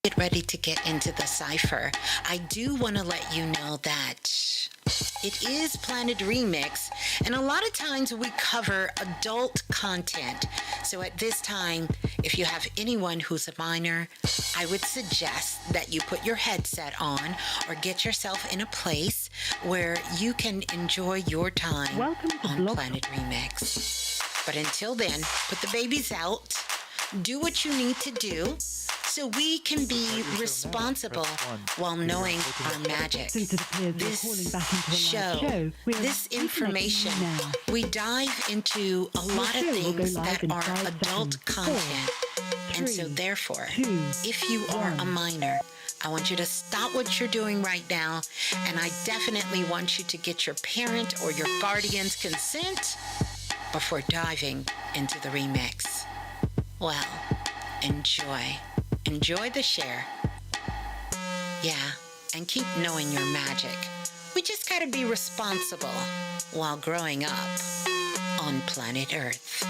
Get ready to get into the cipher. I do want to let you know that it is Planet Remix, and a lot of times we cover adult content. So at this time, if you have anyone who's a minor, I would suggest that you put your headset on or get yourself in a place where you can enjoy your time Welcome to on Planet Remix. But until then, put the babies out, do what you need to do, so we can be responsible while knowing our magic. This show, this information, we dive into a lot of things that are adult content. And so therefore, if you are a minor, I want you to stop what you're doing right now, and I definitely want you to get your parent or your guardian's consent before diving into the remix. Well, enjoy. Enjoy the share. Yeah, and keep knowing your magic. We just gotta be responsible while growing up on planet Earth.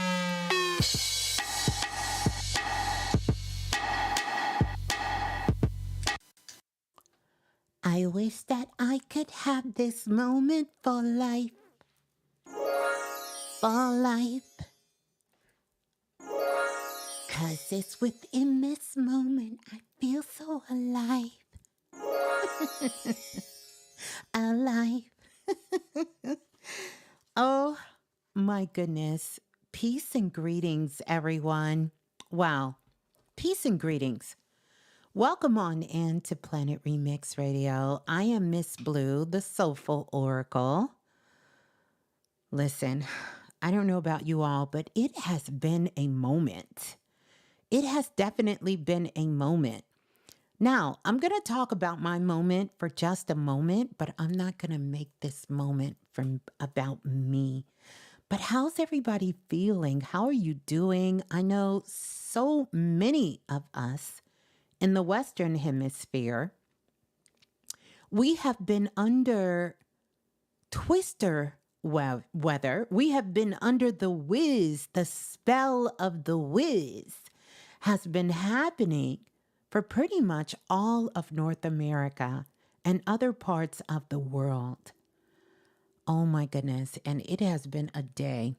I wish that I could have this moment for life. For life. 'Cause it's within this moment I feel so alive. Alive. Oh my goodness. Peace and greetings, everyone. Wow. Peace and greetings. Welcome on in to Planet Remix Radio. I am Ms.Blue, the Soulful Oracle. Listen, I don't know about you all, but it has been a moment. It has definitely been a moment. Now, I'm going to talk about my moment for just a moment, but I'm not going to make this moment about me. But how's everybody feeling? How are you doing? I know so many of us in the Western Hemisphere, we have been under twister weather. We have been under the whiz, the spell of the whiz has been happening for pretty much all of North America and other parts of the world. Oh my goodness. And it has been a day.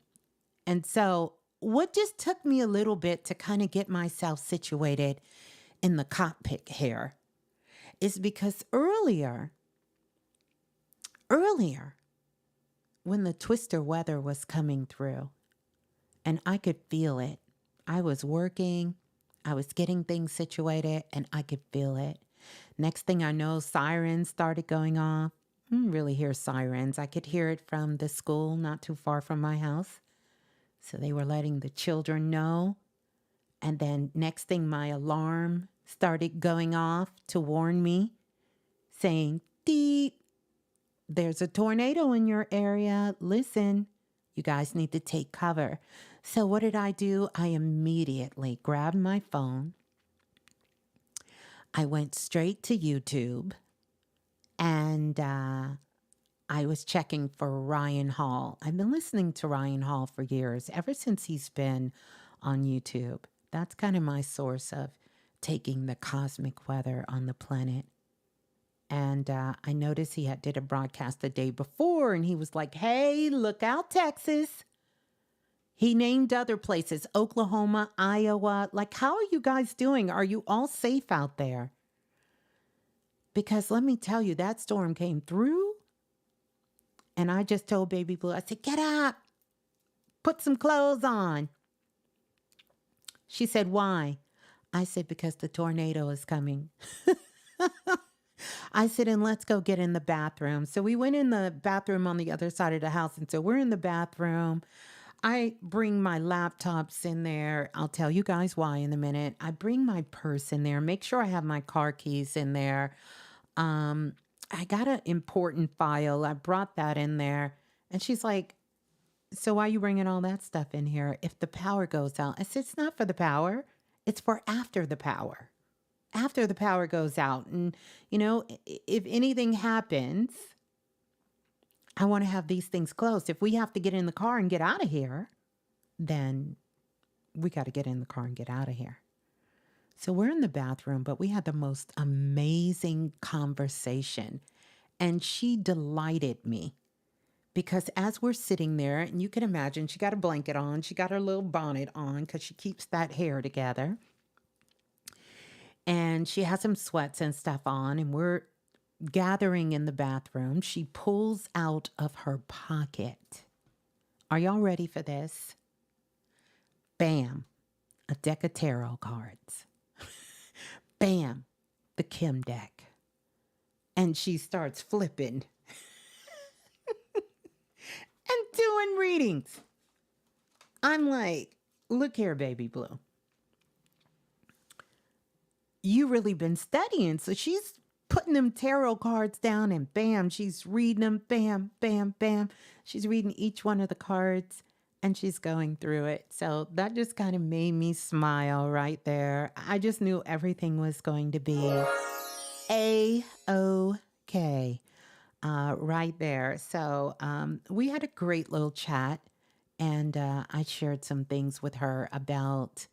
And so what just took me a little bit to kind of get myself situated in the cockpit here is because earlier, when the twister weather was coming through and I could feel it, I was working, I was getting things situated, and I could feel it. Next thing I know, sirens started going off. I didn't really hear sirens. I could hear it from the school not too far from my house. So they were letting the children know. And then next thing, my alarm started going off to warn me, saying, "Deep, there's a tornado in your area. Listen, you guys need to take cover." So what did I do? I immediately grabbed my phone. I went straight to YouTube and I was checking for Ryan Hall. I've been listening to Ryan Hall for years, ever since he's been on YouTube. That's kind of my source of taking the cosmic weather on the planet. And I noticed he did a broadcast the day before, and he was like, "Hey, look out, Texas." He named other places, Oklahoma, Iowa. Like, how are you guys doing? Are you all safe out there? Because let me tell you, that storm came through, and I just told Baby Blue, I said, "Get up, put some clothes on." She said, "Why?" I said, "Because the tornado is coming." I said, "And let's go get in the bathroom." So we went in the bathroom on the other side of the house. And so we're in the bathroom. I bring my laptops in there. I'll tell you guys why in a minute. I bring my purse in there. Make sure I have my car keys in there. I got an important file. I brought that in there. And she's like, "So why are you bringing all that stuff in here if the power goes out?" I said, "It's not for the power. It's for after the power. After the power goes out. And, you know, if anything happens, I want to have these things closed. If we have to get in the car and get out of here, then we got to get in the car and get out of here." So we're in the bathroom, but we had the most amazing conversation. And she delighted me because as we're sitting there, and you can imagine she got a blanket on, she got her little bonnet on because she keeps that hair together. And she has some sweats and stuff on, and we're gathering in the bathroom. She pulls out of her pocket. Are y'all ready for this? Bam, a deck of tarot cards. Bam, the Kim deck. And she starts flipping and doing readings. I'm like, look here, baby blue. You really been studying. So she's putting them tarot cards down and bam, she's reading them. Bam, bam, bam. She's reading each one of the cards and she's going through it. So that just kind of made me smile right there. I just knew everything was going to be A-OK right there. So we had a great little chat and I shared some things with her about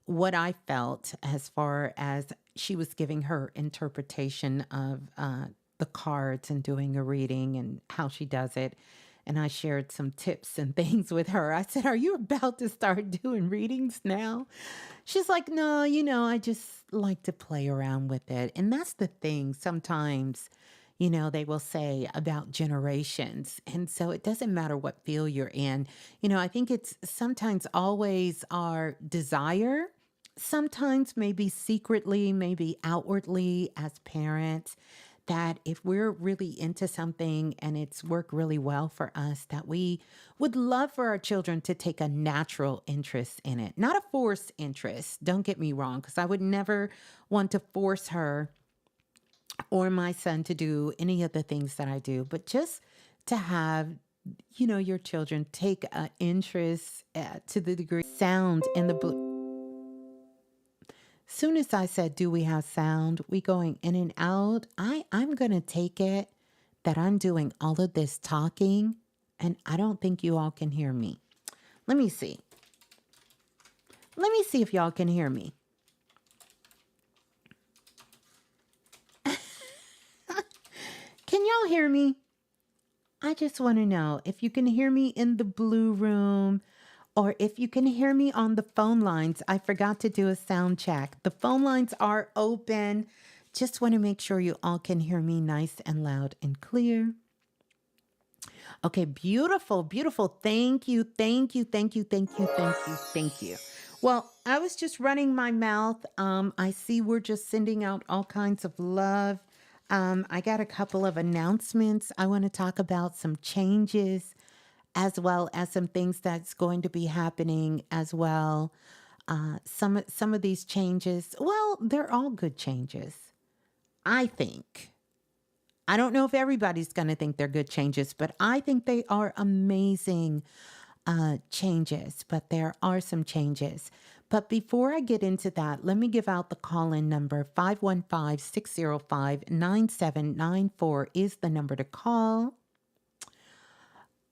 what I felt as far as she was giving her interpretation of the cards and doing a reading and how she does it. And I shared some tips and things with her. I said, are you about to start doing readings now? She's like, no, I just like to play around with it. And that's the thing. Sometimes, they will say about generations. And so it doesn't matter what field you're in. I think it's sometimes always our desire, sometimes maybe secretly, maybe outwardly as parents, that if we're really into something and it's worked really well for us, that we would love for our children to take a natural interest in it, not a forced interest. Don't get me wrong, because I would never want to force her or my son to do any of the things that I do, but just to have, your children take an interest to the degree sound in the blue. Soon as I said, do we have sound? We going in and out. I'm going to take it that I'm doing all of this talking and I don't think you all can hear me. Let me see. Let me see if y'all can hear me. Can y'all hear me? I just want to know if you can hear me in the blue room or if you can hear me on the phone lines. I forgot to do a sound check. The phone lines are open. Just want to make sure you all can hear me nice and loud and clear. Okay, beautiful, beautiful. Thank you, thank you, thank you, thank you, thank you, thank you. Well, I was just running my mouth. I see we're just sending out all kinds of love. I got a couple of announcements. I want to talk about some changes as well as some things that's going to be happening as well. Some of these changes, well, they're all good changes, I think. I don't know if everybody's going to think they're good changes, but I think they are amazing changes. But there are some changes. But before I get into that, let me give out the call-in number. 515-605-9794 is the number to call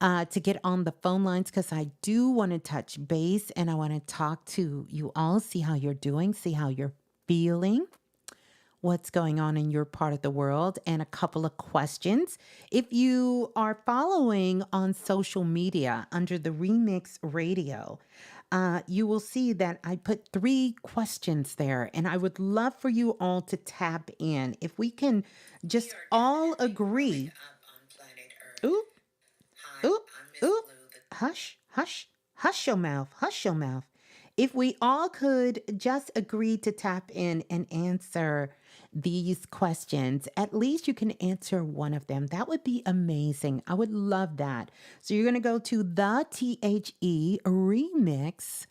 to get on the phone lines, because I do want to touch base and I want to talk to you all, see how you're doing, see how you're feeling, what's going on in your part of the world, and a couple of questions. If you are following on social media under the Remix Radio, you will see that I put 3 questions there, and I would love for you all to tap in. If we can just all agree. Ooh, ooh, ooh, hush, hush, hush your mouth, hush your mouth. If we all could just agree to tap in and answer these questions, at least you can answer one of them. That would be amazing. I would love that. So you're going to go to the THE Remix,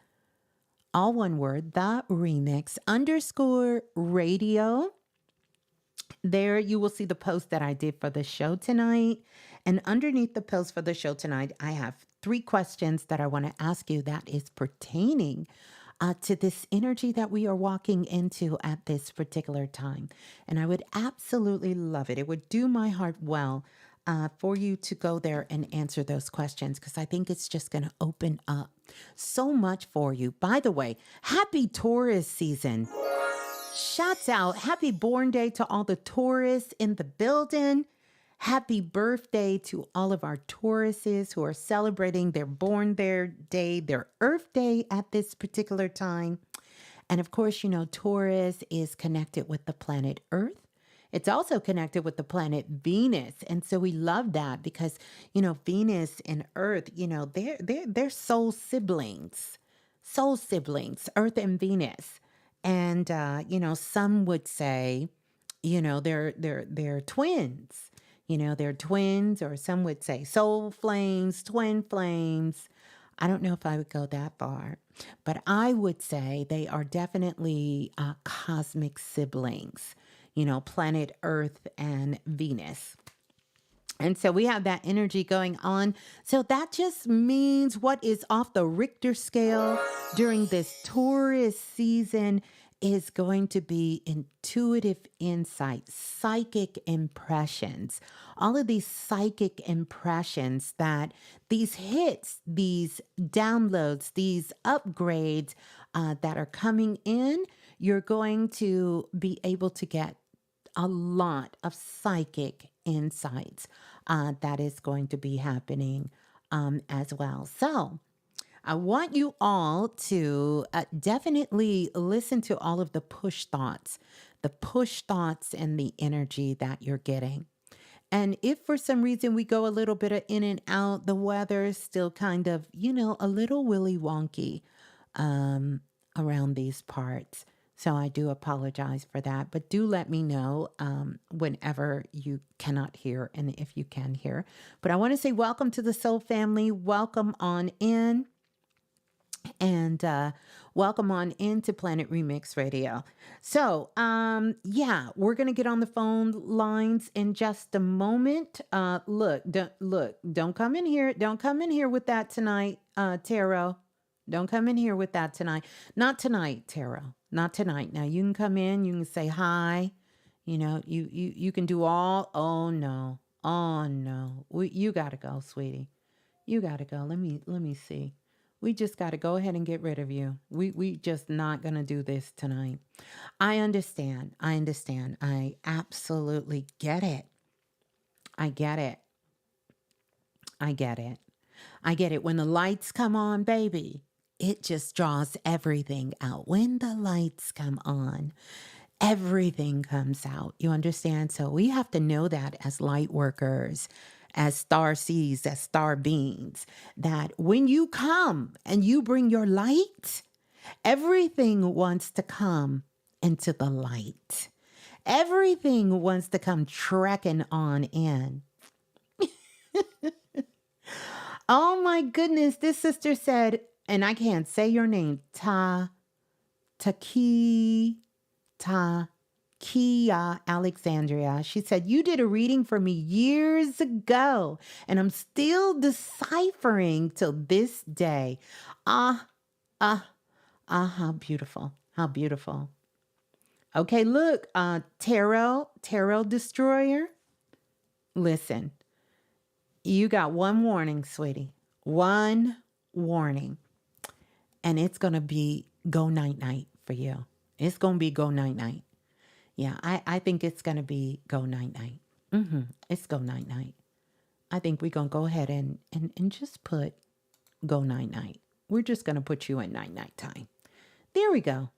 all one word, the Remix _radio. There you will see the post that I did for the show tonight. And underneath the post for the show tonight, I have 3 questions that I want to ask you that is pertaining to this energy that we are walking into at this particular time. And I would absolutely love it. It would do my heart well for you to go there and answer those questions, because I think it's just going to open up so much for you. By the way, happy Taurus season. Shouts out. Happy born day to all the Taurus in the building. Happy birthday to all of our Tauruses who are celebrating their born their day, their Earth Day at this particular time. And of course, you know, Taurus is connected with the planet Earth. It's also connected with the planet Venus. And so we love that because, you know, Venus and Earth, you know, they're soul siblings. Soul siblings, Earth and Venus. And you know, some would say, you know, they're twins. You know, they're twins, or some would say soul flames, twin flames. I don't know if I would go that far, but I would say they are definitely cosmic siblings, you know, planet Earth and Venus. And so we have that energy going on. So that just means what is off the Richter scale during this Taurus season is going to be intuitive insight, psychic impressions, all of these psychic impressions that these hits, these downloads, these upgrades that are coming in, you're going to be able to get a lot of psychic insights that is going to be happening as well. So I want you all to definitely listen to all of the push thoughts and the energy that you're getting. And if for some reason we go a little bit of in and out, the weather is still kind of, you know, a little willy wonky around these parts. So I do apologize for that, but do let me know whenever you cannot hear and if you can hear. But I want to say welcome to the Soul family. Welcome on in. And welcome on into Planet Remix Radio. So, yeah, we're gonna get on the phone lines in just a moment. Look, don't come in here. Don't come in here with that tonight, Tarot. Don't come in here with that tonight. Not tonight, Tarot. Not tonight. Now you can come in. You can say hi. You know, you can do all. Oh no. Oh no. You gotta go, sweetie. You gotta go. Let me see. We just got to go ahead and get rid of you. We just not going to do this tonight. I understand. I absolutely get it. I get it. I get it. I get it. When the lights come on, baby, it just draws everything out. When the lights come on, everything comes out. You understand? So we have to know that as light workers, as star seeds, as star beings, that when you come and you bring your light, everything wants to come into the light. Everything wants to come trekking on in. Oh my goodness, this sister said, and I can't say your name, Kia Alexandria. She said, you did a reading for me years ago, and I'm still deciphering till this day. How beautiful. How beautiful. Okay, look, Tarot Destroyer. Listen, you got one warning, sweetie. One warning. And it's going to be go night-night for you. It's going to be go night-night. Yeah, I think it's going to be go night-night. It's go night-night. I think we're going to go ahead and just put go night-night. We're just going to put you in night-night time. There we go.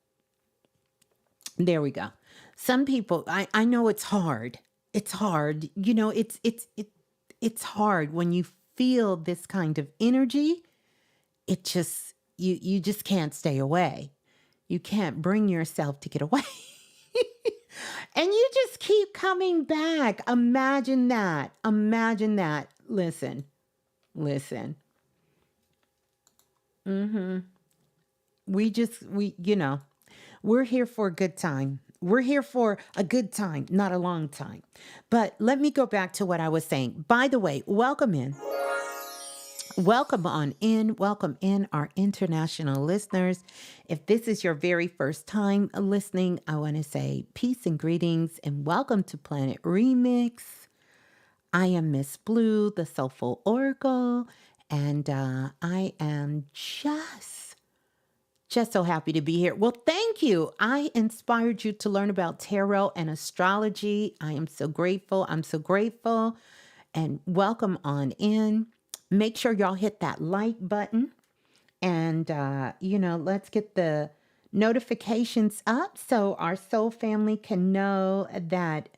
There we go. Some people, I know it's hard. It's hard. You know, it's hard when you feel this kind of energy. It just, you just can't stay away. You can't bring yourself to get away. And you just keep coming back. Imagine that. Imagine that. Listen. You know, we're here for a good time. We're here for a good time, not a long time. But let me go back to what I was saying. By the way, welcome in. Welcome on in. Welcome in our international listeners. If this is your very first time listening, I want to say peace and greetings and welcome to Planet Remix. I am Ms.Blue, the Soulful Oracle, and I am just Just so happy to be here. Well, thank you. I inspired you to learn about tarot and astrology. I am so grateful. I'm so grateful. And welcome on in. Make sure y'all hit that like button. And, let's get the notifications up so our soul family can know that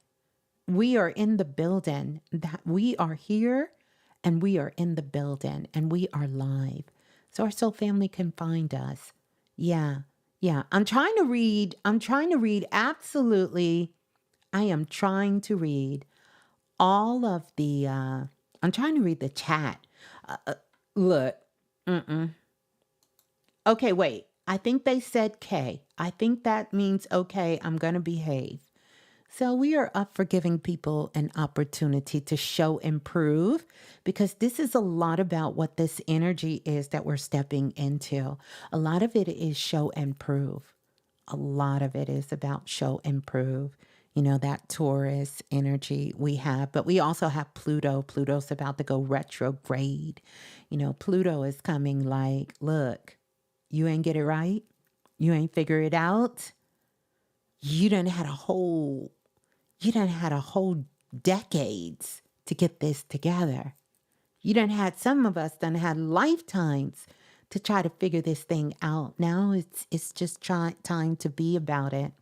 we are in the building, that we are here and we are in the building and we are live. So our soul family can find us. Yeah. Yeah. I'm trying to read. Absolutely. I am trying to read all of the, I'm trying to read the chat. Look. Okay, wait. I think they said K. I think that means, okay, I'm going to behave. So we are up for giving people an opportunity to show and prove, because this is a lot about what this energy is that we're stepping into. A lot of it is show and prove. A lot of it is about show and prove. That Taurus energy we have, but we also have Pluto. Pluto's about to go retrograde. Pluto is coming like, look, you ain't get it right. You ain't figure it out. You done had a whole decades to get this together. Some of us done had lifetimes to try to figure this thing out. Now it's just time to be about it.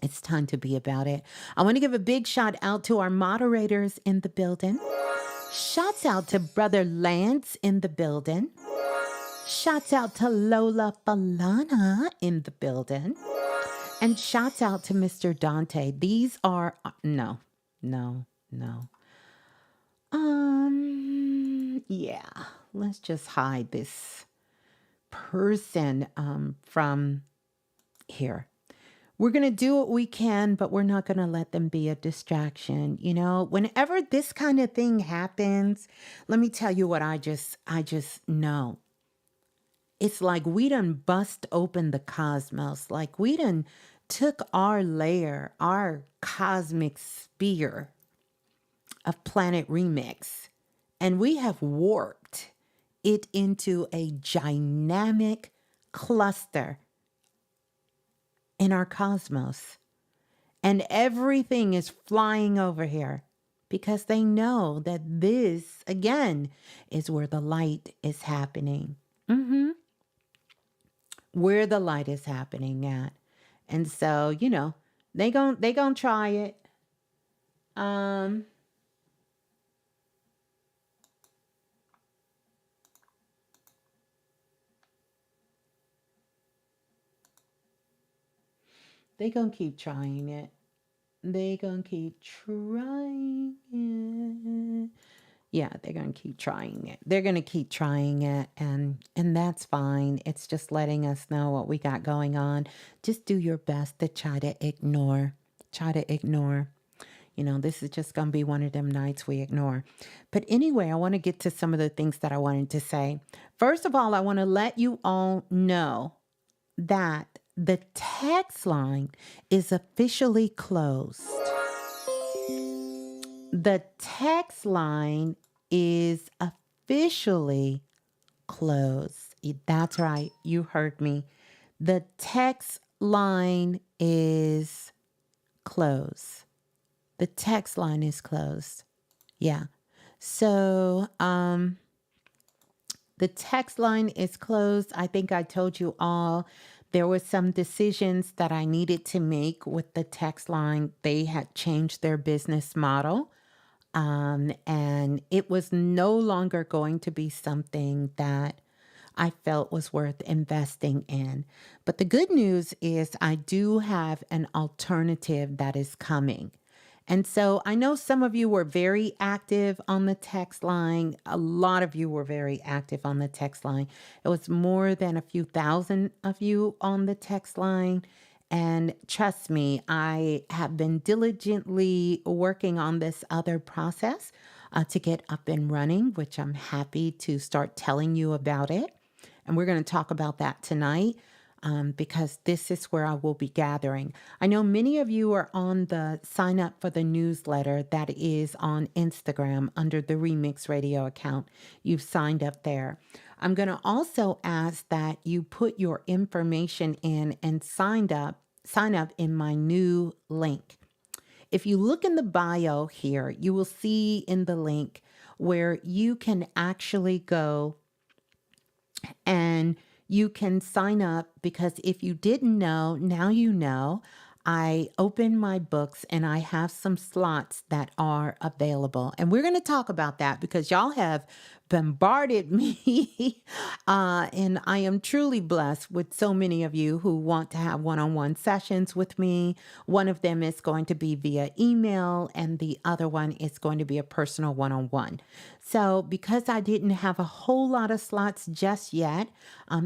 It's time to be about it. I want to give a big shout out to our moderators in the building. Shouts out to Brother Lance in the building. Shouts out to Lola Falana in the building. And shouts out to Mr. Dante. These are, no. Yeah, let's just hide this person from here. We're going to do what we can, but we're not going to let them be a distraction. Whenever this kind of thing happens, let me tell you what I just know. It's like we done bust open the cosmos. Like we done took our layer, our cosmic sphere of Planet Remix, and we have warped it into a dynamic cluster in our cosmos. And everything is flying over here because they know that this, again, is where the light is happening. Where the light is happening at. And so, they gon' try it. They gonna keep trying it. They gonna keep trying it. Yeah, they're going to keep trying it. They're going to keep trying it, and that's fine. It's just letting us know what we got going on. Just do your best to try to ignore. This is just going to be one of them nights we ignore. But anyway, I want to get to some of the things that I wanted to say. First of all, I want to let you all know that the text line is officially closed. The text line is officially closed. That's right. You heard me. The text line is closed. The text line is closed. Yeah. So, the text line is closed. I think I told you all there were some decisions that I needed to make with the text line. They had changed their business model. And it was no longer going to be something that I felt was worth investing in. But the good news is I do have an alternative that is coming. And so I know some of you were very active on the text line. A lot of you were very active on the text line. It was more than a few thousand of you on the text line. And trust me, I have been diligently working on this other process to get up and running, which I'm happy to start telling you about it. And we're going to talk about that tonight because this is where I will be gathering. I know many of you are on the sign up for the newsletter that is on Instagram under the Remix Radio account. You've signed up there. I'm going to also ask that you put your information in and sign up in my new link. If you look in the bio here, you will see in the link where you can actually go and you can sign up, because if you didn't know, now you know. I open my books and I have some slots that are available. And we're going to talk about that because y'all have bombarded me. And I am truly blessed with so many of you who want to have one-on-one sessions with me. One of them is going to be via email, and the other one is going to be a personal one-on-one. So because I didn't have a whole lot of slots just yet,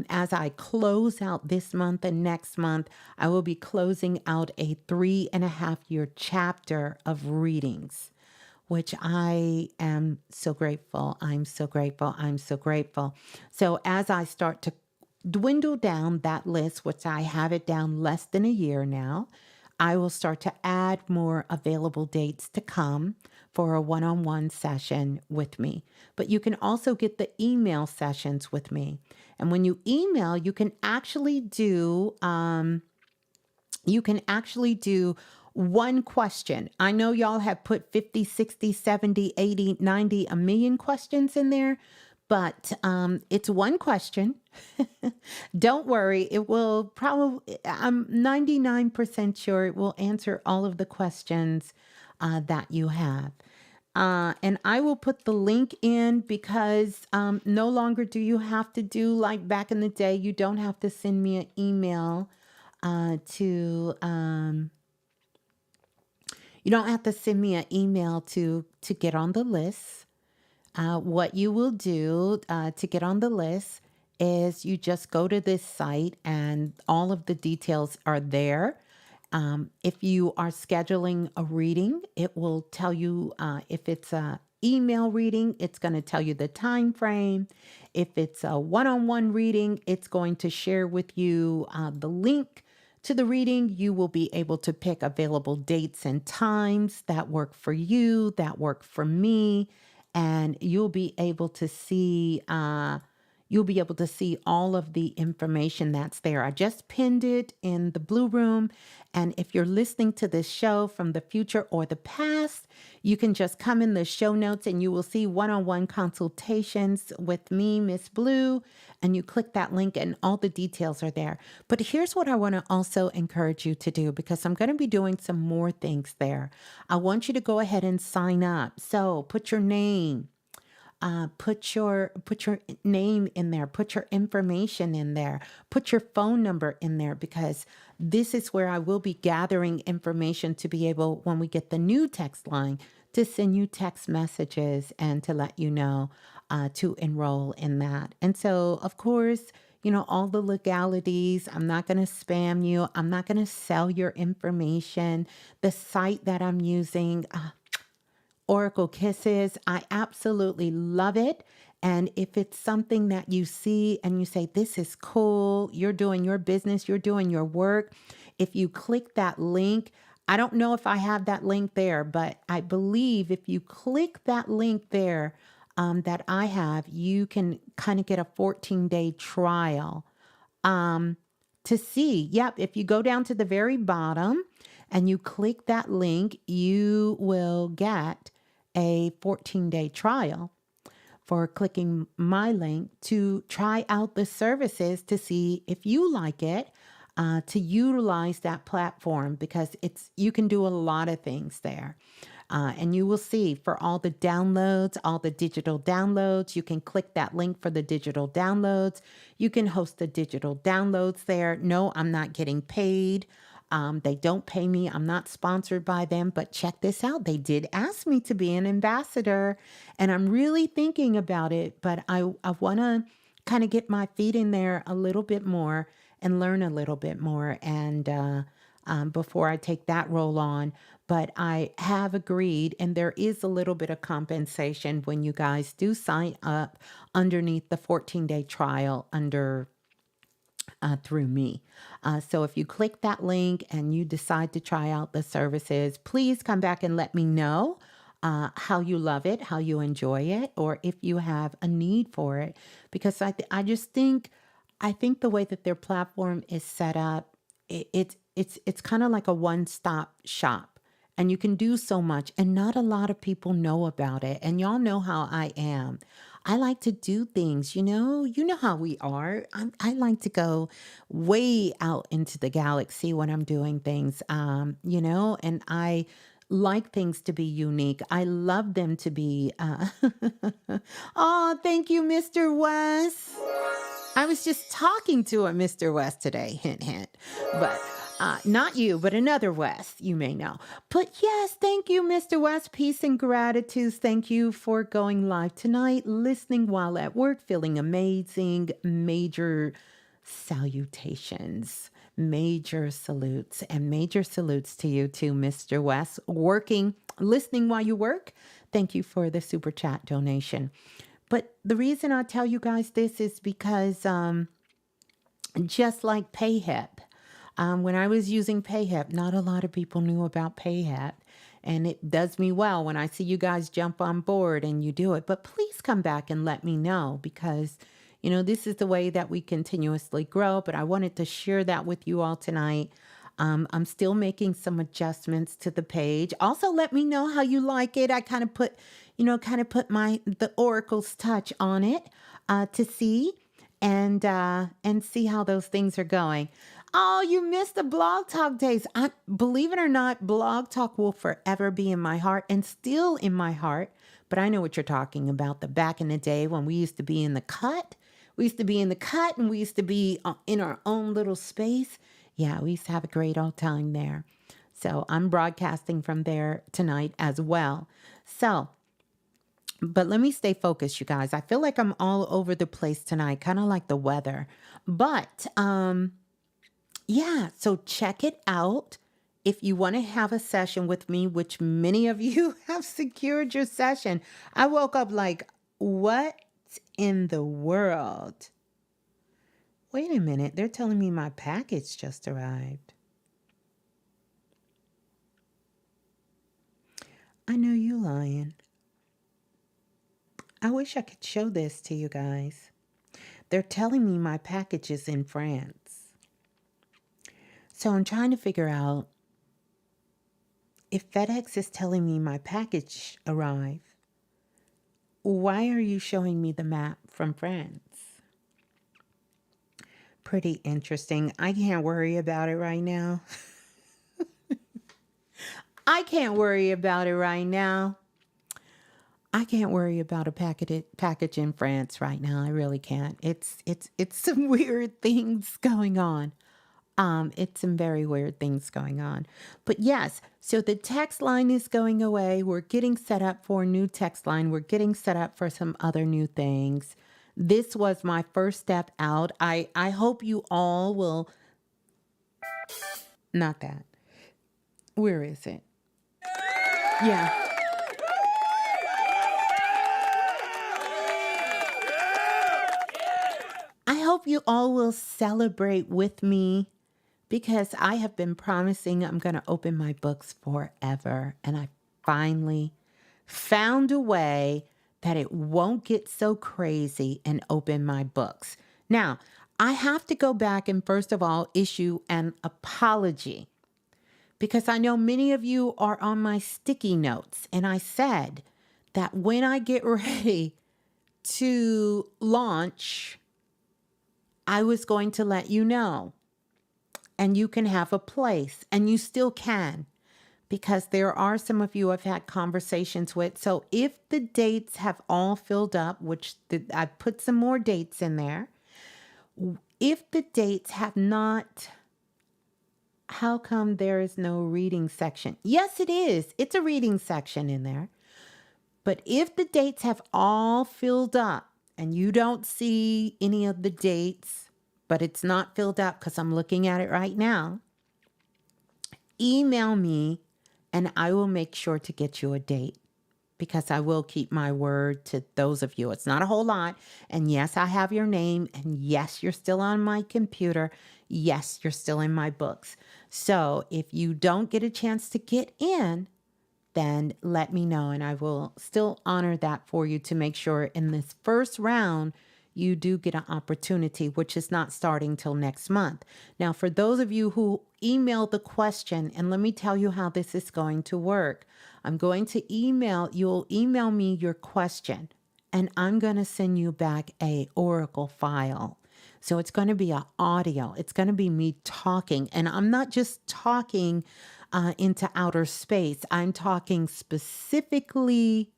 as I close out this month and next month, I will be closing out a 3.5-year chapter of readings, which I am so grateful. I'm so grateful. I'm so grateful. So as I start to dwindle down that list, which I have it down less than a year now, I will start to add more available dates to come for a one-on-one session with me. But you can also get the email sessions with me. And when you email, you can actually do one question. I know y'all have put 50, 60, 70, 80, 90, a million questions in there, but it's one question. Don't worry. It will probably, I'm 99% sure it will answer all of the questions that you have. And I will put the link in because no longer do you have to do like back in the day. You don't have to send me an email you don't have to send me an email to get on the list. What you will do to get on the list is you just go to this site and all of the details are there. If you are scheduling a reading, it will tell you if it's a email reading, it's going to tell you the time frame. If it's a one-on-one reading, it's going to share with you the link to the reading. You will be able to pick available dates and times that work for you, that work for me, and you'll be able to see all of the information that's there. I just pinned it in the Blue Room. And if you're listening to this show from the future or the past, you can just come in the show notes and you will see one-on-one consultations with me, Ms.Blue, and you click that link and all the details are there. But here's what I want to also encourage you to do, because I'm going to be doing some more things there. I want you to go ahead and sign up. So put your name. Put your name in there, put your information in there, put your phone number in there, because this is where I will be gathering information to be able, when we get the new text line, to send you text messages and to let you know to enroll in that. And so, of course, you know, all the legalities. I'm not going to spam you. I'm not going to sell your information. The site that I'm using, Oracle Kisses, I absolutely love it. And if it's something that you see and you say, this is cool, you're doing your business, you're doing your work, if you click that link, I don't know if I have that link there, but I believe if you click that link there that I have, you can kind of get a 14-day trial to see. Yep, if you go down to the very bottom and you click that link, you will get a 14-day trial for clicking my link to try out the services to see if you like it, to utilize that platform, because you can do a lot of things there. And you will see for all the downloads, all the digital downloads, you can click that link for the digital downloads. You can host the digital downloads there. No, I'm not getting paid. They don't pay me. I'm not sponsored by them, but check this out. They did ask me to be an ambassador, and I'm really thinking about it, but I want to kind of get my feet in there a little bit more and learn a little bit more. And before I take that role on, but I have agreed, and there is a little bit of compensation when you guys do sign up underneath the 14-day trial through me. So if you click that link and you decide to try out the services, please come back and let me know how you love it, how you enjoy it, or if you have a need for it. Because I just think, I think the way that their platform is set up, it's kind of like a one-stop shop. And you can do so much, and not a lot of people know about it. And y'all know how I am. I like to do things, you know how we are. I like to go way out into the galaxy when I'm doing things, and I like things to be unique. I love them to be, oh, thank you, Mr. West. I was just talking to a Mr. West today, hint, hint. But not you, but another West, you may know. But yes, thank you, Mr. West. Peace and gratitude. Thank you for going live tonight, listening while at work, feeling amazing. Major salutations, major salutes, and major salutes to you too, Mr. West. Working, listening while you work. Thank you for the super chat donation. But the reason I tell you guys this is because just like PayHip, when I was using PayHip, not a lot of people knew about PayHip. And it does me well when I see you guys jump on board and you do it. But please come back and let me know because, this is the way that we continuously grow. But I wanted to share that with you all tonight. I'm still making some adjustments to the page. Also, let me know how you like it. I kind of put the Oracle's touch on it to see and see how those things are going. Oh, you missed the Blog Talk days. Believe it or not, Blog Talk will forever be in my heart and still in my heart. But I know what you're talking about. The back in the day when we used to be in the cut. We used to be in the cut and we used to be in our own little space. Yeah, we used to have a great old time there. So I'm broadcasting from there tonight as well. So, but let me stay focused, you guys. I feel like I'm all over the place tonight, kind of like the weather. But yeah, so check it out. If you want to have a session with me, which many of you have secured your session. I woke up like, what in the world? Wait a minute, they're telling me my package just arrived. I know you lying. I wish I could show this to you guys. They're telling me my package is in France. So I'm trying to figure out if FedEx is telling me my package arrived, why are you showing me the map from France? Pretty interesting. I can't worry about it right now. I can't worry about it right now. I can't worry about a package in France right now. I really can't. It's some weird things going on. It's some very weird things going on. But yes, so the text line is going away. We're getting set up for a new text line. We're getting set up for some other new things. This was my first step out. I hope you all will. Not that. Where is it? Yeah. I hope you all will celebrate with me because I have been promising I'm going to open my books forever. And I finally found a way that it won't get so crazy and open my books. Now, I have to go back and first of all issue an apology because I know many of you are on my sticky notes. And I said that when I get ready to launch, I was going to let you know. And you can have a place, and you still can, because there are some of you I've had conversations with. So if the dates have all filled up, which I put some more dates in there. If the dates have not, how come there is no reading section? Yes, it is. It's a reading section in there. But if the dates have all filled up and you don't see any of the dates, but it's not filled up because I'm looking at it right now, email me and I will make sure to get you a date because I will keep my word to those of you. It's not a whole lot. And yes, I have your name. And yes, you're still on my computer. Yes, you're still in my books. So if you don't get a chance to get in, then let me know and I will still honor that for you to make sure in this first round you do get an opportunity, which is not starting till next month. Now, for those of you who emailed the question, and let me tell you how this is going to work. I'm going to you'll email me your question, and I'm going to send you back a Oracle file. So it's going to be an audio. It's going to be me talking, and I'm not just talking into outer space. I'm talking specifically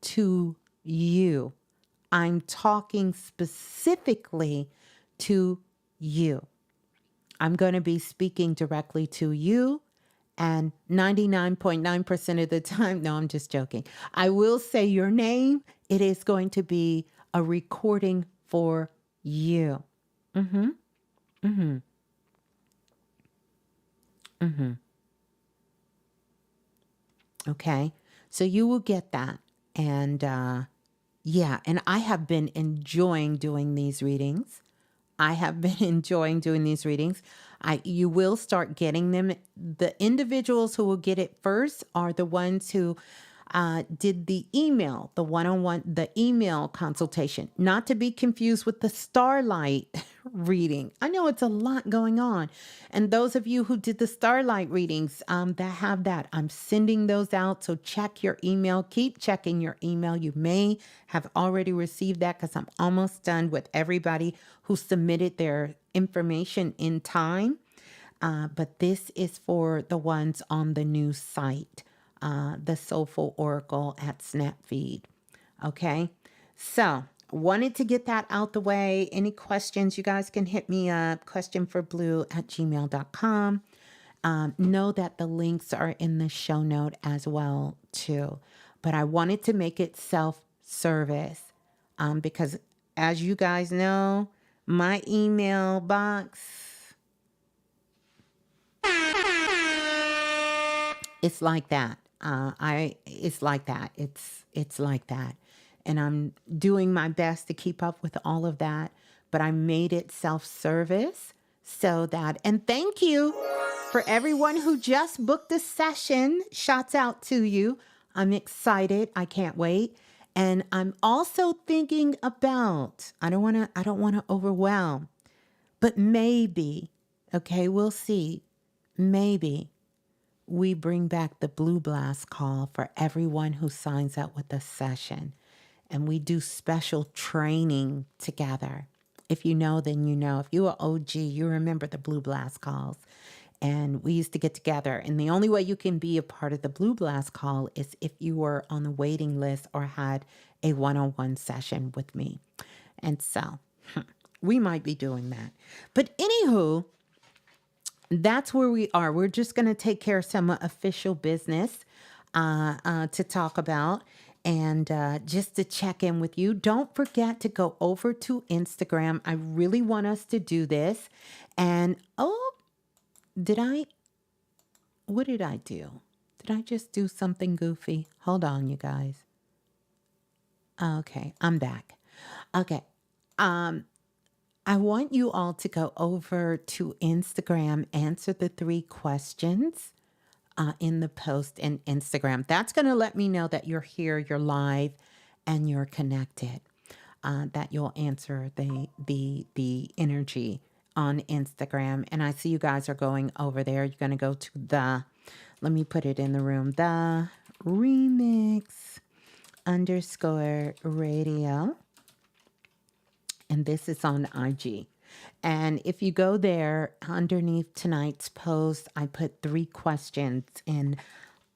to you. I'm talking specifically to you. I'm going to be speaking directly to you. And 99.9% of the time, no, I'm just joking. I will say your name. It is going to be a recording for you. Mm-hmm. Mm-hmm. Mm-hmm. Okay. So you will get that. And yeah, and I have been enjoying doing these readings. You will start getting them. The individuals who will get it first are the ones who did the email, the one-on-one, the email consultation, not to be confused with the starlight reading. I know it's a lot going on. And those of you who did the starlight readings that have that, I'm sending those out. So check your email. Keep checking your email. You may have already received that because I'm almost done with everybody who submitted their information in time. But this is for the ones on the new site, the Soulful Oracle at Snapfeed. Okay, so wanted to get that out the way. Any questions, you guys can hit me up, questionforblue@gmail.com. Know that the links are in the show note as well, too. But I wanted to make it self-service because, as you guys know, my email box, it's like that. It's like that. It's like that. And I'm doing my best to keep up with all of that, but I made it self-service so that, and thank you for everyone who just booked a session. Shouts out to you. I'm excited. I can't wait. And I'm also thinking about, I don't want to overwhelm, but maybe, okay, we'll see. Maybe we bring back the Blue Blast call for everyone who signs up with a session. And we do special training together. If you know, then you know. If you are OG, you remember the Blue Blast calls. And we used to get together. And the only way you can be a part of the Blue Blast call is if you were on the waiting list or had a one-on-one session with me. And so we might be doing that. But anywho, that's where we are. We're just going to take care of some official business to talk about. And just to check in with you, don't forget to go over to Instagram. I really want us to do this. And, what did I do? Did I just do something goofy? Hold on, you guys. Okay, I'm back. Okay. I want you all to go over to Instagram, answer the 3 questions in the post in Instagram. That's going to let me know that you're here, you're live, and you're connected. That you'll answer the energy on Instagram. And I see you guys are going over there. You're going to go to let me put it in the room, the remix_radio. And this is on IG. And if you go there, underneath tonight's post, I put 3 questions. And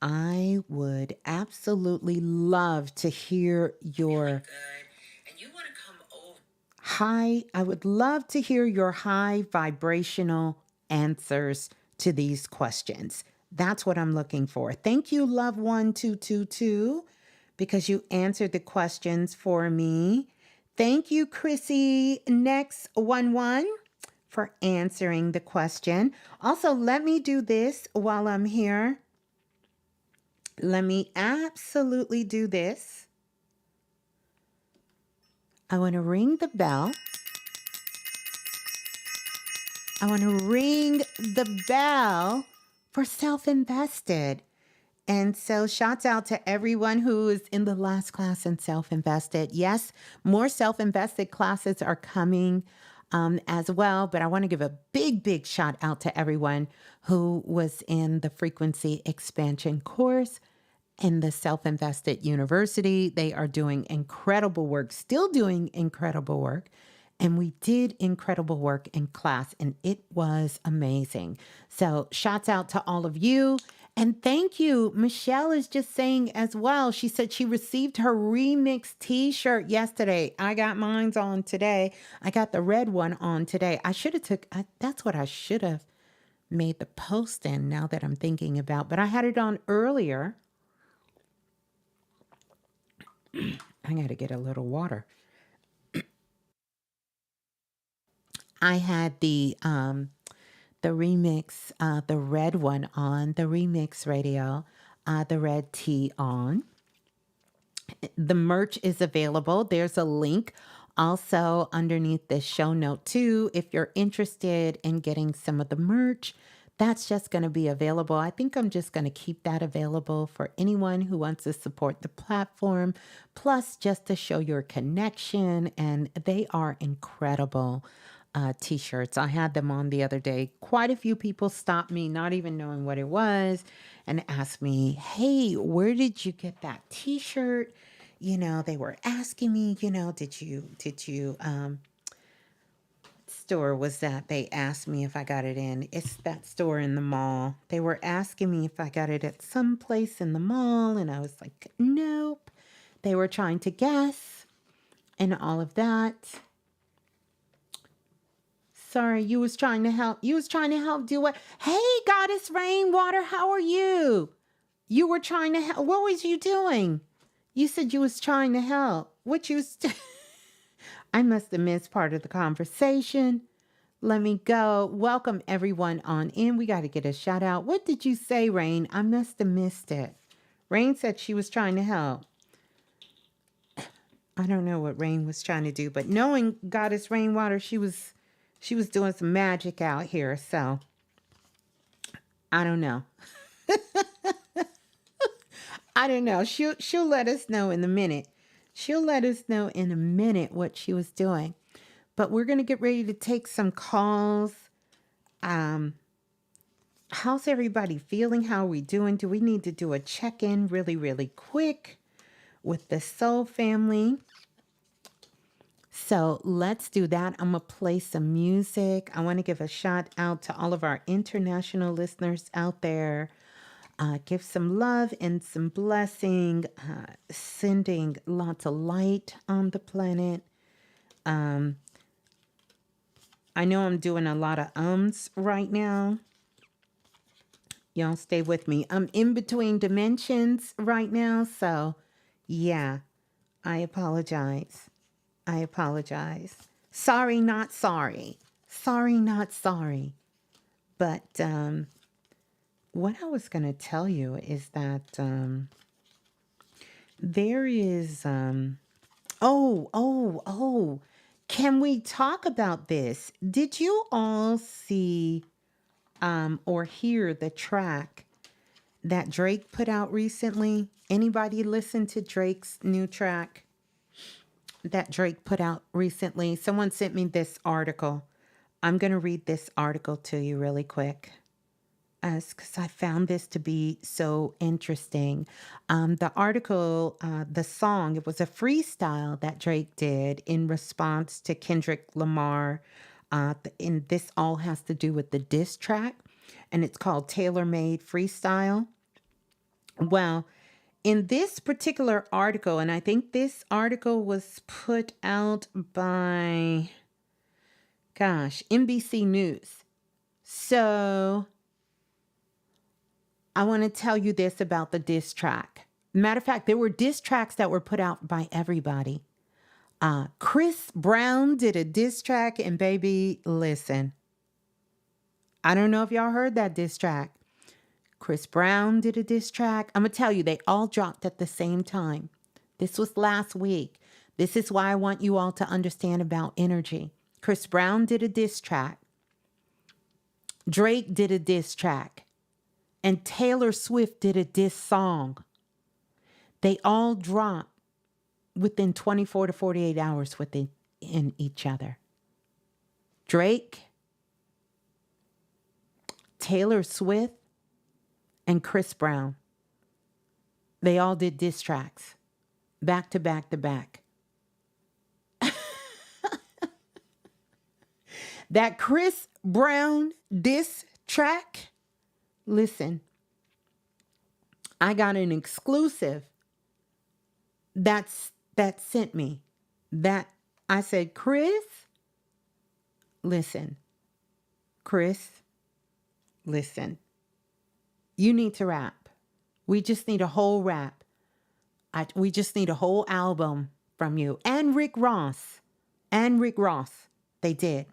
I would absolutely love to hear your I would love to hear your high vibrational answers to these questions. That's what I'm looking for. Thank you, Love 1222, because you answered the questions for me. Thank you, Chrissy Next 11, for answering the question. Also, let me do this while I'm here. Let me absolutely do this. I want to ring the bell. I want to ring the bell for self-invested. And so shouts out to everyone who is in the last class in self-invested. Yes, more self-invested classes are coming as well. But I want to give a big, big shout out to everyone who was in the frequency expansion course in the Self-Invested University. They are doing incredible work, still doing incredible work. And we did incredible work in class, and it was amazing. So shouts out to all of you. And thank you. Michelle is just saying as well. She said she received her remix t-shirt yesterday. I got mine's on today. I got the red one on today. That's what I should have made the post in now that I'm thinking about. But I had it on earlier. I got to get a little water. I had the remix, the red one on, the remix radio, the red tee on. The merch is available. There's a link also underneath this show note too. If you're interested in getting some of the merch, that's just going to be available. I think I'm just going to keep that available for anyone who wants to support the platform, plus just to show your connection. And they are incredible t-shirts. I had them on the other day. Quite a few people stopped me, not even knowing what it was, and asked me, hey, where did you get that t-shirt? You know, they were asking me, you know, did you, store was that? They asked me if I got it in. It's that store in the mall. They were asking me if I got it at some place in the mall, and I was like, nope. They were trying to guess and all of that. Sorry, you was trying to help. You was trying to help do what? Hey, Goddess Rainwater, how are you? You were trying to help. What was you doing? You said you was trying to help. What you I must have missed part of the conversation. Let me go. Welcome everyone on in. We got to get a shout out. What did you say, Rain? I must have missed it. Rain said she was trying to help. I don't know what Rain was trying to do, but knowing Goddess Rainwater, she was doing some magic out here. So I don't know. I don't know. She'll let us know in a minute. She'll let us know in a minute what she was doing. But we're going to get ready to take some calls. How's everybody feeling? How are we doing? Do we need to do a check-in really, really quick with the Soul family? So let's do that. I'm going to play some music. I want to give a shout out to all of our international listeners out there. Give some love and some blessing, sending lots of light on the planet. I know I'm doing a lot of ums right now. Y'all stay with me. I'm in between dimensions right now. So yeah, I apologize. I apologize. Sorry, not sorry. Sorry, not sorry. But what I was going to tell you is that there is, can we talk about this? Did you all see or hear the track that Drake put out recently? Anybody listen to Drake's new track that Drake put out recently? Someone sent me this article. I'm going to read this article to you really quick, because I found this to be so interesting. The article, the song, it was a freestyle that Drake did in response to Kendrick Lamar. And this all has to do with the diss track, and it's called Tailor Made Freestyle. Well, in this particular article, and I think this article was put out by, NBC News. So I want to tell you this about the diss track. Matter of fact, there were diss tracks that were put out by everybody. Chris Brown did a diss track, and baby, listen. I don't know if y'all heard that diss track. Chris Brown did a diss track. I'm going to tell you, they all dropped at the same time. This was last week. This is why I want you all to understand about energy. Chris Brown did a diss track. Drake did a diss track. and Taylor Swift did a diss song. They all dropped within 24 to 48 hours within in each other. Drake, Taylor Swift, and Chris Brown. They all did diss tracks back to back to back. That Chris Brown diss track, listen, I got an exclusive that sent me that. I said, Chris, listen, Chris, listen, you need to rap. We just need a whole rap. We just need a whole album from you. And Rick Ross. They did.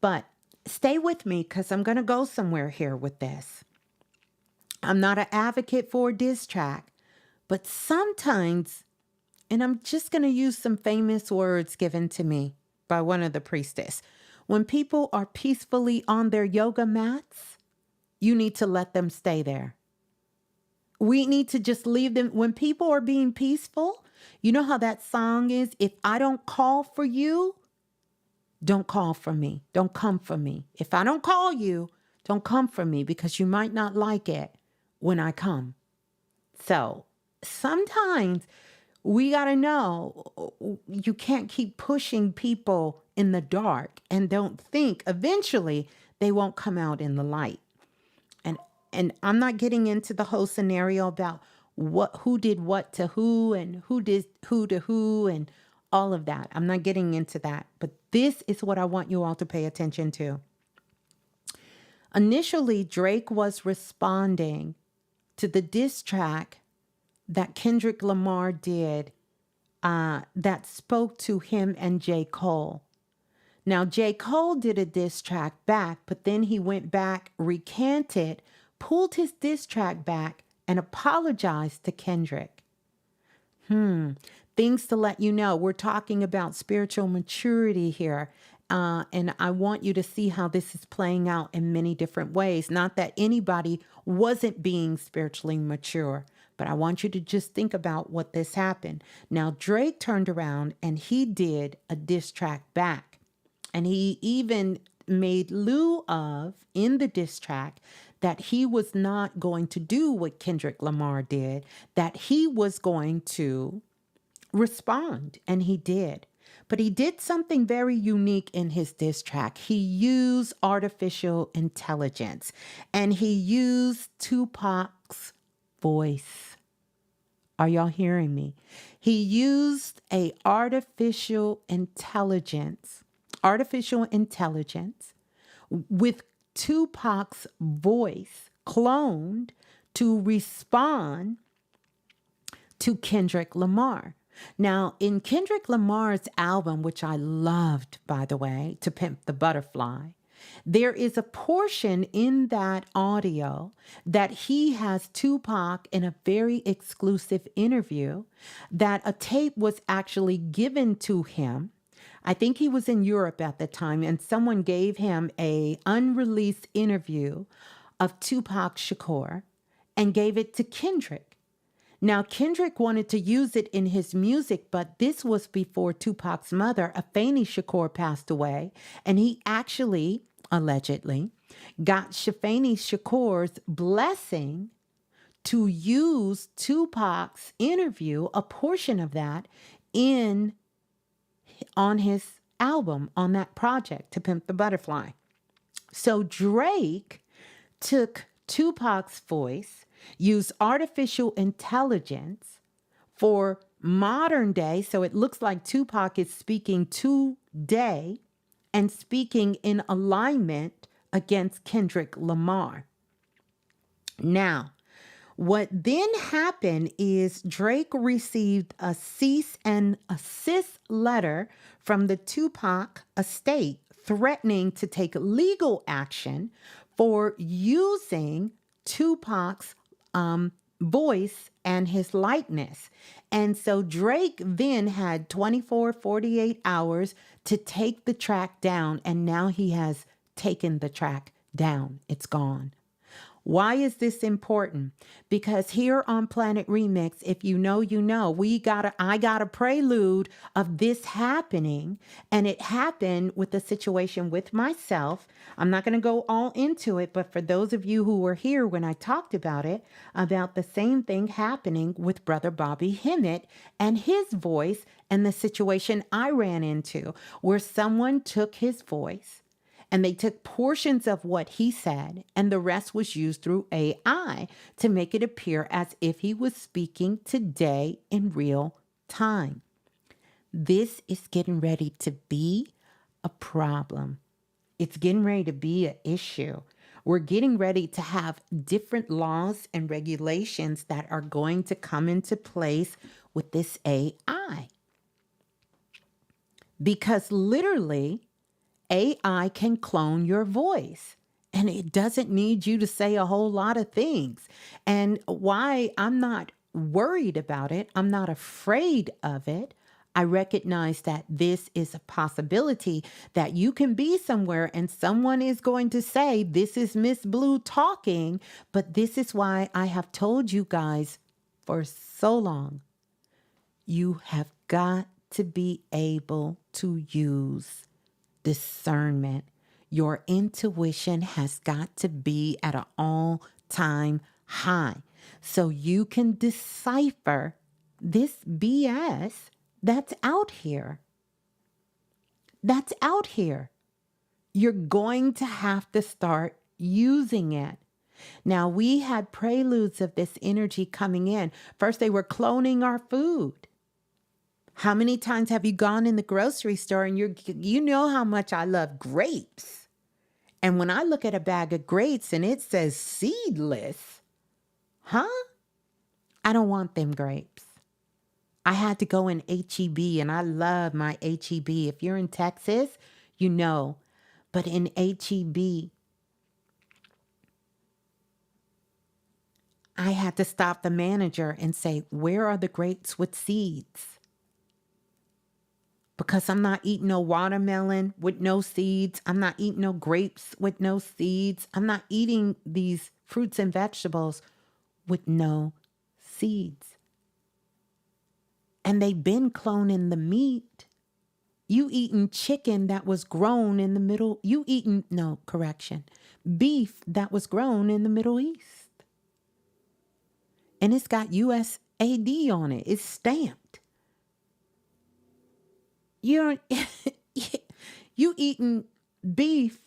But stay with me because I'm going to go somewhere here with this. I'm not an advocate for a diss track, but sometimes, and I'm just going to use some famous words given to me by one of the priestess. When people are peacefully on their yoga mats, you need to let them stay there. We need to just leave them. When people are being peaceful, you know how that song is? If I don't call for you, don't call for me. Don't come for me. If I don't call you, don't come for me because you might not like it when I come. So sometimes we got to know you can't keep pushing people in the dark and don't think eventually they won't come out in the light. And I'm not getting into the whole scenario about who did what to who and who did who to who and all of that. I'm not getting into that. But this is what I want you all to pay attention to. Initially, Drake was responding to the diss track that Kendrick Lamar did that spoke to him and J. Cole. Now, J. Cole did a diss track back, but then he went back, recanted, pulled his diss track back, and apologized to Kendrick. Things to let you know. We're talking about spiritual maturity here. And I want you to see how this is playing out in many different ways. Not that anybody wasn't being spiritually mature, but I want you to just think about what this happened. Now, Drake turned around and he did a diss track back. And he even made lieu of, in the diss track, that he was not going to do what Kendrick Lamar did, that he was going to respond, and he did. But he did something very unique in his diss track. He used artificial intelligence, and he used Tupac's voice. Are y'all hearing me? He used a artificial intelligence with Tupac's voice cloned to respond to Kendrick Lamar. Now, in Kendrick Lamar's album, which I loved, by the way, To Pimp the Butterfly, there is a portion in that audio that he has Tupac in a very exclusive interview, that a tape was actually given to him. I think he was in Europe at the time, and someone gave him an unreleased interview of Tupac Shakur and gave it to Kendrick. Now, Kendrick wanted to use it in his music, but this was before Tupac's mother, Afeni Shakur, passed away, and he actually, allegedly, got Afeni Shakur's blessing to use Tupac's interview, a portion of that, on his album, on that project, To Pimp the Butterfly. So Drake took Tupac's voice, used artificial intelligence for modern day, so it looks like Tupac is speaking today and speaking in alignment against Kendrick Lamar. Now, what then happened is Drake received a cease and desist letter from the Tupac estate threatening to take legal action for using Tupac's voice and his likeness. And so Drake then had 24, 48 hours to take the track down, and now he has taken the track down. It's gone. Why is this important? Because here on Planet Remix, if you know, you know, I got a prelude of this happening, and it happened with the situation with myself. I'm not going to go all into it, but for those of you who were here when I talked about it, about the same thing happening with Brother Bobby Hemmett and his voice, and the situation I ran into where someone took his voice and they took portions of what he said, and the rest was used through AI to make it appear as if he was speaking today in real time. This is getting ready to be a problem. It's getting ready to be an issue. We're getting ready to have different laws and regulations that are going to come into place with this AI. Because literally, AI can clone your voice, and it doesn't need you to say a whole lot of things. And why I'm not worried about it, I'm not afraid of it. I recognize that this is a possibility, that you can be somewhere and someone is going to say, this is Ms.Blue talking, but this is why I have told you guys for so long, you have got to be able to use discernment. Your intuition has got to be at an all-time high so you can decipher this BS that's out here. That's out here. You're going to have to start using it. Now, we had preludes of this energy coming in. First, they were cloning our food. How many times have you gone in the grocery store and you know how much I love grapes? And when I look at a bag of grapes and it says seedless, I don't want them grapes. I had to go in H-E-B, and I love my H-E-B. If you're in Texas, you know. But in H-E-B, I had to stop the manager and say, where are the grapes with seeds? Because I'm not eating no watermelon with no seeds. I'm not eating no grapes with no seeds. I'm not eating these fruits and vegetables with no seeds. And they've been cloning the meat. You eating chicken that was grown in the Middle, beef that was grown in the Middle East. And it's got USAD on it. It's stamped. You eating beef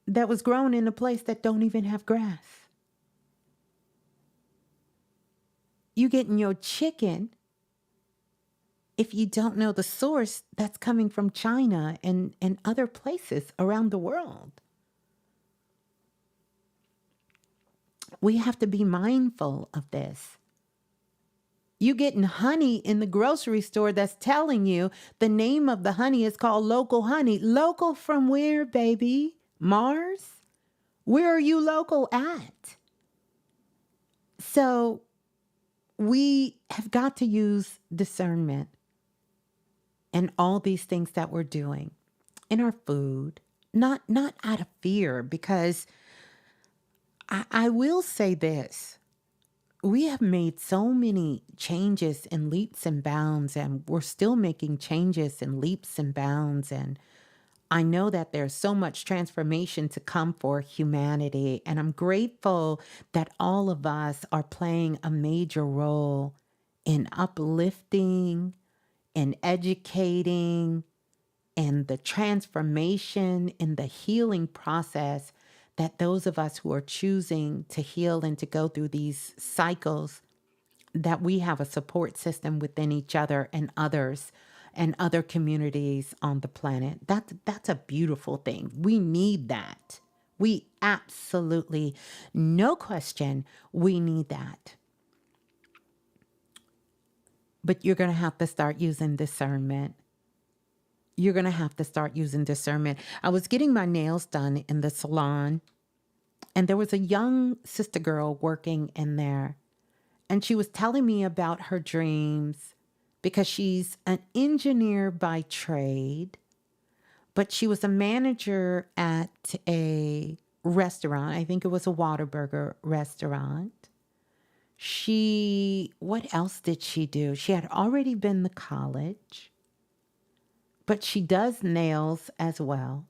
that was grown in a place that don't even have grass. You getting your chicken, if you don't know the source, that's coming from China and other places around the world. We have to be mindful of this. You getting honey in the grocery store that's telling you the name of the honey is called local honey. Local from where, baby? Mars? Where are you local at? So we have got to use discernment in all these things that we're doing in our food, not out of fear, because I will say this. We have made so many changes in leaps and bounds, and we're still making changes in leaps and bounds. And I know that there's so much transformation to come for humanity. And I'm grateful that all of us are playing a major role in uplifting and educating and the transformation and the healing process that those of us who are choosing to heal and to go through these cycles, that we have a support system within each other and others and other communities on the planet. That's a beautiful thing. We need that. We absolutely, no question, we need that. But you're going to have to start using discernment. You're going to have to start using discernment. I was getting my nails done in the salon, and there was a young sister girl working in there. And she was telling me about her dreams because she's an engineer by trade, but she was a manager at a restaurant. I think it was a Whataburger restaurant. What else did she do? She had already been to college, but she does nails as well.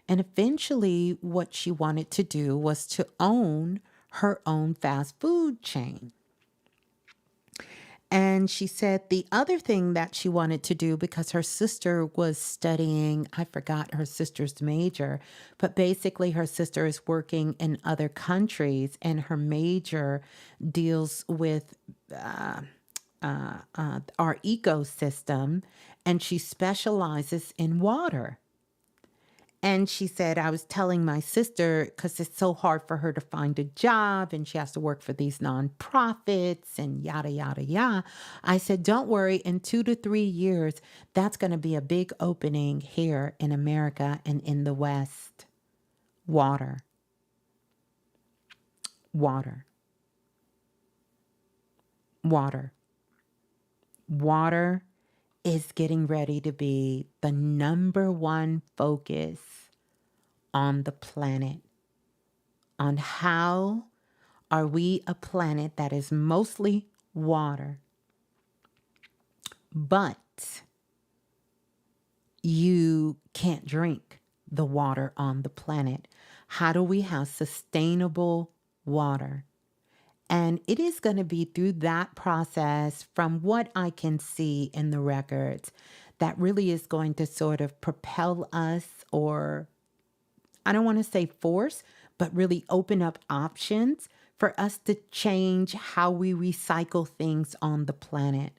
And eventually, what she wanted to do was to own her own fast food chain. And she said the other thing that she wanted to do, because her sister was studying, I forgot her sister's major, but basically her sister is working in other countries and her major deals with our ecosystem, and she specializes in water. And she said, I was telling my sister, because it's so hard for her to find a job and she has to work for these nonprofits and yada, yada, yada. I said, don't worry, in 2 to 3 years, that's going to be a big opening here in America and in the West. Water. Water. Water. Water is getting ready to be the number one focus on the planet. On how are we a planet that is mostly water, but you can't drink the water on the planet? How do we have sustainable water? And it is going to be through that process, from what I can see in the records, that really is going to sort of propel us, or I don't want to say force, but really open up options for us to change how we recycle things on the planet.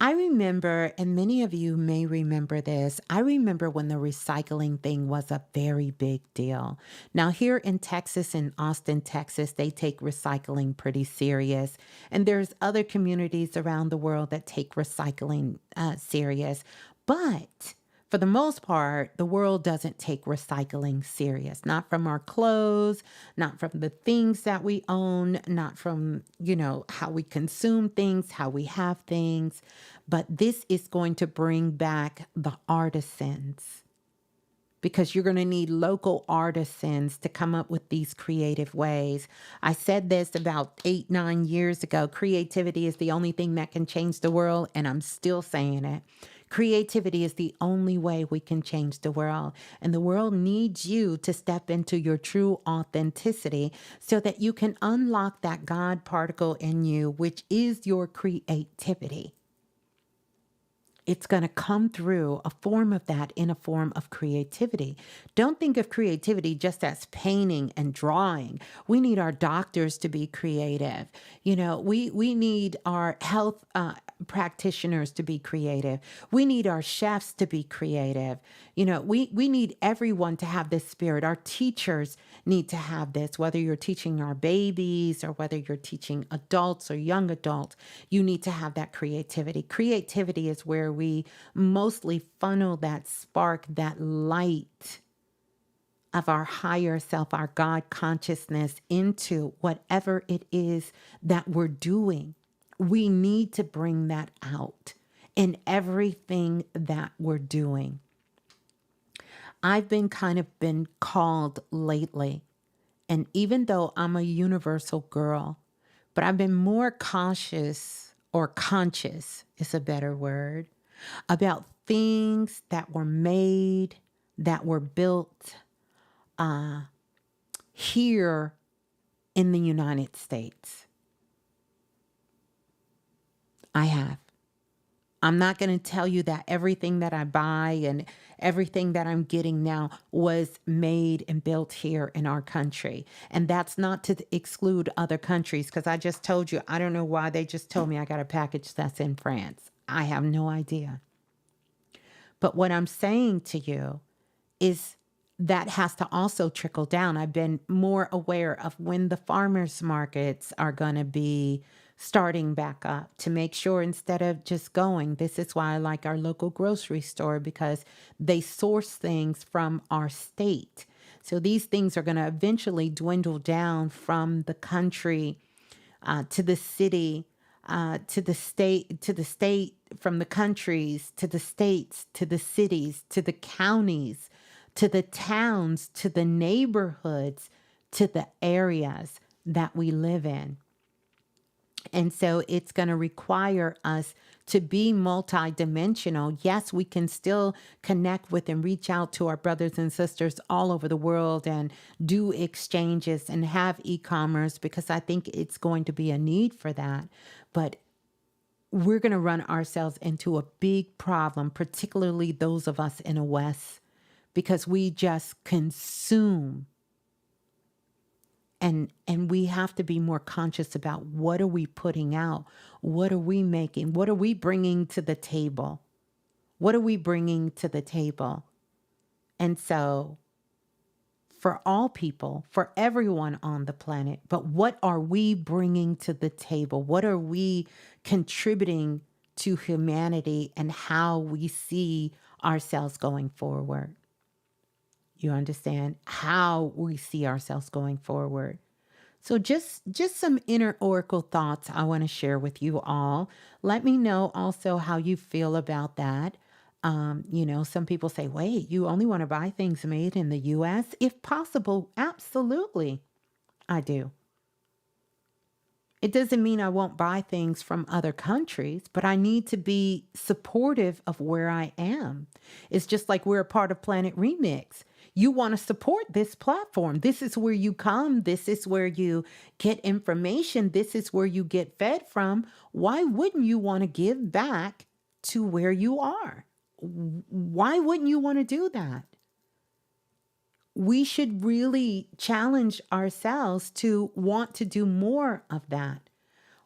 I remember, and many of you may remember this, I remember when the recycling thing was a very big deal. Now, here in Texas, in Austin, Texas, they take recycling pretty serious. And there's other communities around the world that take recycling serious. But for the most part, the world doesn't take recycling serious. Not from our clothes, not from the things that we own, not from, how we consume things, how we have things. But this is going to bring back the artisans, because you're going to need local artisans to come up with these creative ways. I said this about 8-9 years ago. Creativity is the only thing that can change the world, and I'm still saying it. Creativity is the only way we can change the world. And the world needs you to step into your true authenticity so that you can unlock that God particle in you, which is your creativity. It's going to come through a form of that in a form of creativity. Don't think of creativity just as painting and drawing. We need our doctors to be creative. We need our health practitioners to be creative. We need our chefs to be creative. We need everyone to have this spirit. Our teachers need to have this, whether you're teaching our babies or whether you're teaching adults or young adults, you need to have that creativity. Creativity is where we mostly funnel that spark, that light of our higher self, our God consciousness, into whatever it is that we're doing. We need to bring that out in everything that we're doing. I've been called lately, and even though I'm a universal girl, but I've been more cautious, or conscious is a better word, about things that were made, that were built here in the United States. I have. I'm not going to tell you that everything that I buy and everything that I'm getting now was made and built here in our country. And that's not to exclude other countries, because I just told you, I don't know why they just told me I got a package that's in France. I have no idea. But what I'm saying to you is that has to also trickle down. I've been more aware of when the farmers markets are going to be starting back up, to make sure, instead of just going, this is why I like our local grocery store, because they source things from our state. So these things are going to eventually dwindle down from the country to the city, to the state, from the countries to the states, to the cities, to the counties, to the towns, to the neighborhoods, to the areas that we live in. And so it's going to require us to be multidimensional. Yes, we can still connect with and reach out to our brothers and sisters all over the world and do exchanges and have e-commerce, because I think it's going to be a need for that. But we're going to run ourselves into a big problem, particularly those of us in the West, because we just consume. And we have to be more conscious about what are we putting out? What are we making? What are we bringing to the table? What are we bringing to the table? And so for all people, for everyone on the planet, but what are we bringing to the table? What are we contributing to humanity and how we see ourselves going forward? You understand how we see ourselves going forward. So just some inner oracle thoughts I want to share with you all. Let me know also how you feel about that. Some people say, wait, you only want to buy things made in the US? If possible, absolutely, I do. It doesn't mean I won't buy things from other countries, but I need to be supportive of where I am. It's just like we're a part of Planet Remix. You want to support this platform. This is where you come. This is where you get information. This is where you get fed from. Why wouldn't you want to give back to where you are? Why wouldn't you want to do that? We should really challenge ourselves to want to do more of that.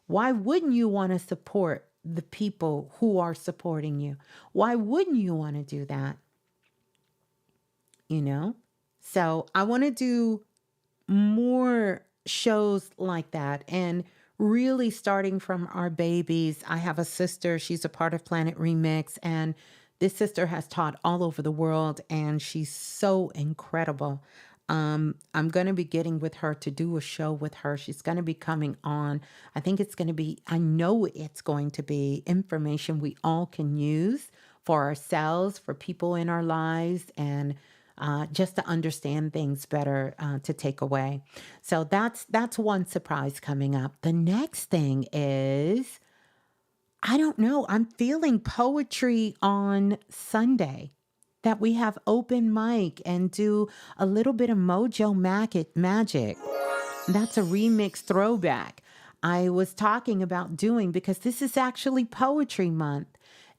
Why wouldn't you want to support the people who are supporting you? Why wouldn't you want to do that? So I want to do more shows like that, and really starting from our babies. I have a sister, she's a part of Planet Remix, and this sister has taught all over the world, and she's so incredible. I'm going to be getting with her to do a show with her. She's going to be coming on. I know it's going to be information we all can use for ourselves, for people in our lives, and just to understand things better, to take away. So that's one surprise coming up. The next thing is, I don't know, I'm feeling poetry on Sunday, that we have open mic and do a little bit of mojo magic. That's a remix throwback I was talking about doing, because this is actually Poetry Month.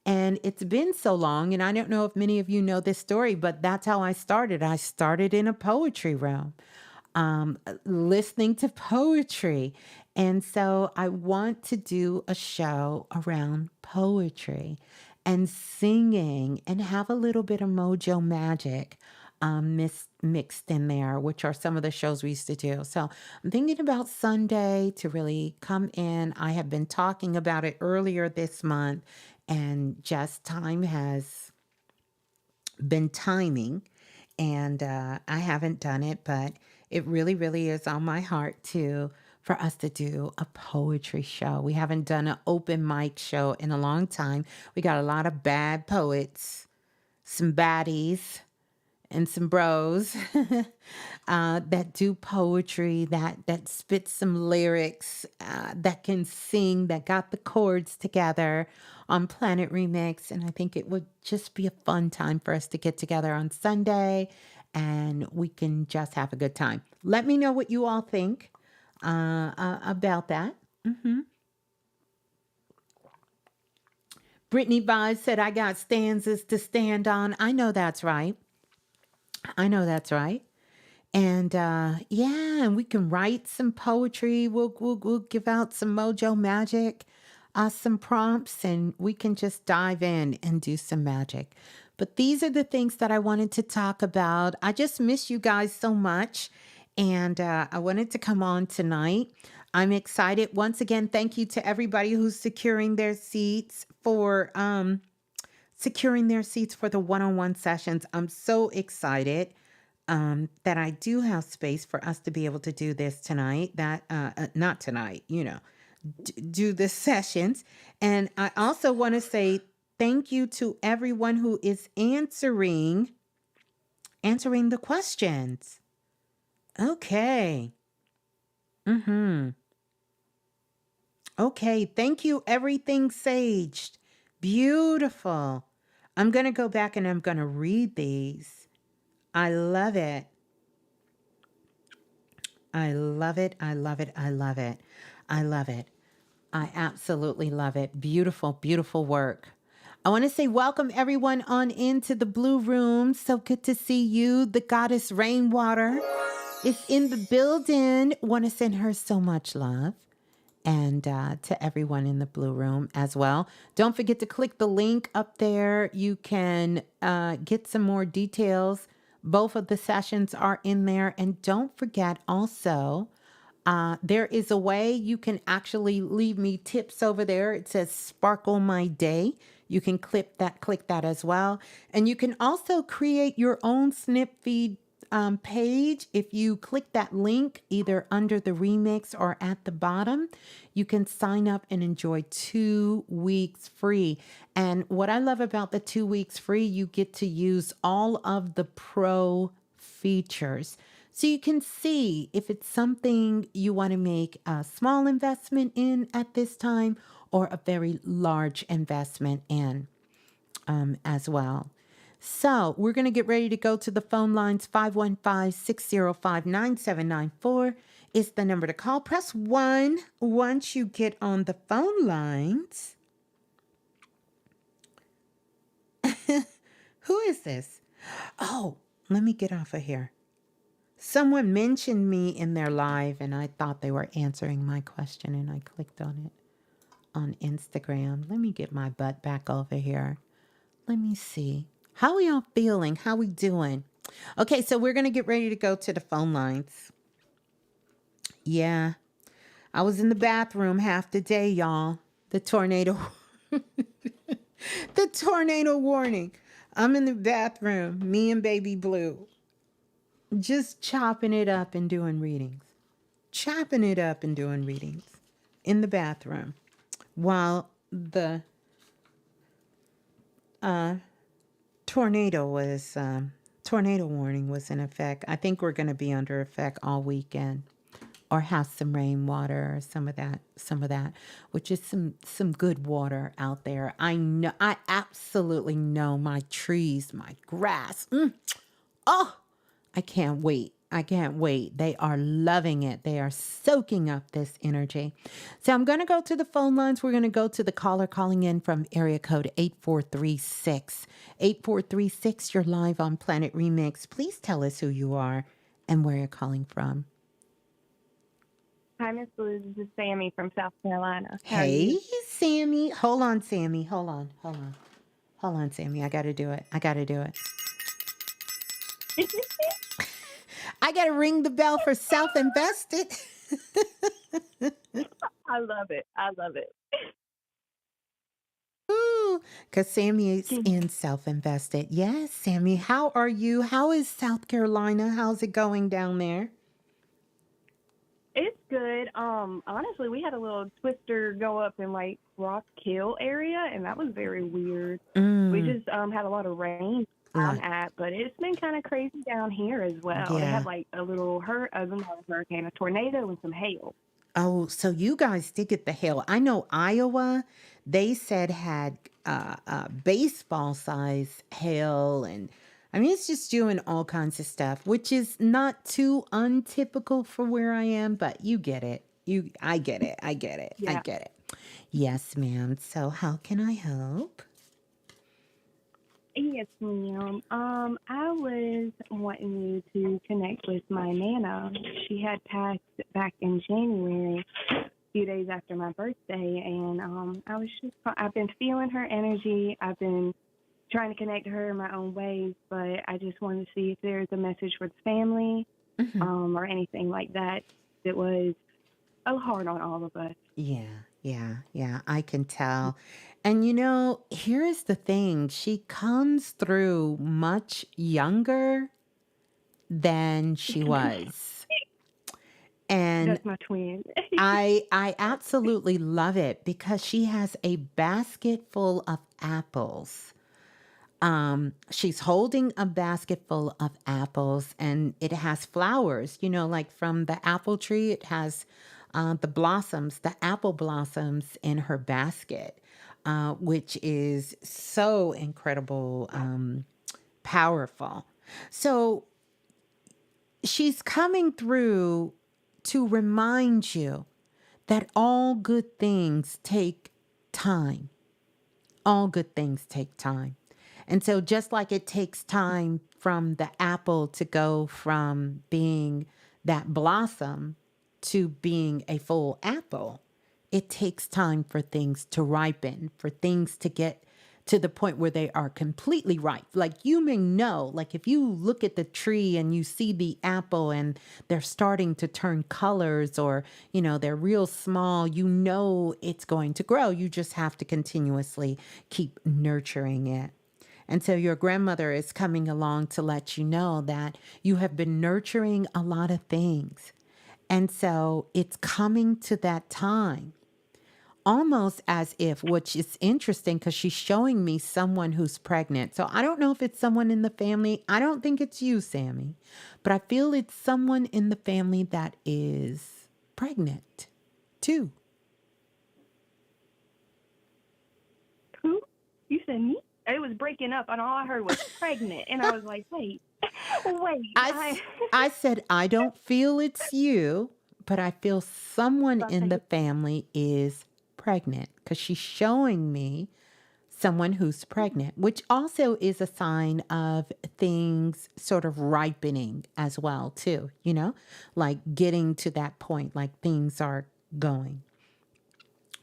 And it's been so long, and I don't know if many of you know this story, but that's how I started. I started in a poetry room, listening to poetry. And so I want to do a show around poetry and singing, and have a little bit of mojo magic mixed in there, which are some of the shows we used to do. So I'm thinking about Sunday to really come in. I have been talking about it earlier this month, and just time has been timing, and I haven't done it, but it really, really is on my heart for us to do a poetry show. We haven't done an open mic show in a long time. We got a lot of bad poets, some baddies, and some bros that do poetry, that spit some lyrics, that can sing, that got the chords together on Planet Remix. And I think it would just be a fun time for us to get together on Sunday, and we can just have a good time. Let me know what you all think about that. Brittany Vibes said, I got stanzas to stand on. I know that's right. And yeah, and we can write some poetry. We'll give out some mojo magic, some prompts, and we can just dive in and do some magic. But these are the things that I wanted to talk about. I just miss you guys so much, and I wanted to come on tonight. I'm excited. Once again, thank you to everybody who's securing their seats for the one-on-one sessions. I'm so excited that I do have space for us to be able to do this tonight. Not tonight, do the sessions. And I also want to say thank you to everyone who is answering answering the questions. Okay. Mm-hmm. Okay. Thank you, Everything Saged. Beautiful. I'm going to go back and I'm going to read these. I love it. I love it. I love it. I love it. I love it. I absolutely love it. Beautiful, beautiful work. I want to say welcome everyone on into the Blue Room. So good to see you. The goddess Rainwater is in the building. Want to send her so much love. And to everyone in the Blue Room as well. Don't forget to click the link up there. You can get some more details. Both of the sessions are in there. And don't forget also, there is a way you can actually leave me tips over there. It says Sparkle My Day. You can click that as well. And you can also create your own snip feed page. If you click that link either under the remix or at the bottom, you can sign up and enjoy 2 weeks free. And what I love about the 2 weeks free, you get to use all of the pro features. So you can see if it's something you want to make a small investment in at this time or a very large investment in as well. So we're going to get ready to go to the phone lines. 515-605-9794 is the number to call. Press 1 once you get on the phone lines. Who is this? Oh, let me get off of here. Someone mentioned me in their live and I thought they were answering my question and I clicked on it on Instagram. Let me get my butt back over here. Let me see. How are y'all feeling? How we doing? Okay, so we're going to get ready to go to the phone lines. Yeah, I was in the bathroom half the day, y'all. The tornado. The tornado warning. I'm in the bathroom, me and baby Blue, just chopping it up and doing readings. Chopping it up and doing readings in the bathroom while the tornado warning was in effect. I think we're going to be under effect all weekend or have some rainwater or some of that, which is some good water out there. I absolutely know my trees, my grass. Oh, I can't wait. I can't wait. They are loving it. They are soaking up this energy. So I'm going to go to the phone lines. We're going to go to the caller calling in from area code 8436. 8436, you're live on Planet Remix. Please tell us who you are and where you're calling from. Hi, Ms.Blue. This is Sammy from South Carolina. Hey, Sammy. Hold on, Sammy. Hold on, Sammy. I got to do it. I got to ring the bell for self-invested. I love it. Ooh, because Sammy is in self-invested. Yes, Sammy. How are you? How is South Carolina? How's it going down there? It's good. Honestly, we had a little twister go up in like Rock Hill area, and that was very weird. We just had a lot of rain I'm at, but it's been kind of crazy down here as well. They had like a little hurricane, a tornado, and some hail. Oh, so you guys did get the hail. I know Iowa, they said had baseball size hail, and I mean it's just doing all kinds of stuff, which is not too untypical for where I am, but you get it. I get it. I get it. I Yeah. get it. Yes, ma'am. So how can I help? Yes, ma'am. I was wanting you to connect with my Nana. She had passed back in January, a few days after my birthday, and I've been feeling her energy. I've been trying to connect to her in my own ways, but I just wanted to see if there's a message for the family, or anything like that that was hard on all of us. Yeah, I can tell. And here is the thing. She comes through much younger than she was. And That's my twin. I absolutely love it because she has a basket full of apples. She's holding a basket full of apples and it has flowers, like from the apple tree. It has the blossoms, the apple blossoms in her basket, which is so incredible, powerful. So she's coming through to remind you that all good things take time. All good things take time. And so, just like it takes time from the apple to go from being that blossom to being a full apple, it takes time for things to ripen, for things to get to the point where they are completely ripe. Like you may know, like if you look at the tree and you see the apple and they're starting to turn colors or, they're real small, it's going to grow. You just have to continuously keep nurturing it. And so your grandmother is coming along to let you know that you have been nurturing a lot of things. And so it's coming to that time, almost as if, which is interesting because she's showing me someone who's pregnant. So I don't know if it's someone in the family. I don't think it's you, Sammy, but I feel it's someone in the family that is pregnant too. Who? You said me? It was breaking up, and all I heard was pregnant, and I was like, wait. I said, I don't feel it's you, but I feel someone in the family is pregnant because she's showing me someone who's pregnant, which also is a sign of things sort of ripening as well, too, like getting to that point, like things are going.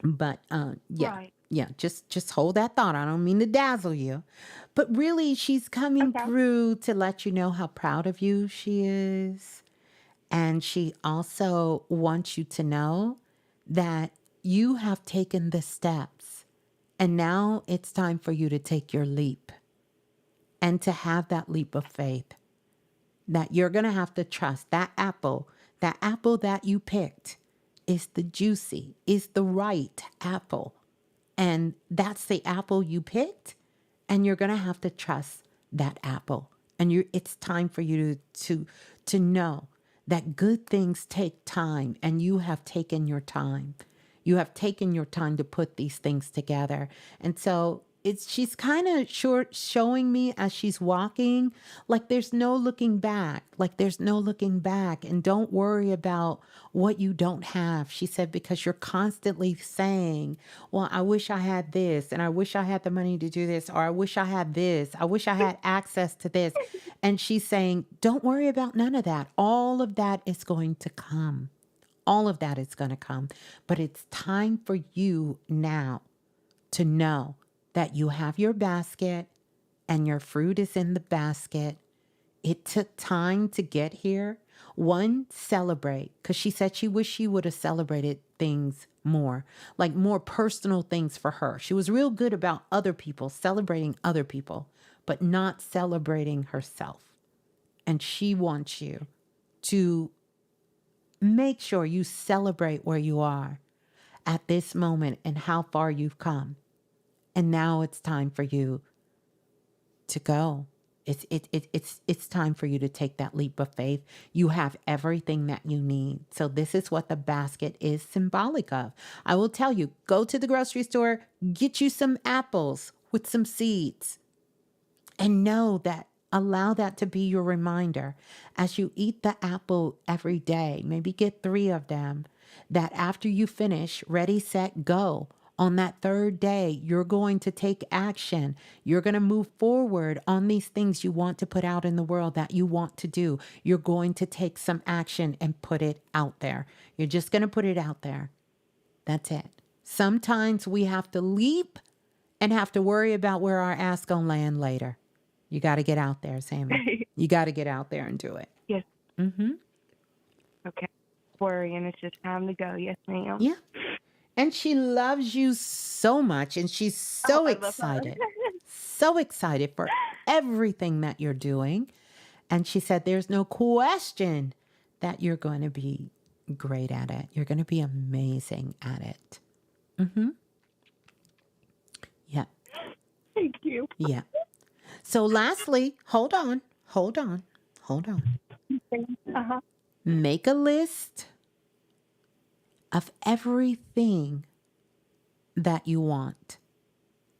But yeah. Right. Yeah, just hold that thought. I don't mean to dazzle you. But really, she's coming Okay. through to let you know how proud of you she is. And she also wants you to know that you have taken the steps. And now it's time for you to take your leap and to have that leap of faith that you're going to have to trust that apple that you picked is the right apple. And that's the apple you picked. And you're going to have to trust that apple. And it's time for you to know that good things take time, and you have taken your time. You have taken your time to put these things together. And so she's kind of showing me as she's walking, like there's no looking back, and don't worry about what you don't have. She said, because you're constantly saying, well, I wish I had this, and I wish I had the money to do this, or I wish I had this, I wish I had access to this. And she's saying, don't worry about none of that. All of that is going to come. All of that is going to come. But it's time for you now to know that you have your basket and your fruit is in the basket. It took time to get here. One, celebrate, because she said she wished she would have celebrated things more, like more personal things for her. She was real good about other people, celebrating other people, but not celebrating herself. And she wants you to make sure you celebrate where you are at this moment and how far you've come. And now it's time for you to go. It's time for you to take that leap of faith. You have everything that you need. So this is what the basket is symbolic of. I will tell you, go to the grocery store, get you some apples with some seeds, and know that, allow that to be your reminder as you eat the apple every day. Maybe get 3 of them, that after you finish, ready, set, go. On that third day, you're going to take action. You're going to move forward on these things you want to put out in the world that you want to do. You're going to take some action and put it out there. You're just going to put it out there. That's it. Sometimes we have to leap and have to worry about where our ass gonna land later. You got to get out there, Sammy. You got to get out there and do it. Yes. Mm-hmm. Okay. Worrying, it's just time to go. Yes, ma'am. Yeah. And she loves you so much, and she's so excited, so excited for everything that you're doing. And she said, there's no question that you're going to be great at it. You're going to be amazing at it. Mm-hmm. Yeah. Thank you. Yeah. So, lastly, hold on, hold on. Uh-huh. Make a list of everything that you want.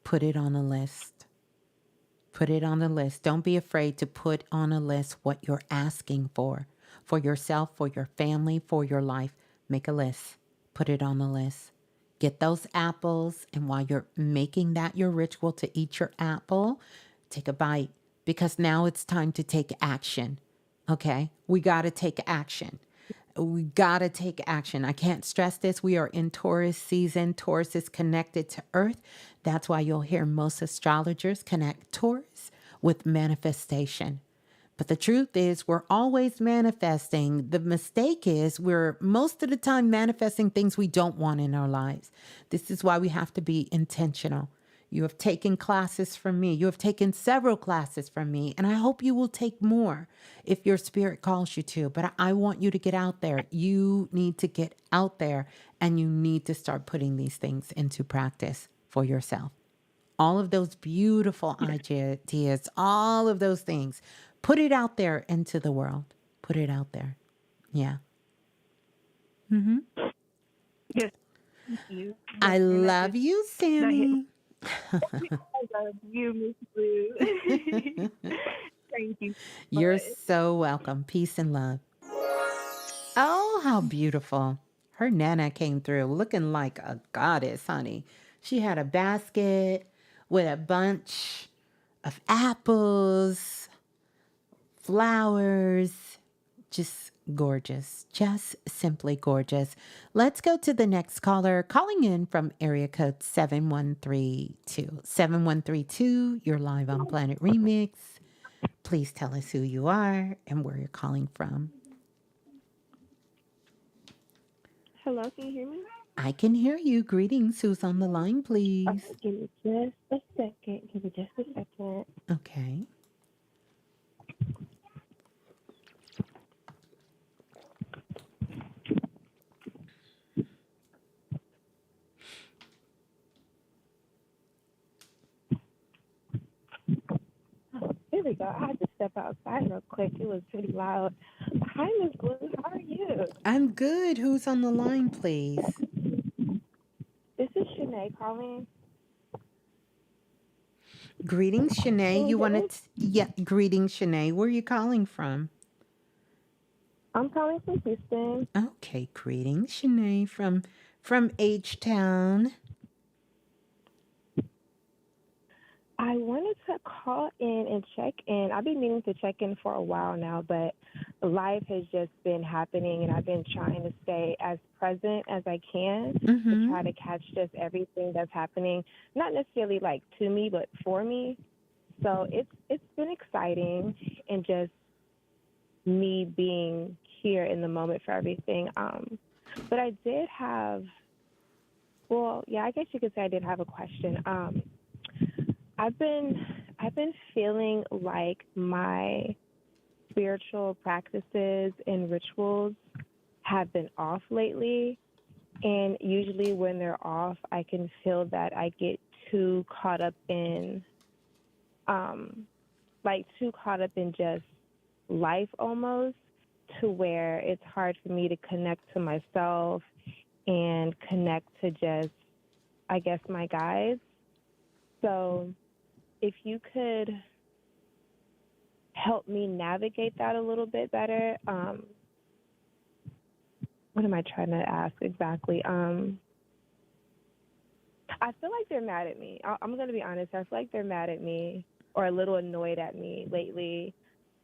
Put it on a list. Put it on a list. Don't be afraid to put on a list what you're asking for yourself, for your family, for your life. Make a list. Put it on the list. Get those apples. And while you're making that your ritual to eat your apple, take a bite because now it's time to take action. Okay? We got to take action. We got to take action. I can't stress this. We are in Taurus season. Taurus is connected to Earth. That's why you'll hear most astrologers connect Taurus with manifestation. But the truth is, we're always manifesting. The mistake is, we're most of the time manifesting things we don't want in our lives. This is why we have to be intentional. You have taken classes from me. You have taken several classes from me, and I hope you will take more if your spirit calls you to. But I want you to get out there. You need to get out there, and you need to start putting these things into practice for yourself. All of those beautiful ideas, all of those things, put it out there into the world. Put it out there. Yeah. Yes. Thank you. Yes, I and love you, that hit. Sammy. I love you, Miss Blue. Thank you so You're much. so welcome. Peace and love. Oh, how beautiful. Her Nana came through looking like a goddess, honey. She had a basket with a bunch of apples, flowers, just gorgeous, just simply gorgeous. Let's go to the next caller calling in from area code 7132. 7132, you're live on Planet Remix. Please tell us who you are and where you're calling from. Hello, can you hear me? I can hear you. Greetings. Who's on the line, please? Okay, give me just a second. Give me just a second. Okay. Here we go. I had to step outside real quick. It was pretty loud. Hi, Ms. Blue. How are you? I'm good. Who's on the line, please? This is Shanae calling. Greetings, Shanae. Can you You hear me? wanted yeah, greetings, Shanae. Where are you calling from? I'm calling from Houston. Okay, greetings, Shanae from H-Town. I wanted to call in and check in. I've been meaning to check in for a while now, but life has just been happening, and I've been trying to stay as present as I can to try to catch just everything that's happening, not necessarily like to me, but for me. So it's been exciting, and just me being here in the moment for everything. But I did have, well, yeah, I guess you could say I did have a question. I've been feeling like my spiritual practices and rituals have been off lately, and usually when they're off, I can feel that I get too caught up in, too caught up in just life almost, to where it's hard for me to connect to myself and connect to just, I guess, my guides. So if you could help me navigate that a little bit better, what am I trying to ask exactly? I feel like they're mad at me. I'm going to be honest. I feel like they're mad at me or a little annoyed at me lately.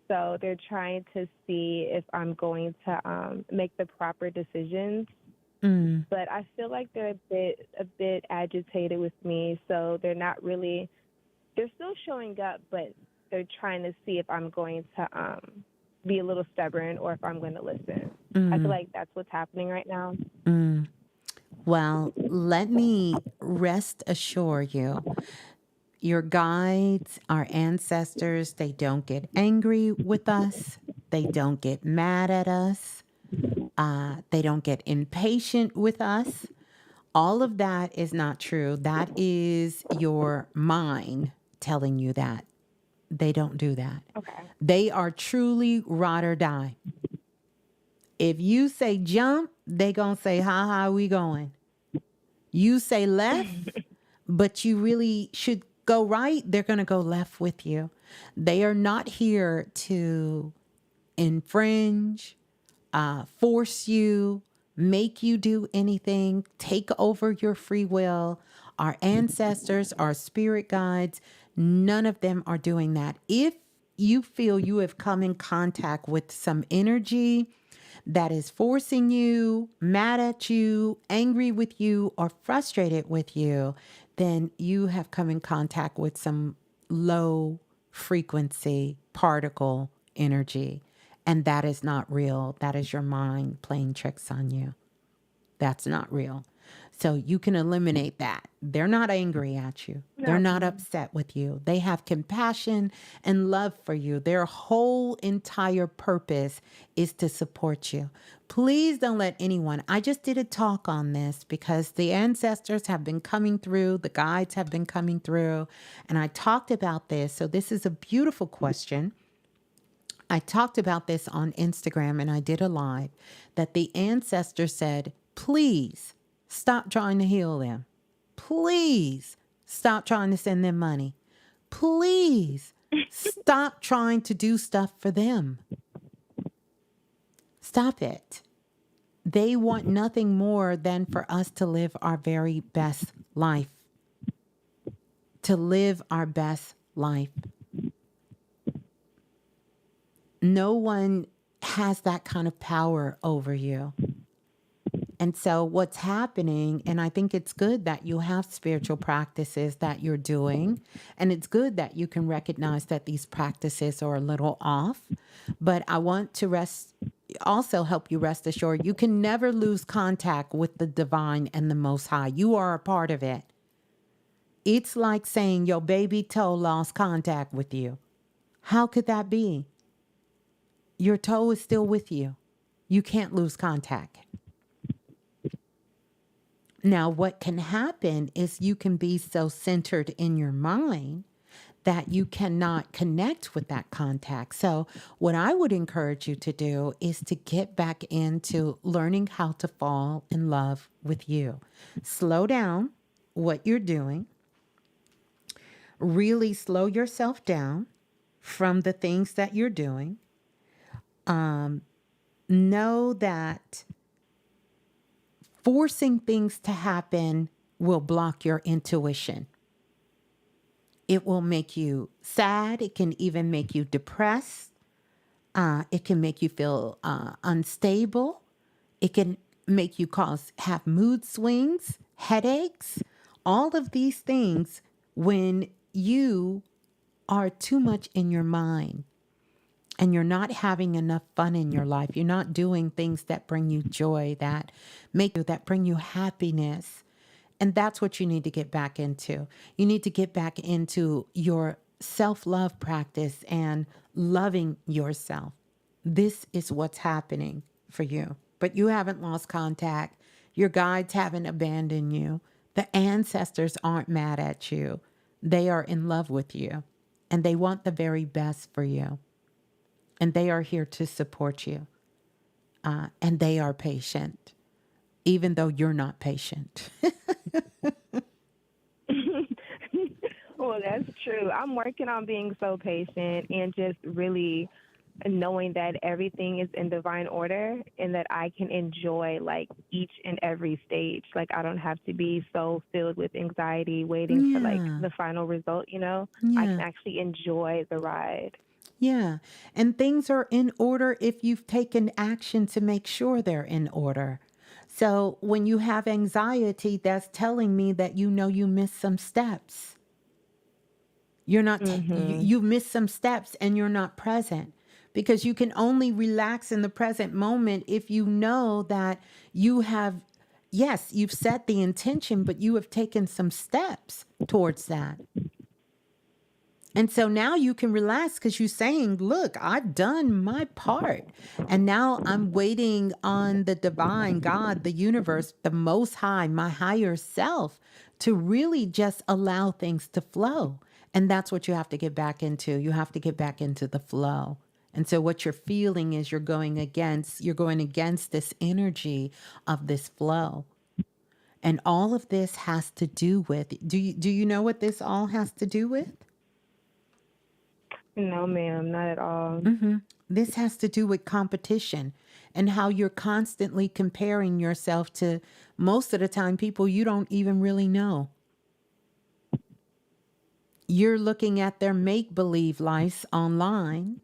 So they're trying to see if I'm going to make the proper decisions. But I feel like they're a bit agitated with me. So they're not really. They're still showing up, but they're trying to see if I'm going to be a little stubborn or if I'm going to listen. I feel like that's what's happening right now. Well, let me rest assure you. Your guides, our ancestors, they don't get angry with us. They don't get mad at us. They don't get impatient with us. All of that is not true. That is your mind telling you that. They don't do that. Okay. They are truly ride or die. If you say jump, they gonna say, how high we going? You say left, but you really should go right, they're gonna go left with you. They are not here to infringe, force you, make you do anything, take over your free will. Our ancestors, our spirit guides, none of them are doing that. If you feel you have come in contact with some energy that is forcing you, mad at you, angry with you, or frustrated with you, then you have come in contact with some low frequency particle energy. And that is not real. That is your mind playing tricks on you. That's not real. So you can eliminate that. They're not angry at you. They're Okay. not upset with you. They have compassion and love for you. Their whole entire purpose is to support you. Please don't let anyone, I just did a talk on this because the ancestors have been coming through, the guides have been coming through, and I talked about this. So this is a beautiful question. I talked about this on Instagram and I did a live that the ancestor said, please stop trying to heal them. Please stop trying to send them money. Please stop trying to do stuff for them. Stop it. They want nothing more than for us to live our very best life. To live our best life. No one has that kind of power over you. And so what's happening, and I think it's good that you have spiritual practices that you're doing, and it's good that you can recognize that these practices are a little off, but I want to also help you rest assured you can never lose contact with the divine and the Most High. You are a part of it. It's like saying your baby toe lost contact with you. How could that be? Your toe is still with you. You can't lose contact. Now, what can happen is you can be so centered in your mind that you cannot connect with that contact. So what I would encourage you to do is to get back into learning how to fall in love with you. Slow down what you're doing. Really slow yourself down from the things that you're doing. Know that forcing things to happen will block your intuition. It will make you sad. It can even make you depressed. It can make you feel unstable. It can make you have mood swings, headaches, all of these things when you are too much in your mind. And you're not having enough fun in your life. You're not doing things that bring you joy, that bring you happiness. And that's what you need to get back into. You need to get back into your self-love practice and loving yourself. This is what's happening for you. But you haven't lost contact. Your guides haven't abandoned you. The ancestors aren't mad at you. They are in love with you. And they want the very best for you. And they are here to support you. And they are patient, even though you're not patient. Well, that's true. I'm working on being so patient and just really knowing that everything is in divine order and that I can enjoy like each and every stage. Like I don't have to be so filled with anxiety waiting for like the final result, I can actually enjoy the ride. Yeah. And things are in order if you've taken action to make sure they're in order. So when you have anxiety, that's telling me that you missed some steps. You're not, you missed some steps and you're not present because you can only relax in the present moment if you know that you have, yes, you've set the intention, but you have taken some steps towards that. And so now you can relax because you're saying, look, I've done my part. And now I'm waiting on the divine God, the universe, the Most High, my higher self, to really just allow things to flow. And that's what you have to get back into. You have to get back into the flow. And so what you're feeling is you're going against this energy of this flow. And all of this has to do with, do you know what this all has to do with? No, ma'am, not at all. This has to do with competition and how you're constantly comparing yourself to, most of the time, people you don't even really know. You're looking at their make-believe lives online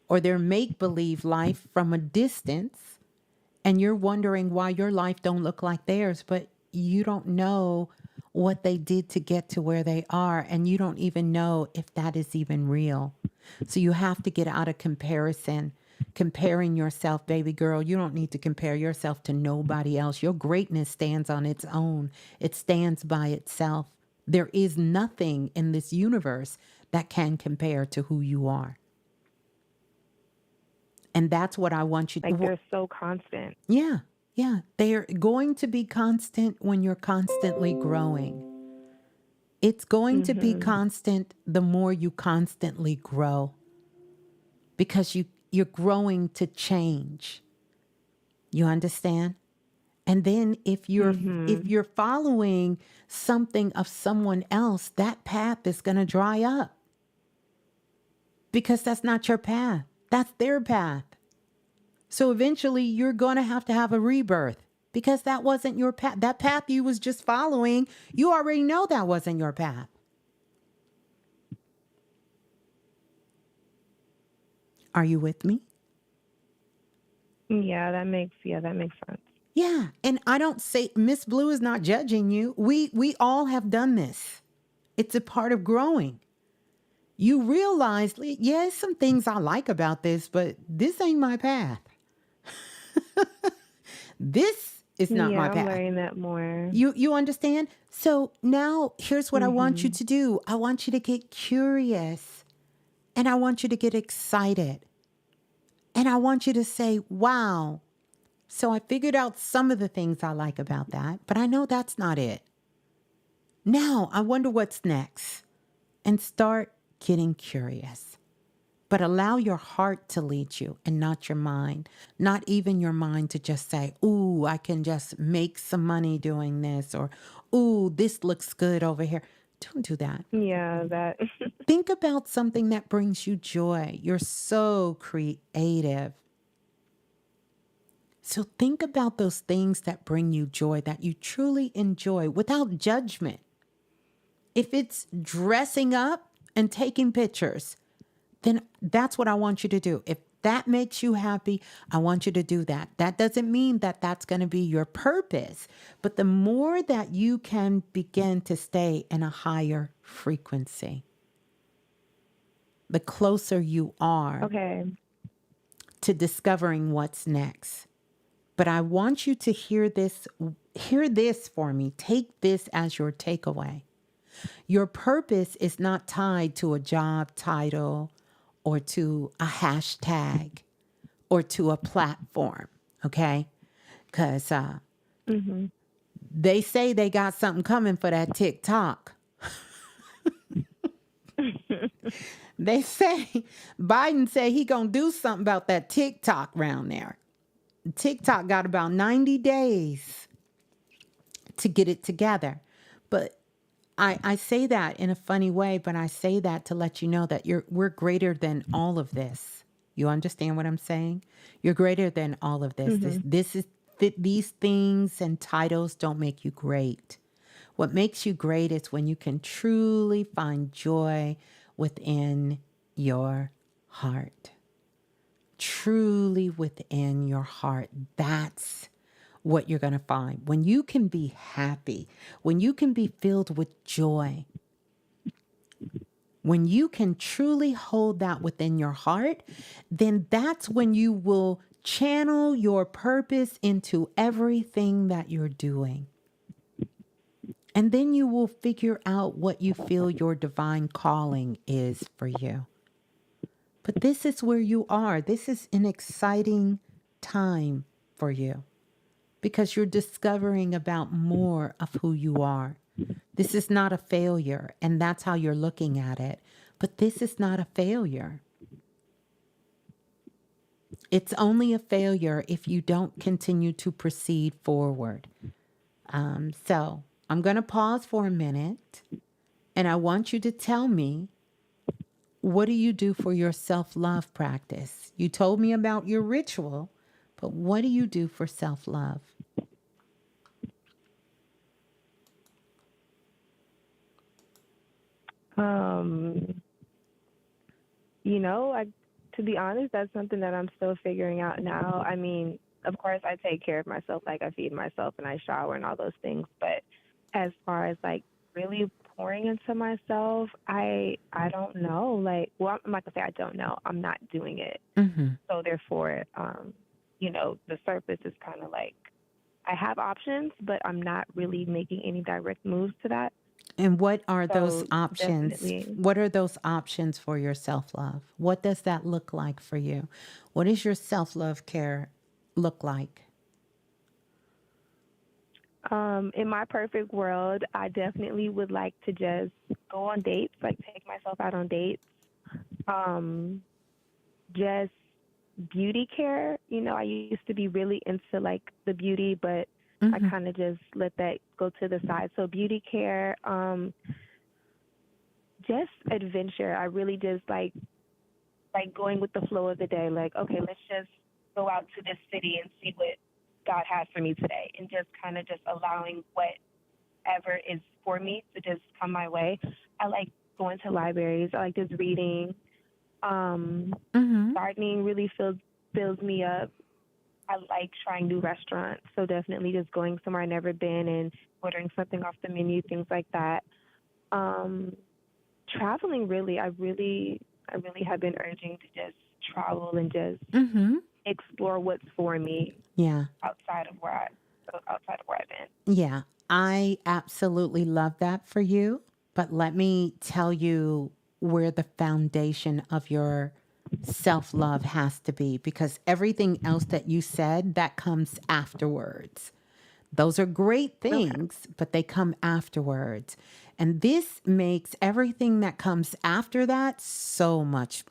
or their make-believe life from a distance, and you're wondering why your life don't look like theirs, but you don't know what they did to get to where they are, and you don't even know if that is even real. So you have to get out of comparison. Comparing yourself, baby girl, you don't need to compare yourself to nobody else. Your greatness stands on its own. It stands by itself. There is nothing in this universe that can compare to who you are. And that's what I want you to... Like, they're so constant. Yeah. They're going to be constant when you're constantly growing. It's going to be constant the more you constantly grow, because you're growing to change. You understand? And then if you're following something of someone else, that path is going to dry up, because that's not your path. That's their path. So eventually you're going to have a rebirth, because that wasn't your path. That path you was just following, you already know that wasn't your path. Are you with me? Yeah, that makes sense. Yeah. And I don't say Ms.Blue is not judging you. We all have done this. It's a part of growing. You realize, yeah, some things I like about this, but this ain't my path. This is not my path. I'm learning that more. You understand? So now here's what I want you to do. I want you to get curious, and I want you to get excited. And I want you to say, wow. So I figured out some of the things I like about that, but I know that's not it. Now I wonder what's next. And start getting curious. But allow your heart to lead you and not your mind. Not even your mind to just say, ooh, I can just make some money doing this, or, ooh, this looks good over here. Don't do that. Yeah, that. Think about something that brings you joy. You're so creative. So think about those things that bring you joy, that you truly enjoy without judgment. If it's dressing up and taking pictures, then that's what I want you to do. If that makes you happy, I want you to do that. That doesn't mean that that's going to be your purpose, but the more that you can begin to stay in a higher frequency, the closer you are to discovering what's next. But I want you to hear this for me. Take this as your takeaway. Your purpose is not tied to a job title or to a hashtag or to a platform, okay? Because they say they got something coming for that TikTok. They say, Biden said he gonna do something about that TikTok round there. TikTok got about 90 days to get it together. But I say that in a funny way, but I say that to let you know that we're greater than all of this. You understand what I'm saying? You're greater than all of this. These things and titles don't make you great. What makes you great is when you can truly find joy within your heart. Truly within your heart. That's what you're going to find. When you can be happy, when you can be filled with joy, when you can truly hold that within your heart, then that's when you will channel your purpose into everything that you're doing. And then you will figure out what you feel your divine calling is for you. But this is where you are. This is an exciting time for you, because you're discovering about more of who you are. This is not a failure, and that's how you're looking at it. But this is not a failure. It's only a failure if you don't continue to proceed forward. So I'm going to pause for a minute, and I want you to tell me, what do you do for your self-love practice? You told me about your ritual, but what do you do for self-love? Um, to be honest, that's something that I'm still figuring out now. I mean, of course, I take care of myself, like I feed myself and I shower and all those things. But as far as like really pouring into myself, I don't know. Like, well, I'm not gonna say I don't know. I'm not doing it. Mm-hmm. So therefore, the surface is kind of like I have options, but I'm not really making any direct moves to that. And what are those So options? definitely. What are those options for your self-love? What does that look like for you? What does your self-love care look like? In my perfect world, I definitely would like to just go on dates, like take myself out on dates. Um, just beauty care. I used to be really into like the beauty, but I Mm-hmm. kind of just let that go to the side. So beauty care, just adventure. I really just like going with the flow of the day. Like, okay, let's just go out to this city and see what God has for me today, and just kind of just allowing whatever is for me to just come my way. I like going to libraries. I like just reading. Um, Mm-hmm. Gardening really fills me up. I like trying new restaurants, so definitely just going somewhere I've never been and ordering something off the menu, things like that. Um, Traveling, really, I really have been urging to just travel and just Mm-hmm. explore what's for me Yeah. outside of where I've been. Yeah. I absolutely love that for you. But let me tell you where the foundation of your self love has to be, because everything else that you said, that comes afterwards. Those are great Okay. things, but they come afterwards. And this makes everything that comes after that so much,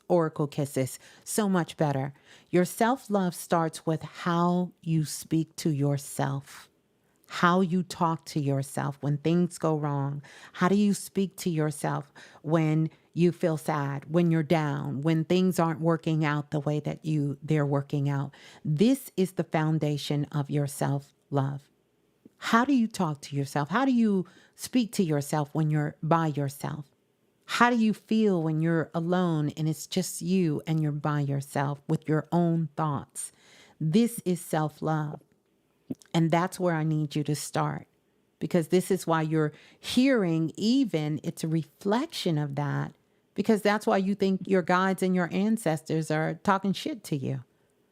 oracle kisses, so much better. Your self love starts with how you speak to yourself, how you talk to yourself when things go wrong. How do you speak to yourself when you feel sad, when you're down, when things aren't working out the way that they're working out? This is the foundation of your self-love. How do you talk to yourself? How do you speak to yourself when you're by yourself? How do you feel when you're alone and it's just you and you're by yourself with your own thoughts? This is self-love. And that's where I need you to start, because this is why you're hearing, even it's a reflection of that, because that's why you think your guides and your ancestors are talking shit to you,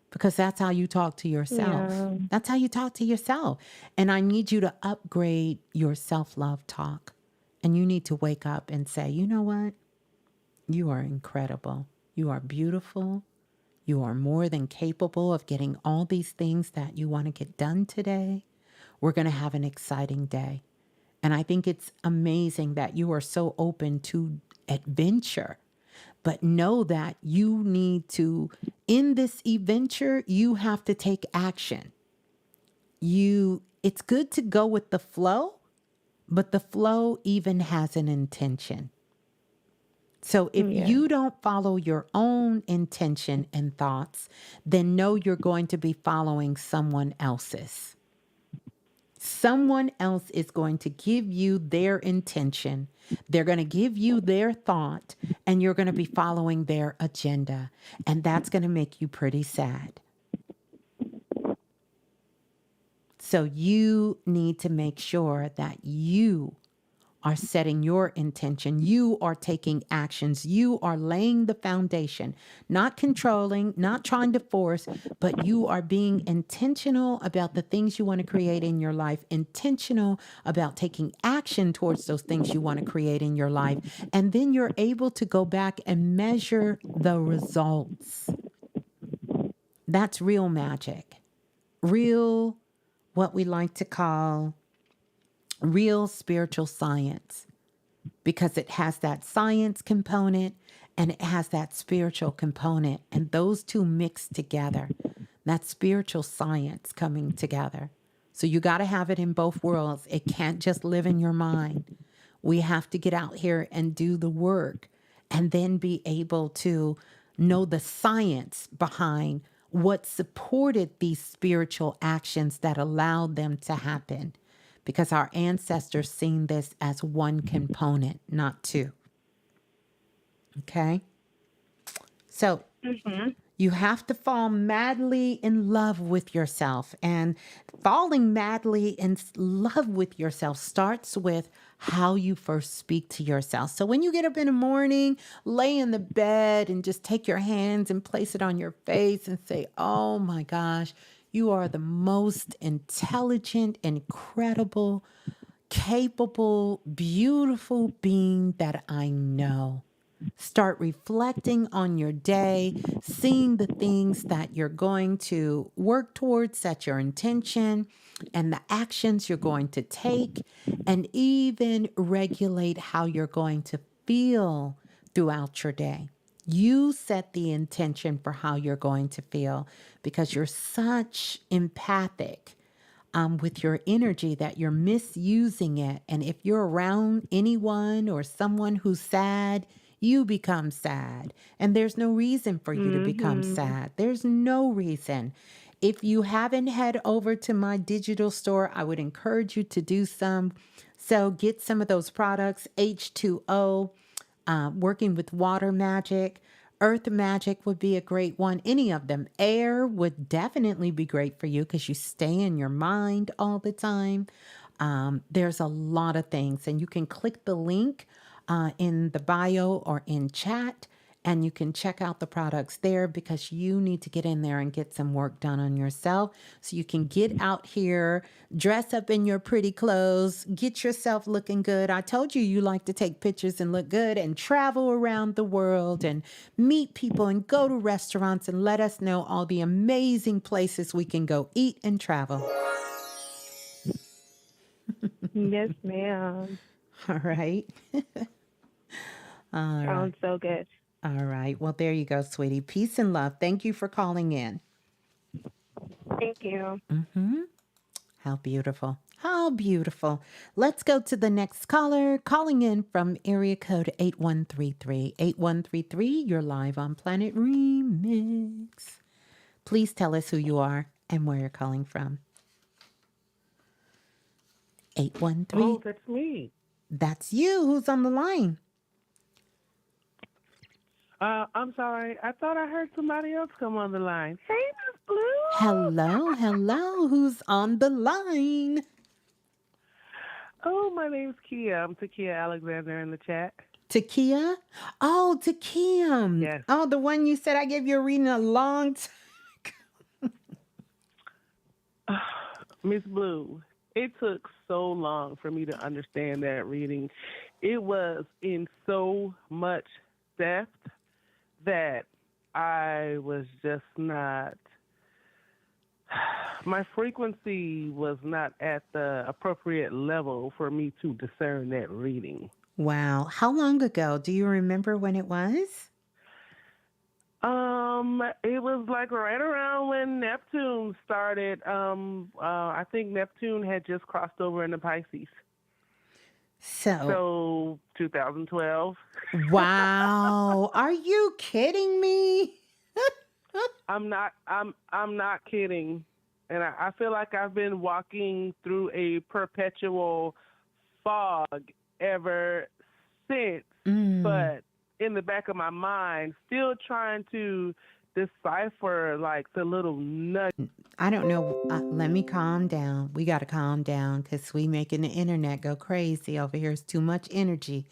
because that's how you talk to yourself. Yeah. That's how you talk to yourself. And I need you to upgrade your self love talk. And you need to wake up and say, you know what? You are incredible. You are beautiful. You are more than capable of getting all these things that you want to get done today. We're going to have an exciting day. And I think it's amazing that you are so open to adventure. But know that you need to, in this adventure, you have to take action. It's good to go with the flow, but the flow even has an intention. So if Yeah. you don't follow your own intention and thoughts, then know you're going to be following someone else's. Someone else is going to give you their intention. They're going to give you their thought, and you're going to be following their agenda. And that's going to make you pretty sad. So you need to make sure that you are setting your intention. You are taking actions. You are laying the foundation, not controlling, not trying to force, but you are being intentional about the things you want to create in your life, intentional about taking action towards those things you want to create in your life. And then you're able to go back and measure the results. That's real magic. Real, what we like to call real spiritual science, because it has that science component and it has that spiritual component. And those two mixed together, that spiritual science coming together. So you got to have it in both worlds. It can't just live in your mind. We have to get out here and do the work and then be able to know the science behind what supported these spiritual actions that allowed them to happen. Because our ancestors seen this as one component, not two. Okay? So you have to fall madly in love with yourself. And falling madly in love with yourself starts with how you first speak to yourself. So when you get up in the morning, lay in the bed and just take your hands and place it on your face and say, oh my gosh, you are the most intelligent, incredible, capable, beautiful being that I know. Start reflecting on your day, seeing the things that you're going to work towards, set your intention, and the actions you're going to take, and even regulate how you're going to feel throughout your day. You set the intention for how you're going to feel because you're such empathic with your energy that you're misusing it. And if you're around anyone or someone who's sad, you become sad. And there's no reason for you to become sad. There's no reason. If you haven't head over to my digital store, I would encourage you to do some. So get some of those products, H2O, working with water magic. Earth magic would be a great one. Any of them. Air would definitely be great for you because you stay in your mind all the time. There's a lot of things, and you can click the link in the bio or in chat, and you can check out the products there because you need to get in there and get some work done on yourself so you can get out here, dress up in your pretty clothes, get yourself looking good. I told you like to take pictures and look good and travel around the world and meet people and go to restaurants and let us know all the amazing places we can go eat and travel. Yes, ma'am. All right. All right. Sounds so good. All right. Well, there you go, sweetie. Peace and love. Thank you for calling in. Thank you. How beautiful. How beautiful. Let's go to the next caller calling in from area code 8133. 8133, you're live on Planet Remix. Please tell us who you are and where you're calling from. 813. Oh, that's me. That's you. Who's on the line? I'm sorry. I thought I heard somebody else come on the line. Hey, Ms.Blue. Hello, hello. Who's on the line? Oh, my name's Kia. I'm Takia Alexander in the chat. Takia? Oh, Takia. Yes. Oh, the one you said I gave you a reading a long time. Ms. Blue, it took so long for me to understand that reading. It was in so much depth that I was just not, my frequency was not at the appropriate level for me to discern that reading. Wow. How long ago? Do you remember when it was? It was like right around when Neptune started. I think Neptune had just crossed over into Pisces. So 2012. Wow. Are you kidding me? I'm not kidding. And I feel like I've been walking through a perpetual fog ever since. But in the back of my mind, still trying to decipher like the little nudge. I don't know. Let me calm down. We got to calm down because we making the internet go crazy over here. It's too much energy.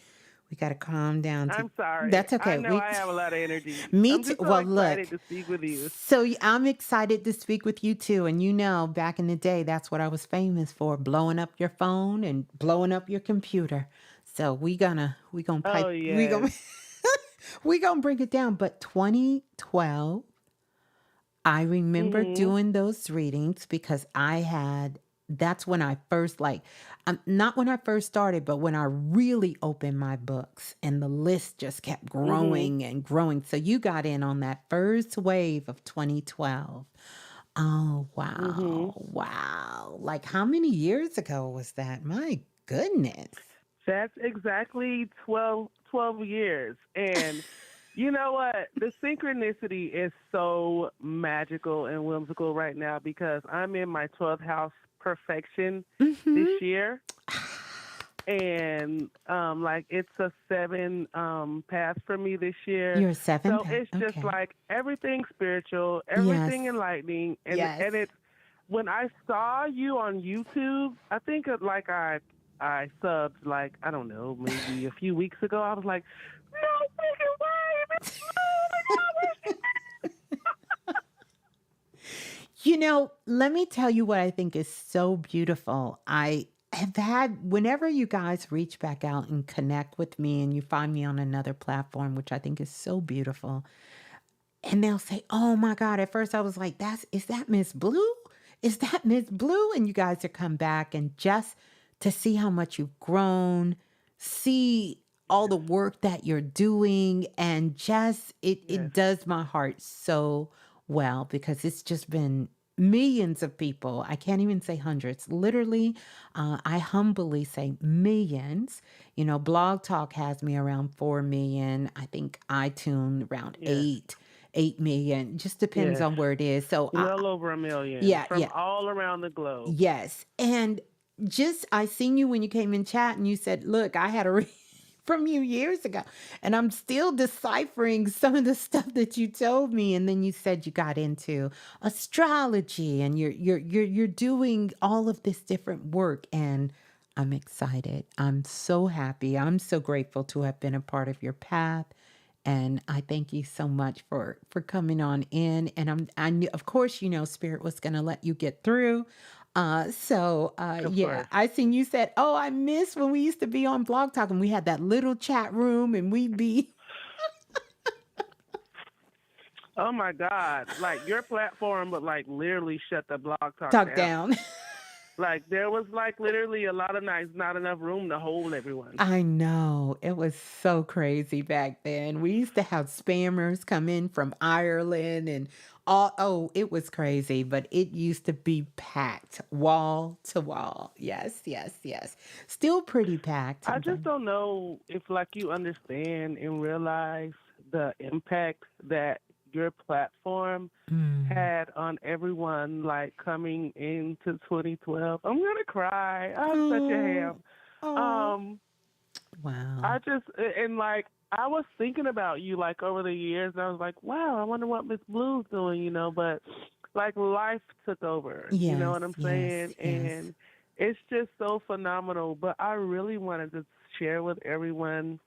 We got to calm down. I'm sorry. That's okay. I know I have a lot of energy. Me I'm too. just so Well, excited look. to speak with you. So I'm excited to speak with you too. And you know, back in the day, that's what I was famous for, blowing up your phone and blowing up your computer. So we gonna pipe. Oh, yes. We gonna bring it down. But 2012, I remember doing those readings because I had that's when I first not when I first started, but when I really opened my books and the list just kept Mhm. growing and growing. So you got in on that first wave of 2012. Oh, Mhm. wow. Wow. Like how many years ago was that? My goodness. That's exactly 12 years. And you know what? The synchronicity is so magical and whimsical right now because I'm in my 12th house perfection this Mhm. year. And like it's a seven path for me this year. You're a seven So pack. it's just Okay. like everything spiritual, Yes. everything enlightening, Yes. and it's when I saw you on YouTube, I think like I subbed like I don't know maybe a few weeks ago. I was like, no freaking way, Miss Blue, oh my God, where's she Let me tell you what I think is so beautiful. I have had, whenever you guys reach back out and connect with me and you find me on another platform, which I think is so beautiful, and they'll say, "Oh my God." At first I was like, is that Miss Blue? Is that Miss Blue? And you guys to come back and just to see how much you've grown, see all Yes, the work that you're doing, and just yes, it does my heart so well because it's just been millions of people. I can't even say hundreds. Literally, I humbly say millions. Blog Talk has me around 4 million. I think iTunes around yes, 8 million. Just depends yes. on where it is. So Well over a million yeah, from yeah, all around the globe. yes. And just I seen you when you came in chat and you said, "Look, I had a read from you years ago, and I'm still deciphering some of the stuff that you told me." And then you said you got into astrology and you're doing all of this different work, and I'm excited. I'm so happy. I'm so grateful to have been a part of your path. And I thank you so much for coming on in. And I knew, of course, Spirit was going to let you get through. Of Yeah, course. I seen you said, "Oh, I miss when we used to be on Blog Talk and we had that little chat room and we'd be Oh my God! Like your platform would like literally shut the blog talk talk down. down." Like there was like literally a lot of nights, not enough room to hold everyone. I know. It was so crazy back then. We used to have spammers come in from Ireland and it was crazy, but it used to be packed wall to wall. Yes, yes, yes. Still pretty packed, I but just don't know if like you understand and realize the impact that your platform mm, had on everyone like coming into 2012. I'm gonna cry. I'm such a oh, ham. oh, Um, wow. I just and like I was thinking about you like over the years, and I was like, wow, I wonder what Miss Blue's doing, but like life took over, you know Yes, what I'm yes, saying? yes. And it's just so phenomenal. But I really wanted to share with everyone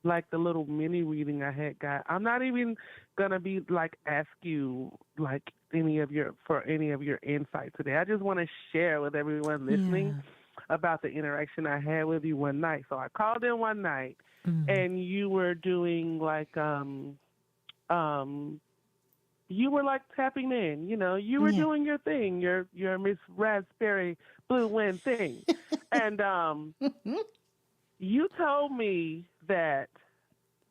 like the little mini reading I had got. I'm not even gonna be like ask you like any of your insight today. I just want to share with everyone listening Yeah. about the interaction I had with you one night. So I called in one night Mm, and you were doing like um you were like tapping in, you were yeah. doing your thing, your Miss Raspberry Blue Wind thing. And you told me that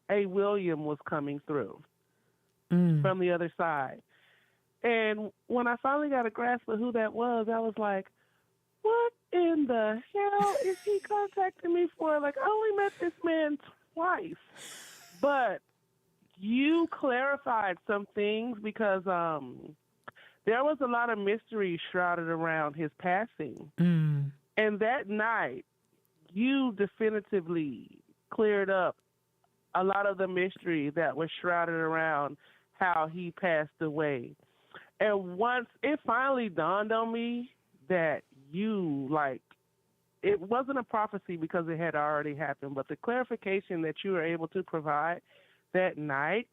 a William was coming through mm, from the other side. And when I finally got a grasp of who that was, I was like, what in the hell is he contacting me for? Like, I only met this man twice. But you clarified some things because there was a lot of mystery shrouded around his passing. mm. And that night, you definitively cleared up a lot of the mystery that was shrouded around how he passed away. And once it finally dawned on me that you, like, it wasn't a prophecy because it had already happened, but the clarification that you were able to provide that night.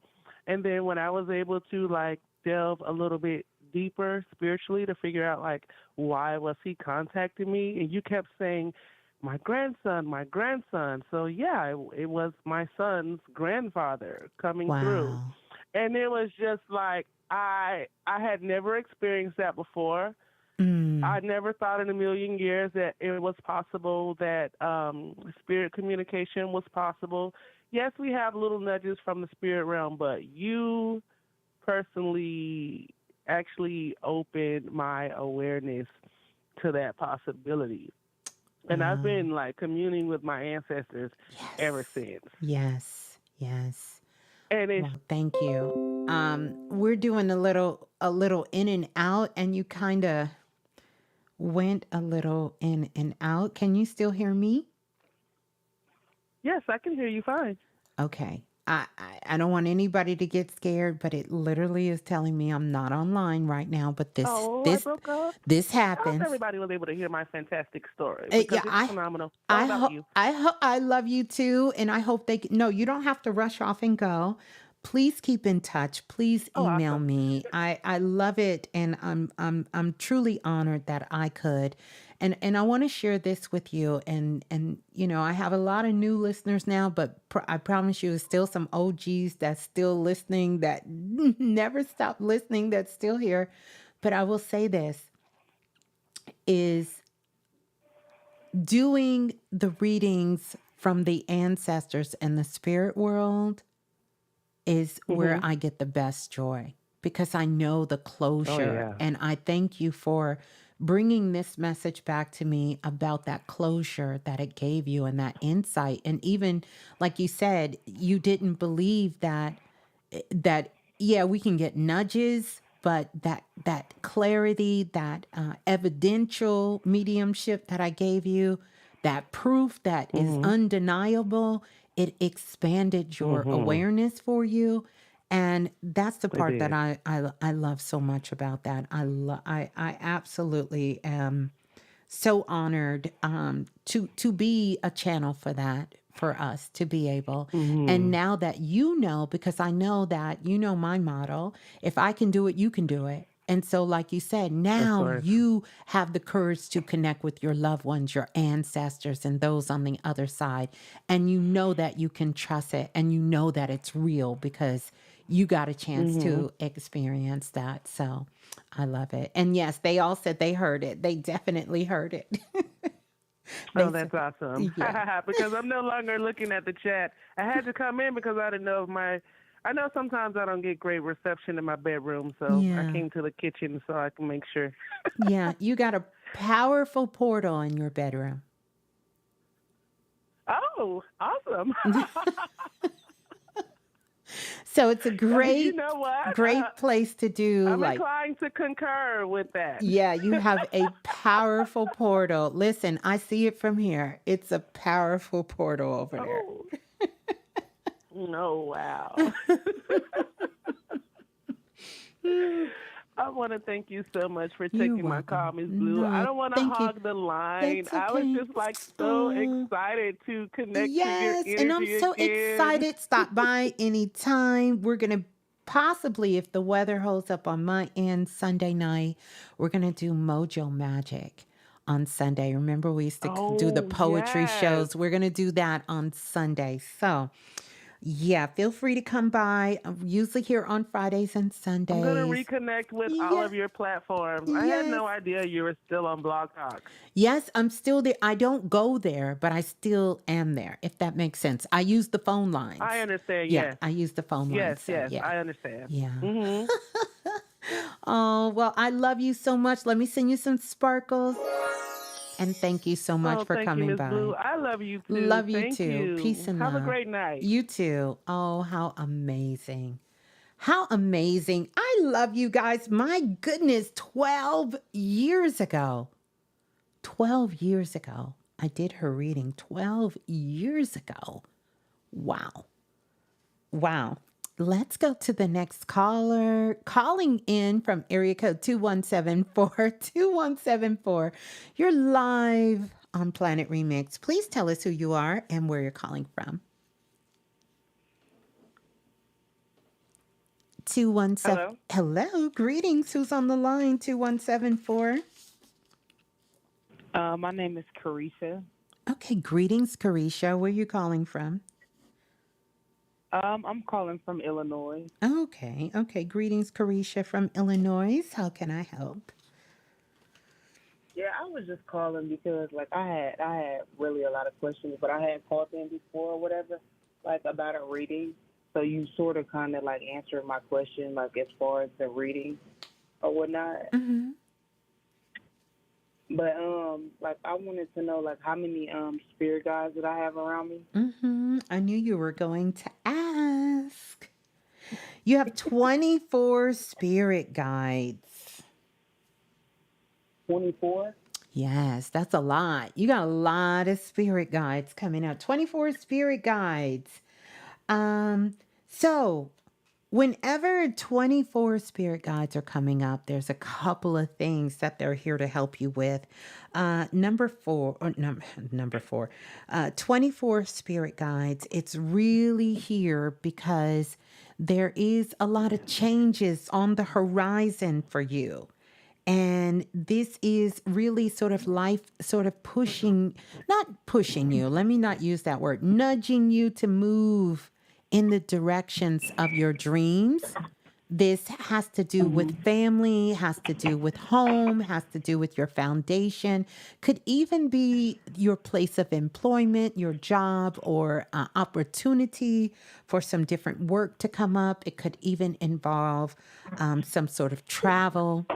And then when I was able to, like, delve a little bit deeper spiritually to figure out, like, why was he contacting me? And you kept saying, my grandson, my grandson. So, yeah, it was my son's grandfather coming through. Wow. And it was just like, I had never experienced that before. Mm. I never thought in a million years that it was possible that spirit communication was possible. Yes, we have little nudges from the spirit realm, but you personally actually opened my awareness to that possibility. And I've Wow. been like communing with my ancestors ever Yes. since. Yes. Yes. And it's Well, thank you. We're doing a little in and out, and you kind of went a little in and out. Can you still hear me? yes, I can hear you fine. Okay. I don't want anybody to get scared, but it literally is telling me I'm not online right now. But this Oh, I this broke up. this I hope happens. everybody was able to hear my fantastic story because Yeah, it's phenomenal. It's all I about hope you. I love you too, and I hope no, you don't have to rush off and go. Please keep in touch. Please Oh, email awesome. me. I love it, and I'm truly honored that I could. And I want to share this with you. And I have a lot of new listeners now, but I promise you, there's still some OGs that's still listening, that never stop listening, that's still here. But I will say this is doing the readings from the ancestors and the spirit world is where Mhm. I get the best joy, because I know the Oh closure. yeah. And I thank you for bringing this message back to me about that closure that it gave you and that insight. And even like you said, you didn't believe that yeah, we can get nudges, but that clarity, that evidential mediumship that I gave you, that proof that is Mhm. undeniable, it expanded your Mhm. awareness for you. And that's the It part that did. I love so much about that. I absolutely am so honored to be a channel for that, for us to be able. And Mhm. now that you know, because I know that you know my motto, if I can do it, you can do it. And so, like you said, Of now course. you have the courage to connect with your loved ones, your ancestors, and those on the other side. And you know that you can trust it, and you know that it's real because you got a chance Mhm. to experience that. So I love it. And yes, they all said they heard it. They definitely heard it. They Oh, said, that's awesome. yeah, Because I'm no longer looking at the chat. I had to come in because I didn't know if I know sometimes I don't get great reception in my bedroom, so I yeah, came to the kitchen so I can make sure. yeah. You got a powerful portal in your bedroom. Oh, awesome. So it's a You great, know what? great place to do I'm like, inclined to concur with that. yeah, you have a powerful portal. Listen, I see it from here. It's a powerful portal over there. Oh, no, wow. I want to thank you so much for You're taking my call, welcome. Ms.Blue. I No, don't want to thank you. hog the line. That's I was okay. just like so Oh. excited to connect to your Yes, and I'm energy so again. excited. Stop by anytime. We're going to possibly, if the weather holds up on my end, Sunday night, we're going to do Mojo Magic on Sunday. Remember, we used to do the Oh, poetry yes. shows. We're going to do that on Sunday. So, yeah, feel free to come by. I'm usually here on Fridays and I'm going to Sundays. reconnect with all Yeah, of your platforms. I had yes. no idea you were still on Blog Talk. Yes, I'm still there. I don't go there, but I still am there, if that makes sense. I use the phone I lines. understand, Yeah, yes. I use the phone Yes, lines. So, yes, yeah. I understand. Yeah. Mm-hmm. Oh, well, I love you so much. Let me send you some sparkles. And thank you so much Oh, for thank you, coming Ms. Blue. by. I love you too. Love you Thank too. Peace you. and Have a love. great night. You too. Oh, how amazing. How amazing. I love you guys. My goodness, 12 years ago. 12 years ago. I did her reading 12 years ago. Wow. Wow. Let's go to the next caller. Calling in from area code 2174 2174. You're live on Planet Remix. Please tell us who you are and where you're calling from. 217. Hello. Hello. Greetings. Who's on the line? 2174. My name is Carisha. Okay. Greetings, Carisha. Where are you calling from? I'm calling from Illinois. Okay. Okay. Greetings, Carisha from Illinois. How can I help? was just calling because like I had really a lot of questions, but I had called in before or whatever, like about a reading. So you sort of kind of like answered my question, like as far as the reading or whatnot. Mm-hmm. But like I wanted to know like how many spirit guides that I have around me. Mm-hmm. I knew you were going to ask. You have 24 spirit guides. 24. Yes, that's a lot. You got a lot of spirit guides coming out. 24 spirit guides. So whenever 24 spirit guides are coming up, there's a couple of things that they're here to help you with. Number four, or number four, 24 spirit guides. It's really here because there is a lot of changes on the horizon for you. And this is really sort of life, sort of pushing, not pushing you, let me not use that word, nudging you to move in the directions of your dreams. This has to do with family, has to do with home, has to do with your foundation, could even be your place of employment, your job, or opportunity for some different work to come up. It could even involve some sort of travel.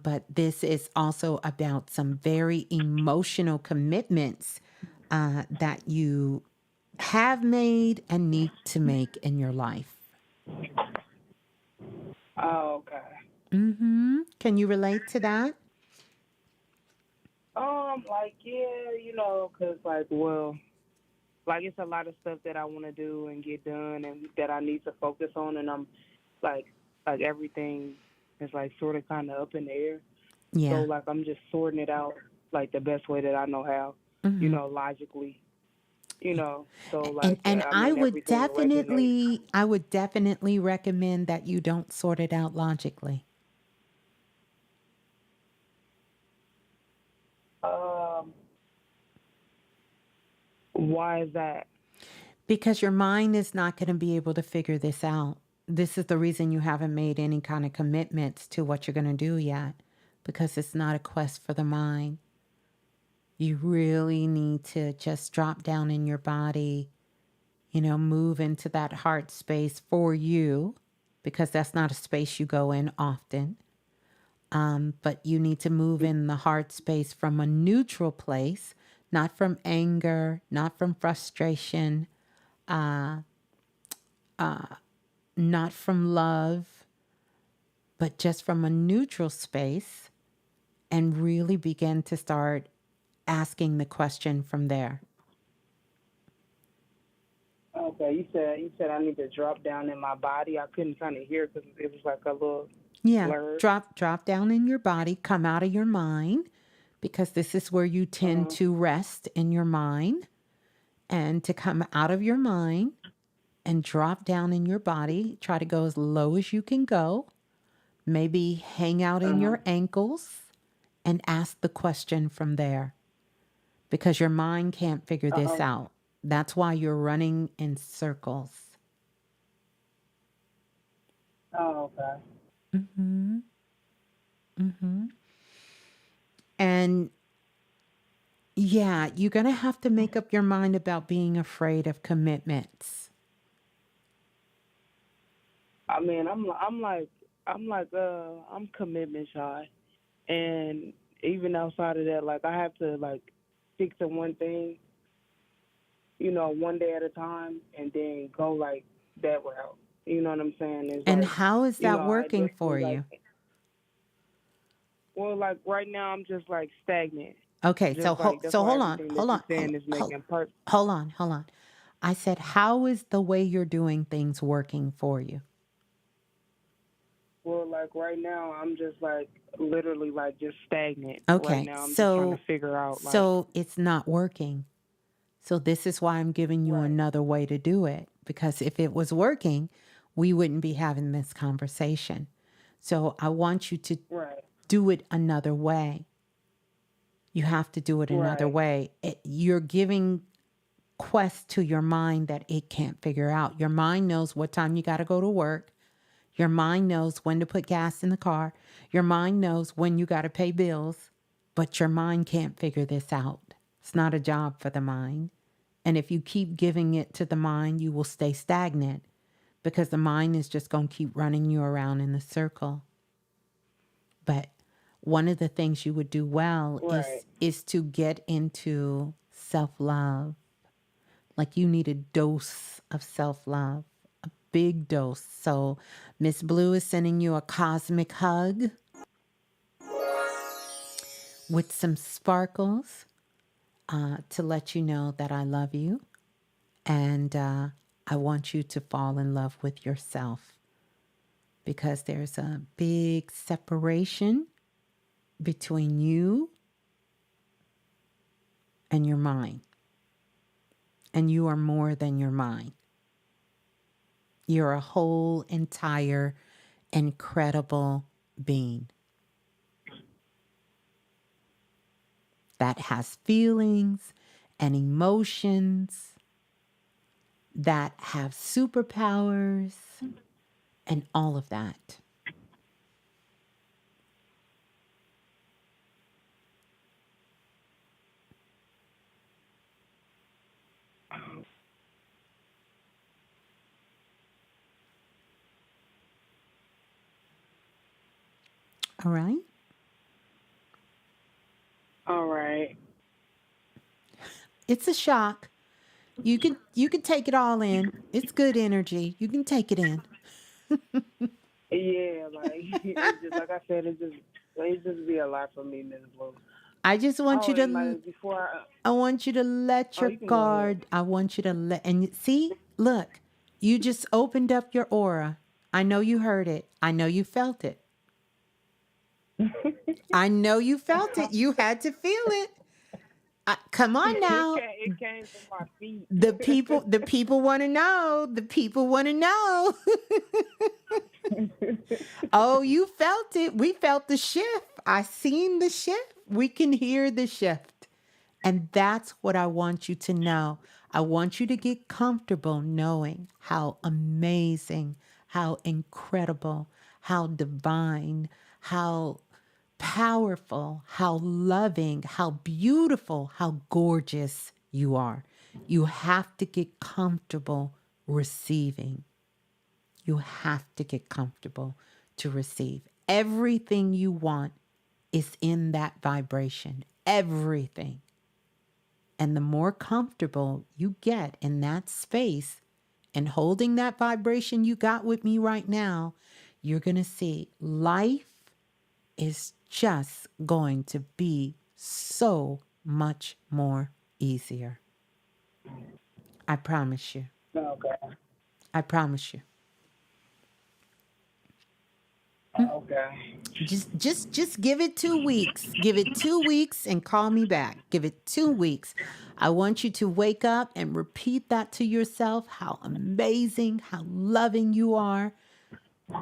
But this is also about some very emotional commitments that you have made and need to make in your life. Oh, okay. Can you relate to that? Like yeah, cause like like it's a lot of stuff that I want to do and get done, and that I need to focus on, and I'm like everything is like sort of kind of up in the air. So Yeah. like I'm just sorting it out like the best way that I know how, logically, So And like and I I mean would everything resonates. definitely recommend that you don't sort it out logically. Um, why is that? Because your mind is not going to be able to figure this out. This is the reason you haven't made any kind of commitments to what you're going to do yet, because it's not a quest for the mind. You really need to just drop down in your body, move into that heart space for you, because that's not a space you go in often. But you need to move in the heart space from a neutral place, not from anger, not from frustration, not from love, but just from a neutral space, and really begin to start asking the question from there. Okay, you said I need to drop down in my body. I couldn't kind of hear because it was like a little Yeah, blurred. drop down in your body, come out of your mind, because this is where you tend Uh-huh. to rest in your mind, and to come out of your mind and drop down in your body. Try to go as low as you can go. Maybe hang out in Uh-huh. your ankles and ask the question from there, because your mind can't figure this Uh-huh. out. That's why you're running in circles. Oh, okay. Hmm. Hmm. And yeah, you're going to have to make up your mind about being afraid of commitments. I mean, I'm commitment shy, and even outside of that, like I have to like stick to one thing, one day at a time, and then go like that route. You know what I'm saying? It's And like, how is that I working definitely for like. you? Well, like right now, I'm just like stagnant. Okay, so Just like that's so why hold on, everything that hold you're on, saying is making part. hold on. I said, how is the way you're doing things working for you? Well, like right now, I'm just like literally like just stagnant. Right Okay, now, I'm just trying to so figure out like. so it's not working. So this is why I'm giving you Right. another way to do it, because if it was working, we wouldn't be having this conversation. So I want you to Right. do it another way. You have to do it another Right. way. You're giving quest to your mind that it can't figure out. Your mind knows what time you got to go to work. Your mind knows when to put gas in the car. Your mind knows when you got to pay bills. But your mind can't figure this out. It's not a job for the mind. And if you keep giving it to the mind, you will stay stagnant because the mind is just going to keep running you around in a circle. But one of the things you would do well is to get into self-love. Like you need a dose of self-love, a big dose. So Ms.Blue is sending you a cosmic hug with some sparkles to let you know that I love you. And I want you to fall in love with yourself because there's a big separation between you and your mind. And you are more than your mind. You're a whole, entire, incredible being that has feelings and emotions, that have superpowers, and all of that. All right? All right. It's a shock. You can take it all in. It's good energy. You can take it in. Yeah, like it's just like I said, it just be a lot for me, Ms. Blue. I just want you And to like before I want you to let your you can go ahead. guard. I want you to see, look, you just opened up your aura. I know you heard it. I know you felt it. I know you felt it. You had to feel it. Come on now. It came from my feet. The people want to know. The people want to know. Oh, you felt it. We felt the shift. I seen the shift. We can hear the shift. And that's what I want you to know. I want you to get comfortable knowing how amazing, how incredible, how divine, how powerful, how loving, how beautiful, how gorgeous you are. You have to get comfortable receiving. You have to get comfortable to receive. Everything you want is in that vibration. Everything. And the more comfortable you get in that space and holding that vibration you got with me right now, you're going to see life is just going to be so much more easier. I promise you. Okay. I promise you. Okay. Just give it 2 weeks. Give it 2 weeks and call me back. Give it 2 weeks. I want you to wake up and repeat that to yourself, how amazing, how loving you are.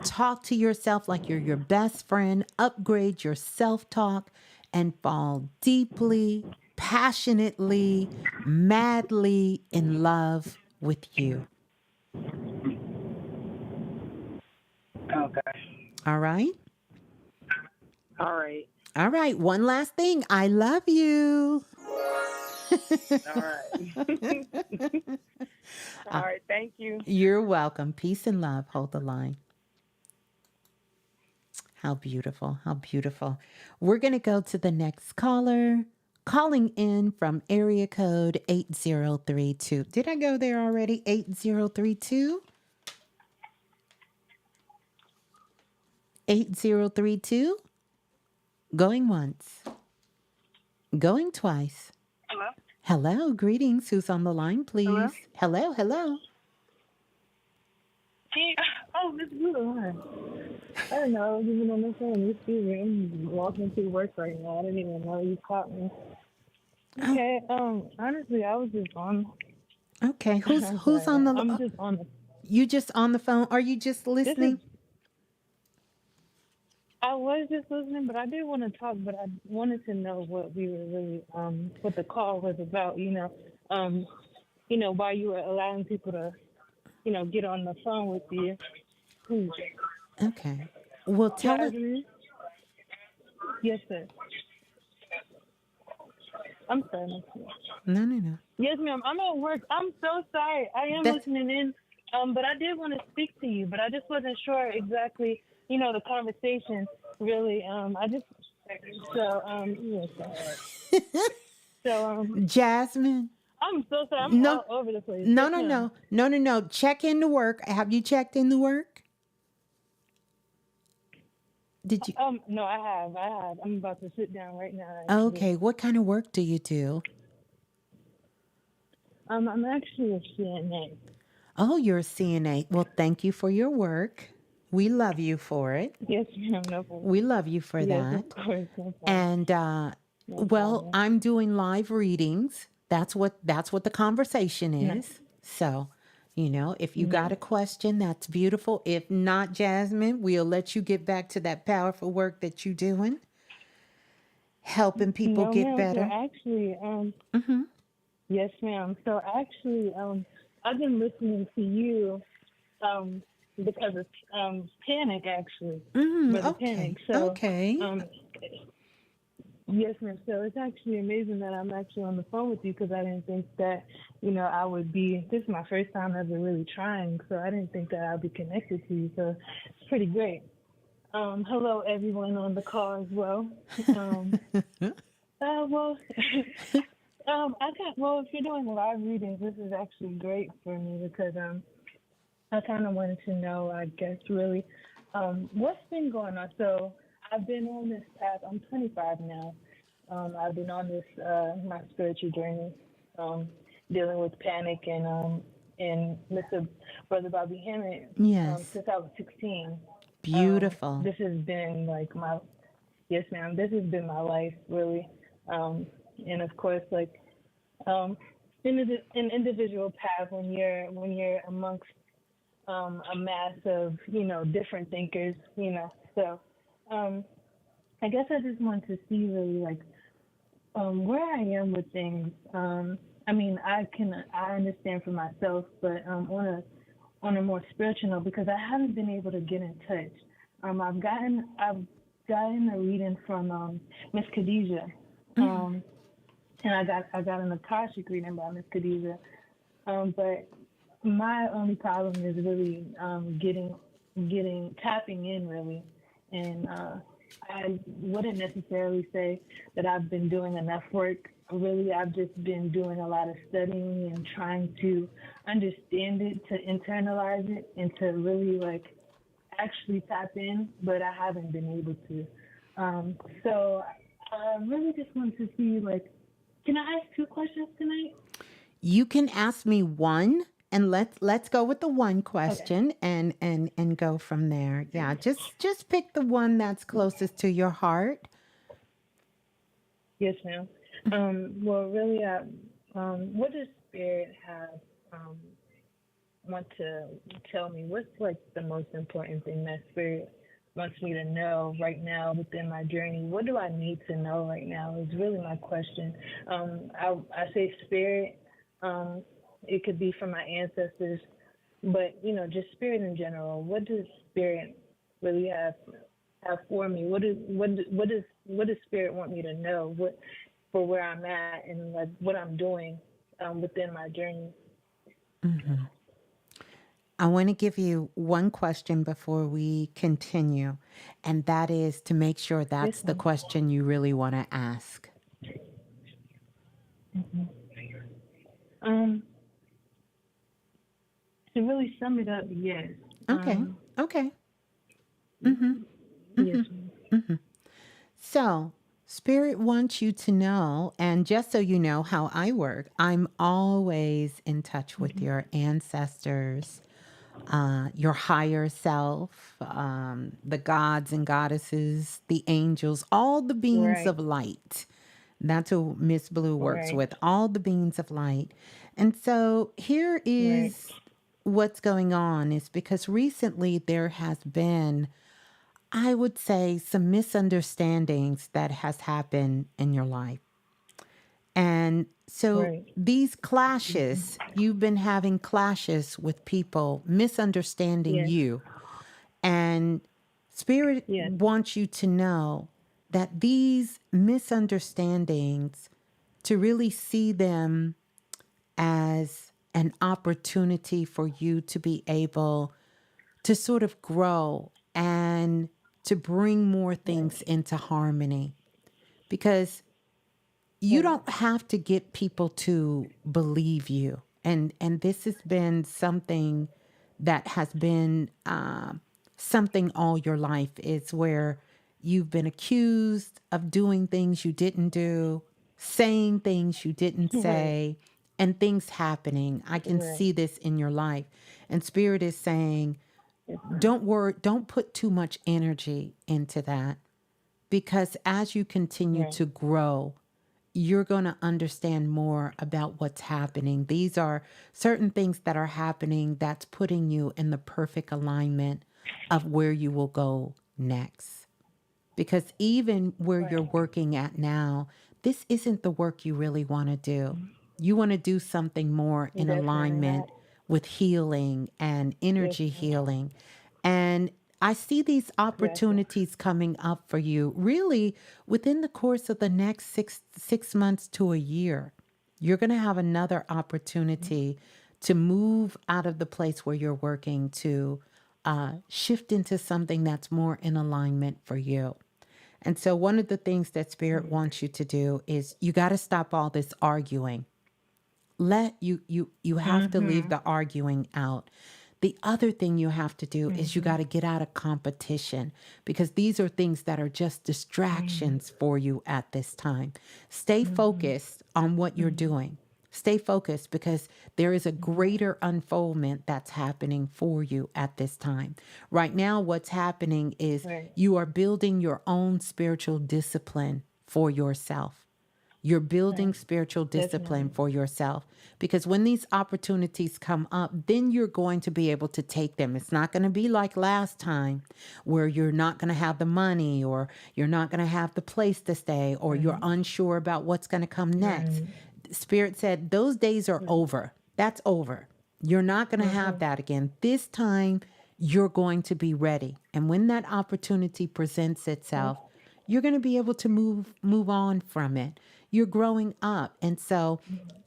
Talk to yourself like you're your best friend. Upgrade your self-talk and fall deeply, passionately, madly in love with you. Okay. All right? All right. All right. One last thing. I love you. All right. All right. Thank you. You're welcome. Peace and love. Hold the line. How beautiful. How beautiful. We're going to go to the next caller. Calling in from area code 8032. Did I go there already? 8032? 8032? Going once. Going twice. Hello? Hello. Greetings. Who's on the line, please? Hello. Hello. Ms.Blue. Hi. I don't know. I was even on the phone. Excuse me. I'm walking to work right now. I didn't even know you caught me. Okay. Honestly, I was just on. Okay. Who's on the? I'm just on. You just on the phone? Are you just listening? I was just listening, but I did want to talk. But I wanted to know what we were really, what the call was about. Why you were allowing people to, get on the phone with you. Okay. Well, tell us. Yes, sir. I'm sorry. No. Yes, ma'am. I'm at work. I'm so sorry. I am That's listening in, but I did want to speak to you, but I just wasn't sure exactly, the conversation really. I just yes, Jasmine. I'm so sorry. I'm No, all over the place. no, Yes, no, ma'am. no, no, no, no. Check in the work. Have you checked in the work? Did you? No, I have. I'm about to sit down right now, actually. Okay. What kind of work do you do? I'm actually a CNA. Oh, you're a CNA. Well, thank you for your work. We love you for it. Yes, ma'am. No problem. We love you for Yes, of that. course. No problem. And No well, problem. I'm doing live readings. That's what the conversation No. is. So, if you got No. a question, that's beautiful. If not, Jasmine, we'll let you get back to that powerful work that you're doing, helping people No, get ma'am. So better. actually, Mm-hmm. yes, ma'am. So actually, I've been listening to you, because of Panic, actually, Mm-hmm. Brother Okay. Panic. So, Okay. um, yes, ma'am. So it's actually amazing that I'm actually on the phone with you, because I didn't think that, I would be. This is my first time ever really trying, so I didn't think that I'd be connected to you. So it's pretty great. Hello, everyone on the call as well. Um, well, if you're doing live readings, this is actually great for me, because I kind of wanted to know, I guess, really, what's been going on. So I've been on this path. I'm 25 now. I've been on this my spiritual journey, dealing with Panic and Mr. Brother Bobby Hammond, Yes. since I was 16. Beautiful. This has been like my Yes, ma'am. This has been my life, really. And of course, like, in an individual path, when you're amongst a mass of different thinkers, So, I guess I just want to see really, like, where I am with things. I mean, I understand for myself, but on a more spiritual note, because I haven't been able to get in touch. I've gotten a reading from Miss Khadijah, and I got an Akashic reading by Miss Khadijah. But my only problem is really tapping in, really, and I wouldn't necessarily say that I've been doing enough work. Really, I've just been doing a lot of studying and trying to understand it, to internalize it, and to really, like, actually tap in, but I haven't been able to. So I really just want to see, like, can I ask 2 questions tonight? You can ask me one, and let's go with the one Okay. question and go from there. Yeah, just pick the one that's closest to your heart. Yes, ma'am. Well, really, what does Spirit have want to tell me? What's, like, the most important thing that Spirit wants me to know right now within my journey? What do I need to know right now is really my question. I say Spirit. It could be from my ancestors, but just Spirit in general. What does Spirit really have for me? What does Spirit want me to know? What for where I'm at, and, like, what I'm doing within my journey? Mhm. I want to give you one question before we continue, and that is to make sure Yes, that's the ma'am. question you really want to ask. Um, to really sum it up, yes. Okay. Okay. Mm-hmm. Yes, Mm-hmm. ma'am. Mm-hmm. So, Spirit wants you to know, and just so you know how I work, I'm always in touch with your ancestors, your higher self, the gods and goddesses, the angels, all the beings Right, of light. That's who Ms.Blue works right, with, all the beings of light. And so here right, is what's going on is because recently there has been, I would say, some misunderstandings that has happened in your life. And so right. these clashes, you've been having clashes with people misunderstanding Yes, you. And Spirit yes, wants you to know that these misunderstandings to really see them as an opportunity for you to be able to sort of grow and to bring more things into harmony. Because you don't have to get people to believe you. And this has been something that has been something all your life, is where you've been accused of doing things you didn't do, saying things you didn't Right. say, and things happening. I can Right. see this in your life. And Spirit is saying, Yes, ma'am. don't worry, don't put too much energy into that, because as you continue Right. to grow, you're going to understand more about what's happening. These are certain things that are happening that's putting you in the perfect alignment of where you will go next. Because even where you're Right. working at now, this isn't the work you really want to do. You want to do something more in Definitely not. alignment with healing and Yes, energy ma'am. healing. And I see these Exactly. opportunities coming up for you really within the course of the next six months to a year. You're going to have another opportunity to move out of the place where you're working to shift into something that's more in alignment for you. And so, one of the things that Spirit wants you to do is you got to stop all this arguing. You have to leave Mhm. the arguing out. The other thing you have to do is you got Mhm. to get out of competition, because these are things that are just Mhm. distractions for you at this time. Stay Mhm. focused on what you're Mhm. doing. Stay focused, because there is a greater unfoldment that's happening for you at this time. Right now, what's happening is Right. you are building your own spiritual discipline for yourself. You're building Right. spiritual discipline Definitely. for yourself, because when these opportunities come up, then you're going to be able to take them. It's not going to be like last time where you're not going to have the money, or you're not going to have the place to stay, or you're Right. unsure about what's going to come next. Right. Spirit said those days are Right. over. That's over. You're not going to have Mhm. that again. This time, you're going to be ready. And when that opportunity presents Mhm. itself, you're going to be able to move on from it. You're growing up. And so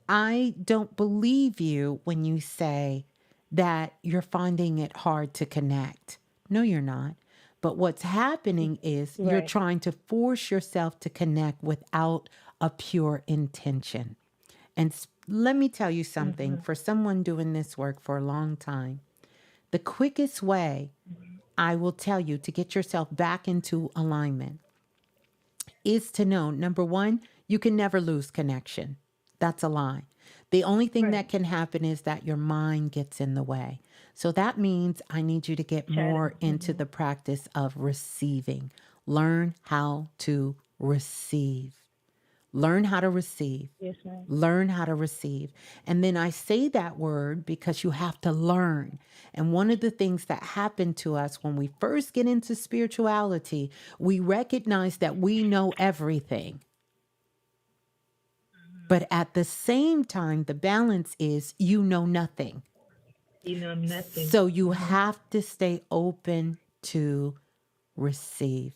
I don't believe you when you say that you're finding it hard to connect. No, you're not. But what's happening is you're Right. trying to force yourself to connect without a pure intention. And let me tell you something, Mhm. for someone doing this work for a long time, the quickest way I will tell you to get yourself back into alignment is to know, number one, you can never lose connection. That's a lie. The only thing that Right. can happen is that your mind gets in the way. So that means I need you to get more Chatting. into Mhm. the practice of receiving. Learn how to receive. Learn how to receive. Yes, ma'am. Learn how to receive. And then I say that word because you have to learn. And one of the things that happen to us when we first get into spirituality, we recognize that we know everything. But at the same time, the balance is you know nothing. You know nothing. So you Mhm. have to stay open to receive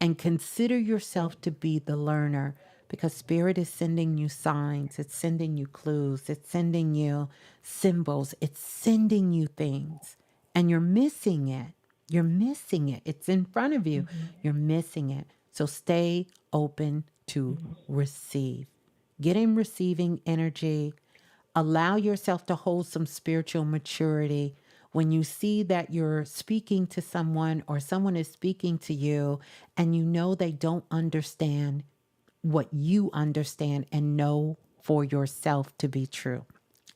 and consider Right. yourself to be the learner, because Spirit is sending you signs, it's sending you clues, it's sending you symbols, it's sending you things, and you're missing it. You're missing it. It's in front of you. Mhm. You're missing it. So stay open to Mhm. receive. Get in receiving energy. Allow yourself to hold some spiritual maturity. When you see that you're speaking to someone or someone is speaking to you and you know they don't understand what you understand, and know for yourself to be true.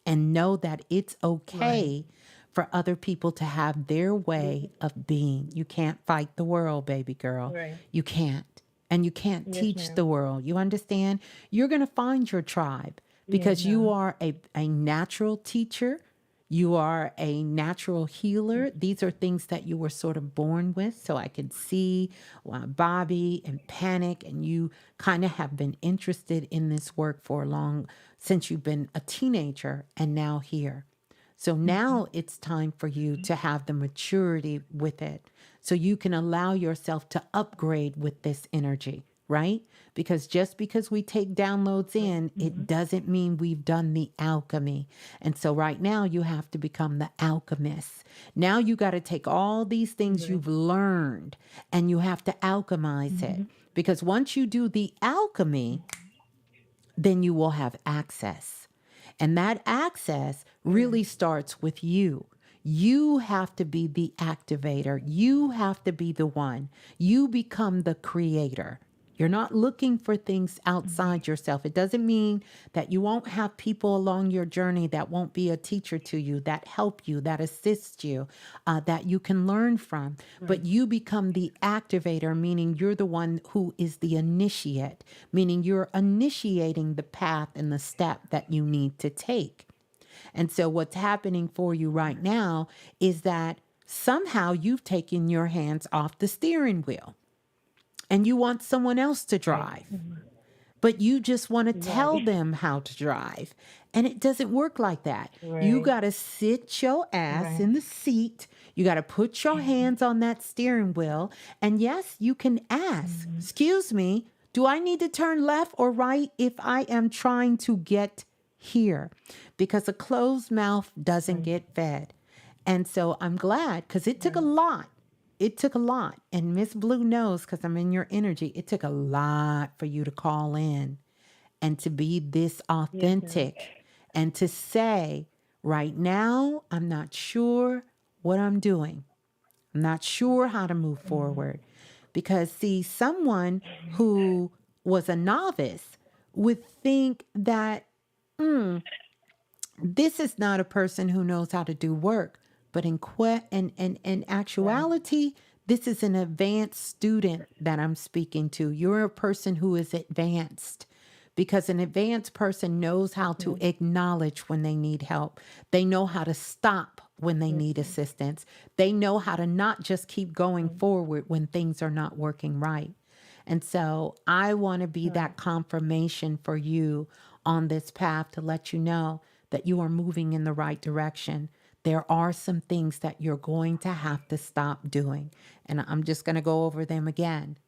And know that it's Right. okay for other people to have their Yes. way of being. You can't fight the world, baby girl. Right. You can't. And you can't Yes, teach ma'am. the world. You understand? You're going to find your tribe, Yeah. because you No. are a natural teacher. You are a natural healer. These are things that you were sort of born with. So I could see Bobby and Panic, and you kind of have been interested in this work for long, since you've been a teenager and now here. So now it's time for you to have the maturity with it, so you can allow yourself to upgrade with this energy. right? Because just because we take downloads in, it doesn't mean we've done the alchemy. And so right now you have to become the alchemist. Now you got to take all these things you've learned and you have to alchemize it. Because once you do the alchemy, then you will have access. And that access really starts with you. You have to be the activator. You have to be the one. You become the creator. You're not looking for things outside yourself. It doesn't mean that you won't have people along your journey that won't be a teacher to you, that help you, that assist you, that you can learn from. But you become the activator, meaning you're the one who is the initiate, meaning you're initiating the path and the step that you need to take. And so what's happening for you right now is that somehow you've taken your hands off the steering wheel. And you want someone else to drive, but you just want to tell them how to drive. And it doesn't work like that. You got to sit your ass in the seat. You got to put your hands on that steering wheel. And yes, you can ask, excuse me, do I need to turn left or right if I am trying to get here? Because a closed mouth doesn't get fed. And so I'm glad, because it took a lot. It took a lot. And Ms.Blue knows, because I'm in your energy, it took a lot for you to call in and to be this authentic and to say, right now, I'm not sure what I'm doing. I'm not sure how to move forward. Because, see, someone who was a novice would think that, this is not a person who knows how to do work. But in actuality, this is an advanced student that I'm speaking to. You're a person who is advanced, because an advanced person knows how to acknowledge when they need help. They know how to stop when they need assistance. They know how to not just keep going forward when things are not working right. And so I want to be that confirmation for you on this path to let you know that you are moving in the right direction. There are some things that you're going to have to stop doing. And I'm just going to go over them again.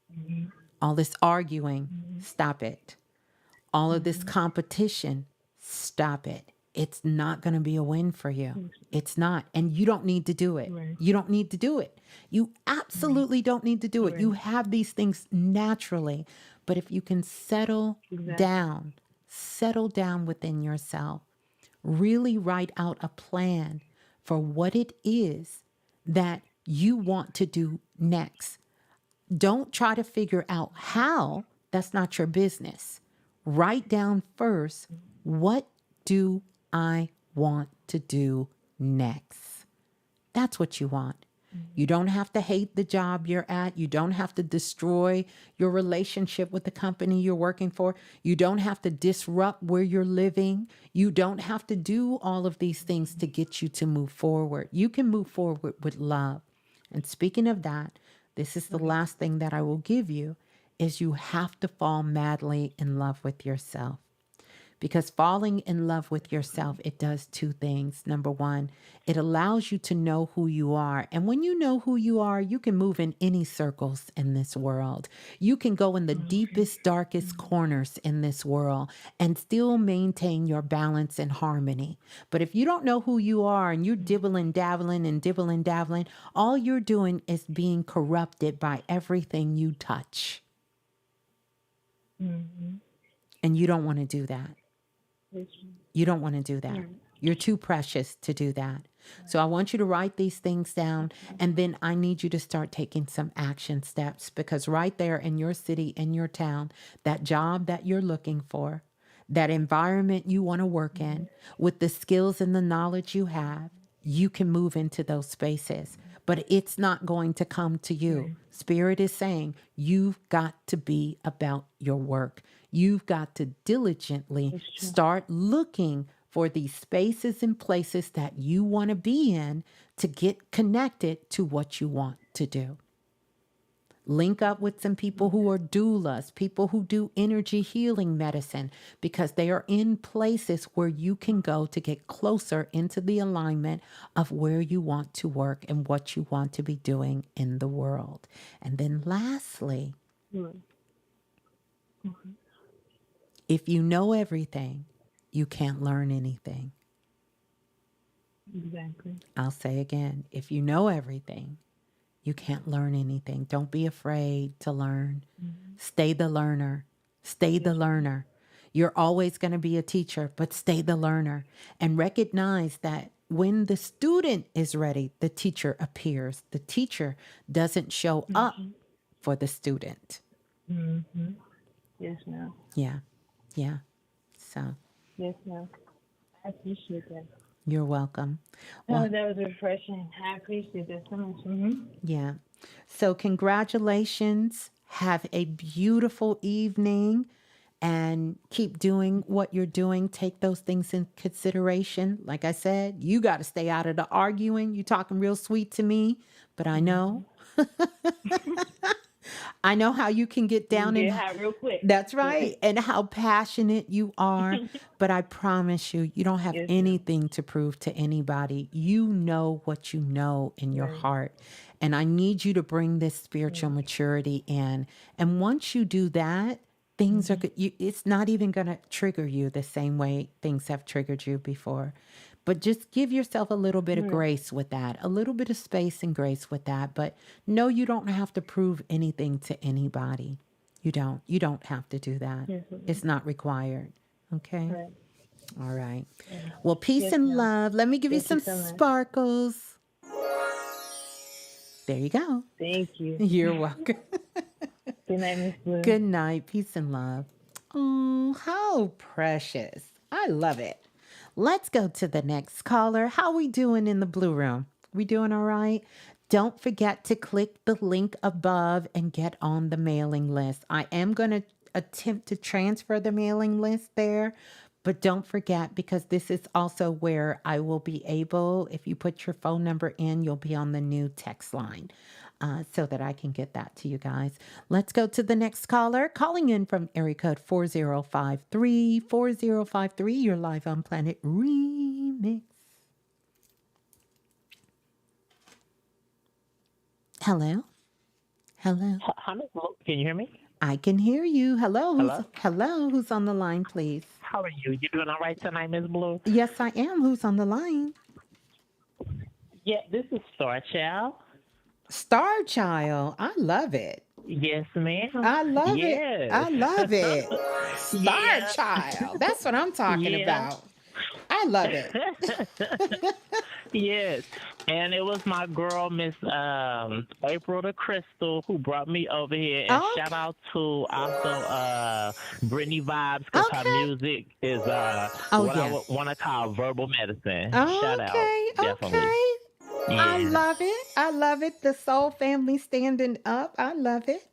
All this arguing, stop it. All of this competition, stop it. It's not going to be a win for you. It's not. And you don't need to do it. You don't need to do it. You absolutely don't need to do it. You have these things naturally. But if you can settle down within yourself, really write out a plan for what it is that you want to do next. Don't try to figure out how. That's not your business. Write down first, what do I want to do next? That's what you want. You don't have to hate the job you're at. You don't have to destroy your relationship with the company you're working for. You don't have to disrupt where you're living. You don't have to do all of these things to get you to move forward. You can move forward with love. And speaking of that, this is the last thing that I will give you, is you have to fall madly in love with yourself. Because falling in love with yourself, it does two things. Number one, it allows you to know who you are. And when you know who you are, you can move in any circles in this world. You can go in the deepest, darkest corners in this world and still maintain your balance and harmony. But if you don't know who you are and you're dibbling, dabbling, all you're doing is being corrupted by everything you touch. And you don't want to do that. You don't want to do that. You're too precious to do that. So I want you to write these things down, and then I need you to start taking some action steps, because right there in your city, in your town, that job that you're looking for, that environment you want to work in, with the skills and the knowledge you have, you can move into those spaces. But it's not going to come to you. Spirit is saying you've got to be about your work. You've got to diligently start looking for these spaces and places that you want to be in to get connected to what you want to do. Link up with some people who are doulas, people who do energy healing medicine, because they are in places where you can go to get closer into the alignment of where you want to work and what you want to be doing in the world. And then lastly, If you know everything, you can't learn anything. Exactly. I'll say again, if you know everything, you can't learn anything. Don't be afraid to learn. Stay the learner. Stay the learner. You're always going to be a teacher, but stay the learner. And recognize that when the student is ready, the teacher appears. The teacher doesn't show up for the student. Mm-hmm. Yes, ma'am. Yeah. Yeah. So Yes, ma'am. I appreciate that. you're welcome. Oh, that was refreshing. I appreciate that so much. Yeah. So congratulations. Have a beautiful evening and keep doing what you're doing. Take those things in consideration. Like I said, you got to stay out of the arguing. You're talking real sweet to me, but I know. I know how you can get down Get and high real quick. that's right. And how passionate you are. But I promise you, you don't have Yes, ma'am. anything to prove to anybody. You know what you know in your heart. And I need you to bring this spiritual maturity in. And once you do that, things are good. It's not even going to trigger you the same way things have triggered you before. But just give yourself a little bit of grace with that, a little bit of space and grace with that. But no, you don't have to prove anything to anybody. You don't. You don't have to do that. Yes, It's not required. Okay. Right. All right. Well, peace Yes, and ma'am. love. Let me give you Thank you some so much. sparkles. There you go. Thank you. You're welcome. Good night, Miss Blue. Good night. Peace and love. Oh, how precious. I love it. Let's go to the next caller. How we doing in the blue room? We doing all right? Don't forget to click the link above and get on the mailing list. I am going to attempt to transfer the mailing list there, but don't forget, because this is also where I will be able, if you put your phone number in, you'll be on the new text line. So that I can get that to you guys. Let's go to the next caller. Calling in from area code 4053. 4053, you're live on Planet Remix. Hello? Hello? Hi, Ms. Blue. Can you hear me? I can hear you. Hello? Hello? Hello? Who's on the line, please? How are you? You doing all right tonight, Ms. Blue? Yes, I am. Who's on the line? Yeah, this is Star Child. Star Child. I love it. Yes, ma'am. I love yes. it. I love it. Star Yeah. Child. That's what I'm talking Yeah. about. I love it. Yes. And it was my girl, Miss April the Crystal, who brought me over here. And shout out to also Brittany Vibes, because her music is what I would want to call verbal medicine. Shout out. Definitely. Okay. Yeah. I love it. I love it. The Soul family standing up. I love it.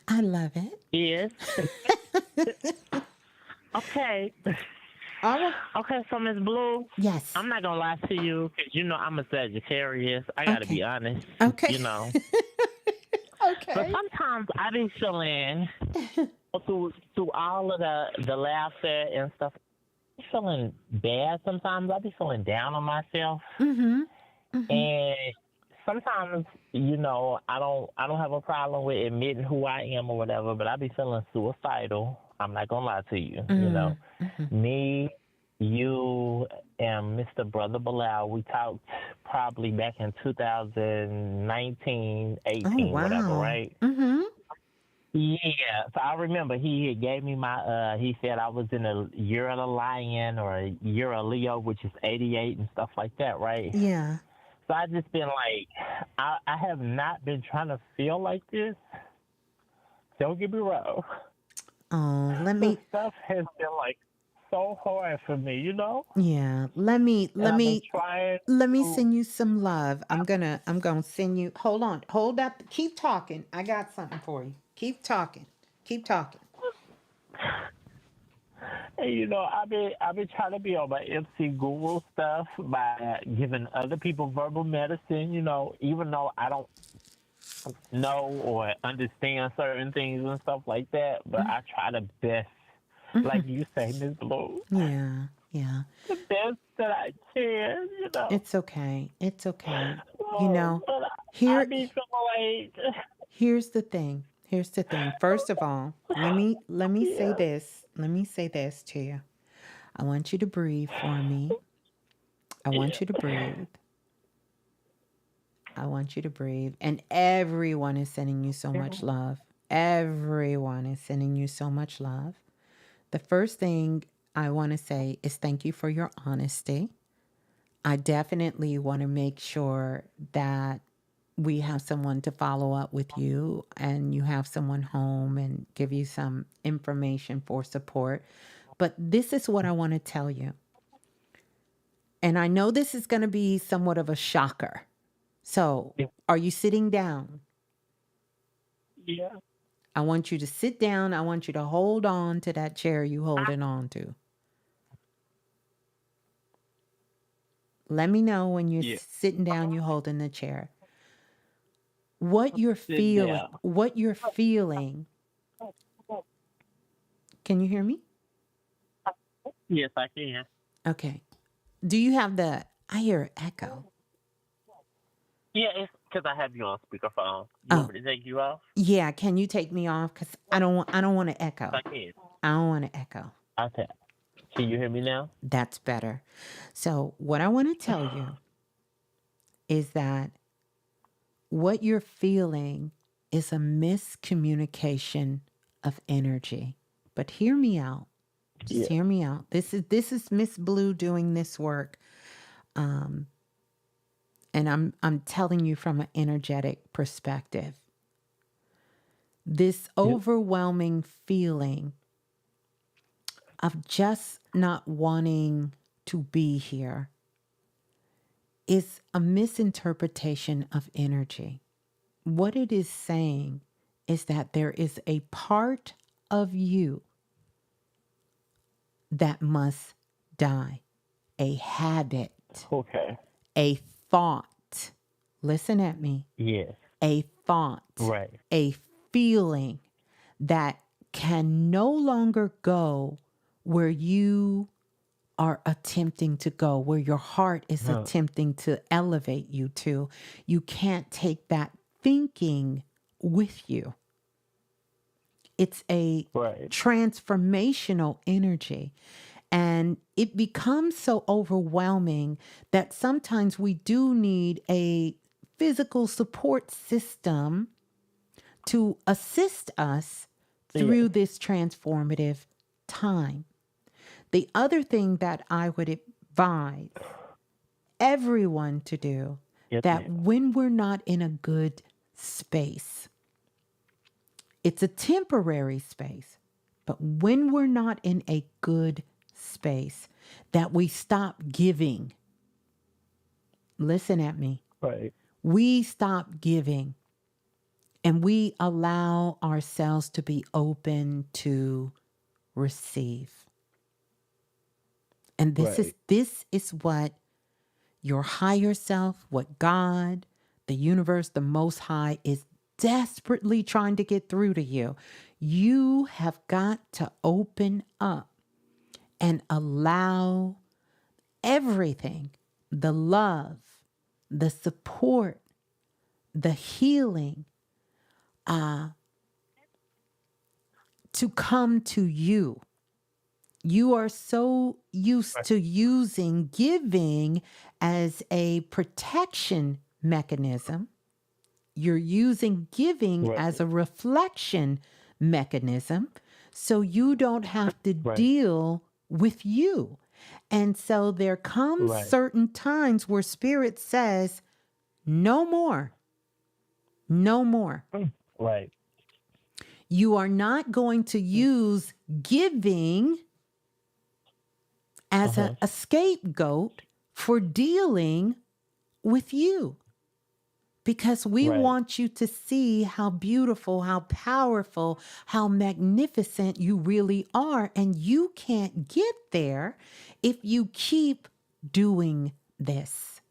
I love it. Yes. Okay. All right. Okay, so Ms. Blue, Yes. I'm not going to lie to you, because you know I'm a Sagittarius. I got to be honest. Okay. You know. Okay. But sometimes I be feeling, through all of the laughter and stuff, I be feeling bad sometimes. I be feeling down on myself. Mm-hmm. And sometimes, you know, I don't have a problem with admitting who I am or whatever, but I be feeling suicidal. I'm not gonna lie to you. You know, me, you, and Mr. Brother Bilal, we talked probably back in 2019, 18, whatever, right? Mm-hmm. Yeah, so I remember he had gave me my, he said I was in a year of the lion or a year of Leo, which is 88 and stuff like that, right? Yeah. So I just been like, I have not been trying to feel like this. Don't get me wrong. Oh, let me. This stuff has been like so hard for me, you know. Yeah. Let me trying send you some love. I'm gonna send you. Hold on. Hold up. Keep talking. I got something for you. Keep talking. Keep talking. And you know, I've been trying to be on my MC Guru stuff by giving other people verbal medicine. You know, even though I don't know or understand certain things and stuff like that, but I try the best, like you say, Ms. Blue. Yeah. Yeah. The best that I can. You know. It's okay. It's okay. Oh, You know, but here. I be feeling like. Here's the thing. First of all, Let me say Yeah. this. Let me say this to you. I want you to breathe for me. I want you to Yeah. breathe. I want you to breathe. And everyone is sending you so much love. Everyone is sending you so much love. The first thing I want to say is thank you for your honesty. I definitely want to make sure that we have someone to follow up with you and you have someone home and give you some information for support. But this is what I want to tell you. And I know this is going to be somewhat of a shocker. So, Yeah. are you sitting down? Yeah. I want you to sit down. I want you to hold on to that chair you holding on to. Let me know when you're Yeah. sitting down, you holding the chair. What you're Sit feeling, down. what you're feeling. Can you hear me? Yes, I can. Okay. Do you have I hear echo. Yeah, it's because I have you on speakerphone. You Oh, want me to take you off? yeah. Can you take me off? Because I don't want to echo. I can. I don't want to echo. Okay. Can you hear me now? That's better. So what I want to tell you is that what you're feeling is a miscommunication of energy. But hear me out. Just Yeah. hear me out. This is Ms.Blue doing this work. And I'm telling you from an energetic perspective. This Yep. overwhelming feeling of just not wanting to be here is a misinterpretation of energy. What it is saying is that there is a part of you that must die, a habit, Okay. a thought. Listen at me. Yes. A thought, Right. a feeling that can no longer go where you are attempting to go, where your heart is Huh. attempting to elevate you to. You can't take that thinking with you. It's a Right. transformational energy. And it becomes so overwhelming that sometimes we do need a physical support system to assist us Yeah. through this transformative time. The other thing that I would advise everyone to do, Yes, that ma'am. when we're not in a good space, it's a temporary space, but when we're not in a good space, that we stop giving. Listen at me. Right. We stop giving and we allow ourselves to be open to receive. And Right. this is what your higher self, what God, the universe, the Most High is desperately trying to get through to you. You have got to open up and allow everything, the love, the support, the healing, to come to you. You are so used Right. to using giving as a protection mechanism. You're using giving Right. as a reflection mechanism, so you don't have to Right. deal with you. And so there comes Right. certain times where spirit says, no more, no more. Right. You are not going to use giving as Uh-huh. a scapegoat for dealing with you. Because we Right. want you to see how beautiful, how powerful, how magnificent you really are. And you can't get there if you keep doing this.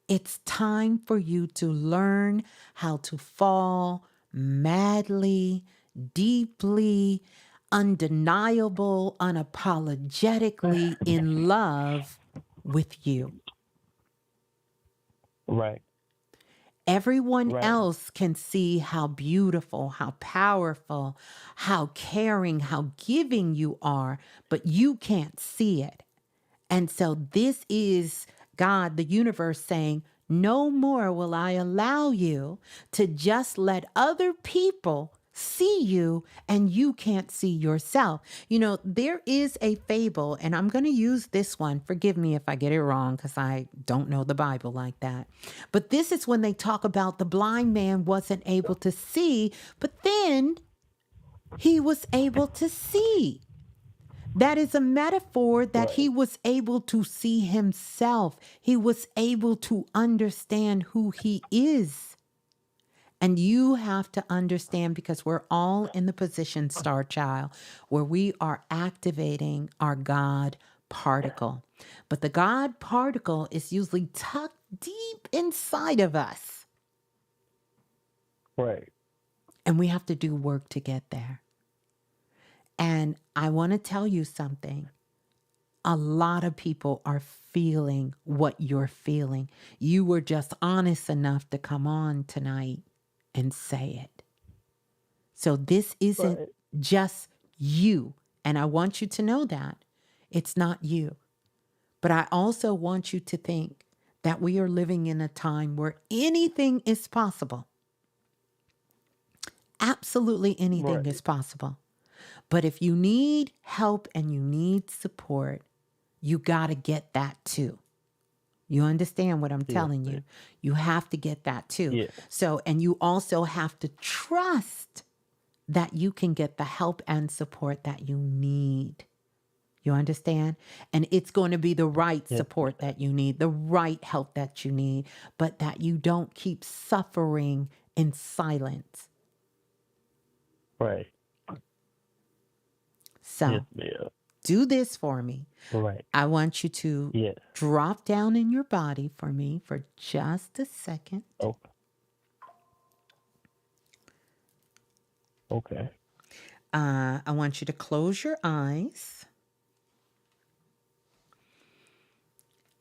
It's time for you to learn how to fall madly, deeply, undeniable, unapologetically in love with you. Right. Everyone Right. else can see how beautiful, how powerful, how caring, how giving you are, but you can't see it. And so this is God, the universe, saying, no more will I allow you to just let other people see you and you can't see yourself. You know, there is a fable, and I'm going to use this one. Forgive me if I get it wrong because I don't know the Bible like that. But this is when they talk about the blind man wasn't able to see, but then he was able to see. That is a metaphor that he Right. was able to see himself. He was able to understand who he is. And you have to understand, because we're all in the position, Star Child, where we are activating our God particle. But the God particle is usually tucked deep inside of us. Right. And we have to do work to get there. And I want to tell you something. A lot of people are feeling what you're feeling. You were just honest enough to come on tonight and say it. So this isn't Right. just you. And I want you to know that it's not you. But I also want you to think that we are living in a time where anything is possible. Absolutely anything Right. is possible. But if you need help and you need support, you got to get that too. You understand what I'm Yes, telling you? ma'am. You have to get that too. Yes. So, and you also have to trust that you can get the help and support that you need. You understand? And it's going to be the right Yes, ma'am. support that you need, the right help that you need, but that you don't keep suffering in silence. Right. So Yes, ma'am. do this for me. Right. I want you to Yes. drop down in your body for me for just a second. Okay. Okay. I want you to close your eyes.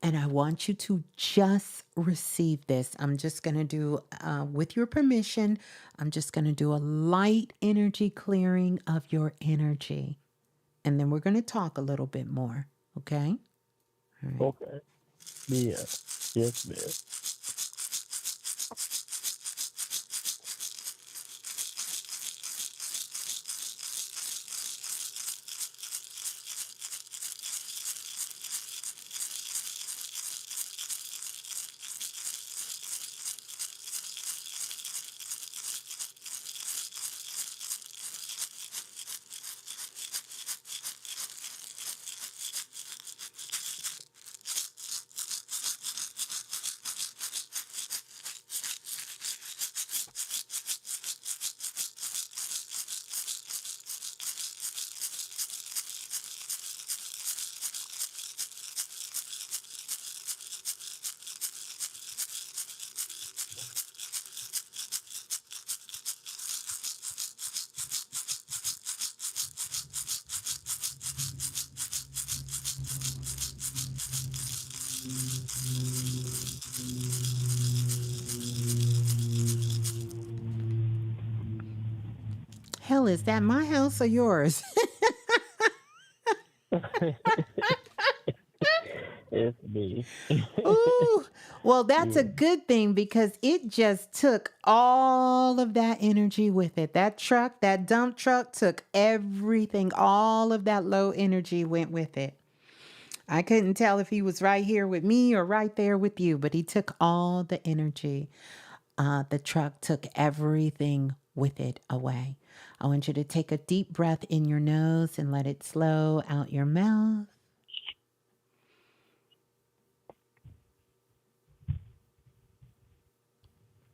And I want you to just receive this. I'm just going to do, with your permission, I'm just going to do a light energy clearing of your energy. And then we're going to talk a little bit more. Okay? All right. Okay. Yeah. Yes, ma'am. Hell, is that my house or yours? It's me. Ooh, well, that's a Yeah. good thing because it just took all of that energy with it. That truck, that dump truck took everything. All of that low energy went with it. I couldn't tell if he was right here with me or right there with you, but he took all the energy. The truck took everything with it away. I want you to take a deep breath in your nose and let it slow out your mouth.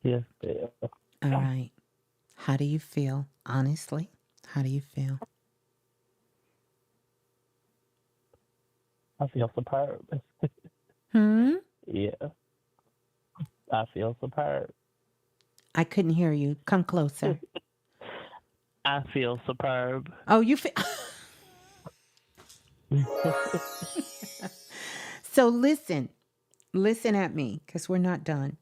Yes, ma'am. All right. How do you feel? Honestly, how do you feel? I feel superb. Hmm? Yeah. I feel superb. I couldn't hear you. Come closer. I feel superb. Oh, you feel. So listen at me because we're not done.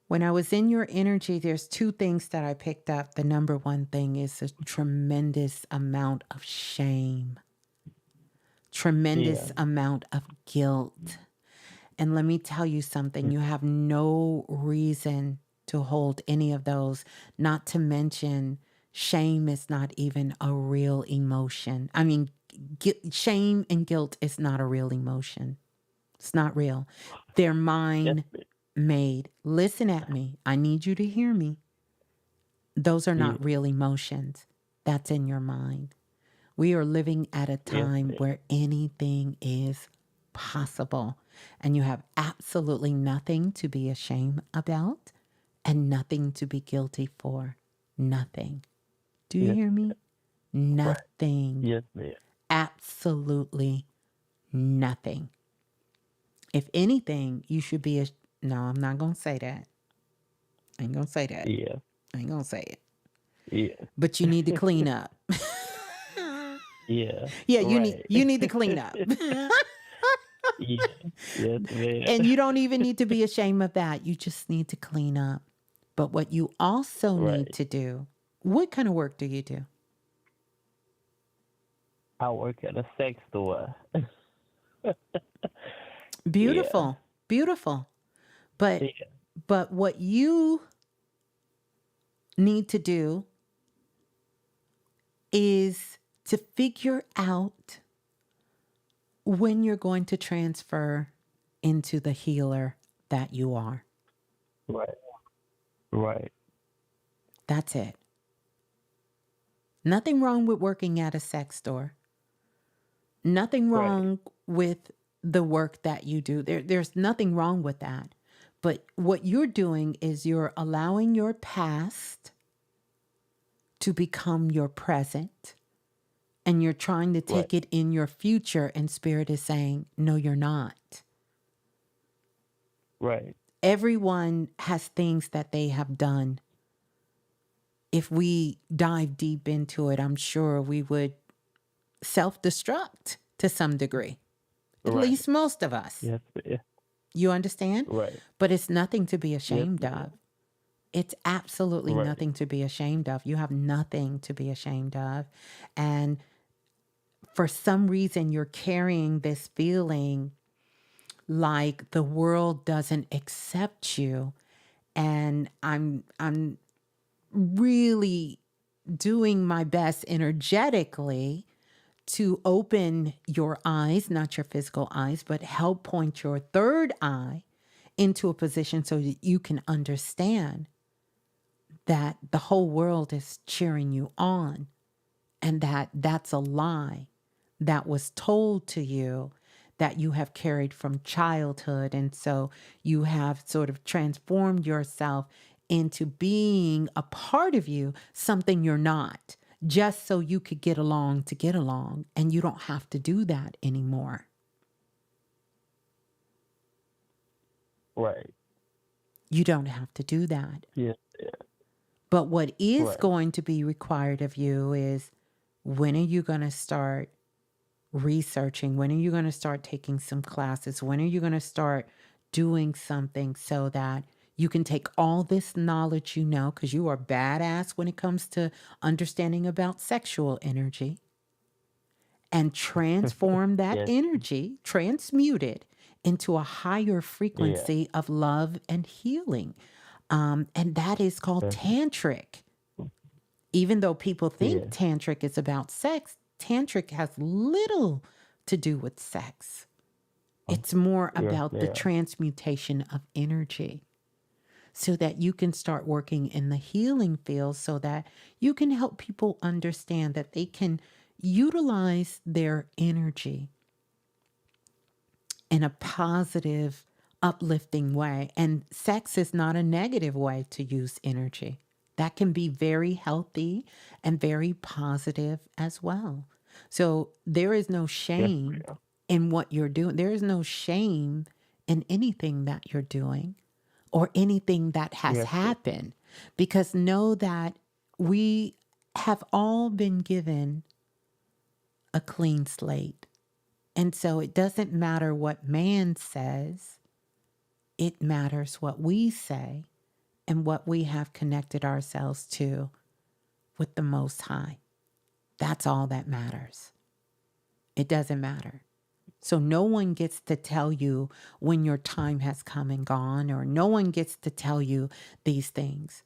When I was in your energy, there's two things that I picked up. The number one thing is a tremendous amount of shame, tremendous amount of guilt. And let me tell you something, you have no reason to hold any of those, not to mention shame is not even a real emotion. I mean, shame and guilt is not a real emotion. It's not real. They're mind made. Listen at me. I need you to hear me. Those are not real emotions. That's in your mind. We are living at a time where anything is possible, and you have absolutely nothing to be ashamed about and nothing to be guilty for. Nothing. Do you hear me? Nothing. Yes, ma'am. Absolutely nothing. If anything, you should be no, I'm not going to say that. I ain't going to say that. Yeah. I ain't going to say it. Yeah. But you need to clean up. Yeah. Yeah, you need to clean up. Yeah. Yes, ma'am. And you don't even need to be ashamed of that. You just need to clean up. But what you also need to do, what kind of work do you do? I work at a sex store. Beautiful. Beautiful. But what you need to do is to figure out when you're going to transfer into the healer that you are. Right. Right. That's it. Nothing wrong with working at a sex store. Nothing wrong with the work that you do. There's nothing wrong with that. But what you're doing is you're allowing your past to become your present. And you're trying to take it in your future, and Spirit is saying, no, you're not. Right. Everyone has things that they have done. If we dive deep into it, I'm sure we would self-destruct to some degree. At least most of us. Yes. You understand? Right. But it's nothing to be ashamed of. It's absolutely nothing to be ashamed of. You have nothing to be ashamed of. And for some reason, you're carrying this feeling like the world doesn't accept you. And I'm really doing my best energetically to open your eyes, not your physical eyes, but help point your third eye into a position so that you can understand that the whole world is cheering you on, and that that's a lie that was told to you that you have carried from childhood. And so you have sort of transformed yourself into being a part of you, something you're not, just so you could get along to get along. And you don't have to do that anymore. Right. You don't have to do that. Yeah. But what is going to be required of you is, when are you going to start researching? When are you going to start taking some classes? When are you going to start doing something so that you can take all this knowledge you know, because you are badass when it comes to understanding about sexual energy, and transform that energy, transmute it into a higher frequency of love and healing. And that is called tantric. Even though people think tantric is about sex, tantric has little to do with sex. It's more about the transmutation of energy, so that you can start working in the healing field, so that you can help people understand that they can utilize their energy in a positive, uplifting way. And sex is not a negative way to use energy. That can be very healthy and very positive as well. So there is no shame in what you're doing. There is no shame in anything that you're doing or anything that has happened, because know that we have all been given a clean slate. And so it doesn't matter what man says. It matters what we say. and what we have connected ourselves to with the Most High. That's all that matters. It doesn't matter. So no one gets to tell you when your time has come and gone, or no one gets to tell you these things.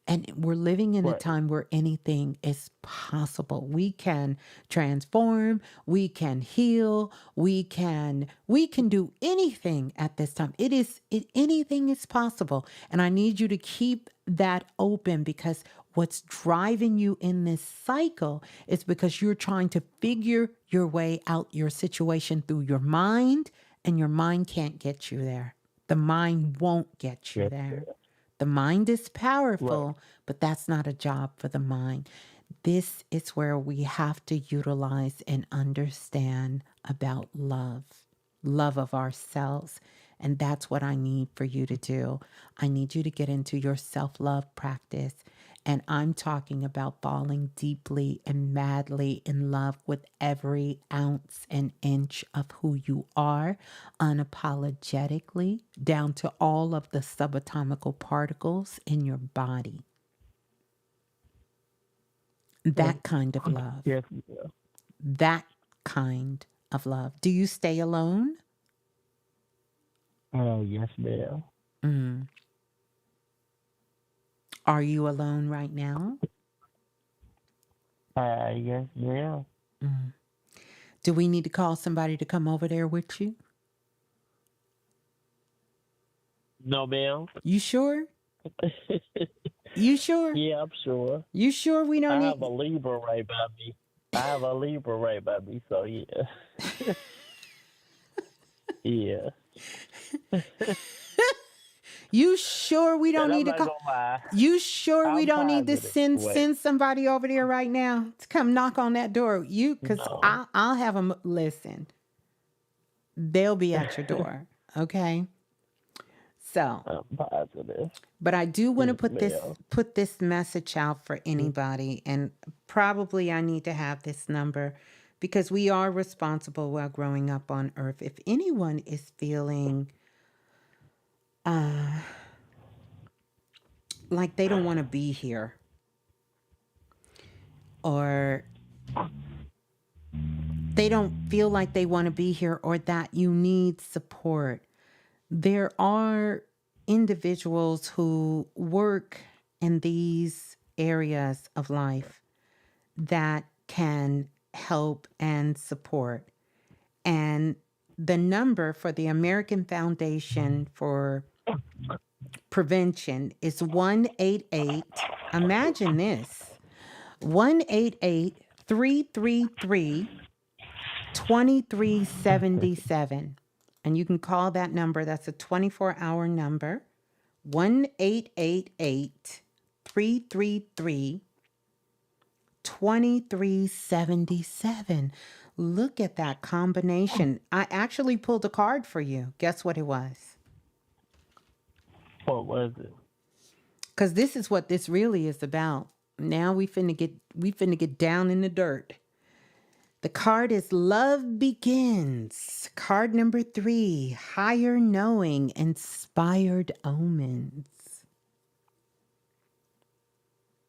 And we're living in a time where anything is possible. We can transform, we can heal, we can do anything at this time. Anything is possible. And I need you to keep that open, because what's driving you in this cycle is because you're trying to figure your way out your situation through your mind, and your mind can't get you there. The mind won't get you there. The mind is powerful, but that's not a job for the mind. This is where we have to utilize and understand about love of ourselves. And that's what I need for you to do. I need you to get into your self-love practice. And I'm talking about falling deeply and madly in love with every ounce and inch of who you are, unapologetically, down to all of the subatomical particles in your body. That kind of love. Yes. That kind of love. Do you stay alone? Yes, ma'am. Mm. Are you alone right now? Yes, ma'am. Mm. Do we need to call somebody to come over there with you? No, ma'am. You sure? You sure? Yeah, I'm sure. You sure we don't I need... have a Libra right by me. So yeah. Yeah. You sure we don't need to call? You sure we don't need to send somebody over there right now to come knock on that door? Because I'll have them listen. They'll be at your door, okay? So, I'm positive. But I do want to put this message out for anybody, and probably I need to have this number, because we are responsible while growing up on Earth. If anyone is feeling like they don't want to be here, or they don't feel like they want to be here, or that you need support, there are individuals who work in these areas of life that can help and support. And the number for the American Foundation for Prevention is 188, imagine this, 188-333-2377. And you can call that number. That's a 24-hour number. 1-888-333-2377. Look at that combination. I actually pulled a card for you. Guess what it was? What was it? Because this is what this really is about. Now we finna get down in the dirt. The card is Love Begins. Card number 3, Higher Knowing, Inspired Omens.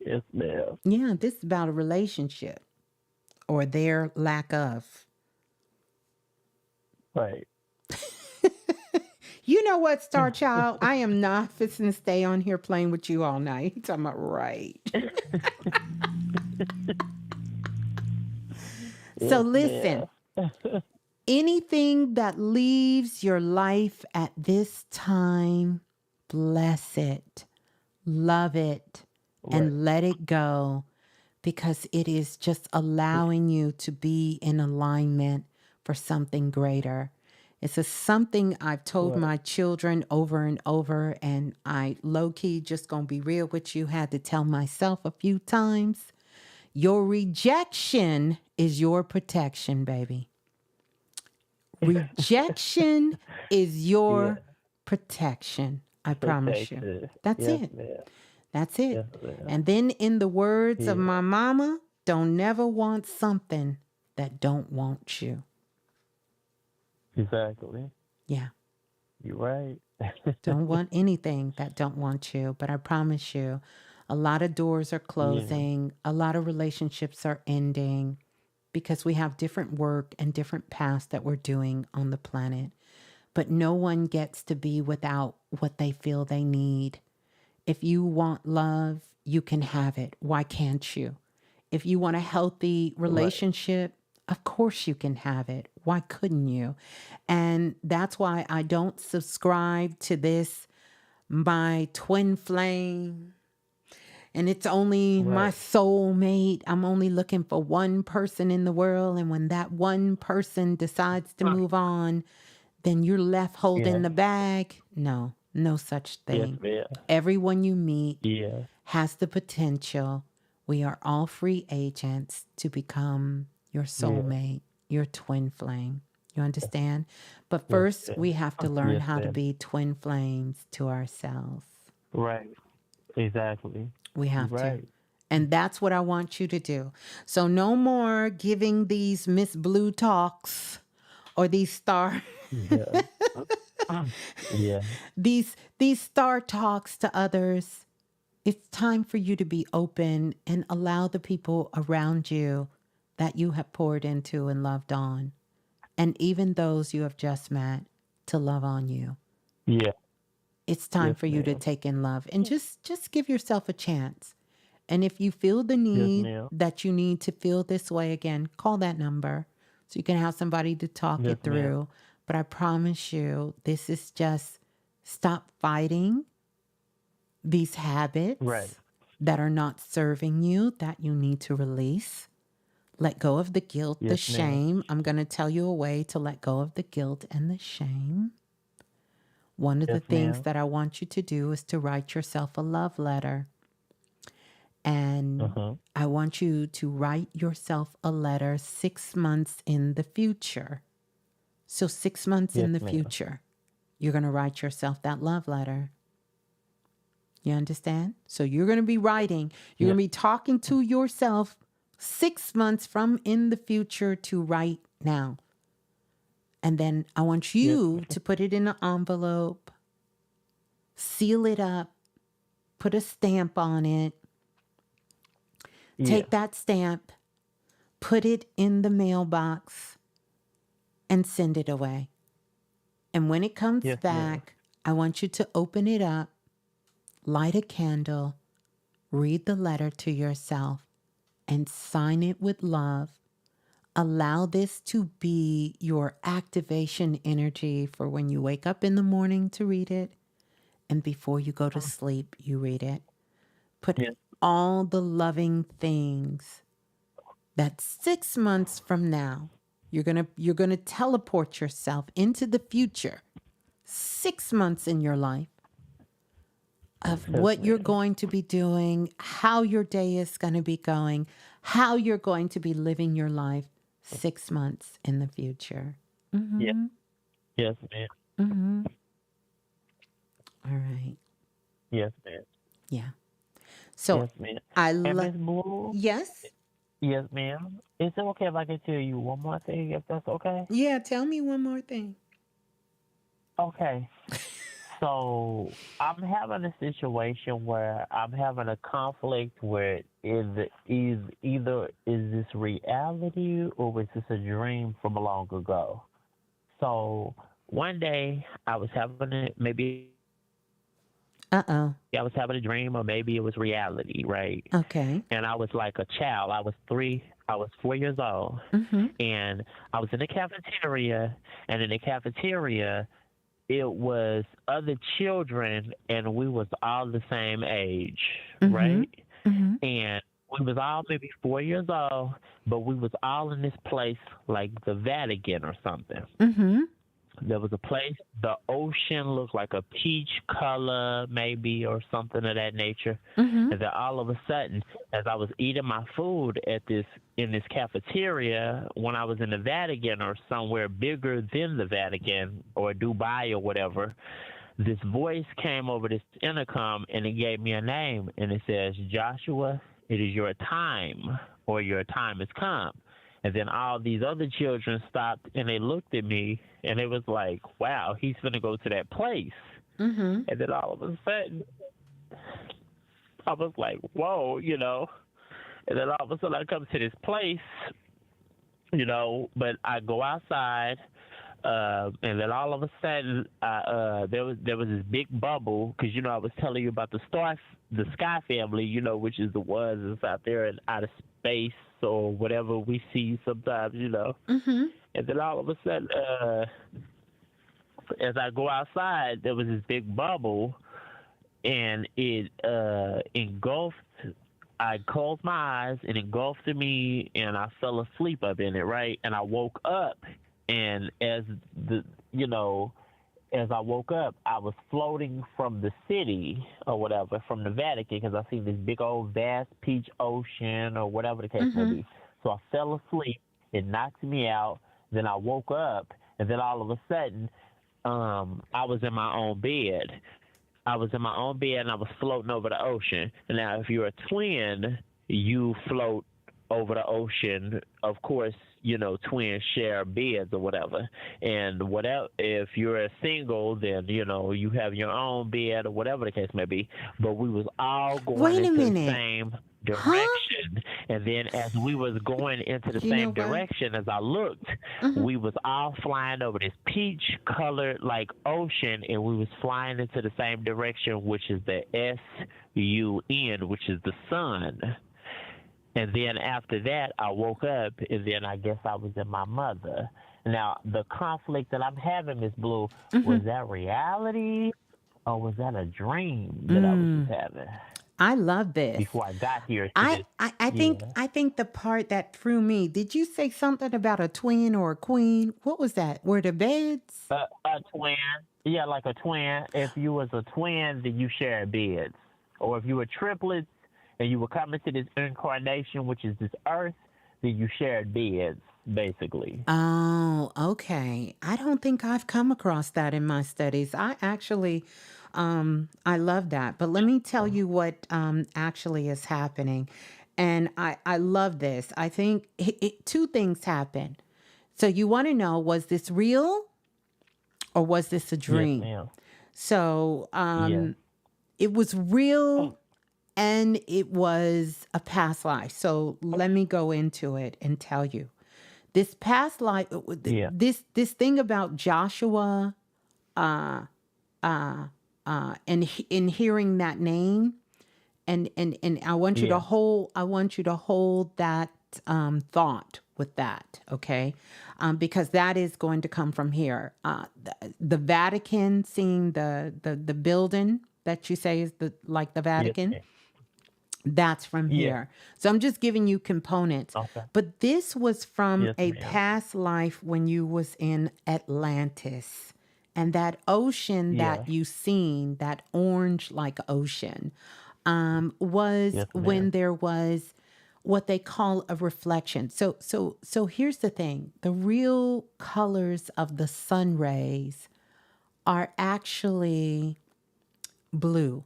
Yes, ma'am. Yeah, this is about a relationship, or their lack of. Right. You know what, Star Child? I am not fixing to stay on here playing with you all night. I'm right. So listen, anything that leaves your life at this time, bless it, love it, and let it go, because it is just allowing you to be in alignment for something greater. It's something I've told my children over and over, and I low-key, just gonna be real with you, had to tell myself a few times. Your rejection is your protection, baby. Rejection is your protection. I promise you. That's it. Ma'am. That's it. Yes, ma'am. And then in the words of my mama, don't never want something that don't want you. Exactly. Yeah. You're right. Don't want anything that don't want you. But I promise you, a lot of doors are Yeah. closing. A lot of relationships are ending because we have different work and different paths that we're doing on the planet. But no one gets to be without what they feel they need. If you want love, you can have it. Why can't you? If you want a healthy Right. relationship, of course you can have it. Why couldn't you? And that's why I don't subscribe to this, my twin flame, and it's only my Right. soulmate. I'm only looking for one person in the world. And when that one person decides to Huh. move on, then you're left holding Yeah. the bag. No, no such Yes, thing. ma'am. Everyone you meet Yeah. has the potential. We are all free agents to become your Yeah. soulmate, your twin flame. You understand? But Yes, first, we ma'am. have to learn Yes, how to ma'am. be twin flames to ourselves. Right. Exactly. We You're have to. right. And that's what I want you to do. So no more giving these Ms.Blue talks or these star Yeah. Yeah. these star talks to others. It's time for you to be open and allow the people around you that you have poured into and loved on, and even those you have just met, to love on you. Yeah. It's time Yes, for you to ma'am. take in love and just give yourself a chance. And if you feel the Yes, need ma'am. that you need to feel this way again, call that number so you can have somebody to talk Yes, it ma'am. through. But I promise you, this is just stop fighting these Right. habits that are not serving you, that you need to release. Let go of the guilt, the Yes, ma'am. shame. I'm going to tell you a way to let go of the guilt and the shame. One of the Yes, things ma'am. that I want you to do is to write yourself a love letter. Uh And huh. I want you to write yourself a letter 6 months in the future. So, 6 months Yes, in the ma'am. future, you're going to write yourself that love letter. You understand? So, you're going to be writing, you're Yeah. going to be talking to yourself 6 months from in the future to right now. And then I want Yes, you ma'am. to put it in an envelope, seal it up, put a stamp on it, Yeah. take that stamp, put it in the mailbox, and send it away. And when it comes Yes, ma'am. back, I want you to open it up, light a candle, read the letter to yourself, and sign it with love. Allow this to be your activation energy for when you wake up in the morning to read it, and before you go to sleep, you read it. Put Yes. all the loving things that 6 months from now, you're gonna teleport yourself into the future, 6 months in your life of Yes, what you're ma'am. going to be doing, how your day is going to be going, how you're going to be living your life 6 months in the future. Yes. Mm-hmm. Yes, ma'am. Mm-hmm. All right. Yes, ma'am. Yeah. So Yes, ma'am. I And love. Miss Blue. Yes. Yes, ma'am. Is it okay if I can tell you one more thing, if that's okay? Yeah. Tell me one more thing. Okay. So I'm having a situation where I'm having a conflict where is either is this reality or is this a dream from long ago? So one day I was having a, maybe I was having a dream or maybe it was reality, right? And I was like a child. Okay. I was 4 years old, and Mm-hmm. I was in the cafeteria, and in the cafeteria it was other children and we was all the same age, Mm-hmm. right? Mm-hmm. And we was all maybe 4 years old, but we was all in this place like the Vatican or something. Mm-hmm. There was a place, the ocean looked like a peach color, maybe, or something of that nature. Mm-hmm. And then all of a sudden, as I was eating my food at this in this cafeteria, when I was in the Vatican or somewhere bigger than the Vatican or Dubai or whatever, this voice came over this intercom and it gave me a name and it says, Joshua, it is your time or your time has come. And then all these other children stopped and they looked at me and it was like, wow, he's going to go to that place. Mm-hmm. And then all of a sudden, I was like, whoa, And then all of a sudden, I come to this place, but I go outside. And then all of a sudden, there was this big bubble because I was telling you about the Sky Family, which is the ones that's out there in outer space or whatever we see sometimes, Mm-hmm. And then all of a sudden, as I go outside, there was this big bubble, and it engulfed. I closed my eyes, and engulfed me, and I fell asleep up in it, right? And I woke up, and as I woke up, I was floating from the city or whatever, from the Vatican, because I seen this big old vast peach ocean or whatever the case may Mm-hmm. be. So I fell asleep. It knocked me out. Then I woke up, and then all of a sudden, I was in my own bed. I was in my own bed, and I was floating over the ocean. Now, if you're a twin, you float over the ocean. Of course, twins share beds or whatever. And whatever, if you're a single, then you have your own bed or whatever the case may be. But we was all going Wait a into the minute. same Huh? direction, and then as we was going into the You know same what? direction, as I looked, Mm-hmm. we was all flying over this peach colored like ocean, and we was flying into the same direction, which is the sun, which is the sun. And then after that, I woke up, and then I guess I was in my mother. Now, the conflict that I'm having, Ms.Blue, was that reality, or was that a dream that I was just having I love this. before I got here to I, this? I I think Yeah. I think the part that threw me. Did you say something about a twin or a queen? What was that? Were the beds? A twin. Yeah, like a twin. If you was a twin, then you shared beds. Or if you were triplets and you were coming to this incarnation, which is this earth, then you shared beds, basically. Oh, okay. I don't think I've come across that in my studies. I actually, I love that. But let me tell you what actually is happening. And I love this. I think two things happen. So you want to know, was this real or was this a Yes, dream? ma'am. So Yes. it was real and it was a past life. So let me go into it and tell you. This past life, Yeah. this thing about Joshua, and in hearing that name, and Yeah. I want you to hold that thought with that, okay? Because that is going to come from here. The Vatican, seeing the building that you say is like the Yes, Vatican. ma'am. That's from Yeah. here. So I'm just giving you components. Okay. But this was from Yes, a ma'am. past life when you was in Atlantis. And that ocean Yeah. that you seen, that orange like ocean, was Yes, when ma'am. there was what they call a reflection. So here's the thing. The real colors of the sun rays are actually blue.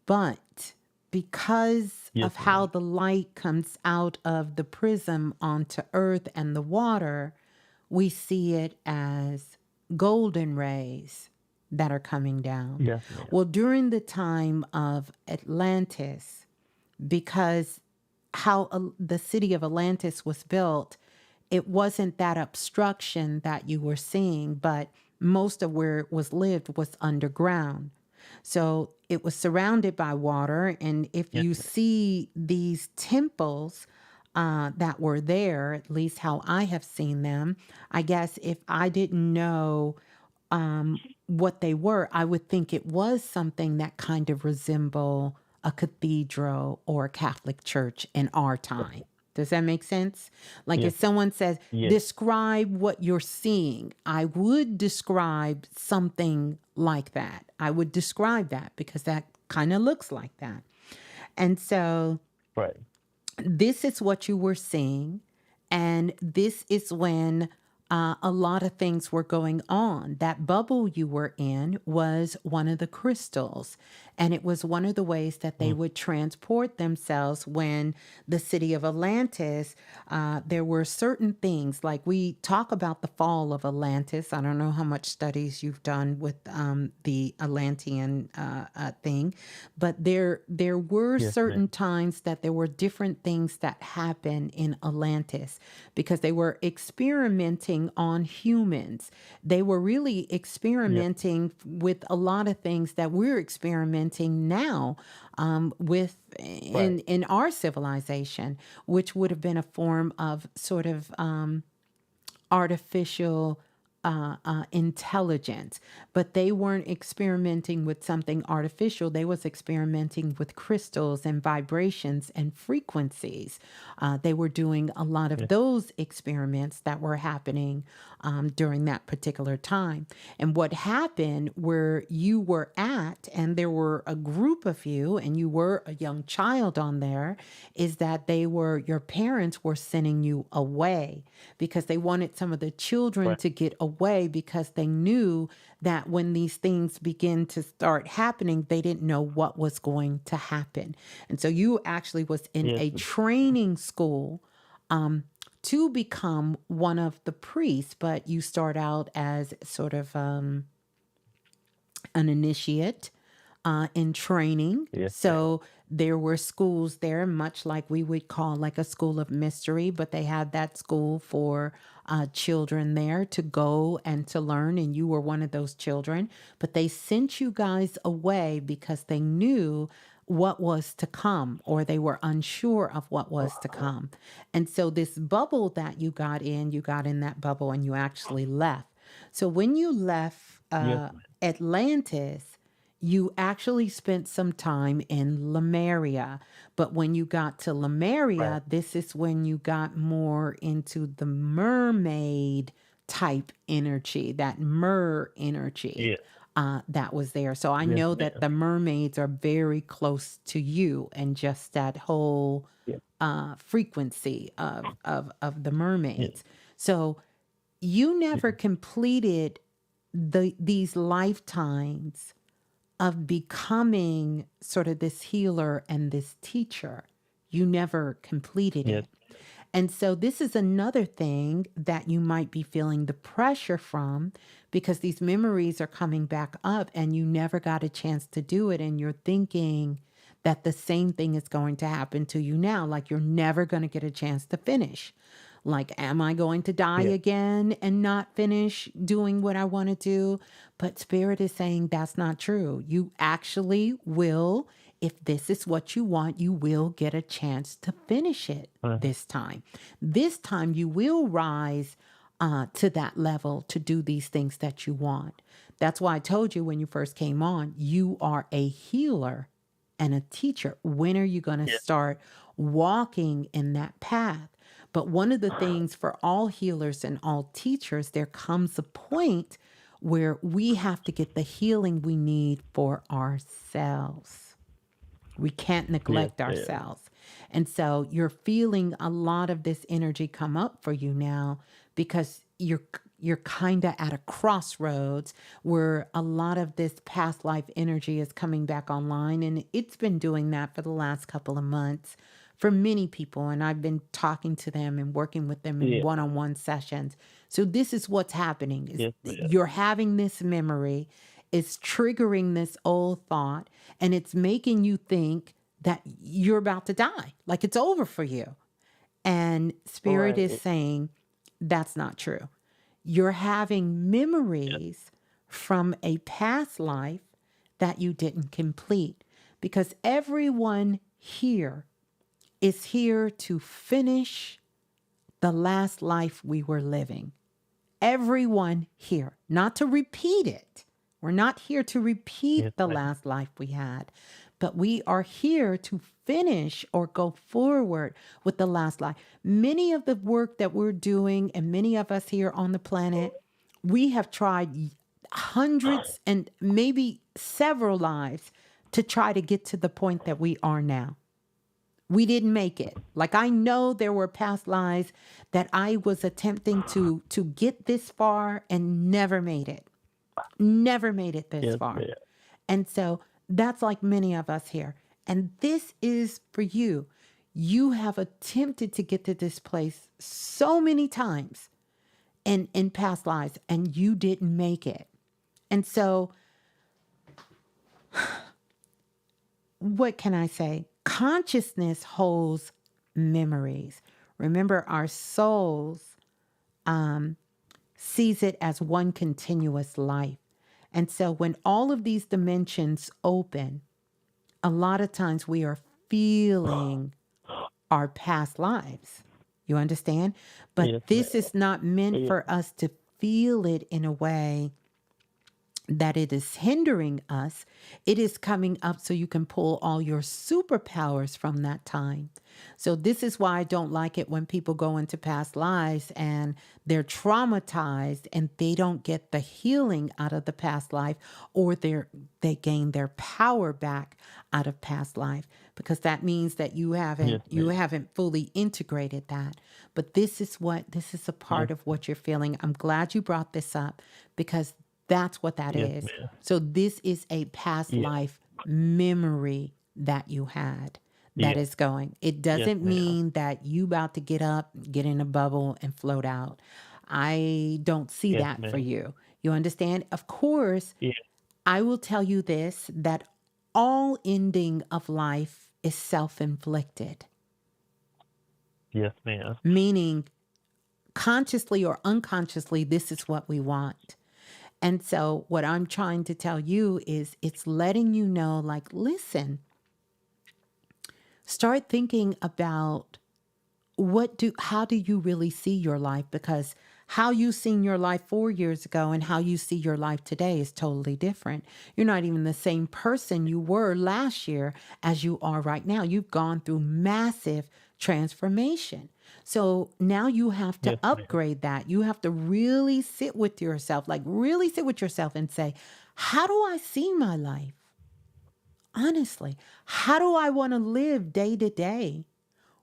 But because Yes, of how ma'am. the light comes out of the prism onto earth and the water, we see it as golden rays that are coming down. Yes, ma'am. Well, during the time of Atlantis, because how the city of Atlantis was built, it wasn't that obstruction that you were seeing, but most of where it was lived was underground. So it was surrounded by water. And if Yes, you ma'am. see these temples that were there, at least how I have seen them, I guess if I didn't know what they were, I would think it was something that kind of resemble a cathedral or a Catholic church in our time. Does that make sense? Like Yes. if someone says, Yes. describe what you're seeing, I would describe something like that. I would describe that because that kind of looks like that. And so Right. this is what you were seeing. And this is when a lot of things were going on. That bubble you were in was one of the crystals. And it was one of the ways that they would transport themselves when the city of Atlantis, there were certain things like we talk about the fall of Atlantis. I don't know how much studies you've done with the Atlantean thing, but there were Yes, ma'am. certain times that there were different things that happened in Atlantis because they were experimenting on humans. They were really Yes. experimenting with a lot of things that we're experimenting now with Right. in our civilization, which would have been a form of sort of artificial intelligence, but they weren't experimenting with something artificial. They was experimenting with crystals and vibrations and frequencies. They were doing a lot of Yes. those experiments that were happening during that particular time. And what happened where you were at, and there were a group of you, and you were a young child on there, is that your parents were sending you away because they wanted some of the children Right. to get away because they knew that when these things begin to start happening, they didn't know what was going to happen. And so you actually was in Yes. a training school to become one of the priests, but you start out as sort of an initiate in training. Yes, ma'am. So there were schools there, much like we would call like a school of mystery, but they had that school for children there to go and to learn. And you were one of those children, but they sent you guys away because they knew what was to come, or they were unsure of what was to come. And so this bubble that you got in that bubble and you actually left. So when you left Yes. Atlantis, you actually spent some time in Lemuria. But when you got to Right. Lemuria, this is when you got more into the mermaid type energy, that mer energy Yes. that was there. So I Yes, know that ma'am. the mermaids are very close to you and just that whole Yes. frequency of the Yes. mermaids. So you never completed these lifetimes of becoming sort of this healer and this teacher. You never completed Yes. it. And so this is another thing that you might be feeling the pressure from because these memories are coming back up and you never got a chance to do it. And you're thinking that the same thing is going to happen to you now, like you're never going to get a chance to finish. Like, am I going to die Yes. again and not finish doing what I want to do? But Spirit is saying that's not true. You actually will, if this is what you want, you will get a chance to finish it Uh-huh. this time. This time you will rise to that level to do these things that you want. That's why I told you when you first came on, you are a healer and a teacher. When are you going to Yes. start walking in that path? But one of the things for all healers and all teachers, there comes a point where we have to get the healing we need for ourselves. We can't Yes, neglect ma'am. ourselves. And so you're feeling a lot of this energy come up for you now because you're kind of at a crossroads where a lot of this past life energy is coming back online, and it's been doing that for the last couple of months for many people, and I've been talking to them and working with them in Yes. one-on-one sessions. So this is what's happening is Yes, ma'am. you're having this memory, it's triggering this old thought, and it's making you think that you're about to die, like it's over for you. And Spirit is Right. saying that's not true. You're having Yes. memories from a past life that you didn't complete because everyone here is here to finish the last life we were living. Everyone here, not to repeat it. We're not here to Yes, repeat the ma'am. last life we had, but we are here to finish or go forward with the last life. Many of the work that we're doing, and many of us here on the planet, we have tried hundreds and maybe several lives to try to get to the point that we are now. We didn't make it. Like, I know there were past lives that I was attempting to get this far and never made it. Never made it this Yes, far. ma'am. And so that's like many of us here. And this is for you. You have attempted to get to this place so many times in past lives, and you didn't make it. And so, what can I say? Consciousness holds memories. Remember, our souls sees it as one continuous life. And so when all of these dimensions open, a lot of times we are feeling our past lives. You understand? But Yes, this ma'am. is not meant Yeah. for us to feel it in a way that it is hindering us. It is coming up so you can pull all your superpowers from that time. So this is why I don't like it when people go into past lives and they're traumatized and they don't get the healing out of the past life, or they gain their power back out of past life, because that means that you Yes, ma'am. haven't fully integrated that. But this is a part Yes. of what you're feeling. I'm glad you brought this up, because that's what that Yes, is. ma'am. So this is a past Yeah. life memory that you had that Yeah. is going. It Yes, doesn't ma'am. mean that you about to get up, get in a bubble and float out. I don't see Yes, that for ma'am. you. You understand? Of course, Yeah. I will tell you this, that all ending of life is self-inflicted, Yes, ma'am. meaning consciously or unconsciously, this is what we want. And so what I'm trying to tell you is, it's letting you know, like, listen, start thinking about how do you really see your life? Because how you seen your life 4 years ago and how you see your life today is totally different. You're not even the same person you were last year as you are right now. You've gone through massive transformation. So now you have to Yes, ma'am. upgrade that. You have to really sit with yourself, like really sit with yourself and say, how do I see my life? Honestly, how do I want to live day to day?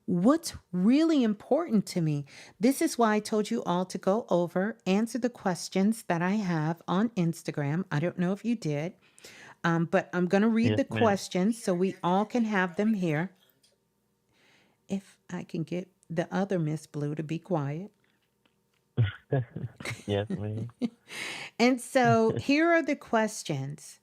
What's really important to me? This is why I told you all to go over, answer the questions that I have on Instagram. I don't know if you did, but I'm going to read Yes, the ma'am. questions so we all can have them here. If I can get the other Miss Blue to be quiet. Yes, ma'am. And so here are the questions.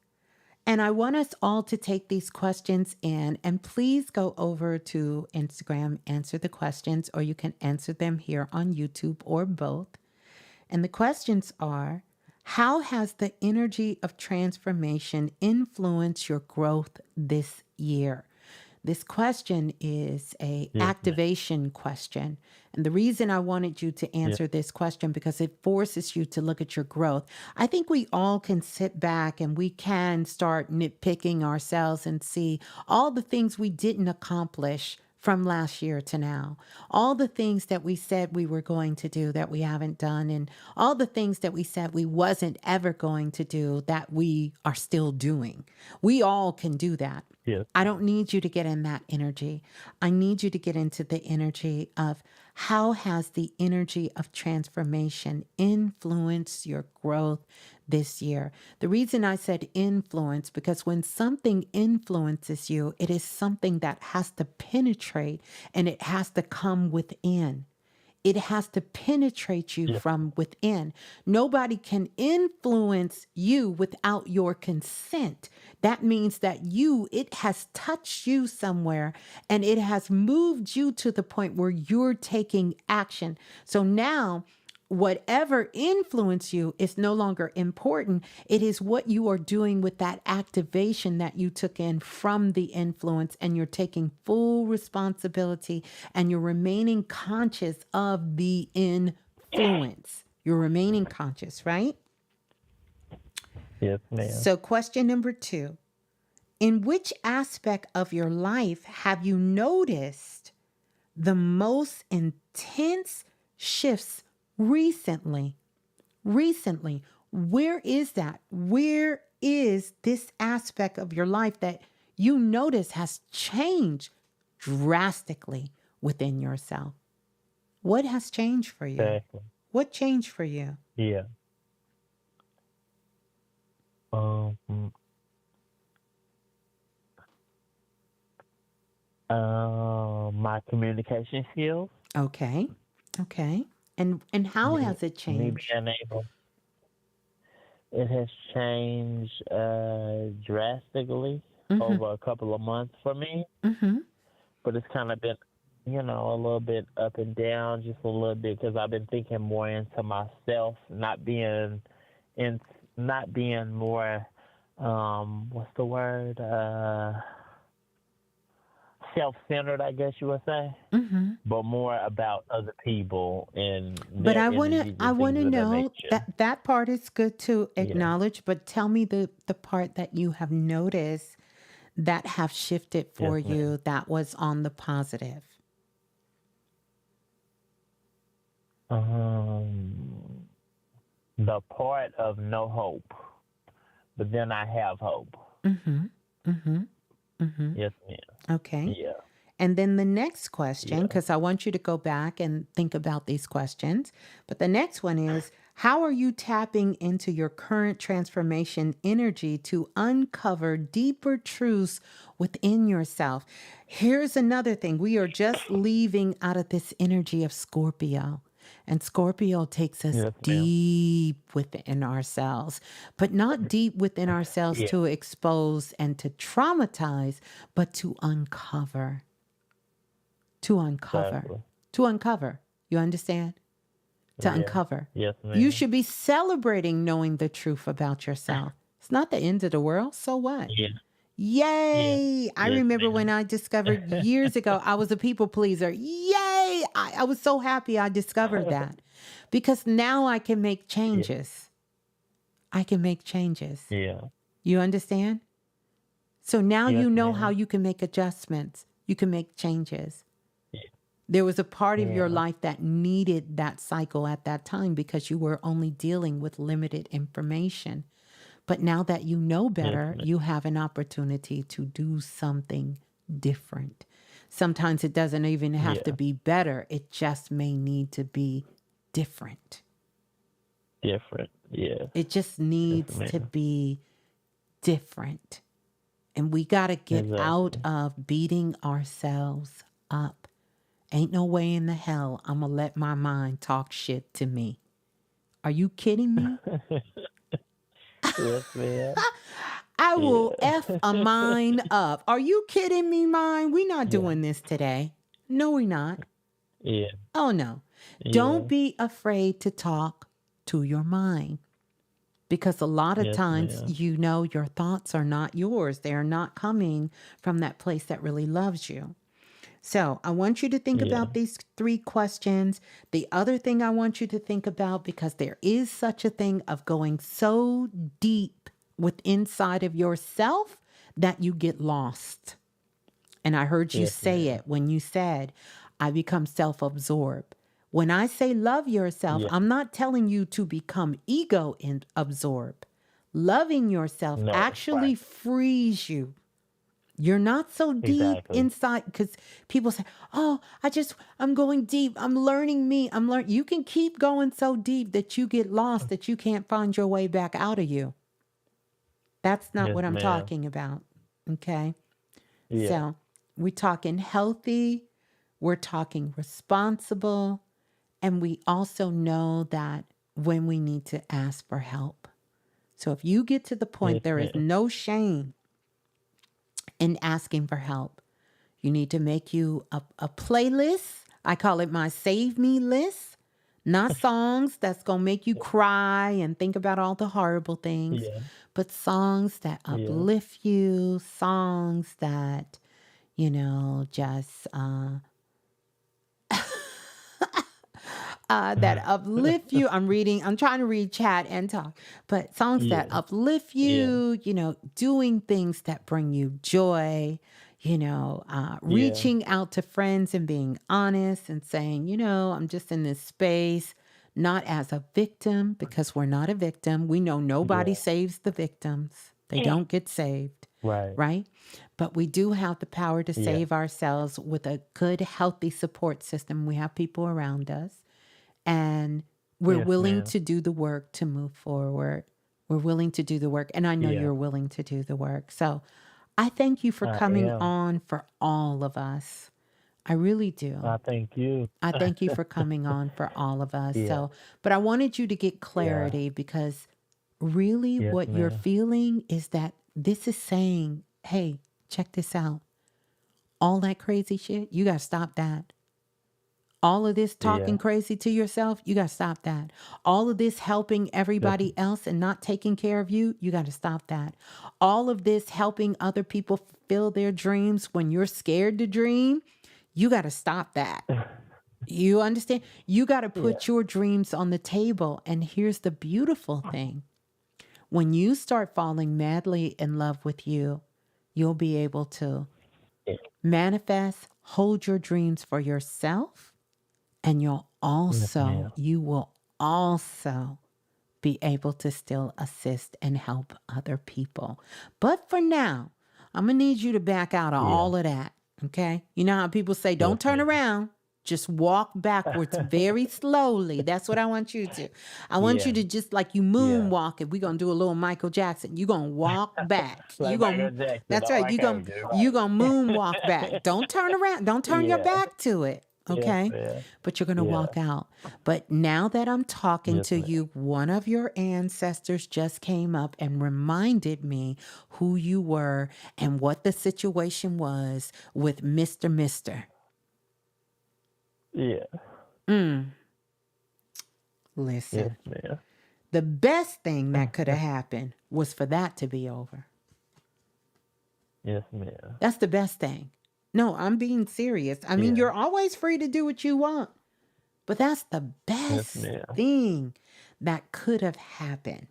And I want us all to take these questions in, and please go over to Instagram, answer the questions, or you can answer them here on YouTube or both. And the questions are, how has the energy of transformation influenced your growth this year? This question is a Yes, ma'am. activation question. And the reason I wanted you to Yes. answer this question, because it forces you to look at your growth. I think we all can sit back and we can start nitpicking ourselves and see all the things we didn't accomplish from last year to now. All the things that we said we were going to do that we haven't done, and all the things that we said we wasn't ever going to do that we are still doing. We all can do that. Yes. I don't need you to get in that energy. I need you to get into the energy of, how has the energy of transformation influenced your growth this year? The reason I said influence, because when something influences you, it is something that has to penetrate and it has to come within. It has to penetrate you Yes. from within. Nobody can influence you without your consent. That means that it has touched you somewhere and it has moved you to the point where you're taking action. So now, whatever influenced you is no longer important. It is what you are doing with that activation that you took in from the influence, and you're taking full responsibility and you're remaining conscious of the influence. You're remaining conscious, right? Yes, ma'am. So, question number 2. In which aspect of your life have you noticed the most intense shifts recently? Recently, where is that? Where is this aspect of your life that you notice has changed drastically within yourself. What has changed for you? Exactly. What changed for you? Yeah. Um, my communication skills. Okay. Okay. And how Me, has it me changed? being able. It has changed drastically Mm-hmm. over a couple of months for me, Mm-hmm. but it's kind of been, a little bit up and down, just a little bit, because I've been thinking more into myself, not being more, what's the word? Self-centered, I guess you would say, Mm-hmm. but more about other people and But their I energies and want things to of that know nature. that that part is good to Yeah, acknowledge, but tell me the part that you have noticed that have shifted yes, for ma'am. you that was on the positive. Um, the part of no hope, but then I have hope. Mm-hmm. Mm-hmm. Mm-hmm. Yes, ma'am. Okay. Yeah, And then the next question, yeah, because I want you to go back and think about these questions. But the next one is, how are you tapping into your current transformation energy to uncover deeper truths within yourself? Here's another thing. We are just leaving out of this energy of Scorpio. And Scorpio takes us yes, ma'am. deep within ourselves, but not deep within ourselves Yeah, to expose and to traumatize, but to uncover. To uncover. exactly. To uncover. You understand? To Yeah, uncover. yes, You ma'am. should be celebrating knowing the truth about yourself. It's not the end of the world. So what? Yeah, yeah, Yay. I yes, remember when ma'am. I discovered years ago, I was a people pleaser. Yay. I was so happy I discovered that because now I can make Yeah, changes. I can make changes. yeah, You understand? So now yes, you know how ma'am. you can make adjustments. You can make changes. Yeah, There was a part of your yeah, life that needed that cycle at that time because you were only dealing with limited information. But now that you know yes, better, ma'am. you have an opportunity to do something different. Sometimes it doesn't even have to Yeah, be better, it just may need to be different. different. Yes, It just yes, needs to ma'am. be different. And we got to get out Exactly. of beating ourselves up. Ain't no way in the hell I'm going to let my mind talk shit to me. Are you kidding me? Yes, ma'am. I will Yeah, F a mine up. Are you kidding me, mine? We're not yeah, doing this today. No, we're not. yeah, Oh, no. Don't yeah, be afraid to talk to your mind because a lot of yes, times, ma'am. your thoughts are not yours. They are not coming from that place that really loves you. So I want you to think Yeah, about these three questions. The other thing I want you to think about, because there is such a thing of going so deep with inside of yourself that you get lost. And I heard you yes, say ma'am. it when you said, I become self-absorbed. When I say love yourself, Yeah, I'm not telling you to become ego absorbed. Loving yourself no, right. actually frees you. You're not so deep Exactly. inside because people say, oh, I'm going deep. I'm learning me. You can keep going so deep that you get lost, that you can't find your way back out of you. That's not Yes, what I'm ma'am. talking about. Okay. Yeah. So we're talking healthy, we're talking responsible, and we also know that when we need to ask for help. So if you get to the point Yes, there is ma'am. no shame in asking for help, you need to make you a playlist. I call it my save me list. Not songs that's going to make you cry and think about all the horrible things, Yeah. but songs that Yeah. uplift you, songs that, just that uplift you. I'm trying to read chat and talk, but songs that Yeah. uplift Yeah. you, doing things that bring you joy, Yeah. reaching out to friends and being honest and saying, I'm just in this space, not as a victim, because we're not a victim. We know nobody Yeah. saves the victims. They don't get saved. Right. right? But we do have the power to Yeah. save ourselves with a good, healthy support system. We have people around us, and we're Yes, willing ma'am. to do the work to move forward. We're willing to do the work, and I know Yeah. you're willing to do the work. So I thank you for I coming am. on for all of us. I really do. I thank you. I thank you for coming on for all of us. Yeah. So, but I wanted you to get Yeah. clarity because really Yes, what you're ma'am. feeling is that this is saying, hey, check this out. All that crazy shit, you got to stop that. All of this Yeah. talking crazy to yourself, you got to stop that. All of this helping Yes. everybody else and not taking care of you, you got to stop that. All of this helping other people fulfill their dreams when you're scared to dream, you got to stop that. You understand? You got to Yeah. put your dreams on the table. And here's the beautiful thing. When you start falling madly in love with you, you'll be able to Yeah. manifest, hold your dreams for yourself, and Yes, ma'am. you will also be able to still assist and help other people. But for now, I'm going to need you to back out of Yeah. all of that. Okay. You know how people say, Yes, don't turn ma'am. around. Just walk backwards very slowly. That's what I want you to. I want you Yeah. to just like you Yeah. moonwalk it. We're going to do a little Michael Jackson. You're going to walk back. Like You Michael going Jackson, that's all right. I You're gotta going do. you Right. going to moonwalk back. Don't turn around. Don't turn your Yeah. back to it. Yes, Okay. ma'am. But you're going to Yeah. walk out. But now that I'm talking Yes, to ma'am. you, one of your ancestors just came up and reminded me who you were and what the situation was with Mr. Mister. Yeah. Mm, Yes, listen, ma'am. the best thing that could have happened was for that to be over. Yes, ma'am. That's the best thing. No, I'm being serious. I mean, Yeah. you're always free to do what you want, but that's the Yes, best ma'am. thing that could have happened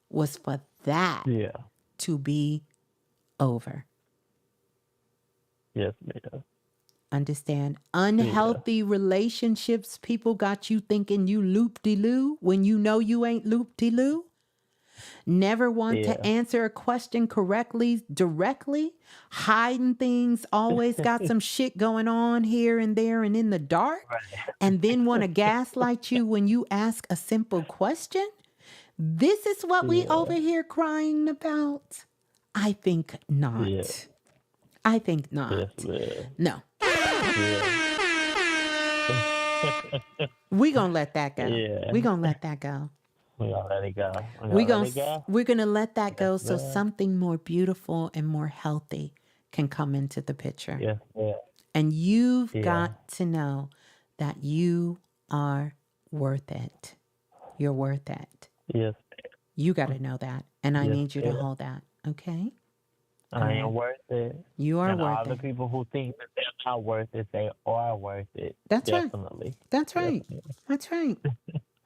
was for that Yeah. to be over. Yes, ma'am. Understand? Yeah. Unhealthy relationships, people got you thinking you loop-de-loo when you know you ain't loop-de-loo. Never want Yeah. to answer a question correctly, directly. Hiding things, always got some shit going on here and there and in the dark. Right. And then want to gaslight you when you ask a simple question. This is what we Yeah. over here crying about? I think Yeah. not. I think Yes, not. ma'am. No. Yeah. We're going to let that go. Yeah. We're going to let that go. We gonna let it go. We We're gonna going let it go. we're going to let that Yes, go so ma'am. something more beautiful and more healthy can come into the picture. Yes, ma'am. And you've Yeah. got to know that you are worth it. You're worth it. Yes, You got to know that. And I Yes, need you to ma'am. hold that. Okay? I am worth it. You are And all worth the it. people who think that they're not worth it, they are worth it. That's right. Definitely. That's Yes, right. ma'am. That's right.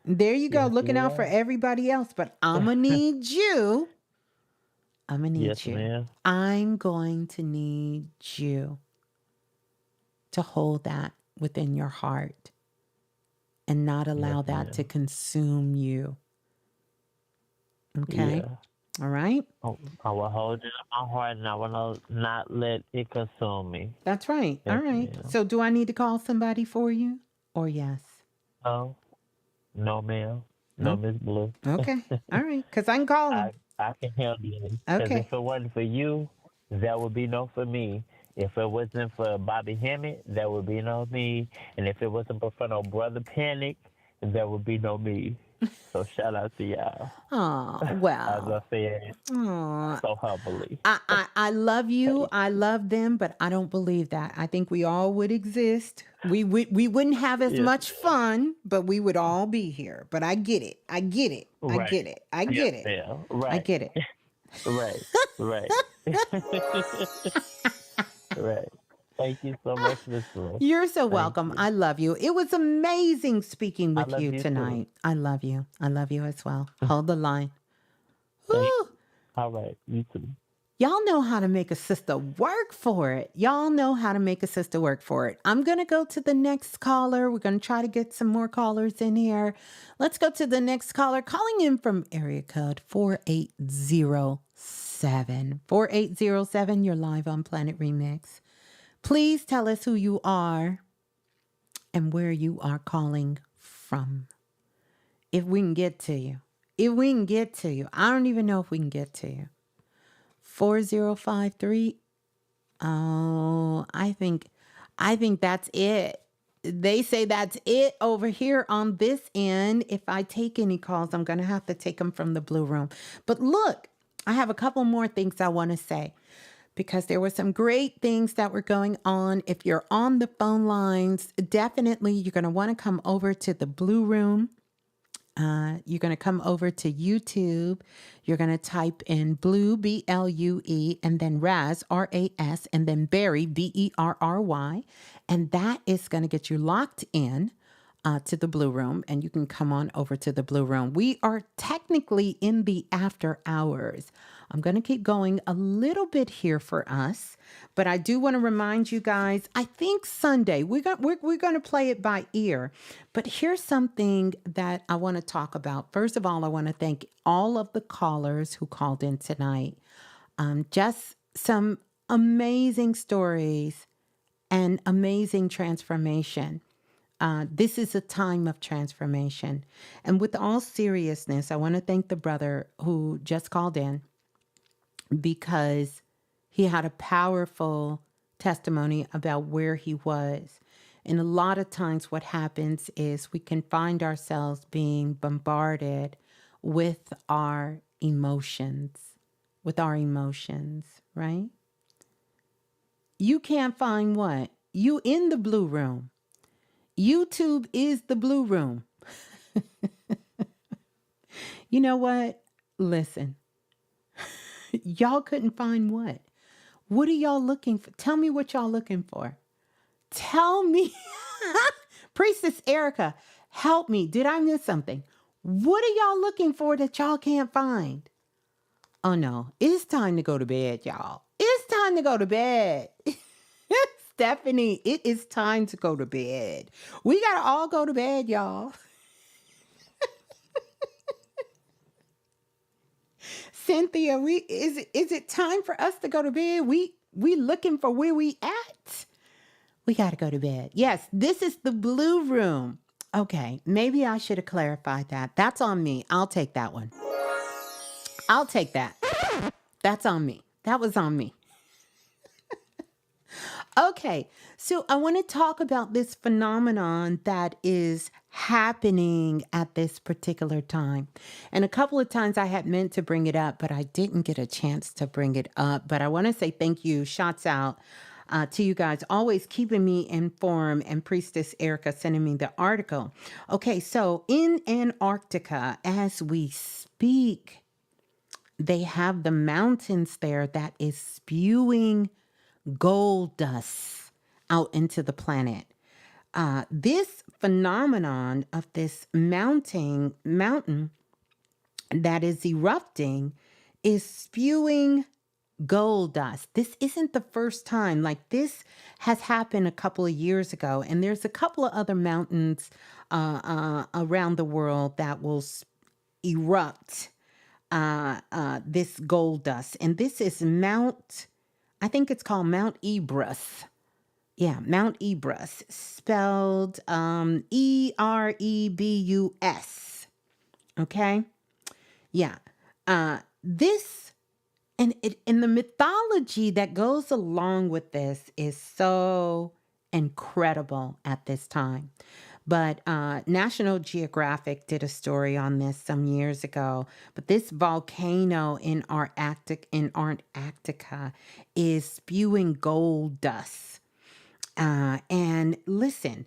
There you go, Yes, looking we out for are. everybody else. But I'm going to need you. I'm going to need Yes, you. ma'am. I'm going to need you to hold that within your heart and not allow Yes, that ma'am. to consume you. Okay? Yeah. All right? I will hold it in my heart and I will not let it consume me. That's right. Yes, All right. ma'am. So do I need to call somebody for you or yes? No, no, ma'am. No, No? Ms.Blue. Okay. All right. Because I can call him. I can handle it. Because Okay. if it wasn't for you, that would be no for me. If it wasn't for Bobby Hammett, that would be no me. And if it wasn't for no Brother Panic, that would be no me. So shout out to y'all. Oh, As I well. said Oh, so humbly. I love you. I love them, but I don't believe that. I think we all would exist. We wouldn't have as Yes, much fun, but we would all be here. But I get it. I get it. I right. get it. I Yes, get it. ma'am. I Right. get it. Right. Right. Right. Thank you so much, Miss Blue. You're so Thank welcome. you. I love you. It was amazing speaking I with love you you too. tonight. I love you. I love you as well. Hold the line. Thank Whew. All right. You too. Y'all know how to make a sister work for it. Y'all know how to make a sister work for it. I'm going to go to the next caller. We're going to try to get some more callers in here. Let's go to the next caller calling in from area code 4807. 4807, you're live on Planet Remix. Please tell us who you are and where you are calling from. If we can get to you. If we can get to you. I don't even know if we can get to you. 4053. Oh, I think that's it. They say that's it over here on this end. If I take any calls, I'm going to have to take them from the blue room. But look, I have a couple more things I want to say because there were some great things that were going on. If you're on the phone lines, definitely you're going to want to come over to the blue room. You're going to come over to YouTube. You're going to type in Blue, BLUE, and then Raz, RAS, and then Berry, BERRY. And that is going to get you locked in to the blue room, and you can come on over to the blue room. We are technically in the after hours. I'm going to keep going a little bit here for us, but I do want to remind you guys, I think Sunday, we're going to play it by ear, but here's something that I want to talk about. First of all, I want to thank all of the callers who called in tonight. Just some amazing stories and amazing transformation. This is a time of transformation. And with all seriousness, I want to thank the brother who just called in because he had a powerful testimony about where he was. And a lot of times what happens is we can find ourselves being bombarded with our emotions, right? You can't find what? You in the blue room. YouTube is the blue room. You know what? Listen. Y'all couldn't find what? What are y'all looking for? Tell me what y'all looking for. Tell me. Priestess Erica, help me. Did I miss something? What are y'all looking for that y'all can't find? Oh no, it's time to go to bed, y'all. It's time to go to bed. Stephanie, it is time to go to bed. We got to all go to bed, y'all. Cynthia, is it time for us to go to bed? We looking for where we at? We got to go to bed. Yes, this is the blue room. Okay, maybe I should have clarified that. That's on me. I'll take that one. I'll take that. That's on me. That was on me. Okay, so I want to talk about this phenomenon that is happening at this particular time. And a couple of times I had meant to bring it up, but I didn't get a chance to bring it up. But I want to say thank you, shots out to you guys, always keeping me informed, and Priestess Erica sending me the article. Okay, so in Antarctica, as we speak, they have the mountains there that is spewing gold dust out into the planet. This phenomenon of this mountain that is erupting is spewing gold dust. This isn't the first time. Like, this has happened a couple of years ago, and there's a couple of other mountains around the world that will erupt this gold dust. And this is I think it's called Mount Erebus. Yeah, Mount Erebus, spelled Erebus. Okay? Yeah. This, and the mythology that goes along with this is so incredible at this time. But National Geographic did a story on this some years ago. But this volcano in Antarctica is spewing gold dust. And listen,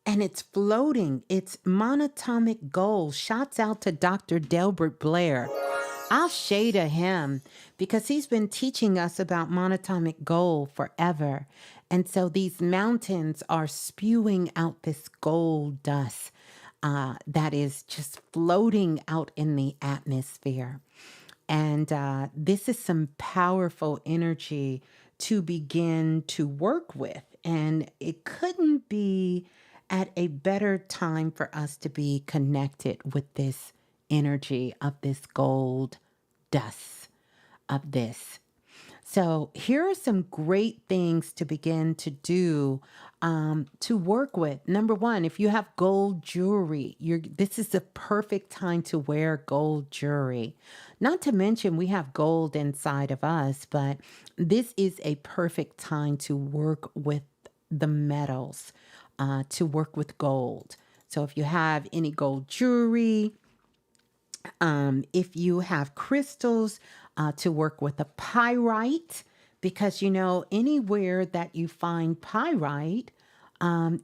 and it's floating. It's monatomic gold. Shouts out to Dr. Delbert Blair. I'll shade at him because he's been teaching us about monatomic gold forever. And so these mountains are spewing out this gold dust that is just floating out in the atmosphere. And this is some powerful energy to begin to work with. And it couldn't be at a better time for us to be connected with this energy of this gold dust. of this. So, here are some great things to begin to do to work with. Number one, if you have gold jewelry, this is the perfect time to wear gold jewelry. Not to mention, we have gold inside of us, but this is a perfect time to work with the metals, to work with gold. So, if you have any gold jewelry, if you have crystals, to work with a pyrite, because anywhere that you find pyrite,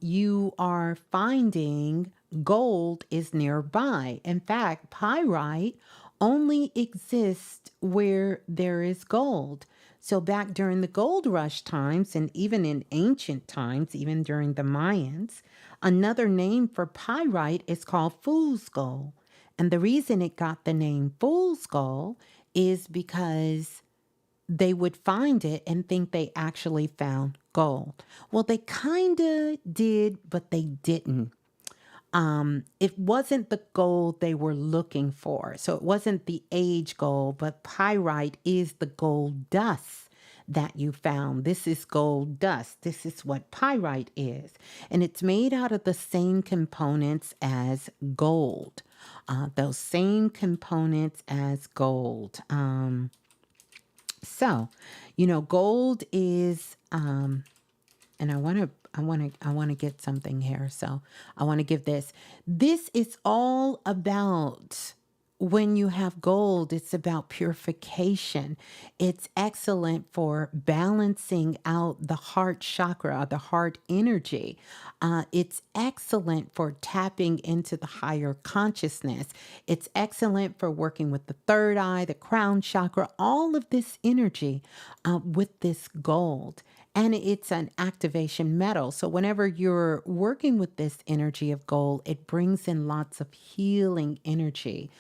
you are finding gold is nearby. In fact, pyrite only exists where there is gold. So, back during the gold rush times, and even in ancient times, even during the Mayans, another name for pyrite is called fool's gold. And the reason it got the name fool's gold is because they would find it and think they actually found gold. Well, they kind of did, but they didn't. It wasn't the gold they were looking for. So it wasn't the age gold, but pyrite is the gold dust that you found. This is gold dust. This is what pyrite is. And it's made out of the same components as gold. Those same components as gold. Gold is, and I want to get something here. So I want to give this. This is all about when you have gold, it's about purification. It's excellent for balancing out the heart chakra, the heart energy. It's excellent for tapping into the higher consciousness. It's excellent for working with the third eye, the crown chakra, all of this energy with this gold. And it's an activation metal. So whenever you're working with this energy of gold, it brings in lots of healing energy,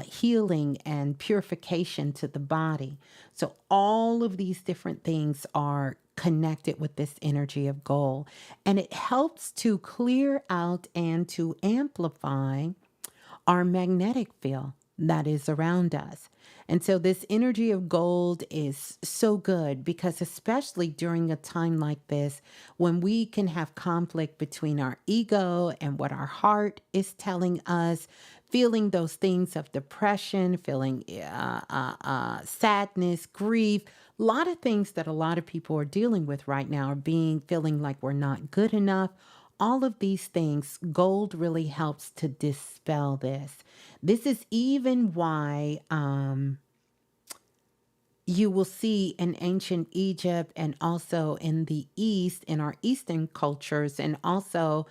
healing and purification to the body. So all of these different things are connected with this energy of gold. And it helps to clear out and to amplify our magnetic field that is around us. And so this energy of gold is so good because especially during a time like this, when we can have conflict between our ego and what our heart is telling us, feeling those things of depression, feeling sadness, grief, a lot of things that a lot of people are dealing with right now are feeling like we're not good enough. All of these things, gold really helps to dispel this. This is even why you will see in ancient Egypt and also in the East, in our Eastern cultures, and also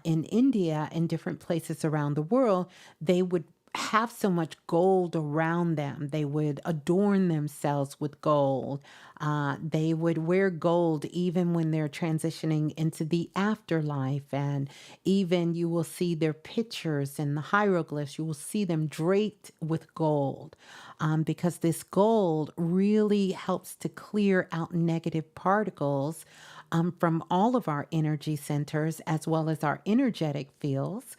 in India and different places around the world, they would have so much gold around them. They would adorn themselves with gold. They would wear gold even when they're transitioning into the afterlife. And even you will see their pictures and the hieroglyphs, you will see them draped with gold. Because this gold really helps to clear out negative particles from all of our energy centers as well as our energetic fields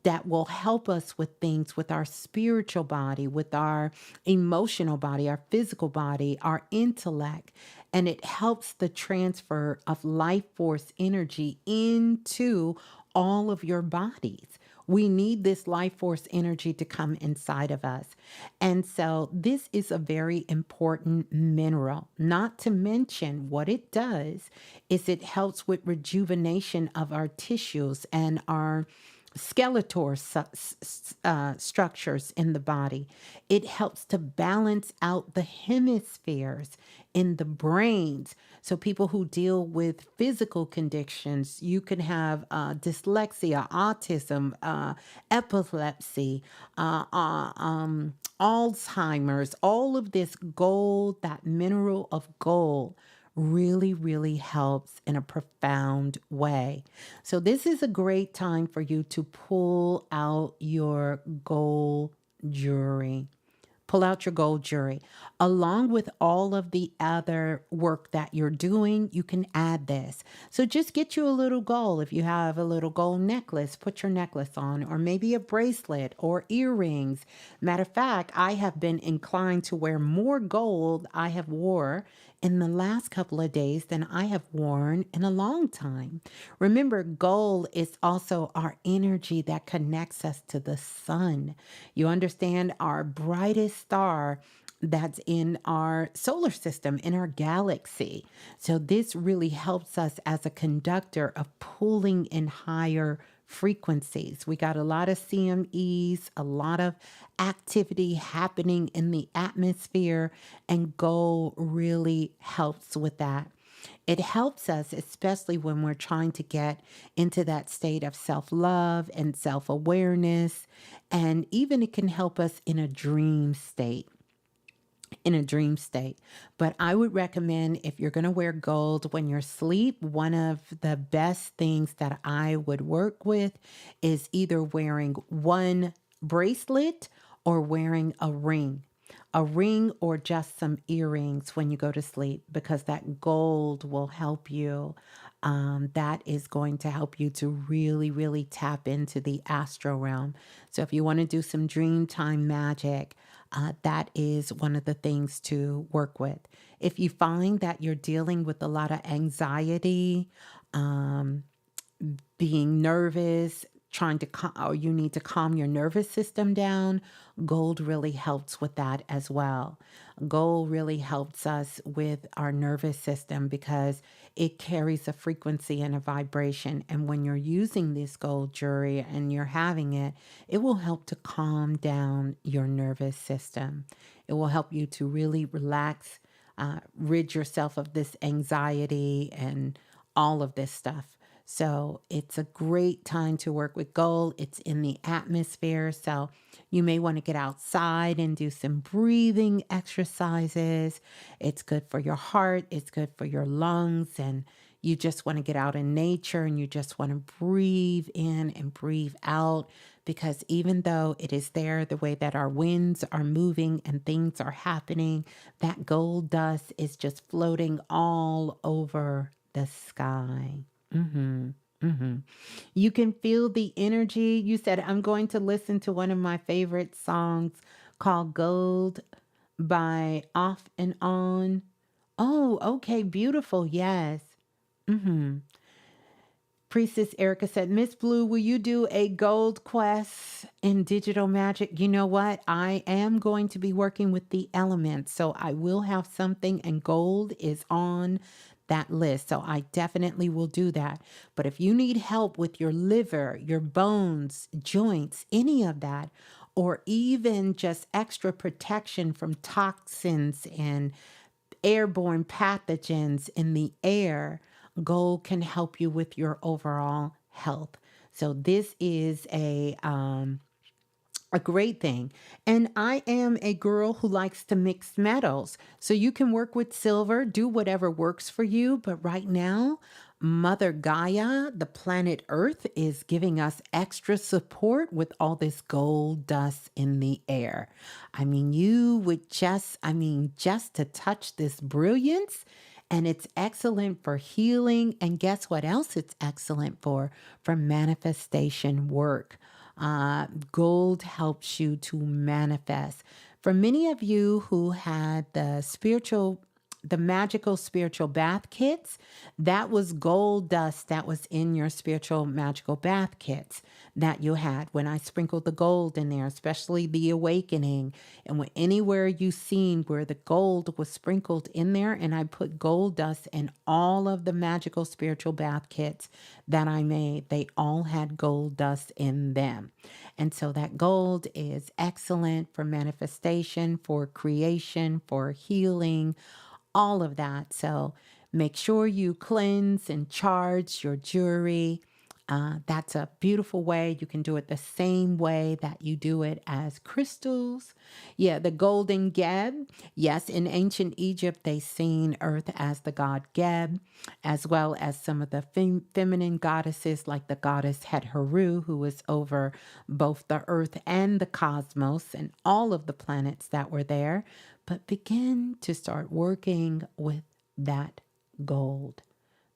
that will help us with things with our spiritual body, with our emotional body, our physical body, our intellect. And it helps the transfer of life force energy into all of your bodies. We need this life force energy to come inside of us. And so this is a very important mineral. Not to mention what it does is it helps with rejuvenation of our tissues and our skeletal structures in the body. It helps to balance out the hemispheres in the brains. So people who deal with physical conditions, you can have dyslexia, autism, epilepsy, Alzheimer's, all of this gold, that mineral of gold really, really helps in a profound way. So this is a great time for you to pull out your gold jewelry. Pull out your gold jewelry. Along with all of the other work that you're doing, you can add this. So just get you a little gold. If you have a little gold necklace, put your necklace on, or maybe a bracelet or earrings. Matter of fact, I have been inclined to wear more gold I have wore in the last couple of days than I have worn in a long time. Remember, gold is also our energy that connects us to the sun. You understand, our brightest star that's in our solar system, in our galaxy. So this really helps us as a conductor of pulling in higher frequencies. We got a lot of CMEs, a lot of activity happening in the atmosphere, and gold really helps with that. It helps us, especially when we're trying to get into that state of self love and self awareness. And even it can help us in a dream state. In a dream state. But I would recommend, if you're going to wear gold when you're asleep, one of the best things that I would work with is either wearing one bracelet or wearing a ring. A ring or just some earrings when you go to sleep, because that gold will help you. That is going to help you to really, really tap into the astral realm. So if you want to do some dream time magic, that is one of the things to work with. If you find that you're dealing with a lot of anxiety, being nervous, trying to or you need to calm your nervous system down, gold really helps with that as well. Gold really helps us with our nervous system because it carries a frequency and a vibration. And when you're using this gold jewelry and you're having it, it will help to calm down your nervous system. It will help you to really relax, rid yourself of this anxiety and all of this stuff. So it's a great time to work with gold. It's in the atmosphere. So you may want to get outside and do some breathing exercises. It's good for your heart. It's good for your lungs. And you just want to get out in nature and you just want to breathe in and breathe out. Because even though it is there, the way that our winds are moving and things are happening, that gold dust is just floating all over the sky. Mm-hmm. Mm-hmm. You can feel the energy. You said, I'm going to listen to one of my favorite songs called Gold by Off and On. Oh, okay. Beautiful. Yes. Mm-hmm. Priestess Erica said, Miss Blue, will you do a gold quest in digital magic? You know what? I am going to be working with the elements, so I will have something, and gold is on that list. So I definitely will do that. But if you need help with your liver, your bones, joints, any of that, or even just extra protection from toxins and airborne pathogens in the air, gold can help you with your overall health. So this is a great thing. And I am a girl who likes to mix metals. So you can work with silver, do whatever works for you. But right now, Mother Gaia, the planet Earth, is giving us extra support with all this gold dust in the air. I mean, you would just to touch this brilliance. And it's excellent for healing. And guess what else it's excellent for? For manifestation work. Gold helps you to manifest. For many of you who had the magical spiritual bath kits, that was gold dust that was in your spiritual magical bath kits that you had. When I sprinkled the gold in there, especially the Awakening, and when anywhere you seen where the gold was sprinkled in there, and I put gold dust in all of the magical spiritual bath kits that I made, they all had gold dust in them. And so that gold is excellent for manifestation, for creation, for healing, all of that. So make sure you cleanse and charge your jewelry. That's a beautiful way. You can do it the same way that you do it as crystals. Yeah, the golden Geb. Yes, in ancient Egypt, they seen Earth as the god Geb, as well as some of the feminine goddesses, like the goddess Het Heru, who was over both the Earth and the cosmos and all of the planets that were there. But begin to start working with that gold.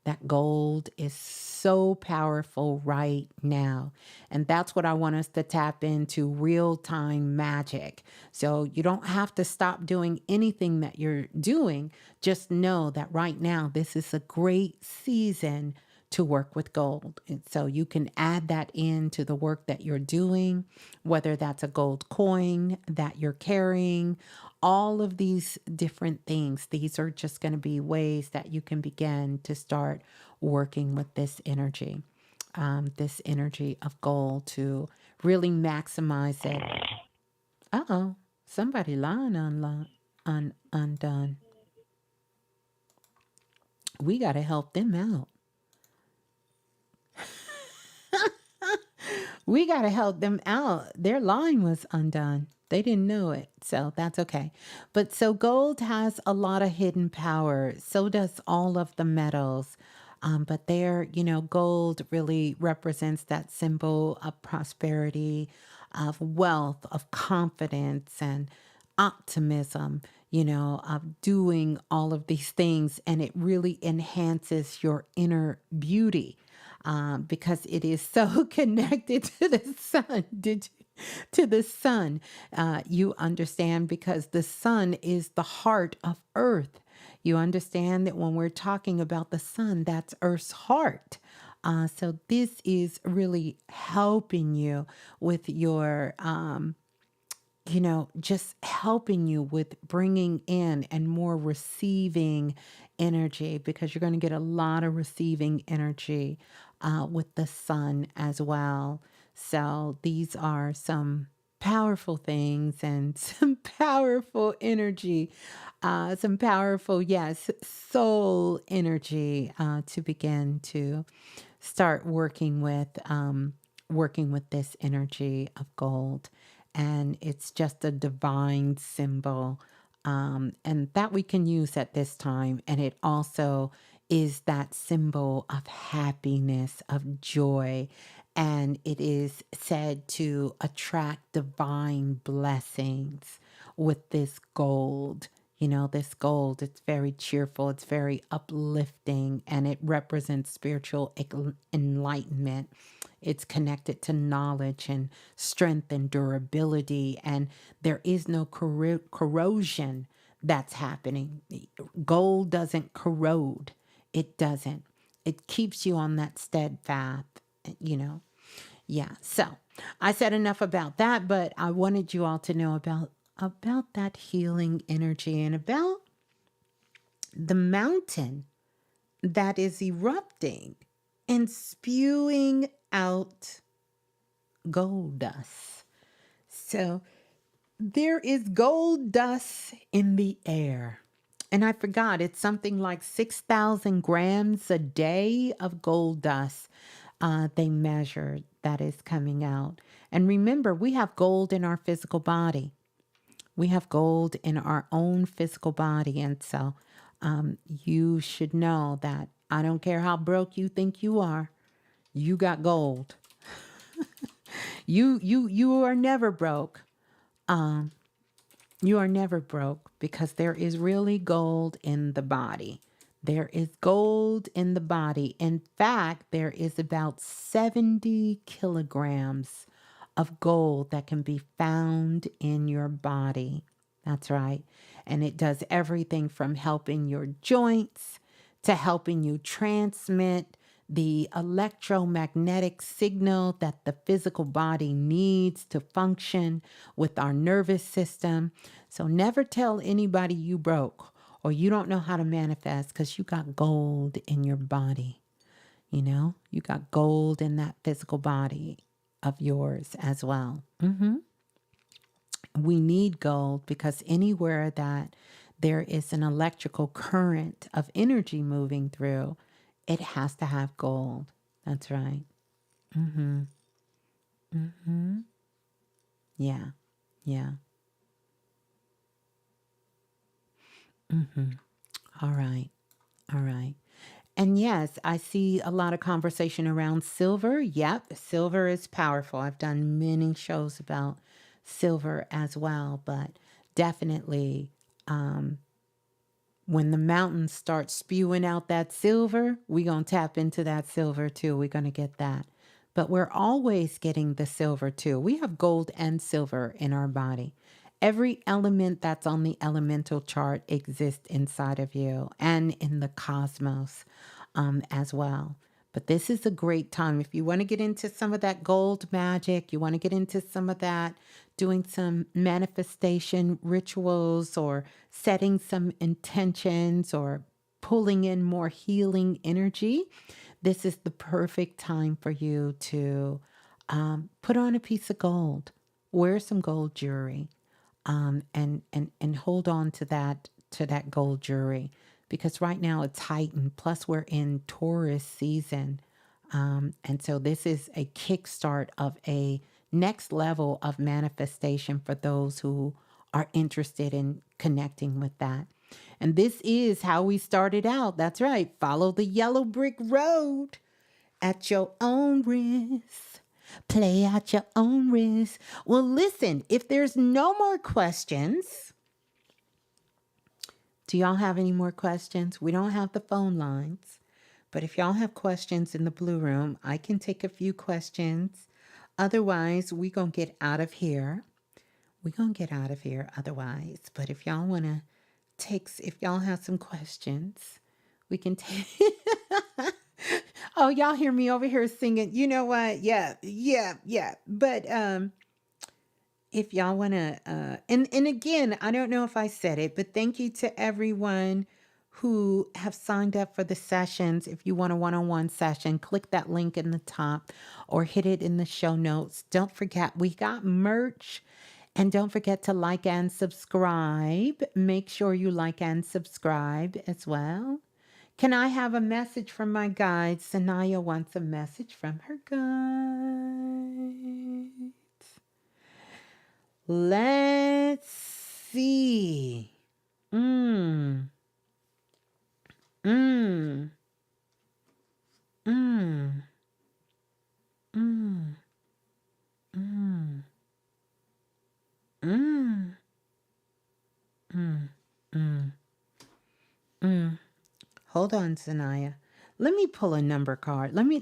That gold is so powerful right now. And that's what I want us to tap into, real-time magic. So you don't have to stop doing anything that you're doing. Just know that right now, this is a great season to work with gold. And so you can add that into the work that you're doing, whether that's a gold coin that you're carrying, all of these different things. These are just going to be ways that you can begin to start working with this energy of gold to really maximize it. Uh-oh, somebody line undone. We got to help them out. We got to help them out. Their line was undone. They didn't know it, so that's okay. But so gold has a lot of hidden power. So does all of the metals. But gold really represents that symbol of prosperity, of wealth, of confidence, and optimism, of doing all of these things. And it really enhances your inner beauty because it is so connected to the sun. To the sun, you understand, because the sun is the heart of Earth. You understand that when we're talking about the sun, that's Earth's heart. So this is really helping you with your, just helping you with bringing in and more receiving energy, because you're going to get a lot of receiving energy with the sun as well. So these are some powerful things and some powerful energy, some powerful, yes, soul energy to begin to start working with this energy of gold. And it's just a divine symbol, and that we can use at this time. And it also is that symbol of happiness, of joy. And it is said to attract divine blessings with this gold. This gold, it's very cheerful, it's very uplifting, and it represents spiritual enlightenment. It's connected to knowledge and strength and durability, and there is no corrosion that's happening. Gold doesn't corrode. It doesn't. It keeps you on that steadfast, Yeah. So I said enough about that, but I wanted you all to know about that healing energy and about the mountain that is erupting and spewing out gold dust. So there is gold dust in the air. And I forgot, it's something like 6,000 grams a day of gold dust they measured that is coming out. And remember, we have gold in our physical body. We have gold in our own physical body. And so you should know that I don't care how broke you think you are, you got gold. You are never broke. You are never broke, because there is really gold in the body. There is gold in the body. In fact, there is about 70 kilograms of gold that can be found in your body. That's right. And it does everything from helping your joints to helping you transmit the electromagnetic signal that the physical body needs to function with our nervous system. So never tell anybody you broke or you don't know how to manifest, because you got gold in your body. You got gold in that physical body of yours as well. We need gold, because anywhere that there is an electrical current of energy moving through, it has to have gold. That's right. Mm-hmm. Mm-hmm. Yeah. Yeah. Mm-hmm. All right. All right. And yes, I see a lot of conversation around silver. Yep, silver is powerful. I've done many shows about silver as well, but definitely when the mountains start spewing out that silver, we're going to tap into that silver too. We're going to get that. But we're always getting the silver too. We have gold and silver in our body. Every element that's on the elemental chart exists inside of you and in the cosmos as well. But this is a great time. If you want to get into some of that gold magic, you want to get into some of that, doing some manifestation rituals or setting some intentions or pulling in more healing energy, this is the perfect time for you to put on a piece of gold, wear some gold jewelry, and hold on to that gold jewelry because right now it's heightened. Plus, we're in Taurus season, and so this is a kickstart of a next level of manifestation for those who are interested in connecting with that. And this is how we started out. That's right. Follow the yellow brick road at your own risk. Play at your own risk. Well, listen, if there's no more questions, do y'all have any more questions? We don't have the phone lines, but if y'all have questions in the blue room, I can take a few questions. Otherwise, we going to get out of here. We're going to get out of here otherwise. But if y'all want to if y'all have some questions, we can take. Oh, y'all hear me over here singing. You know what? Yeah. But if y'all want to, and again, I don't know if I said it, but thank you to everyone who have signed up for the sessions. If you want a one-on-one session, click that link in the top or hit it in the show notes. Don't forget, we got merch. And don't forget to like and subscribe. Make sure you like and subscribe as well. Can I have a message from my guides? Sanaya wants a message from her guides. Let's see. Mm. Mm. Mm. Mm. Mm. Mm. Mm. Mm. Mm. Hold on, Sanaya. Let me pull a number card. Let me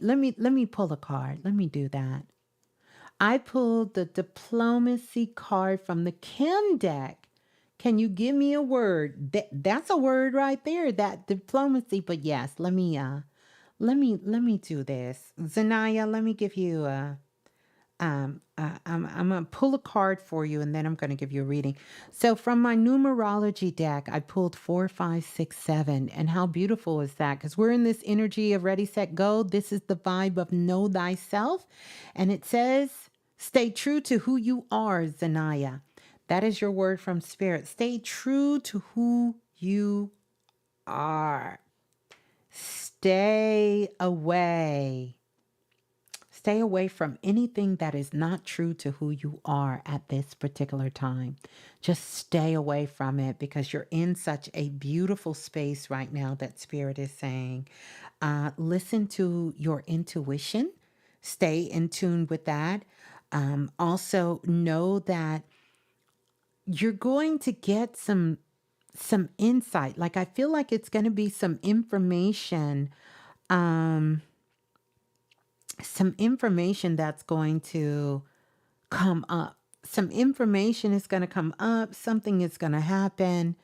pull a card. Let me do that. I pulled the diplomacy card from the Kim deck. Can you give me a word? That's a word right there, that diplomacy. But yes, let me do this. Zanaya, let me give you I'm gonna pull a card for you and then I'm gonna give you a reading. So from my numerology deck, I pulled 4, 5, 6, 7. And how beautiful is that? Because we're in this energy of ready, set, go. This is the vibe of know thyself. And it says, stay true to who you are, Zanaya. That is your word from spirit. Stay true to who you are. Stay away. Stay away from anything that is not true to who you are at this particular time. Just stay away from it because you're in such a beautiful space right now that Spirit is saying. Listen to your intuition. Stay in tune with that. Also know that you're going to get some insight. Like I feel like it's going to be some information that's going to come up. Some information is going to come up. Something is going to happen.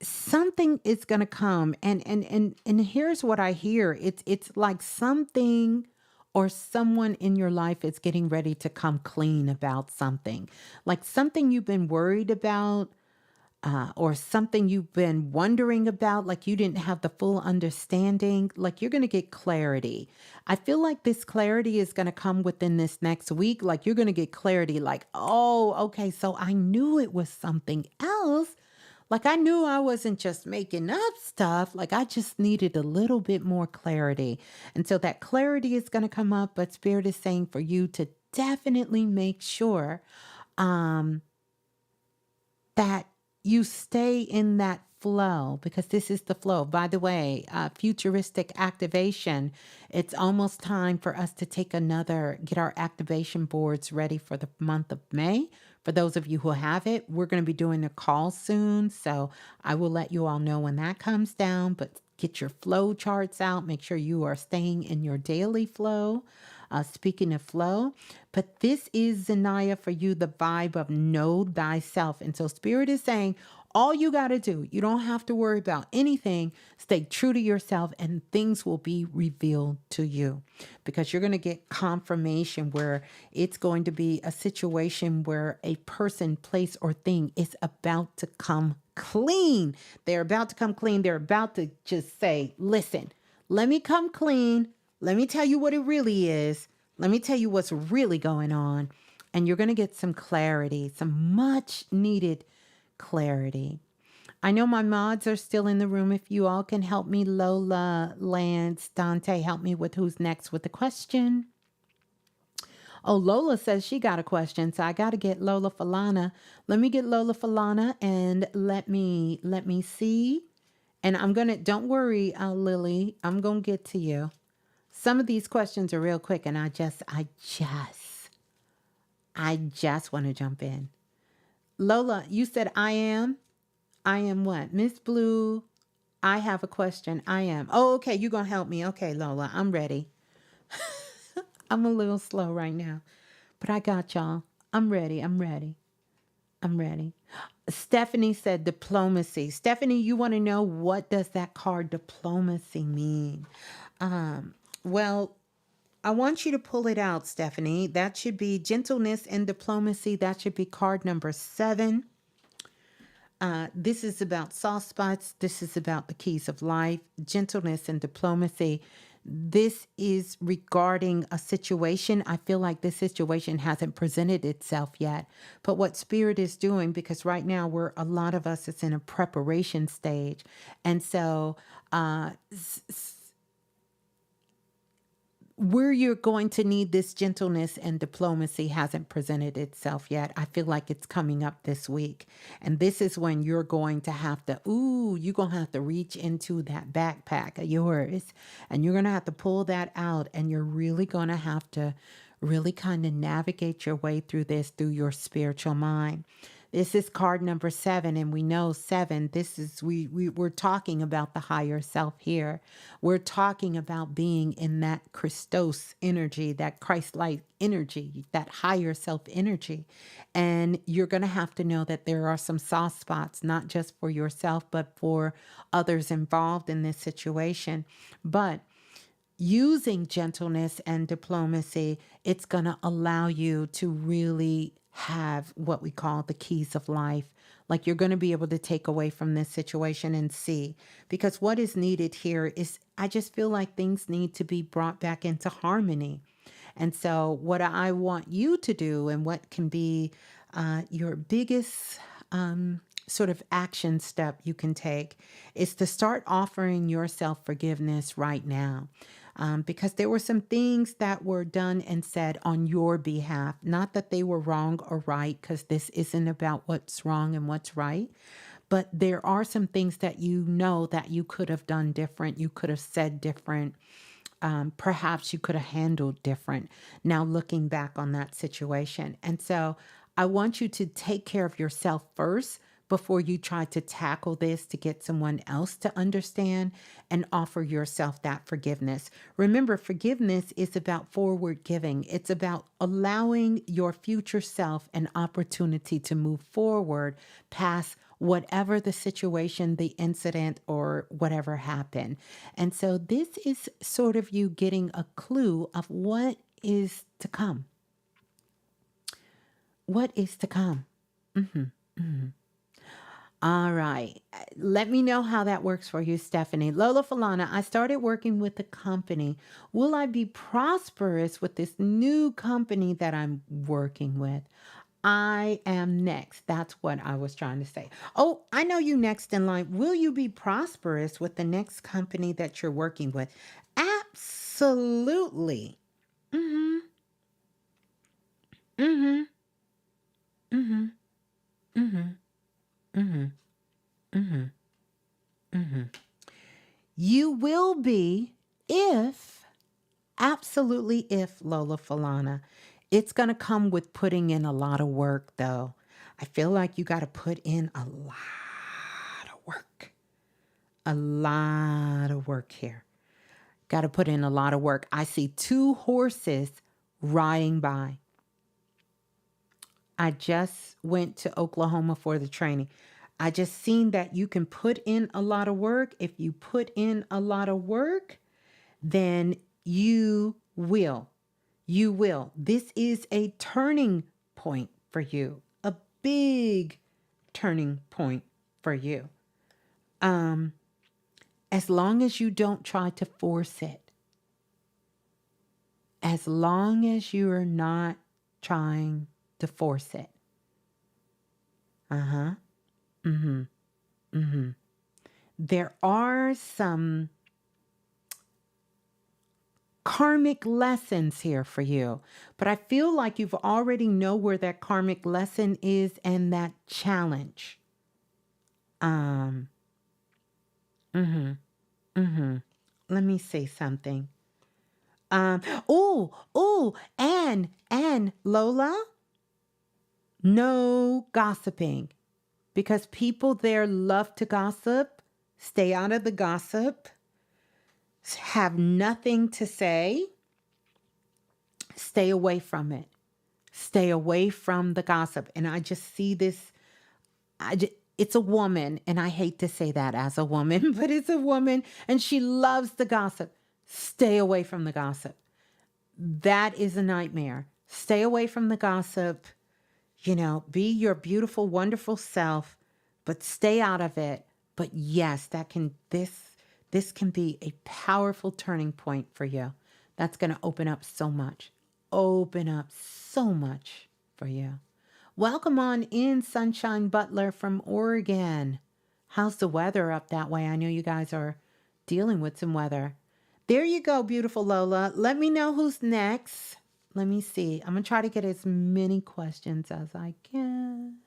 Something is going to come. And here's what I hear. It's like something or someone in your life is getting ready to come clean about something. Like something you've been worried about. Or something you've been wondering about, like you didn't have the full understanding, like you're going to get clarity. I feel like this clarity is going to come within this next week. Like you're going to get clarity like, oh, okay, so I knew it was something else, Like I knew I wasn't just making up stuff. Like I just needed a little bit more clarity. And so that clarity is going to come up, but Spirit is saying for you to definitely make sure um, that you stay in that flow because this is the flow. By the way, futuristic activation, it's almost time for us to get our activation boards ready for the month of May. For those of you who have it, we're going to be doing a call soon. So I will let you all know when that comes down, but get your flow charts out. Make sure you are staying in your daily flow. Speaking of flow, but this is Zanaya for you, the vibe of know thyself. And so Spirit is saying, all you got to do, you don't have to worry about anything. Stay true to yourself and things will be revealed to you because you're going to get confirmation where it's going to be a situation where a person, place, or thing is about to come clean. They're about to come clean. They're about to just say, listen, let me come clean. Let me tell you what it really is. Let me tell you what's really going on. And you're going to get some clarity, some much needed clarity. I know my mods are still in the room. If you all can help me, Lola, Lance, Dante, help me with who's next with the question. Oh, Lola says she got a question, so I got to get Lola Falana. Let me get Lola Falana and let me see. And I'm going to, don't worry, Lily, I'm going to get to you. Some of these questions are real quick and I just want to jump in. Lola, you said I am what? Ms.Blue, I have a question. I am. Oh, okay. You're going to help me. Okay, Lola, I'm ready. I'm a little slow right now, but I got y'all. I'm ready. Stephanie said diplomacy. Stephanie, you want to know what does that card diplomacy mean? Well, I want you to pull it out, Stephanie. That should be gentleness and diplomacy. That should be card number 7. This is about soft spots. This is about the keys of life, gentleness and diplomacy. This is regarding a situation. I feel like this situation hasn't presented itself yet. But what Spirit is doing, because right now a lot of us, it's in a preparation stage. And so where you're going to need this gentleness and diplomacy hasn't presented itself yet. I feel like it's coming up this week. And this is when you're going to have to, you're going to have to reach into that backpack of yours and you're going to have to pull that out and you're really going to have to really kind of navigate your way through this through your spiritual mind. This is card number 7, and we know 7, this is, we're talking about the higher self here. We're talking about being in that Christos energy, that Christ-like energy, that higher self energy. And you're going to have to know that there are some soft spots, not just for yourself, but for others involved in this situation. But using gentleness and diplomacy, it's going to allow you to really have what we call the keys of life. Like you're going to be able to take away from this situation and see, because what is needed here is, I just feel like things need to be brought back into harmony. And so what I want you to do and what can be your biggest sort of action step you can take is to start offering yourself forgiveness right now. Because there were some things that were done and said on your behalf, not that they were wrong or right, because this isn't about what's wrong and what's right, but there are some things that you know that you could have done different, you could have said different, perhaps you could have handled different, now looking back on that situation. And so I want you to take care of yourself first before you try to tackle this to get someone else to understand, and offer yourself that forgiveness. Remember, forgiveness is about forward giving. It's about allowing your future self an opportunity to move forward past whatever the situation, the incident, or whatever happened. And so this is sort of you getting a clue of what is to come. What is to come? All right. Let me know how that works for you, Stephanie. Lola Falana, I started working with a company. Will I be prosperous with this new company that I'm working with? I am next. That's what I was trying to say. Oh, I know you next in line. Will you be prosperous with the next company that you're working with? Absolutely. Mm-hmm. Mm-hmm. Mm-hmm. Mm-hmm. Mm-hmm. Mm-hmm. Mm-hmm. You will be if, absolutely if, Lola Falana. It's going to come with putting in a lot of work, though. I feel like you got to put in a lot of work. A lot of work here. Got to put in a lot of work. I see 2 horses riding by. I just went to Oklahoma for the training. I just seen that you can put in a lot of work. If you put in a lot of work, then you will. You will. This is a turning point for you, a big turning point for you. As long as you don't try to force it, as long as you are not trying to force it. Uh-huh. Mm-hmm. Mm-hmm. There are some karmic lessons here for you, but I feel like you've already know where that karmic lesson is and that challenge. Um, mm-hmm. Mm-hmm. Let me say something. And Lola, no gossiping because people there love to gossip. Stay out of the gossip. Have nothing to say. Stay away from it. Stay away from the gossip. And I just see this. It's a woman, and I hate to say that as a woman, but it's a woman, and she loves the gossip. Stay away from the gossip. That is a nightmare. Stay away from the gossip. You know, be your beautiful, wonderful self, but stay out of it. But yes, this can be a powerful turning point for you. That's going to open up so much. Open up so much for you. Welcome on in, Sunshine Butler from Oregon. How's the weather up that way? I know you guys are dealing with some weather. There you go, beautiful Lola. Let me know who's next. Let me see. I'm going to try to get as many questions as I can.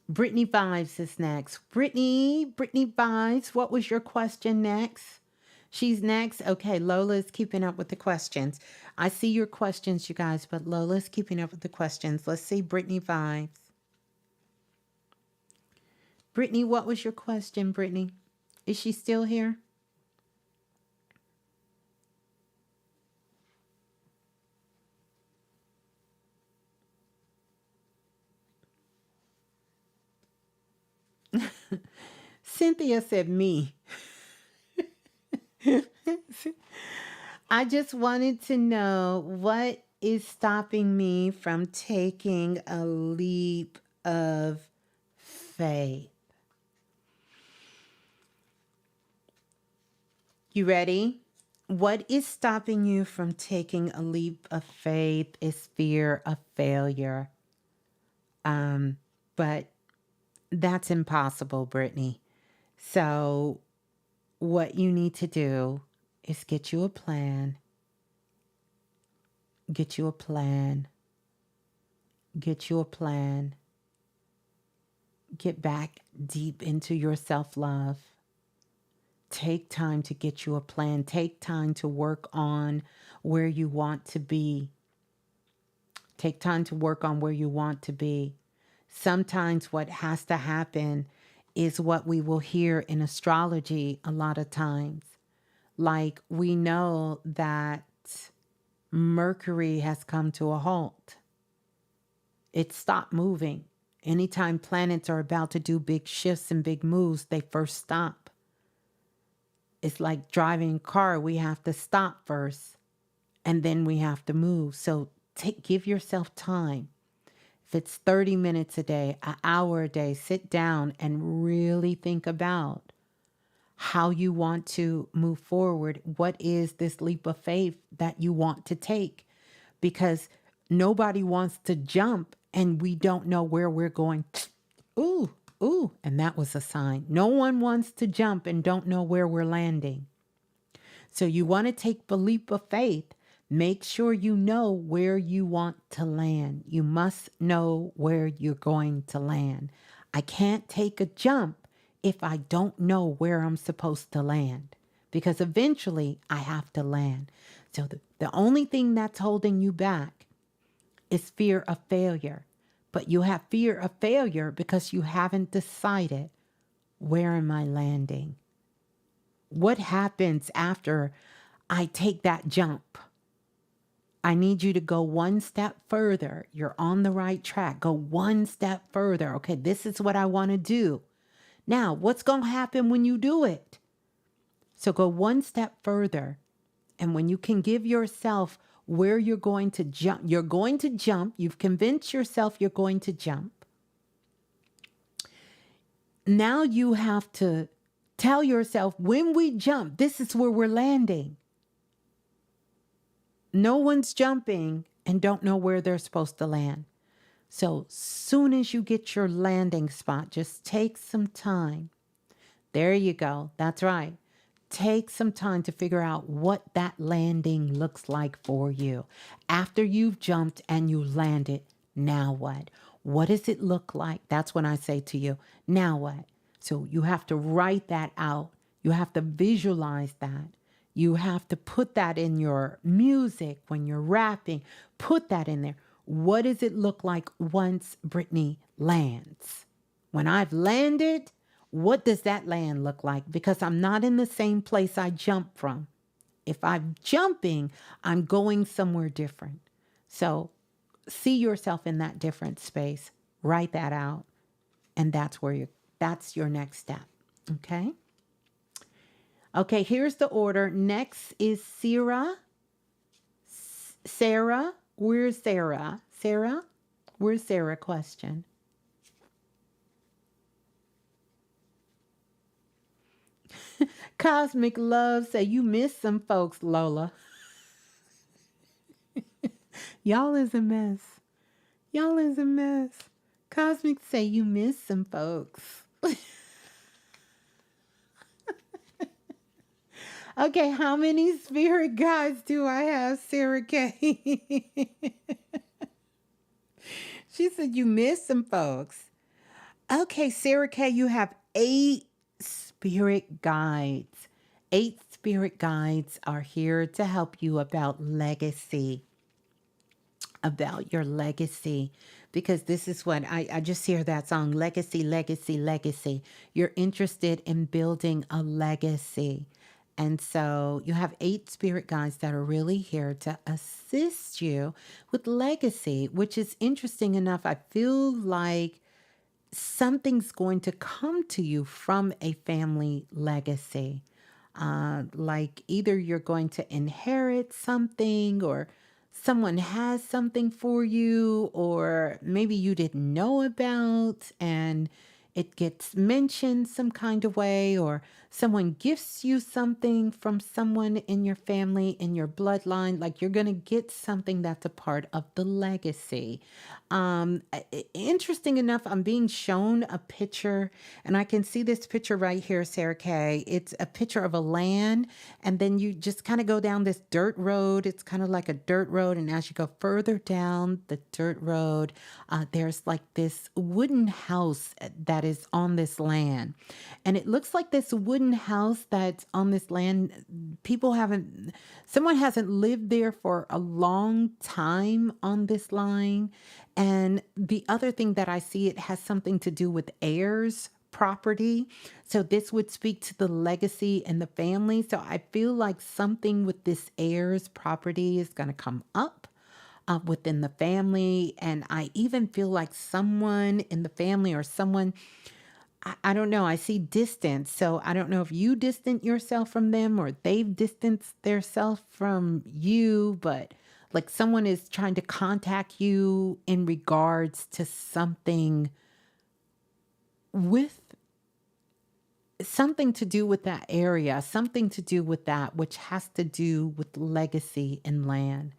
Brittany Vibes is next. Brittany Vibes, what was your question next? She's next. Okay, Lola's keeping up with the questions. I see your questions, you guys, but Lola's keeping up with the questions. Let's see Brittany Vibes. Brittany, what was your question, Brittany? Is she still here? Cynthia said me. I just wanted to know what is stopping me from taking a leap of faith. You ready? What is stopping you from taking a leap of faith is fear of failure. But that's impossible, Brittany. So what you need to do is get you a plan. Get you a plan. Get you a plan. Get back deep into your self-love. Take time to get you a plan. Take time to work on where you want to be. Take time to work on where you want to be. Sometimes what has to happen is what we will hear in astrology a lot of times. Like we know that Mercury has come to a halt. It stopped moving. Anytime planets are about to do big shifts and big moves, they first stop. It's like driving a car. We have to stop first and then we have to move. So give yourself time. If it's 30 minutes a day, an hour a day, sit down and really think about how you want to move forward. What is this leap of faith that you want to take? Because nobody wants to jump and we don't know where we're going. Ooh, ooh, and that was a sign. No one wants to jump and don't know where we're landing. So you want to take the leap of faith. Make sure you know where you want to land. You must know where you're going to land. I can't take a jump if I don't know where I'm supposed to land, because eventually I have to land. So the only thing that's holding you back is fear of failure. But you have fear of failure because you haven't decided, where am I landing? What happens after I take that jump? I need you to go one step further. You're on the right track. Go one step further. Okay, this is what I want to do. Now, what's going to happen when you do it? So go one step further. And when you can give yourself where you're going to jump, you're going to jump. You've convinced yourself you're going to jump. Now you have to tell yourself, when we jump, this is where we're landing. No one's jumping and don't know where they're supposed to land. So soon as you get your landing spot, just take some time. There you go. That's right. Take some time to figure out what that landing looks like for you. After you've jumped and you landed, now what? What does it look like? That's when I say to you, now what? So you have to write that out. You have to visualize that. You have to put that in your music when you're rapping. Put that in there. What does it look like once Brittany lands? When I've landed, what does that land look like? Because I'm not in the same place I jumped from. If I'm jumping, I'm going somewhere different. So see yourself in that different space. Write that out. And that's your next step. Okay? Okay, here's the order. Next is Sarah. Sarah, where's Sarah? Sarah, where's Sarah? Question. Cosmic Love say you missed some folks, Lola. Y'all is a mess. Y'all is a mess. Cosmic say you missed some folks. Okay, how many spirit guides do I have, Sarah K? She said you missed some folks. Okay, Sarah K, you have 8 spirit guides. 8 spirit guides are here to help you about legacy. About your legacy. Because this is what I just hear that song, legacy, legacy, legacy. You're interested in building a legacy. And so you have 8 spirit guides that are really here to assist you with legacy, which is interesting enough. I feel like something's going to come to you from a family legacy. Like either you're going to inherit something, or someone has something for you, or maybe you didn't know about and it gets mentioned some kind of way, or someone gifts you something from someone in your family, in your bloodline. Like you're going to get something that's a part of the legacy. Interesting enough, I'm being shown a picture, and I can see this picture right here, Sarah Kay. It's a picture of a land, and then you just kind of go down this dirt road. It's kind of like a dirt road, and as you go further down the dirt road, there's like this wooden house that is on this land. And it looks like this wooden house that's on this land, someone hasn't lived there for a long time on this line. And the other thing that I see, it has something to do with heirs property. So this would speak to the legacy and the family. So I feel like something with this heirs property is going to come up within the family. And I even feel like someone in the family, or someone, I don't know. I see distance. So I don't know if you distant yourself from them or they've distanced themselves from you, but like someone is trying to contact you in regards to something with something to do with that area, something to do with that, which has to do with legacy and land.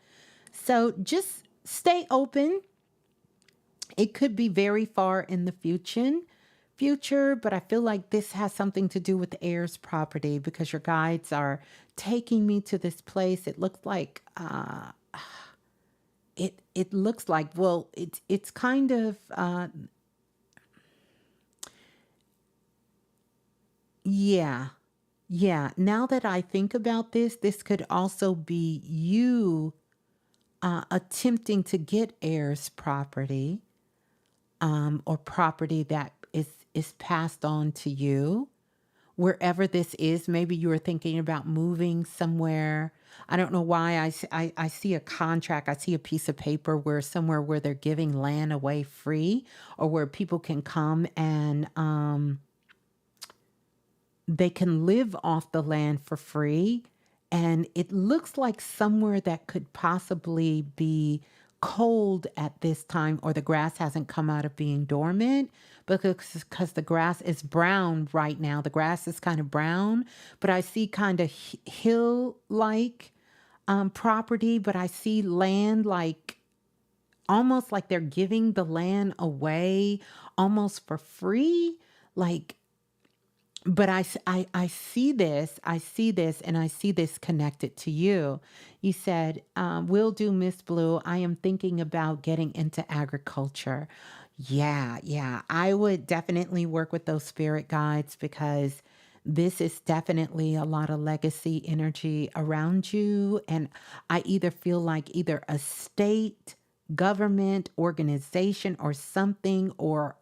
So just stay open. It could be very far in the future, but I feel like this has something to do with the heirs property because your guides are taking me to this place. It looks like it looks like, well, it's kind of yeah. Yeah. Now that I think about this, this could also be you attempting to get heirs property, or property that is passed on to you wherever this is. Maybe you were thinking about moving somewhere. I don't know why I see a contract. I see a piece of paper where somewhere where they're giving land away free, or where people can come and they can live off the land for free. And it looks like somewhere that could possibly be cold at this time, or the grass hasn't come out of being dormant because the grass is brown right now. The grass is kind of brown, but I see kind of hill like property, but I see land like almost like they're giving the land away almost for free. Like, but I see this, and I see this connected to you. You said, will do, Miss Blue. I am thinking about getting into agriculture. Yeah. I would definitely work with those spirit guides because this is definitely a lot of legacy energy around you. And I either feel like either a state, government, organization, or something, or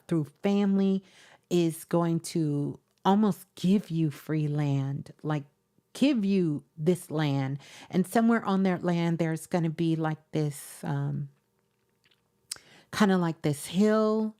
through family is going to almost give you free land, like give you this land. And somewhere on that land, there's going to be like this, kind of like this hill.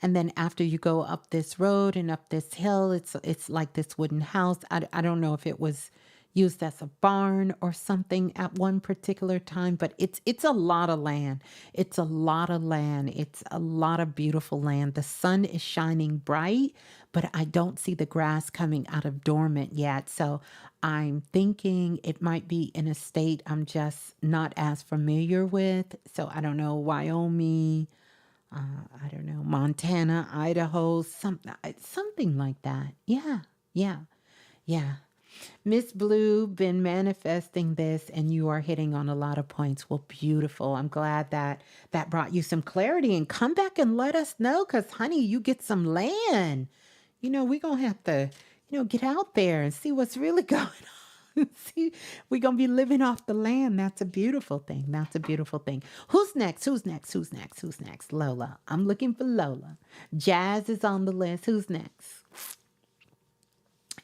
And then after you go up this road and up this hill, it's like this wooden house. I don't know if it was used as a barn or something at one particular time, but it's a lot of land. It's a lot of land. It's a lot of beautiful land. The sun is shining bright, but I don't see the grass coming out of dormant yet. So I'm thinking it might be in a state I'm just not as familiar with. So I don't know, Wyoming, I don't know, Montana, Idaho, something like that. Yeah. Miss Blue, been manifesting this and you are hitting on a lot of points. Well, beautiful. I'm glad that that brought you some clarity, and come back and let us know because, honey, you get some land. We're going to have to, get out there and see what's really going on. See, we're going to be living off the land. That's a beautiful thing. Who's next? Lola. I'm looking for Lola. Jazz is on the list. Who's next?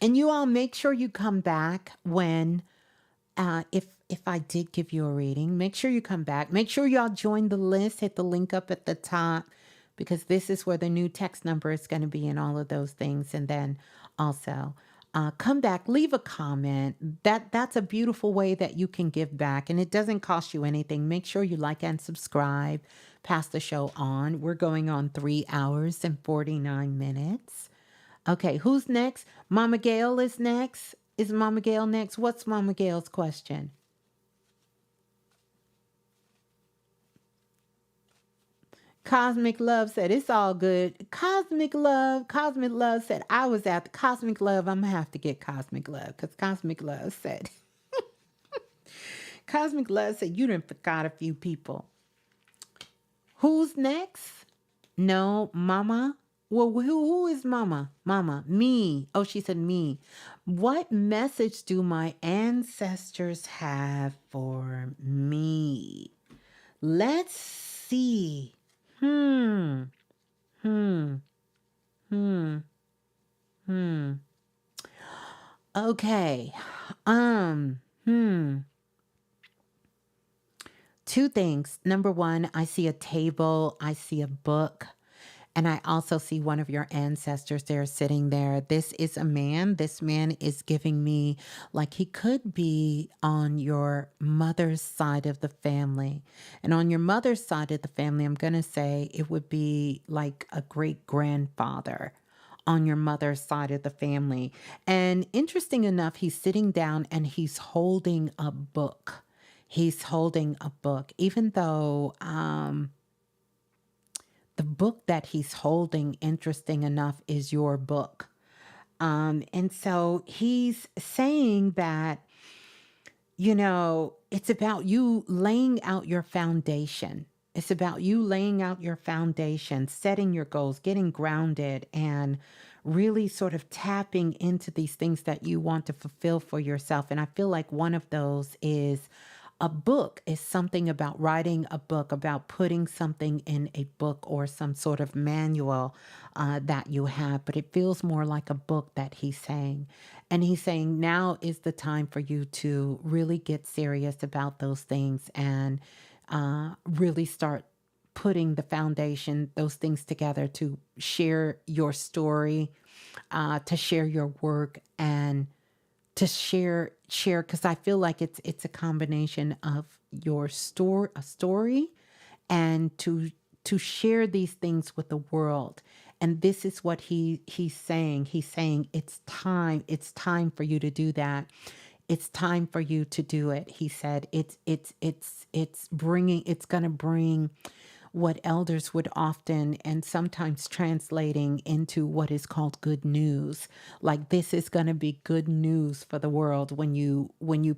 And you all make sure you come back when, if I did give you a reading, make sure you come back. Make sure y'all join the list. Hit the link up at the top because this is where the new text number is going to be and all of those things. And then also come back, leave a comment. That's a beautiful way that you can give back, and it doesn't cost you anything. Make sure you like and subscribe. Pass the show on. We're going on 3 hours and 49 minutes. Okay, who's next? Mama Gail is next. Is Mama Gail next? What's Mama Gail's question? Cosmic Love said, it's all good. Cosmic Love said, I was at the Cosmic Love. I'm going to have to get Cosmic Love because Cosmic Love said, you done forgot a few people. Who's next? No, Mama. Well, who is Mama? Mama, me. Oh, she said me. What message do my ancestors have for me? Let's see. Okay. Two things. Number one, I see a table, I see a book, And I also see one of your ancestors there sitting there. This is a man. This man is giving me like he could be on your mother's side of the family. And on your mother's side of the family, I'm going to say it would be like a great grandfather on your mother's side of the family. And interesting enough, he's sitting down and he's holding a book. He's holding a book, even though the book that he's holding, interesting enough, is your book. And so he's saying that, it's about you laying out your foundation. It's about you laying out your foundation, setting your goals, getting grounded, and really sort of tapping into these things that you want to fulfill for yourself. And I feel like one of those is a book, is something about writing a book, about putting something in a book or some sort of manual that you have. But it feels more like a book that he's saying. And he's saying now is the time for you to really get serious about those things and really start putting the foundation, those things together to share your story, to share your work, and to share because I feel like it's a combination of your story and to share these things with the world. And this is what he's saying. He's saying it's time for you to do that. It's time for you to do it. He said it's going to bring what elders would often and sometimes translating into what is called good news. Like this is going to be good news for the world when you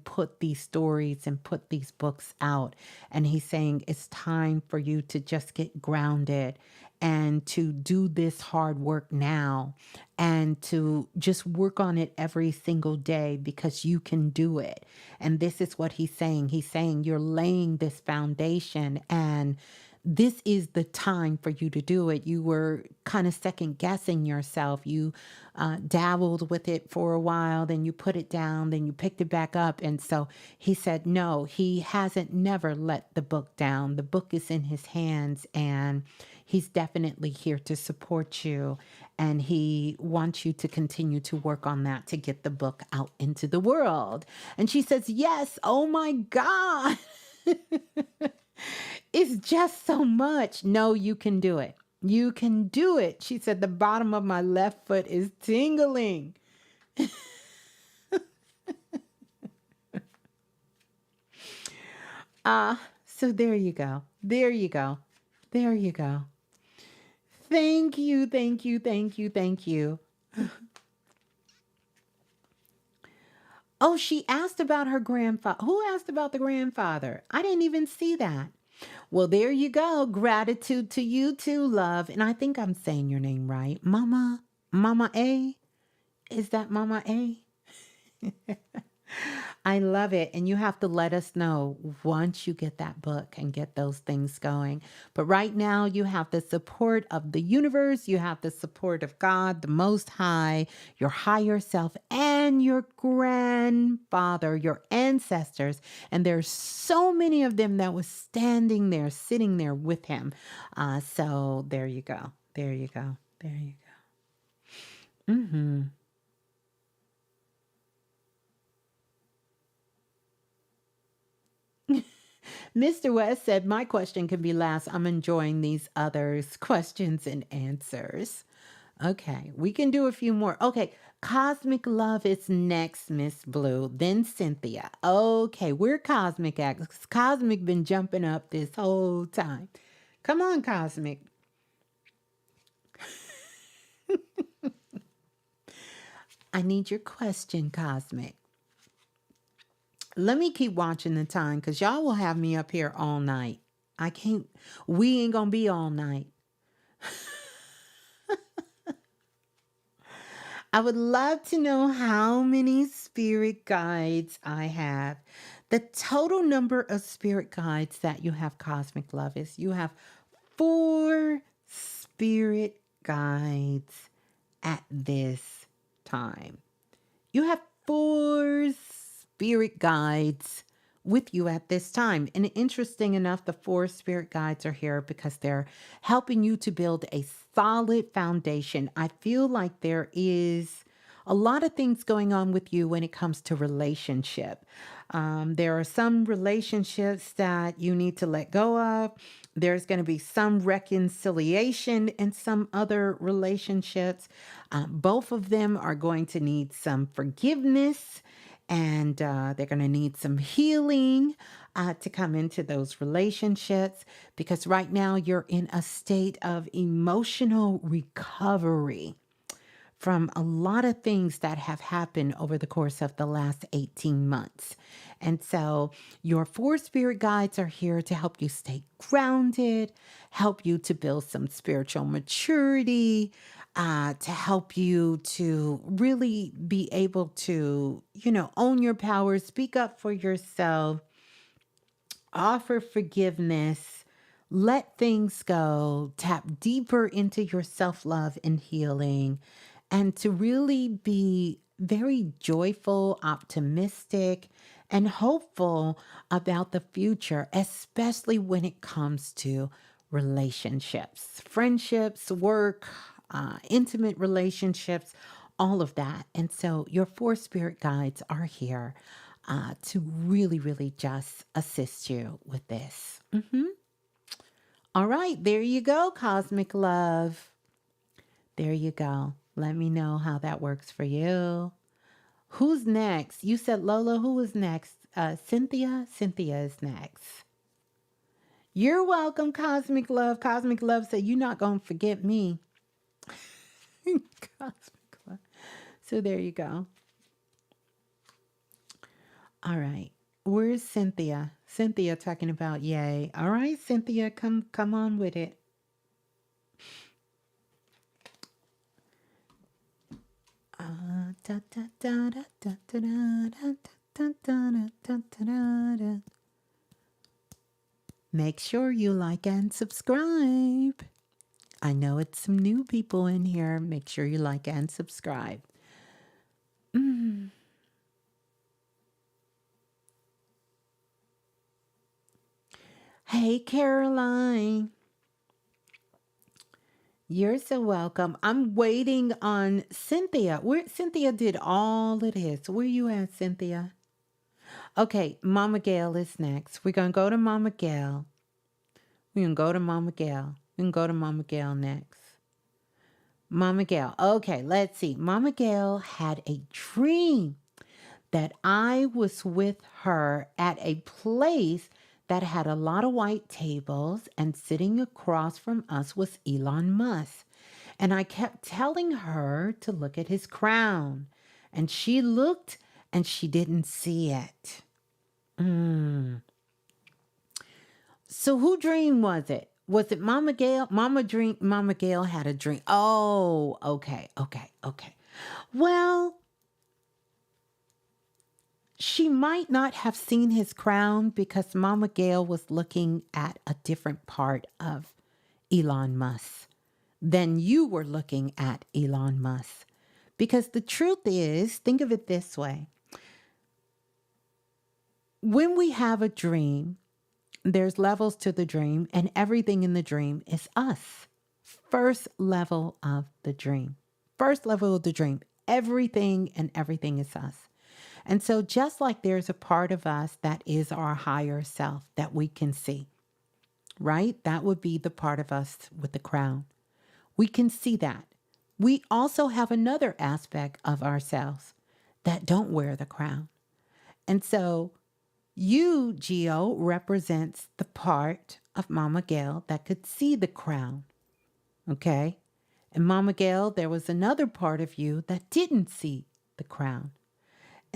put these stories and put these books out. And he's saying it's time for you to just get grounded and to do this hard work now and to just work on it every single day because you can do it. And this is what he's saying. He's saying you're laying this foundation and this is the time for you to do it. You were kind of second guessing yourself. You dabbled with it for a while, then you put it down, then you picked it back up. And so he said, no, he hasn't never let the book down. The book is in his hands and he's definitely here to support you. And he wants you to continue to work on that to get the book out into the world. And she says, yes, oh my God. It's just so much. No, you can do it. You can do it. She said, the bottom of my left foot is tingling. So there you go. There you go. There you go. Thank you, thank you, thank you, thank you. Oh, she asked about her grandfather. Who asked about the grandfather? I didn't even see that. Well, there you go. Gratitude to you too, love. And I think I'm saying your name right. Mama A? Is that Mama A? I love it. And you have to let us know once you get that book and get those things going. But right now, you have the support of the universe. You have the support of God, the Most High, your higher self, and your grandfather, your ancestors. And there's so many of them that was standing there, sitting there with him. So there you go. There you go. There you go. Mm-hmm. Mr. West said, my question can be last. I'm enjoying these others' questions and answers. Okay, we can do a few more. Okay, Cosmic Love is next, Miss Blue. Then Cynthia. Okay, we're Cosmic at. Cosmic been jumping up this whole time. Come on, Cosmic. I need your question, Cosmic. Let me keep watching the time because y'all will have me up here all night. I can't, we ain't gonna be all night. I would love to know how many spirit guides I have. The total number of spirit guides that you have, Cosmic Love, is you have 4 spirit guides at this time. You have 4 spirit guides with you at this time. And interesting enough, the four spirit guides are here because they're helping you to build a solid foundation. I feel like there is a lot of things going on with you when it comes to relationship. There are some relationships that you need to let go of. There's going to be some reconciliation in some other relationships. Both of them are going to need some forgiveness, and they're going to need some healing to come into those relationships, because right now you're in a state of emotional recovery from a lot of things that have happened over the course of the last 18 months. And so your four spirit guides are here to help you stay grounded, help you to build some spiritual maturity, to help you to really be able to, own your power, speak up for yourself, offer forgiveness, let things go, tap deeper into your self-love and healing, and to really be very joyful, optimistic, and hopeful about the future, especially when it comes to relationships, friendships, work, intimate relationships, all of that. And so your four spirit guides are here to really, really just assist you with this. All right, there you go, Cosmic Love. There you go. Let me know how that works for you. Who's next? You said Lola. Who is next? Cynthia? Cynthia is next. You're welcome, Cosmic Love. Cosmic Love said, you're not going to forget me. Cosmic Love. So there you go. All right. Where's Cynthia? Cynthia talking about yay. All right, Cynthia, come on with it. Make sure you like and subscribe. I know it's some new people in here. Make sure you like and subscribe. Hey, Caroline. You're so welcome. I'm waiting on Cynthia. Cynthia did all of this. Where you at, Cynthia? Okay, Mama Gail is next. We're going to go to Mama Gail. We're going to go to Mama Gail. We can go to Mama Gail next. Mama Gail. Okay, let's see. Mama Gail had a dream that I was with her at a place that had a lot of white tables, and sitting across from us was Elon Musk. And I kept telling her to look at his crown. And she looked and she didn't see it. So who dream was it? Was it Mama Gail? Mama Gail had a dream. Oh, okay. Well, she might not have seen his crown because Mama Gail was looking at a different part of Elon Musk than you were looking at Elon Musk. Because the truth is, think of it this way. When we have a dream, there's levels to the dream, and everything in the dream is us. First level of the dream. First level of the dream. Everything is us. And so just like there's a part of us that is our higher self that we can see, right? That would be the part of us with the crown. We can see that. We also have another aspect of ourselves that don't wear the crown. And so you, Geo, represents the part of Mama Gail that could see the crown. Okay? And Mama Gail, there was another part of you that didn't see the crown.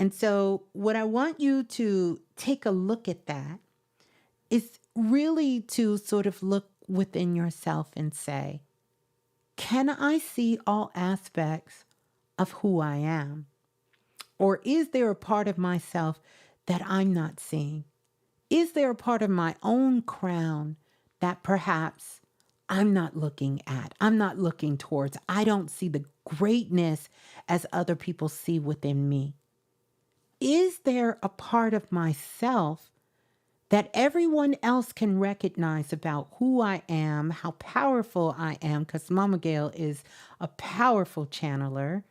And so what I want you to take a look at that is really to sort of look within yourself and say, can I see all aspects of who I am? Or is there a part of myself that I'm not seeing? Is there a part of my own crown that perhaps I'm not looking at? I'm not looking towards. I don't see the greatness as other people see within me. Is there a part of myself that everyone else can recognize about who I am, how powerful I am, because Mama Gail is a powerful channeler,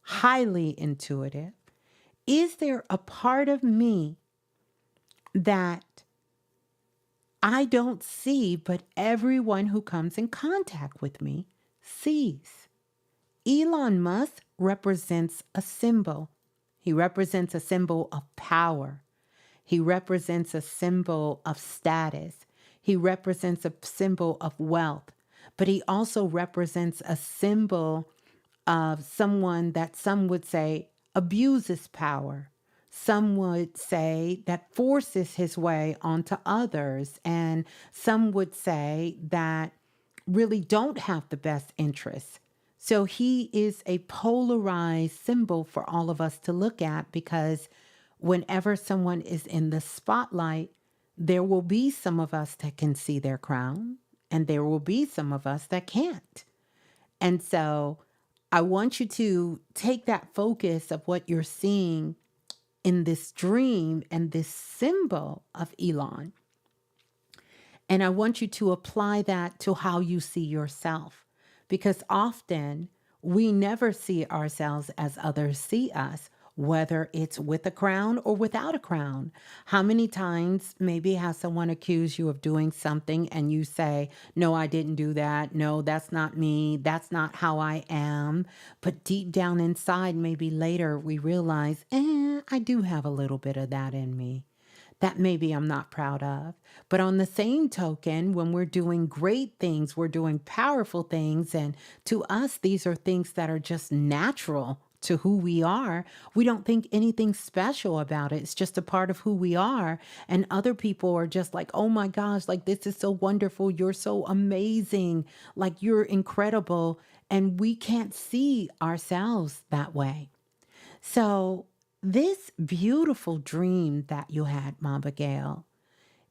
highly intuitive. Is there a part of me that I don't see, but everyone who comes in contact with me sees? Elon Musk represents a symbol. He represents a symbol of power. He represents a symbol of status. He represents a symbol of wealth. But he also represents a symbol of someone that some would say abuses power. Some would say that forces his way onto others. And some would say that really don't have the best interests. So he is a polarized symbol for all of us to look at, because whenever someone is in the spotlight, there will be some of us that can see their crown, and there will be some of us that can't. And so I want you to take that focus of what you're seeing in this dream and this symbol of Elon. And I want you to apply that to how you see yourself, because often we never see ourselves as others see us, whether it's with a crown or without a crown. How many times maybe has someone accused you of doing something and you say, no, I didn't do that. No, that's not me. That's not how I am. But deep down inside, maybe later we realize, I do have a little bit of that in me that maybe I'm not proud of. But on the same token, when we're doing great things, we're doing powerful things, and to us, these are things that are just natural to who we are. We don't think anything special about it. It's just a part of who we are. And other people are just like, oh my gosh, like this is so wonderful. You're so amazing. Like you're incredible. And we can't see ourselves that way. So this beautiful dream that you had, Mama Gail,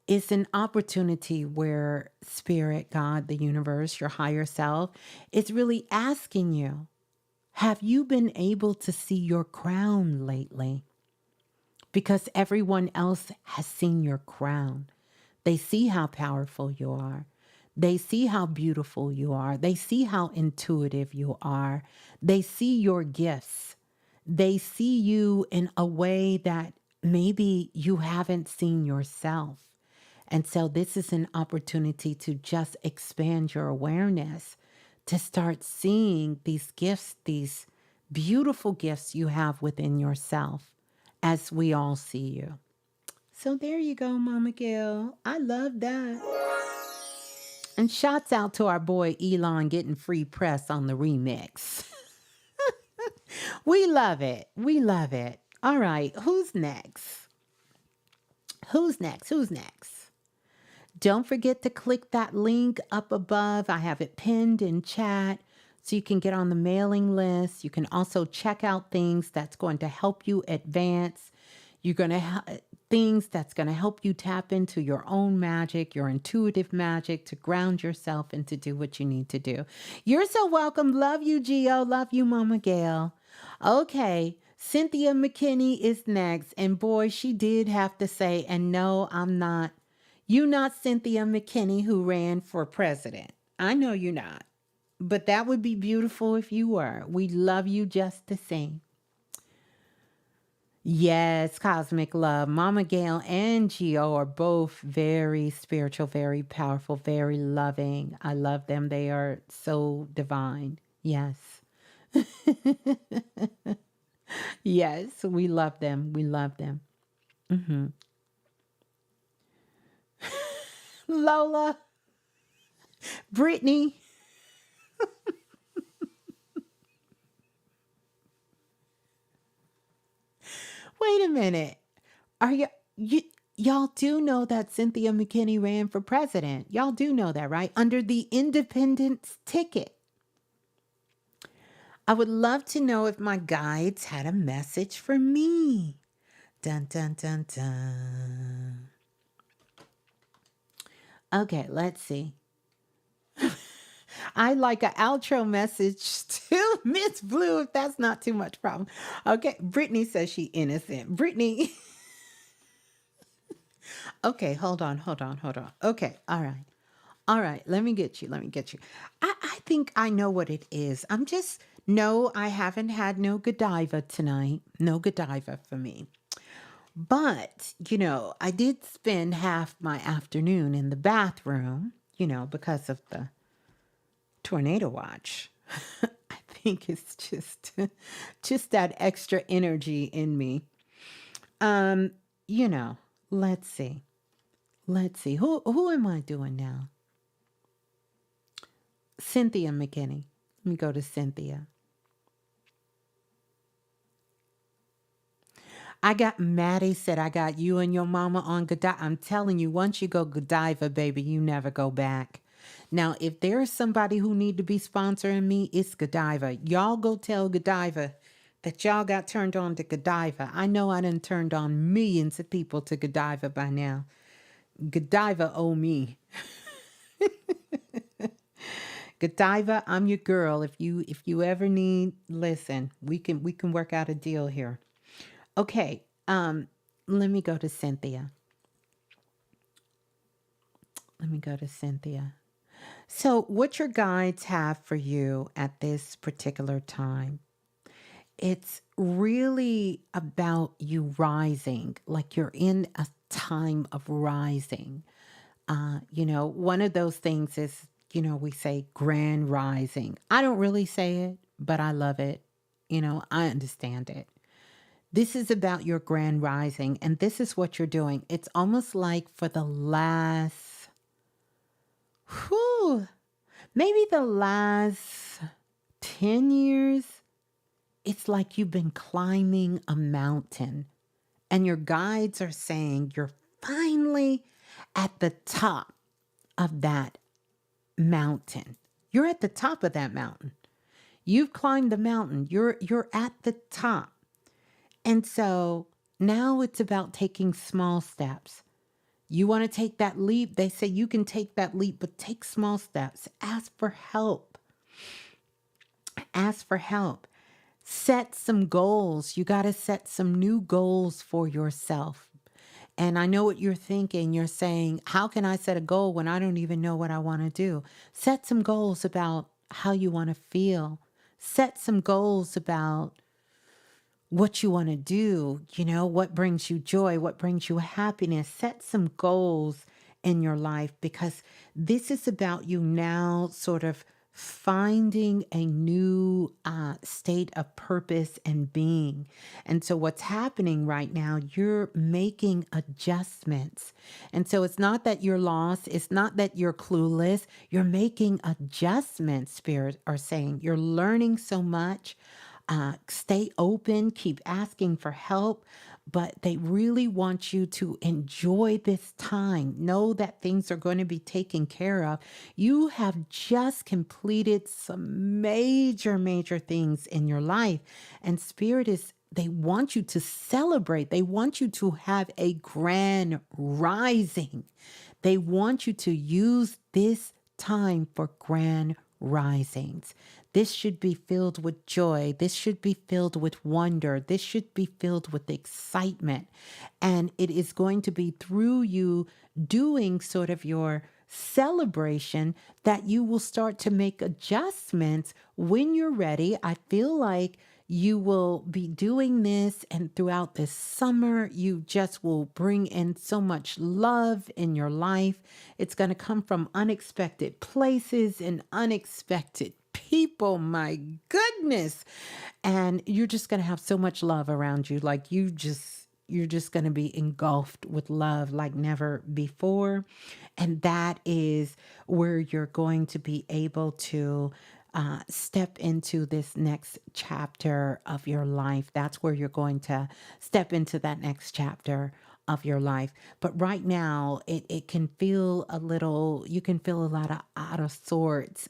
is an opportunity where Spirit, God, the universe, your higher self, is really asking you, have you been able to see your crown lately? Because everyone else has seen your crown. They see how powerful you are. They see how beautiful you are. They see how intuitive you are. They see your gifts. They see you in a way that maybe you haven't seen yourself. And so this is an opportunity to just expand your awareness, to start seeing these gifts, these beautiful gifts you have within yourself, as we all see you. So there you go, Mama Gail. I love that. And shouts out to our boy Elon getting free press on the remix. We love it. We love it. All right, who's next? Who's next? Who's next? Don't forget to click that link up above. I have it pinned in chat so you can get on the mailing list. You can also check out things that's going to help you advance. You're going to things that's going to help you tap into your own magic, your intuitive magic, to ground yourself and to do what you need to do. You're so welcome. Love you, Gio. Love you, Mama Gail. Okay, Cynthia McKinney is next. And boy, she did have to say, and no, I'm not. You're not Cynthia McKinney who ran for president. I know you're not. But that would be beautiful if you were. We love you just the same. Yes, Cosmic Love. Mama Gail and Gio are both very spiritual, very powerful, very loving. I love them. They are so divine. Yes. Yes, we love them. We love them. Mm-hmm. Lola, Brittany. Wait a minute. Are y'all do know that Cynthia McKinney ran for president? Y'all do know that, right? Under the independence ticket. I would love to know if my guides had a message for me. Dun, dun, dun, dun. Okay, let's see. I like an outro message to Ms.Blue, if that's not too much problem. Okay, Brittany says she innocent. Brittany, Okay, hold on, hold on, hold on. Okay, all right. All right, let me get you. Let me get you. I think I know what it is. I'm just, no, I haven't had no Godiva tonight. No Godiva for me. But, I did spend half my afternoon in the bathroom, because of the tornado watch. I think it's just that extra energy in me. Um, you know, let's see. Let's see. Who am I doing now? Cynthia McKinney. Let me go to Cynthia. I got Maddie said I got you and your mama on Godiva. I'm telling you, once you go Godiva, baby, you never go back. Now, if there's somebody who need to be sponsoring me, it's Godiva. Y'all go tell Godiva that y'all got turned on to Godiva. I know I done turned on millions of people to Godiva by now. Godiva owe me. Godiva, I'm your girl. If you ever need, listen, we can work out a deal here. Okay, let me go to Cynthia. Let me go to Cynthia. So, what your guides have for you at this particular time, it's really about you rising, like you're in a time of rising. One of those things is, we say grand rising. I don't really say it, but I love it. I understand it. This is about your grand rising, and this is what you're doing. It's almost like for the last, whew, maybe the last 10 years, it's like you've been climbing a mountain, and your guides are saying you're finally at the top of that mountain. You're at the top of that mountain. You've climbed the mountain. You're at the top. And so now it's about taking small steps. You want to take that leap. They say you can take that leap, but take small steps. Ask for help. Ask for help. Set some goals. You got to set some new goals for yourself. And I know what you're thinking. You're saying, how can I set a goal when I don't even know what I want to do? Set some goals about how you want to feel. Set some goals about what you want to do, what brings you joy, what brings you happiness. Set some goals in your life, because this is about you now sort of finding a new state of purpose and being. And so what's happening right now, you're making adjustments. And so it's not that you're lost. It's not that you're clueless. You're making adjustments, Spirit are saying. You're learning so much. Stay open, keep asking for help, but they really want you to enjoy this time. Know that things are going to be taken care of. You have just completed some major, major things in your life, and Spirit they want you to celebrate. They want you to have a grand rising. They want you to use this time for grand risings. This should be filled with joy. This should be filled with wonder. This should be filled with excitement. And it is going to be through you doing sort of your celebration that you will start to make adjustments when you're ready. I feel like you will be doing this, and throughout this summer, you just will bring in so much love in your life. It's going to come from unexpected places and unexpected people. My goodness. And you're just going to have so much love around you. Like you're just going to be engulfed with love like never before. And that is where you're going to be able to step into this next chapter of your life. That's where you're going to step into that next chapter of your life. But right now, it can feel a little, you can feel a lot of out of sorts.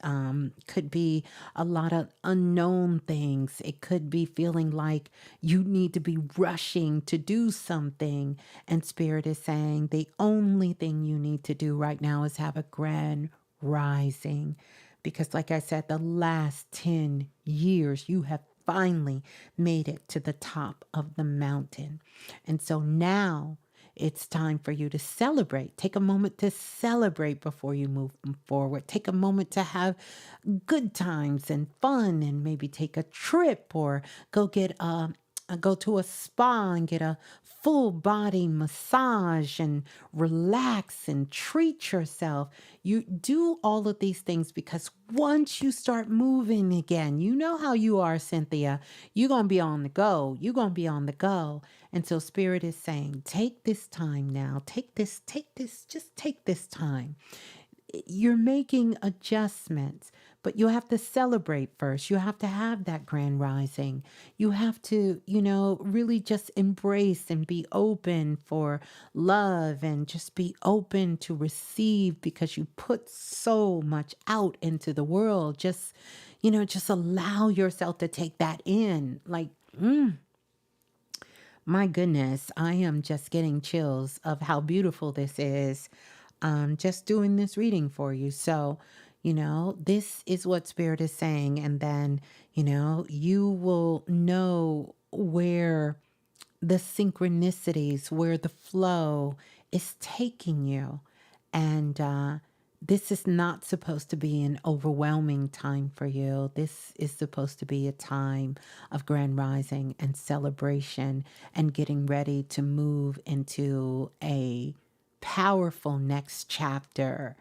Could be a lot of unknown things. It could be feeling like you need to be rushing to do something. And Spirit is saying the only thing you need to do right now is have a grand rising. Because like I said, the last 10 years, you have finally made it to the top of the mountain. And so now It's time for you to celebrate. Take a moment to celebrate before you move forward. Take a moment to have good times and fun, and maybe take a trip or go get go to a spa and get a full body massage and relax and treat yourself. You do all of these things because once you start moving again, you know how you are, Cynthia. You're going to be on the go. You're going to be on the go. And so Spirit is saying, take this time now. Take this, just take this time. You're making adjustments, but you have to celebrate first. You have to have that grand rising. You have to, really just embrace and be open for love and just be open to receive because you put so much out into the world. Just allow yourself to take that in. Like, my goodness, I am just getting chills of how beautiful this is. Just doing this reading for you. So, this is what Spirit is saying. And then, you will know where the synchronicities, where the flow is taking you. And this is not supposed to be an overwhelming time for you. This is supposed to be a time of grand rising and celebration and getting ready to move into a powerful next chapter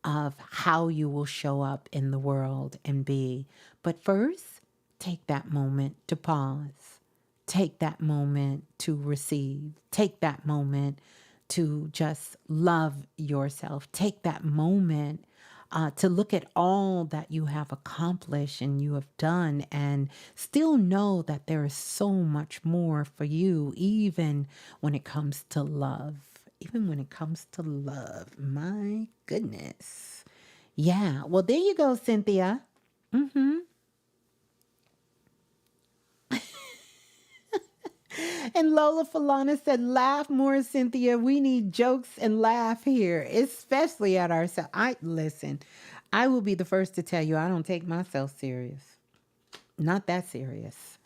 of how you will show up in the world and be. But first, take that moment to pause. Take that moment to receive. Take that moment to just love yourself. Take that moment to look at all that you have accomplished and you have done, and still know that there is so much more for you, even when it comes to love. Even when it comes to love. My goodness. Yeah. Well, there you go, Cynthia. And Lola Falana said, laugh more, Cynthia. We need jokes and laugh here, especially at ourselves. Listen, I will be the first to tell you I don't take myself serious. Not that serious.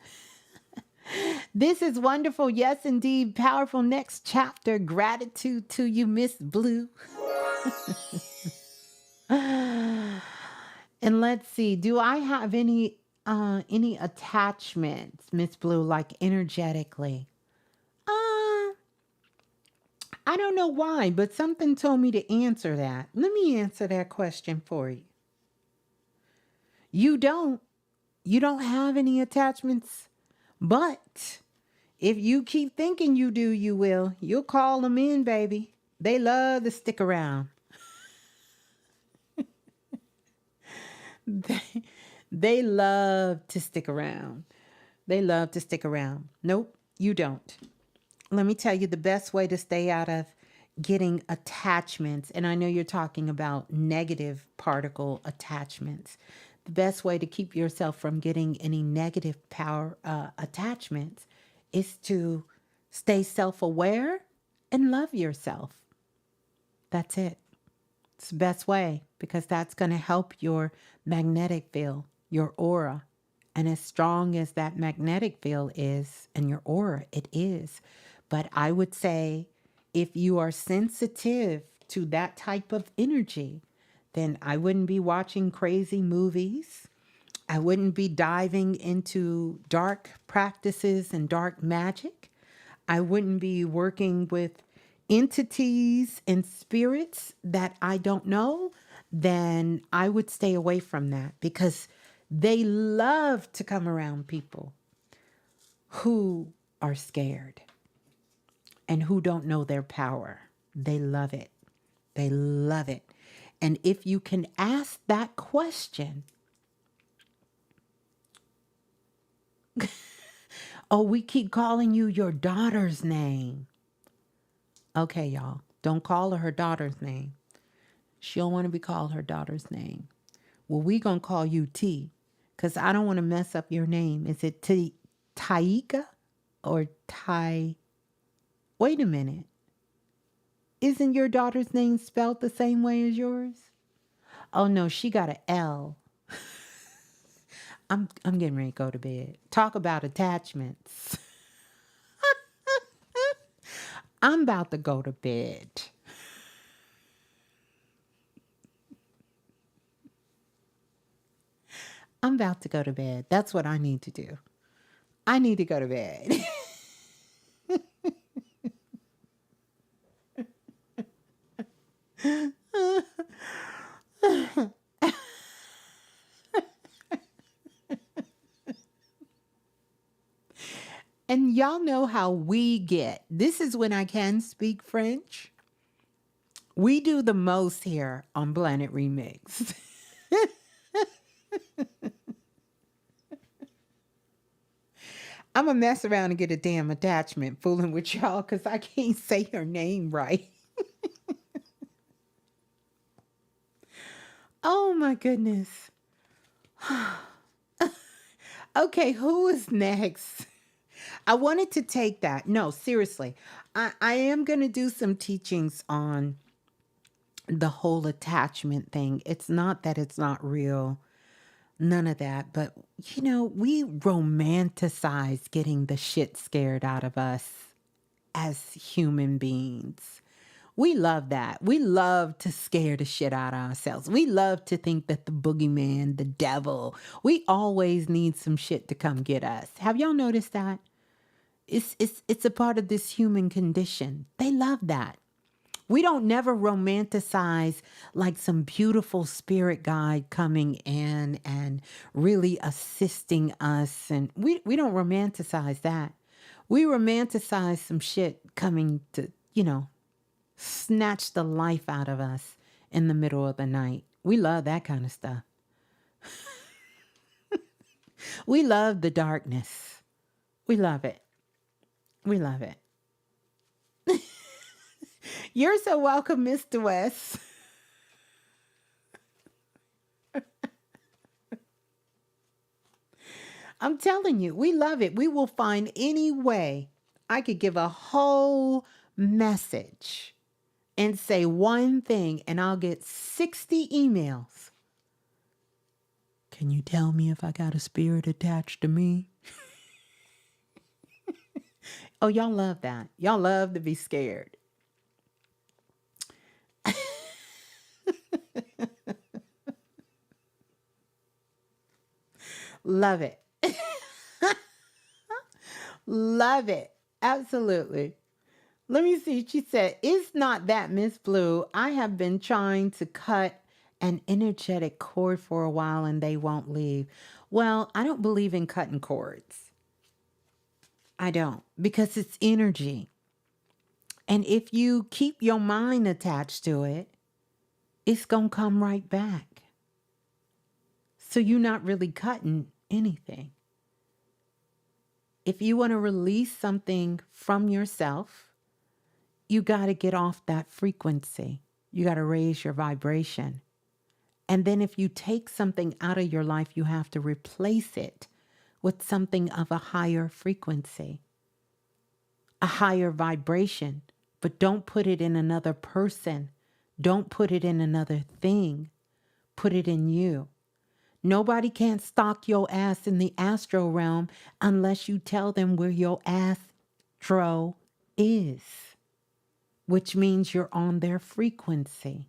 This is wonderful. Yes, indeed. Powerful next chapter. Gratitude to you, Ms.Blue. And let's see. Do I have any attachments, Ms.Blue, like energetically? I don't know why, but something told me to answer that. Let me answer that question for you. You don't have any attachments, but if you keep thinking you do, you will. You'll call them in, baby. They love to stick around. They love to stick around. They love to stick around. Nope, you don't. Let me tell you the best way to stay out of getting attachments, and I know you're talking about negative particle attachments. The best way to keep yourself from getting any negative power attachments is to stay self-aware and love yourself. That's it. It's the best way, because that's going to help your magnetic field, your aura. And as strong as that magnetic field is and your aura, it is. But I would say if you are sensitive to that type of energy, then I wouldn't be watching crazy movies. I wouldn't be diving into dark practices and dark magic. I wouldn't be working with entities and spirits that I don't know. Then I would stay away from that, because they love to come around people who are scared and who don't know their power. They love it. They love it. And if you can ask that question, oh, we keep calling you your daughter's name. Okay, y'all, don't call her daughter's name. She don't want to be called her daughter's name. Well, we gonna call you T, because I don't want to mess up your name. Is it Taika or Tai? Wait a minute. Isn't your daughter's name spelled the same way as yours? Oh no, she got an L. I'm getting ready to go to bed. Talk about attachments. I'm about to go to bed. I'm about to go to bed. That's what I need to do. I need to go to bed. And y'all know how we get. This is when I can speak French. We do the most here on Planet Remix. I'm going to mess around and get a damn attachment fooling with y'all because I can't say her name right. Oh my goodness. Okay, who is next? I wanted to take that. No, seriously. I am going to do some teachings on the whole attachment thing. It's not that it's not real. None of that. But, you know, we romanticize getting the shit scared out of us as human beings. We love that. We love to scare the shit out of ourselves. We love to think that the boogeyman, the devil, we always need some shit to come get us. Have y'all noticed that? It's a part of this human condition. They love that. We don't never romanticize like some beautiful spirit guide coming in and really assisting us. And we don't romanticize that. We romanticize some shit coming to, you know, snatch the life out of us in the middle of the night. We love that kind of stuff. We love the darkness. We love it. We love it. You're so welcome, Mr. West. I'm telling you, we love it. We will find any way. I could give a whole message and say one thing, and I'll get 60 emails. Can you tell me if I got a spirit attached to me? Oh, y'all love that. Y'all love to be scared. Love it. Love it. Absolutely. Let me see. She said, it's not that, Ms.Blue. I have been trying to cut an energetic cord for a while and they won't leave. Well, I don't believe in cutting cords. I don't, because it's energy. And if you keep your mind attached to it, it's going to come right back. So you're not really cutting anything. If you want to release something from yourself, you got to get off that frequency. You got to raise your vibration. And then if you take something out of your life, you have to replace it with something of a higher frequency, a higher vibration. But don't put it in another person. Don't put it in another thing. Put it in you. Nobody can stalk your ass in the astro realm unless you tell them where your astro is, which means you're on their frequency.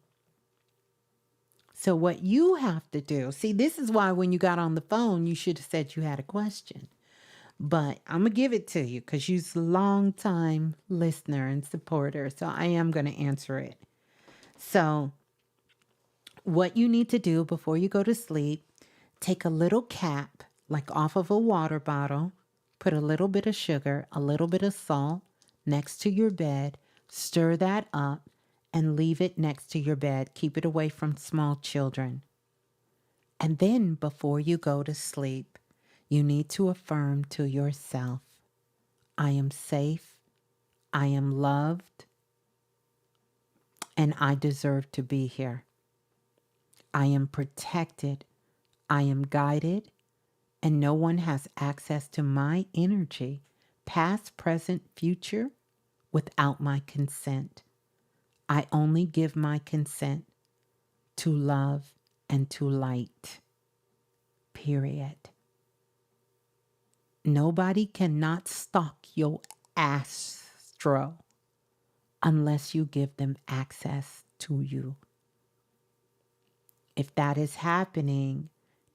So what you have to do, see, this is why when you got on the phone, you should have said you had a question. But I'm going to give it to you because you're a long-time listener and supporter. So I am going to answer it. So what you need to do before you go to sleep, take a little cap, like off of a water bottle, put a little bit of sugar, a little bit of salt next to your bed, stir that up, and leave it next to your bed. Keep it away from small children. And then before you go to sleep, you need to affirm to yourself, I am safe, I am loved, and I deserve to be here. I am protected, I am guided, and no one has access to my energy, past, present, future, without my consent. I only give my consent to love and to light. Period. Nobody cannot stalk your astro. unless you give them access to you. If that is happening,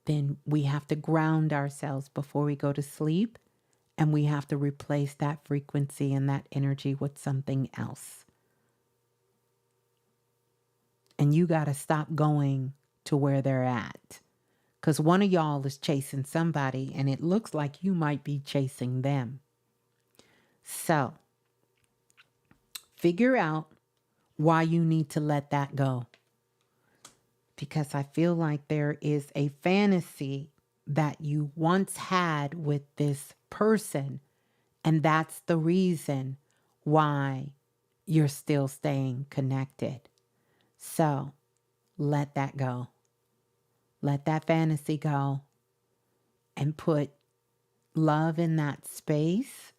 then we have to ground ourselves before we go to sleep, and we have to replace that frequency and that energy with something else. And you got to stop going to where they're at. Because one of y'all is chasing somebody, and it looks like you might be chasing them. So, figure out why you need to let that go. Because I feel like there is a fantasy that you once had with this person, and that's the reason why you're still staying connected. So, let that go. Let that fantasy go and put love in that space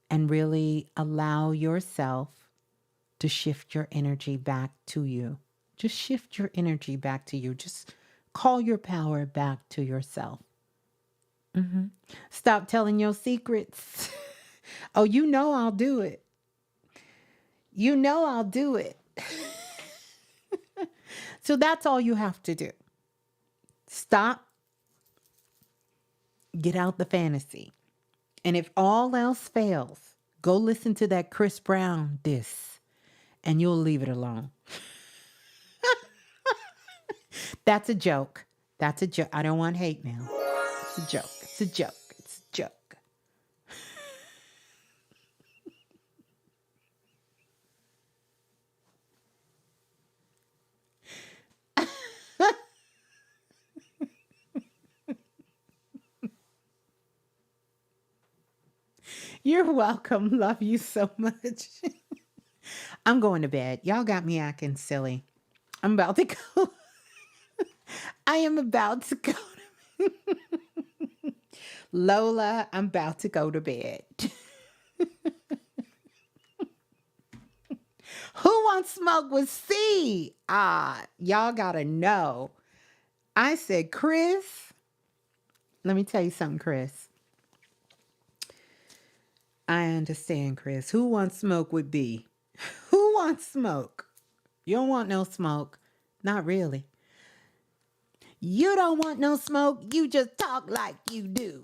and really allow yourself to shift your energy back to you. Just shift your energy back to you. Just call your power back to yourself. Stop telling your secrets. Oh, you know I'll do it. You know I'll do it. So that's all you have to do. Stop. Get out the fantasy. And if all else fails, go listen to that Chris Brown diss, and you'll leave it alone. That's a joke. That's a joke. I don't want hate now. It's a joke. It's a joke. It's a joke. You're welcome. Love you so much. I'm going to bed. Y'all got me acting silly. I'm about to go. I am about to go. Lola, I'm about to go to bed. Who wants smoke with C? Y'all gotta know. I said, Chris. Let me tell you something, Chris. I understand, Chris. Who wants smoke with B? Who wants smoke? You don't want no smoke. Not really. You don't want no smoke. You just talk like you do.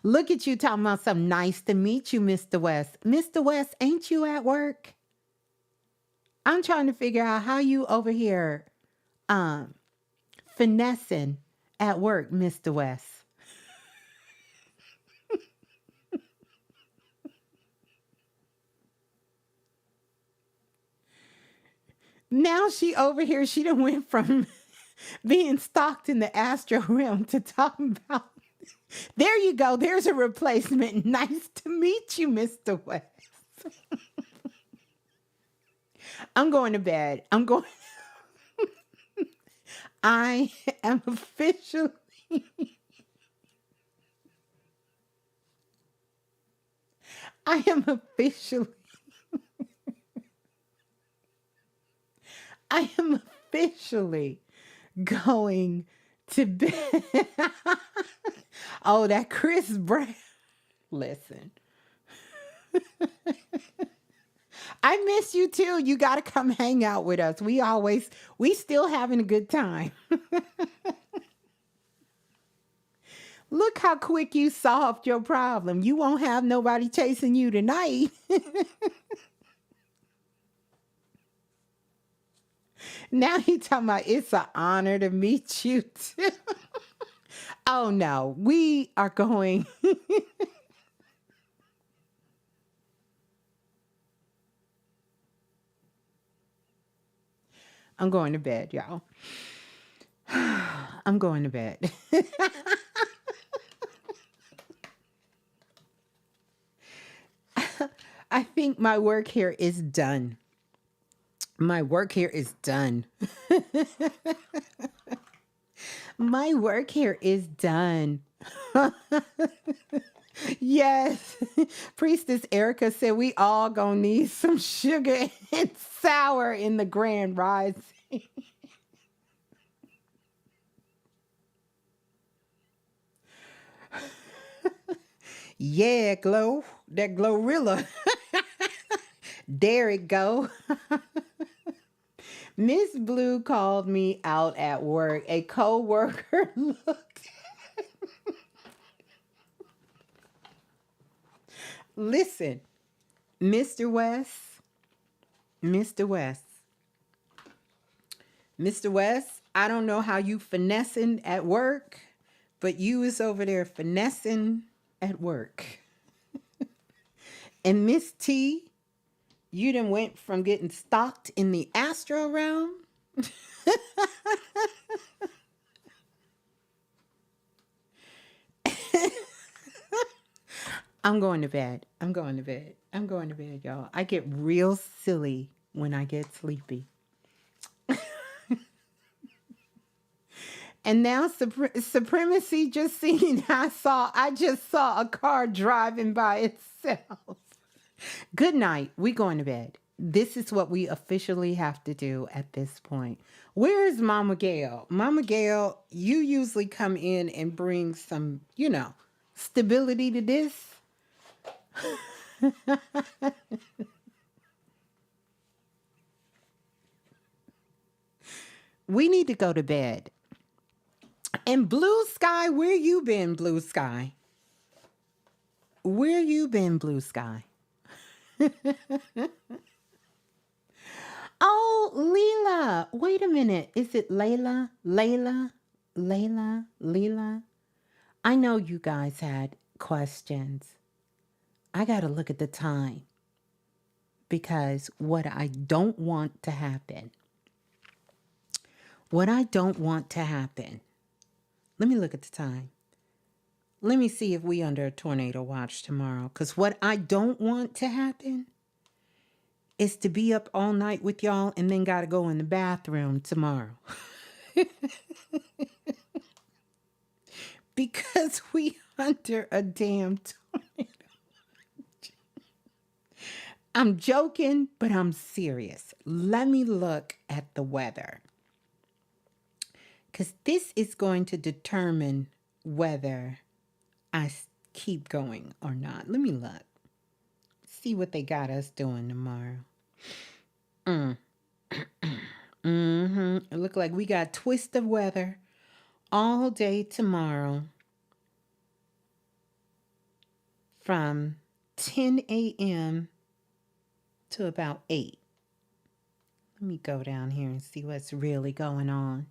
Look at you talking about something. Nice to meet you, Mr. West. Mr. West, ain't you at work? I'm trying to figure out how you over here finessing at work, Mr. West. Now she over here, she done went from being stalked in the astral realm to talking about, there you go, there's a replacement. Nice to meet you, Mr. West. I'm going to bed. I am officially I am officially going to bed. Oh, that Chris Brown. Listen. I miss you too. You got to come hang out with us. We still having a good time. Look how quick you solved your problem. You won't have nobody chasing you tonight. Now you talking about it's an honor to meet you too. Oh no, we are going. I'm going to bed, y'all. I'm going to bed. I think my work here is done. My work here is done. My work here is done. Yes. Priestess Erica said we all gonna need some sugar and sour in the grand rising. Yeah, Glow. That Glorilla. There it go. Miss Blue called me out at work. A co-worker looked. Listen, Mr. West, Mr. West, Mr. West, I don't know how you finessing at work, but you is over there finessing at work. And Miss T, you done went from getting stalked in the astral realm. I'm going to bed. I'm going to bed. I'm going to bed, y'all. I get real silly when I get sleepy. And now Supremacy just seen, I just saw a car driving by itself. Good night. We going to bed. This is what we officially have to do at this point. Where is Mama Gail? Mama Gail, you usually come in and bring some, stability to this. We need to go to bed. And Blue Sky, where you been, Blue Sky? Where you been, Blue Sky? Oh, Leela. Wait a minute. Is it Layla? Leela? I know you guys had questions. I got to look at the time. Because what I don't want to happen. Let me look at the time. Let me see if we under a tornado watch tomorrow. Because what I don't want to happen is to be up all night with y'all and then got to go in the bathroom tomorrow. Because we under a damn tornado. I'm joking, but I'm serious. Let me look at the weather. Because this is going to determine whether I keep going or not. Let me look. See what they got us doing tomorrow. It look like we got twist of weather all day tomorrow from 10 a.m. to about 8. Let me go down here and see what's really going on.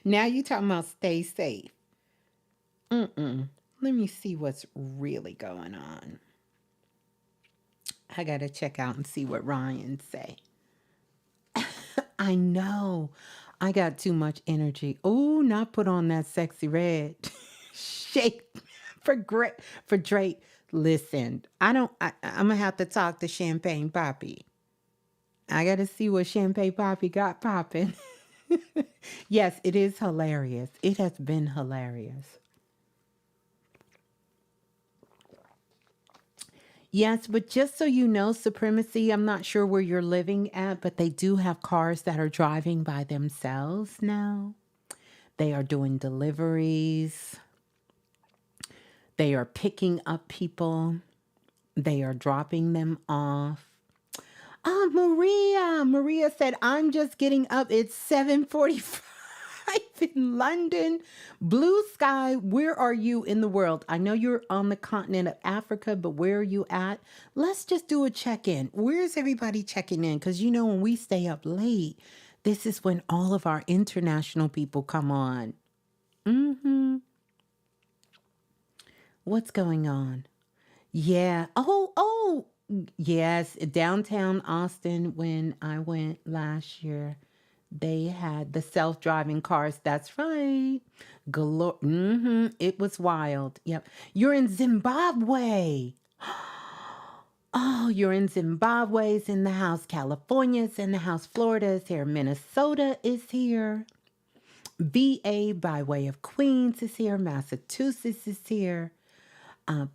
Now you talking about stay safe. Let me see what's really going on. I got to check out and see what Ryan say. I know. I got too much energy. Oh, not put on that sexy red. Shake for Drake. Listen, I'm going to have to talk to Champagne Poppy. I got to see what Champagne Poppy got popping. Yes, it is hilarious. It has been hilarious. Yes, but just so you know, Supremacy, I'm not sure where you're living at, but they do have cars that are driving by themselves now. They are doing deliveries. They are picking up people. They are dropping them off. Maria said, I'm just getting up. It's 7:45 in London. Blue Sky, where are you in the world? I know you're on the continent of Africa, but where are you at? Let's just do a check-in. Where's everybody checking in? Because when we stay up late, this is when all of our international people come on. What's going on? Yeah. Oh, yes. Downtown Austin, when I went last year, they had the self-driving cars. That's right. Galore. It was wild. Yep. You're in Zimbabwe. Oh, you're in Zimbabwe's in the house. California's in the house. Florida's here. Minnesota is here. VA by way of Queens is here. Massachusetts is here.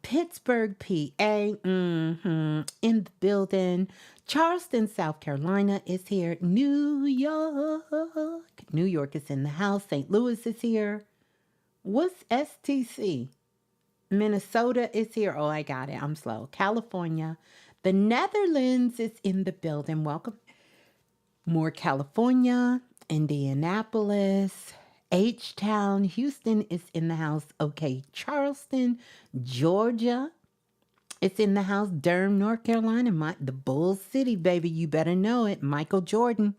Pittsburgh, PA, in the building. Charleston, South Carolina is here. New York is in the house. St. Louis is here. What's STC? Minnesota is here. Oh, I got it. I'm slow. California. The Netherlands is in the building. Welcome. More California, Indianapolis, H-Town, Houston is in the house. Okay, Charleston, Georgia. It's in the house. Durham, North Carolina, the Bull City, baby. You better know it. Michael Jordan.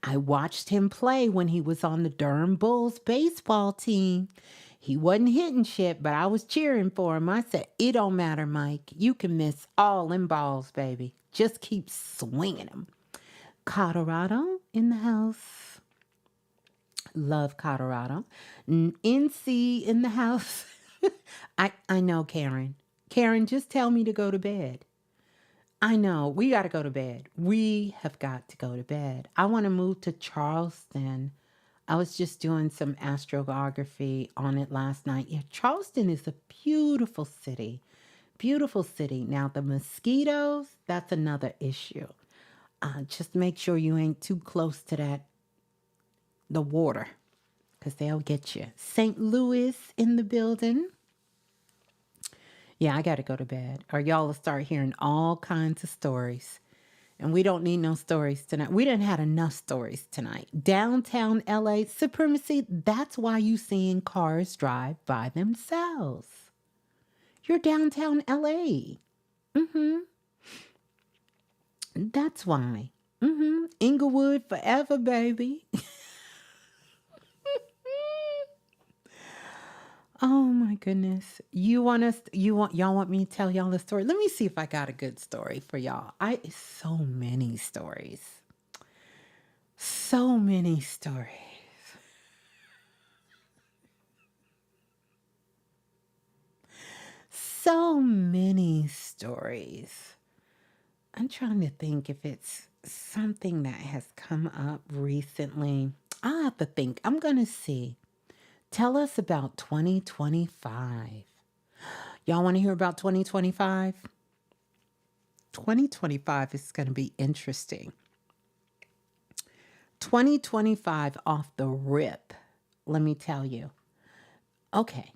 I watched him play when he was on the Durham Bulls baseball team. He wasn't hitting shit, but I was cheering for him. I said, it don't matter, Mike. You can miss all them balls, baby. Just keep swinging them. Colorado in the house. Love Colorado. NC in the house. I know, Karen. Karen, just tell me to go to bed. I know, we got to go to bed. We have got to go to bed. I want to move to Charleston. I was just doing some astrography on it last night. Yeah, Charleston is a beautiful city. Beautiful city. Now, the mosquitoes, that's another issue. Just make sure you ain't too close to the water, because they'll get you. St. Louis in the building. Yeah, I got to go to bed, or y'all will start hearing all kinds of stories. And we don't need no stories tonight. We didn't have enough stories tonight. Downtown LA, supremacy. That's why you seeing cars drive by themselves. You're downtown LA. That's why. Inglewood forever, baby. Oh my goodness. Y'all want me to tell y'all the story? Let me see if I got a good story for y'all. So many stories. So many stories. So many stories. I'm trying to think if it's something that has come up recently. I'll have to think. I'm going to see. Tell us about 2025. Y'all want to hear about 2025? 2025 is going to be interesting. 2025 off the rip, let me tell you. Okay.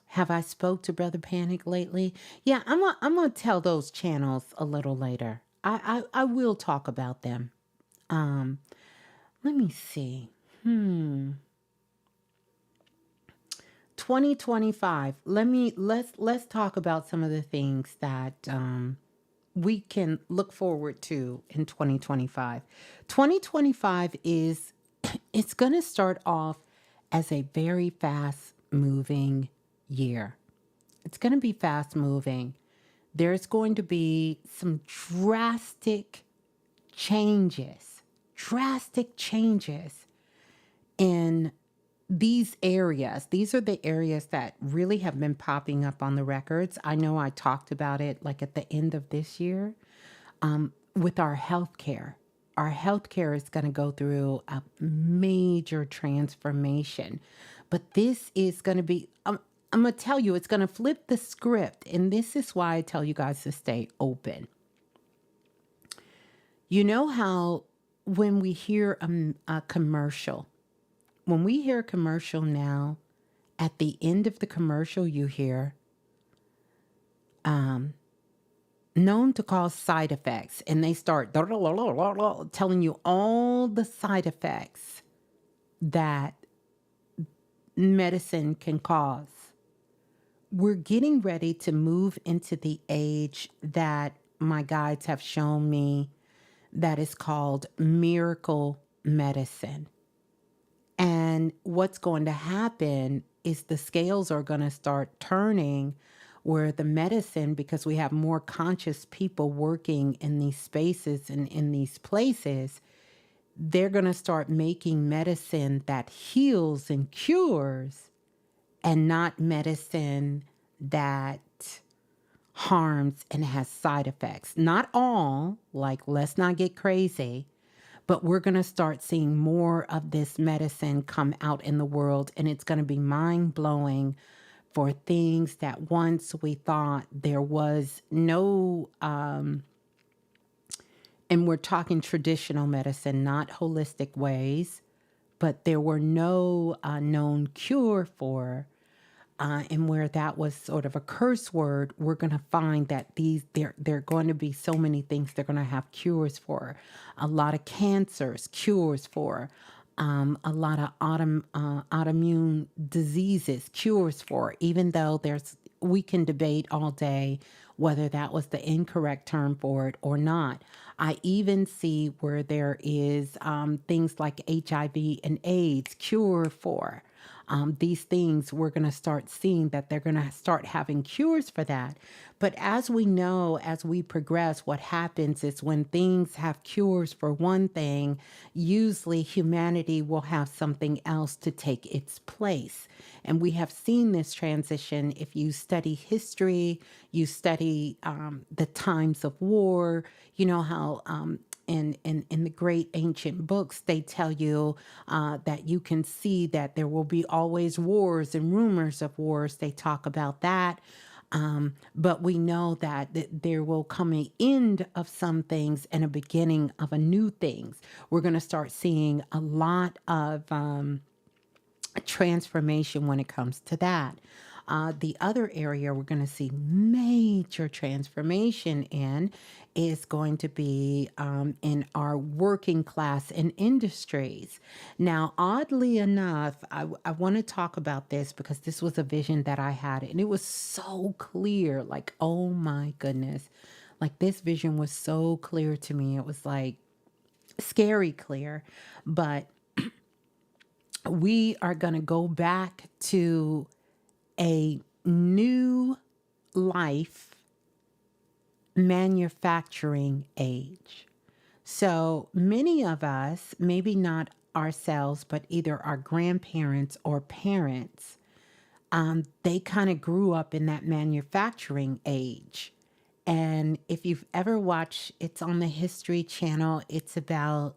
Have I spoke to Brother Panic lately? Yeah, I'm gonna tell those channels a little later. I will talk about them. Let me see. 2025. Let's talk about some of the things that we can look forward to in 2025. 2025 is it's going to start off as a very fast moving year. It's going to be fast moving. There's going to be some drastic changes in these areas. These are the areas that really have been popping up on the records. I know I talked about it like at the end of this year with our healthcare. Our healthcare is going to go through a major transformation. But this is going to be, I'm going to tell you, it's going to flip the script. And this is why I tell you guys to stay open. You know how when we hear a commercial, when we hear a commercial now, at the end of the commercial, you hear known to cause side effects. And they start telling you all the side effects that medicine can cause. We're getting ready to move into the age that my guides have shown me that is called miracle medicine. And what's going to happen is the scales are going to start turning where the medicine, because we have more conscious people working in these spaces and in these places, they're going to start making medicine that heals and cures and not medicine that harms and has side effects. Not all, like let's not get crazy, but we're going to start seeing more of this medicine come out in the world, and it's going to be mind-blowing for things that once we thought there was no, and we're talking traditional medicine, not holistic ways, but there were no known cure for. and where that was sort of a curse word, we're going to find that there are going to be so many things they're going to have cures for. A lot of cancers, cures for. A lot of autoimmune diseases, cures for. Even though we can debate all day whether that was the incorrect term for it or not. I even see where there is things like HIV and AIDS, cure for. These things we're going to start seeing that they're going to start having cures for that. But as we know, as we progress, what happens is when things have cures for one thing, usually humanity will have something else to take its place. And we have seen this transition. If you study history, you study the times of war, you know how in the great ancient books, they tell you that you can see that there will be always wars and rumors of wars. They talk about that. But we know that there will come an end of some things and a beginning of a new things. We're going to start seeing a lot of transformation when it comes to that. The other area we're going to see major transformation in is going to be in our working class and industries. Now, oddly enough, I want to talk about this because this was a vision that I had, and it was so clear. Like, oh my goodness. Like, this vision was so clear to me. It was like scary clear. But we are going to go back to a new life manufacturing age. So many of us, maybe not ourselves, but either our grandparents or parents, they kind of grew up in that manufacturing age. And if you've ever watched, it's on the History Channel. It's about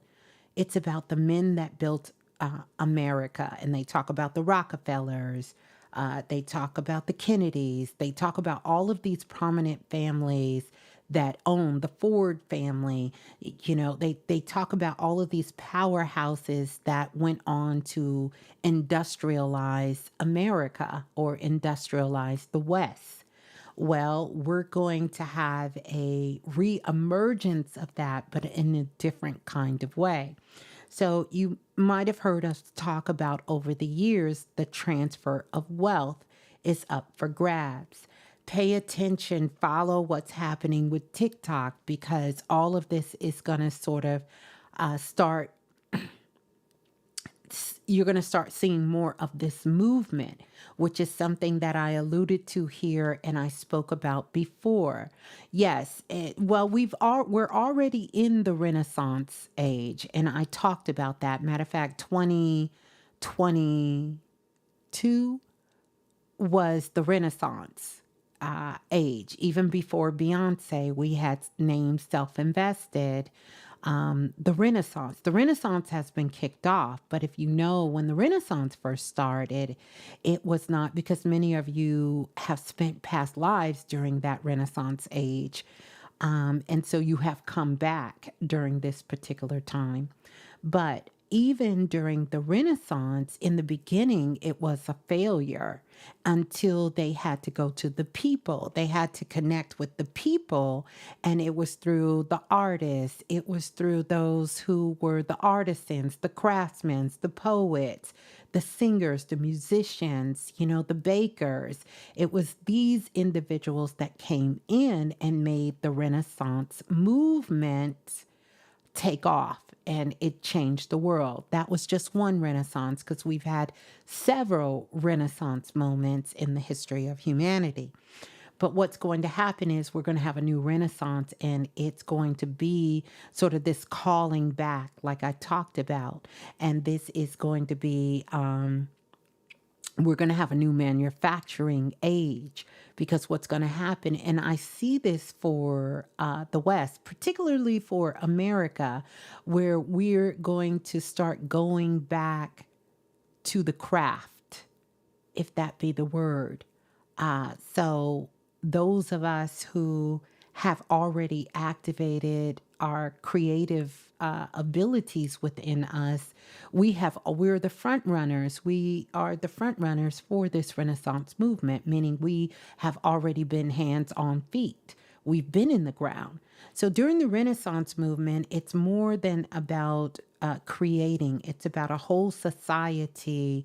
the men that built America, and they talk about the Rockefellers. They talk about the Kennedys. They talk about all of these prominent families that own the Ford family. You know, they talk about all of these powerhouses that went on to industrialize America or industrialize the West. Well, we're going to have a re-emergence of that, but in a different kind of way. So you might have heard us talk about over the years, the transfer of wealth is up for grabs. Pay attention, follow what's happening with TikTok, because all of this is going to sort of start you're going to start seeing more of this movement, which is something that I alluded to here and I spoke about before. Yes, well, we're already in the Renaissance age, and I talked about that. Matter of fact, 2022 was the Renaissance age. Even before Beyonce, we had named Self-Invested the Renaissance. The Renaissance has been kicked off, but if you know when the Renaissance first started, it was not because many of you have spent past lives during that Renaissance age. And so you have come back during this particular time. But even during the Renaissance, in the beginning, it was a failure until they had to go to the people. They had to connect with the people, and it was through the artists. It was through those who were the artisans, the craftsmen, the poets, the singers, the musicians, the bakers. It was these individuals that came in and made the Renaissance movement take off, and it changed the world. That was just one Renaissance, because we've had several Renaissance moments in the history of humanity. But what's going to happen is we're going to have a new Renaissance, and it's going to be sort of this calling back, like I talked about. And this is going to be we're going to have a new manufacturing age, because what's going to happen, and I see this for the West, particularly for America, where we're going to start going back to the craft, if that be the word. So those of us who have already activated our creative abilities within us, we're the front runners. We are the front runners for this Renaissance movement, meaning we have already been hands on feet. We've been in the ground. So during the Renaissance movement, it's more than about creating. It's about a whole society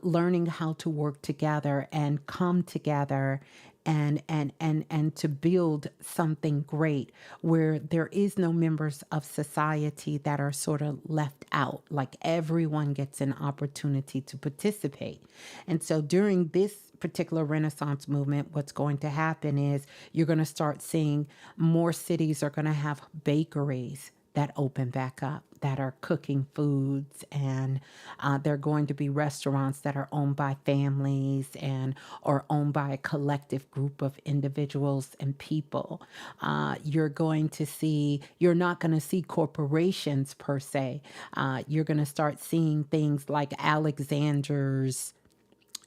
learning how to work together and come together and to build something great where there is no members of society that are sort of left out. Like everyone gets an opportunity to participate. And so during this particular Renaissance movement, what's going to happen is you're going to start seeing more cities are going to have bakeries that open back up that are cooking foods, and they're going to be restaurants that are owned by families and or owned by a collective group of individuals and people. You're not going to see corporations per se. You're going to start seeing things like Alexander's,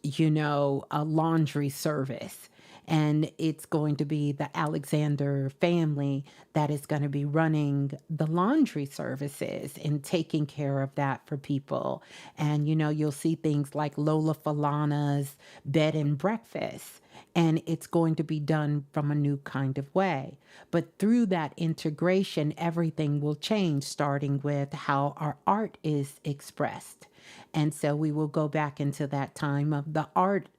a laundry service. And it's going to be the Alexander family that is going to be running the laundry services and taking care of that for people. And, you'll see things like Lola Falana's bed and breakfast. And it's going to be done from a new kind of way. But through that integration, everything will change, starting with how our art is expressed. And so we will go back into that time of the art,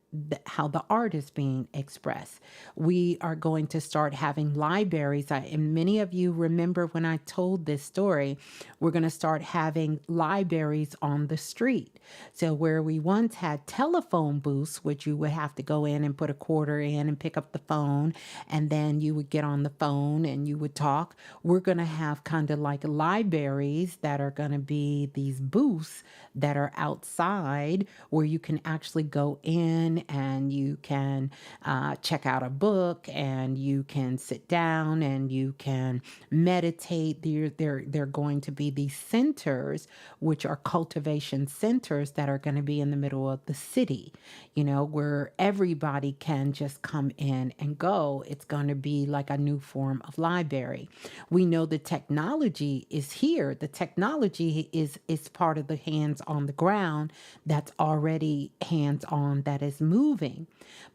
how the art is being expressed. We are going to start having libraries. And many of you remember when I told this story, we're going to start having libraries on the street. So where we once had telephone booths, which you would have to go in and put a quarter in and pick up the phone, and then you would get on the phone and you would talk. We're going to have kind of like libraries that are going to be these booths that are outside where you can actually go in and you can check out a book and you can sit down and you can meditate. They're going to be these centers, which are cultivation centers that are going to be in the middle of the city, where everybody can just come in and go. It's going to be like a new form of library. We know the technology is here. The technology is part of the hands on the ground that's already hands on, that is moving.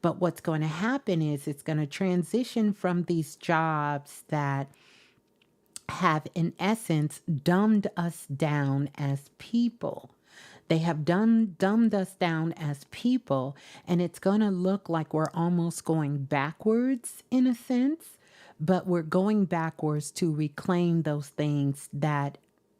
But what's going to happen is it's going to transition from these jobs that have, in essence, dumbed us down as people. They have dumbed us down as people, and it's going to look like we're almost going backwards in a sense, but we're going backwards to reclaim those things that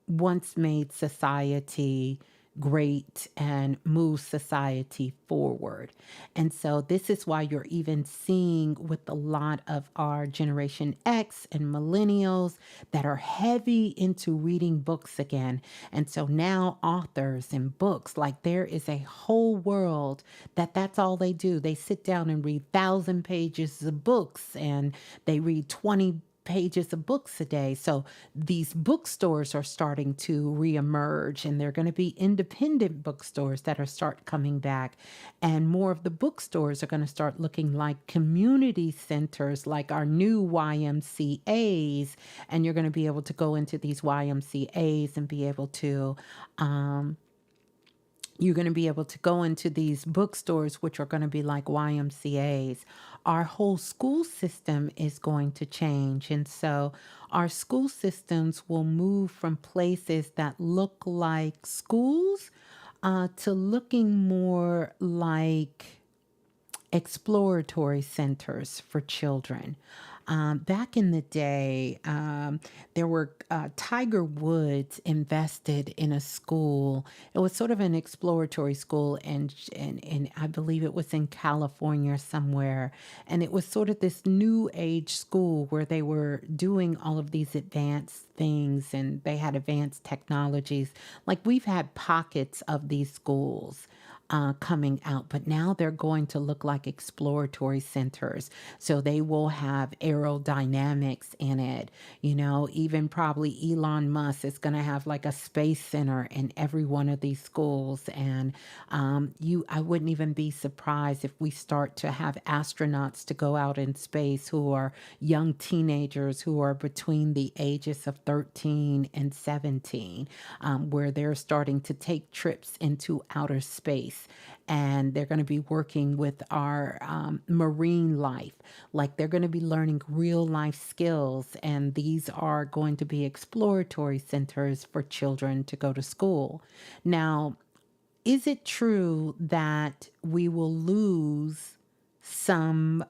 once made society great and move society forward. And so this is why you're even seeing with a lot of our Generation X and millennials that are heavy into reading books again. And so now authors and books, like there is a whole world that's all they do. They sit down and read 1,000 pages of books, and they read 20 pages of books a day. So these bookstores are starting to reemerge, and they're going to be independent bookstores that are start coming back. And more of the bookstores are going to start looking like community centers, like our new YMCAs. And you're going to be able to go into these YMCAs and be able to, you're going to be able to go into these bookstores, which are going to be like YMCAs. Our whole school system is going to change. And so our school systems will move from places that look like schools to looking more like exploratory centers for children. Back in the day, there were Tiger Woods invested in a school. It was sort of an exploratory school, and I believe it was in California somewhere. And it was sort of this new age school where they were doing all of these advanced things, and they had advanced technologies. Like we've had pockets of these schools. coming out, but now they're going to look like exploratory centers. So they will have aerodynamics in it. Even probably Elon Musk is going to have like a space center in every one of these schools. And I wouldn't even be surprised if we start to have astronauts to go out in space who are young teenagers who are between the ages of 13 and 17, where they're starting to take trips into outer space. And they're going to be working with our marine life. Like they're going to be learning real life skills. And these are going to be exploratory centers for children to go to school. Now, is it true that we will lose some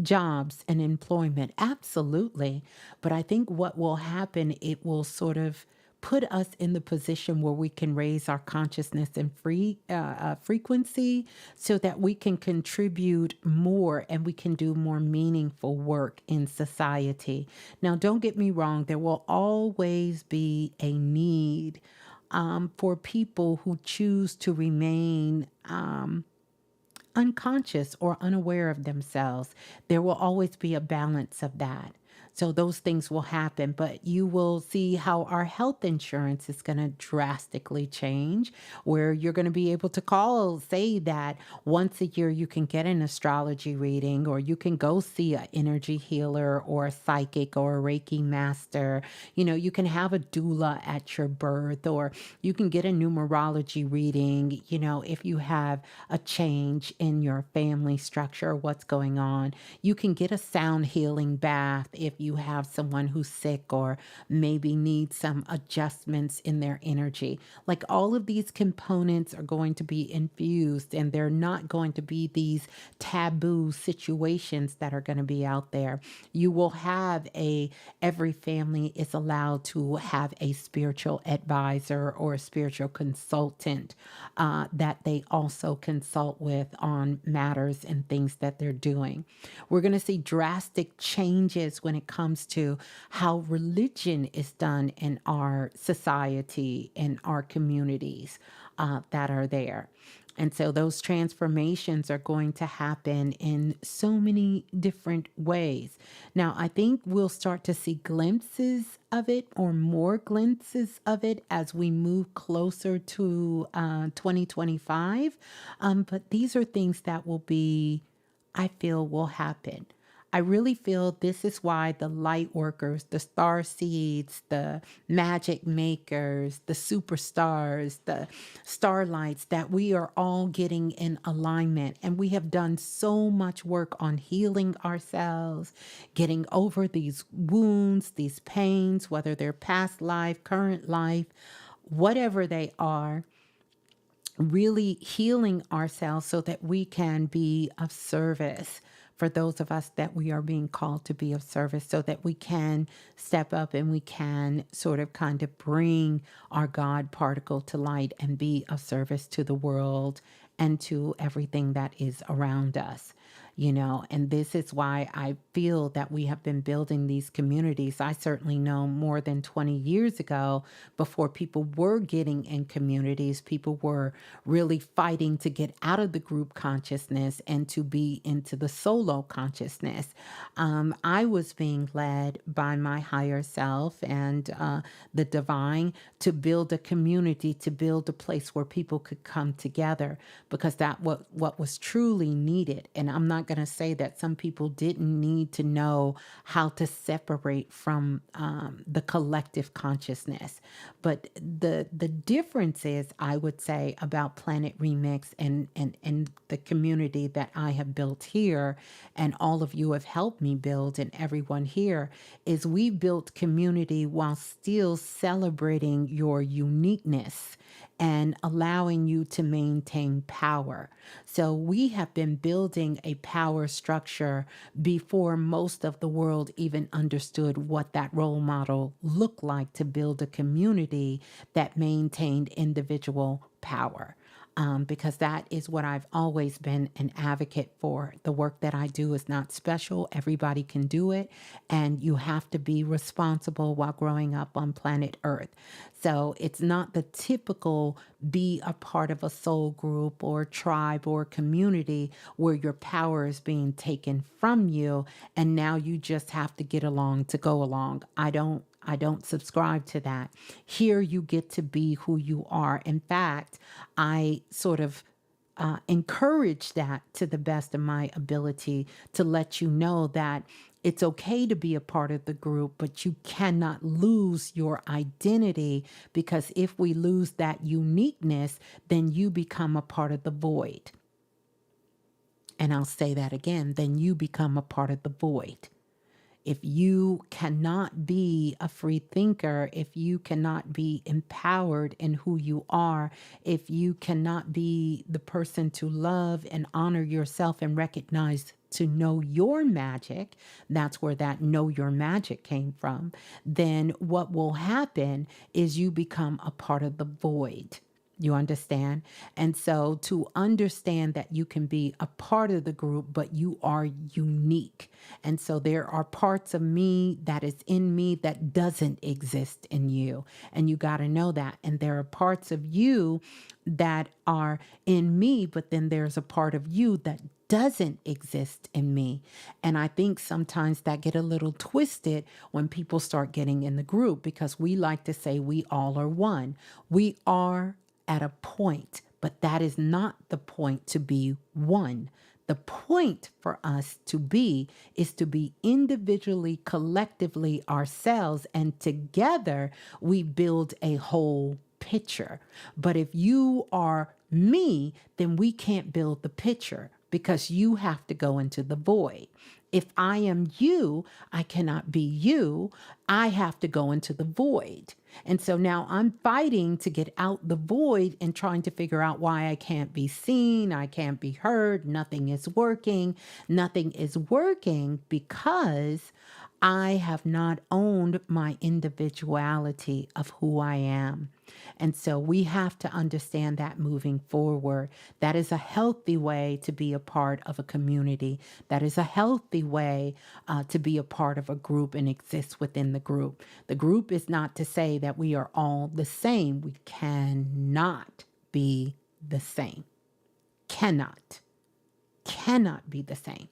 jobs and employment? Absolutely. But I think what will happen, it will sort of put us in the position where we can raise our consciousness and frequency so that we can contribute more and we can do more meaningful work in society. Now, don't get me wrong, there will always be a need for people who choose to remain unconscious or unaware of themselves. There will always be a balance of that. So those things will happen, but you will see how our health insurance is going to drastically change, where you're going to be able to say that once a year you can get an astrology reading, or you can go see an energy healer or a psychic or a Reiki master. You can have a doula at your birth, or you can get a numerology reading, if you have a change in your family structure, what's going on. You can get a sound healing bath if you have someone who's sick or maybe needs some adjustments in their energy. Like all of these components are going to be infused, and they're not going to be these taboo situations that are going to be out there. You will have every family is allowed to have a spiritual advisor or a spiritual consultant that they also consult with on matters and things that they're doing. We're going to see drastic changes when it comes to how religion is done in our society, in our communities that are there. And so those transformations are going to happen in so many different ways. Now, I think we'll start to see glimpses of it, or more glimpses of it, as we move closer to 2025. But these are things that I feel will happen. I really feel this is why the light workers, the star seeds, the magic makers, the superstars, the starlights, that we are all getting in alignment. And we have done so much work on healing ourselves, getting over these wounds, these pains, whether they're past life, current life, whatever they are, really healing ourselves so that we can be of service for those of us that we are being called to be of service, so that we can step up and we can sort of kind of bring our God particle to light and be of service to the world and to everything that is around us. And this is why I feel that we have been building these communities. I certainly know more than 20 years ago, before people were getting in communities, people were really fighting to get out of the group consciousness and to be into the solo consciousness. I was being led by my higher self and the divine to build a community, to build a place where people could come together, because that what was truly needed. And I'm not going to say that some people didn't need to know how to separate from the collective consciousness. But the difference is, I would say, about Planet Remix and the community that I have built here, and all of you have helped me build, and everyone here, is we built community while still celebrating your uniqueness and allowing you to maintain power. So we have been building a power structure before most of the world even understood what that role model looked like, to build a community that maintained individual power. because that is what I've always been an advocate for. The work that I do is not special. Everybody can do it, and you have to be responsible while growing up on planet Earth. So it's not the typical be a part of a soul group or tribe or community where your power is being taken from you and now you just have to get along to go along. I don't subscribe to that. Here you get to be who you are. In fact, I sort of encourage that to the best of my ability to let you know that it's okay to be a part of the group, but you cannot lose your identity, because if we lose that uniqueness, then you become a part of the void. And I'll say that again, then you become a part of the void. If you cannot be a free thinker, if you cannot be empowered in who you are, if you cannot be the person to love and honor yourself and recognize to know your magic, that's where that know your magic came from, then what will happen is you become a part of the void. You understand? And so to understand that you can be a part of the group, but you are unique. And so there are parts of me that is in me that doesn't exist in you. And you got to know that. And there are parts of you that are in me, but then there's a part of you that doesn't exist in me. And I think sometimes that get a little twisted when people start getting in the group, because we like to say we all are one. We are at a point, but that is not the point to be one. The point for us to be is to be individually, collectively ourselves, and together we build a whole picture. But if you are me, then we can't build the picture because you have to go into the void. If I am you, I cannot be you. I have to go into the void. And so now I'm fighting to get out the void and trying to figure out why I can't be seen, I can't be heard, nothing is working. Nothing is working because I have not owned my individuality of who I am. And so we have to understand that moving forward. That is a healthy way to be a part of a community. That is a healthy way to be a part of a group and exist within the group. The group is not to say that we are all the same. We cannot be the same. Cannot be the same.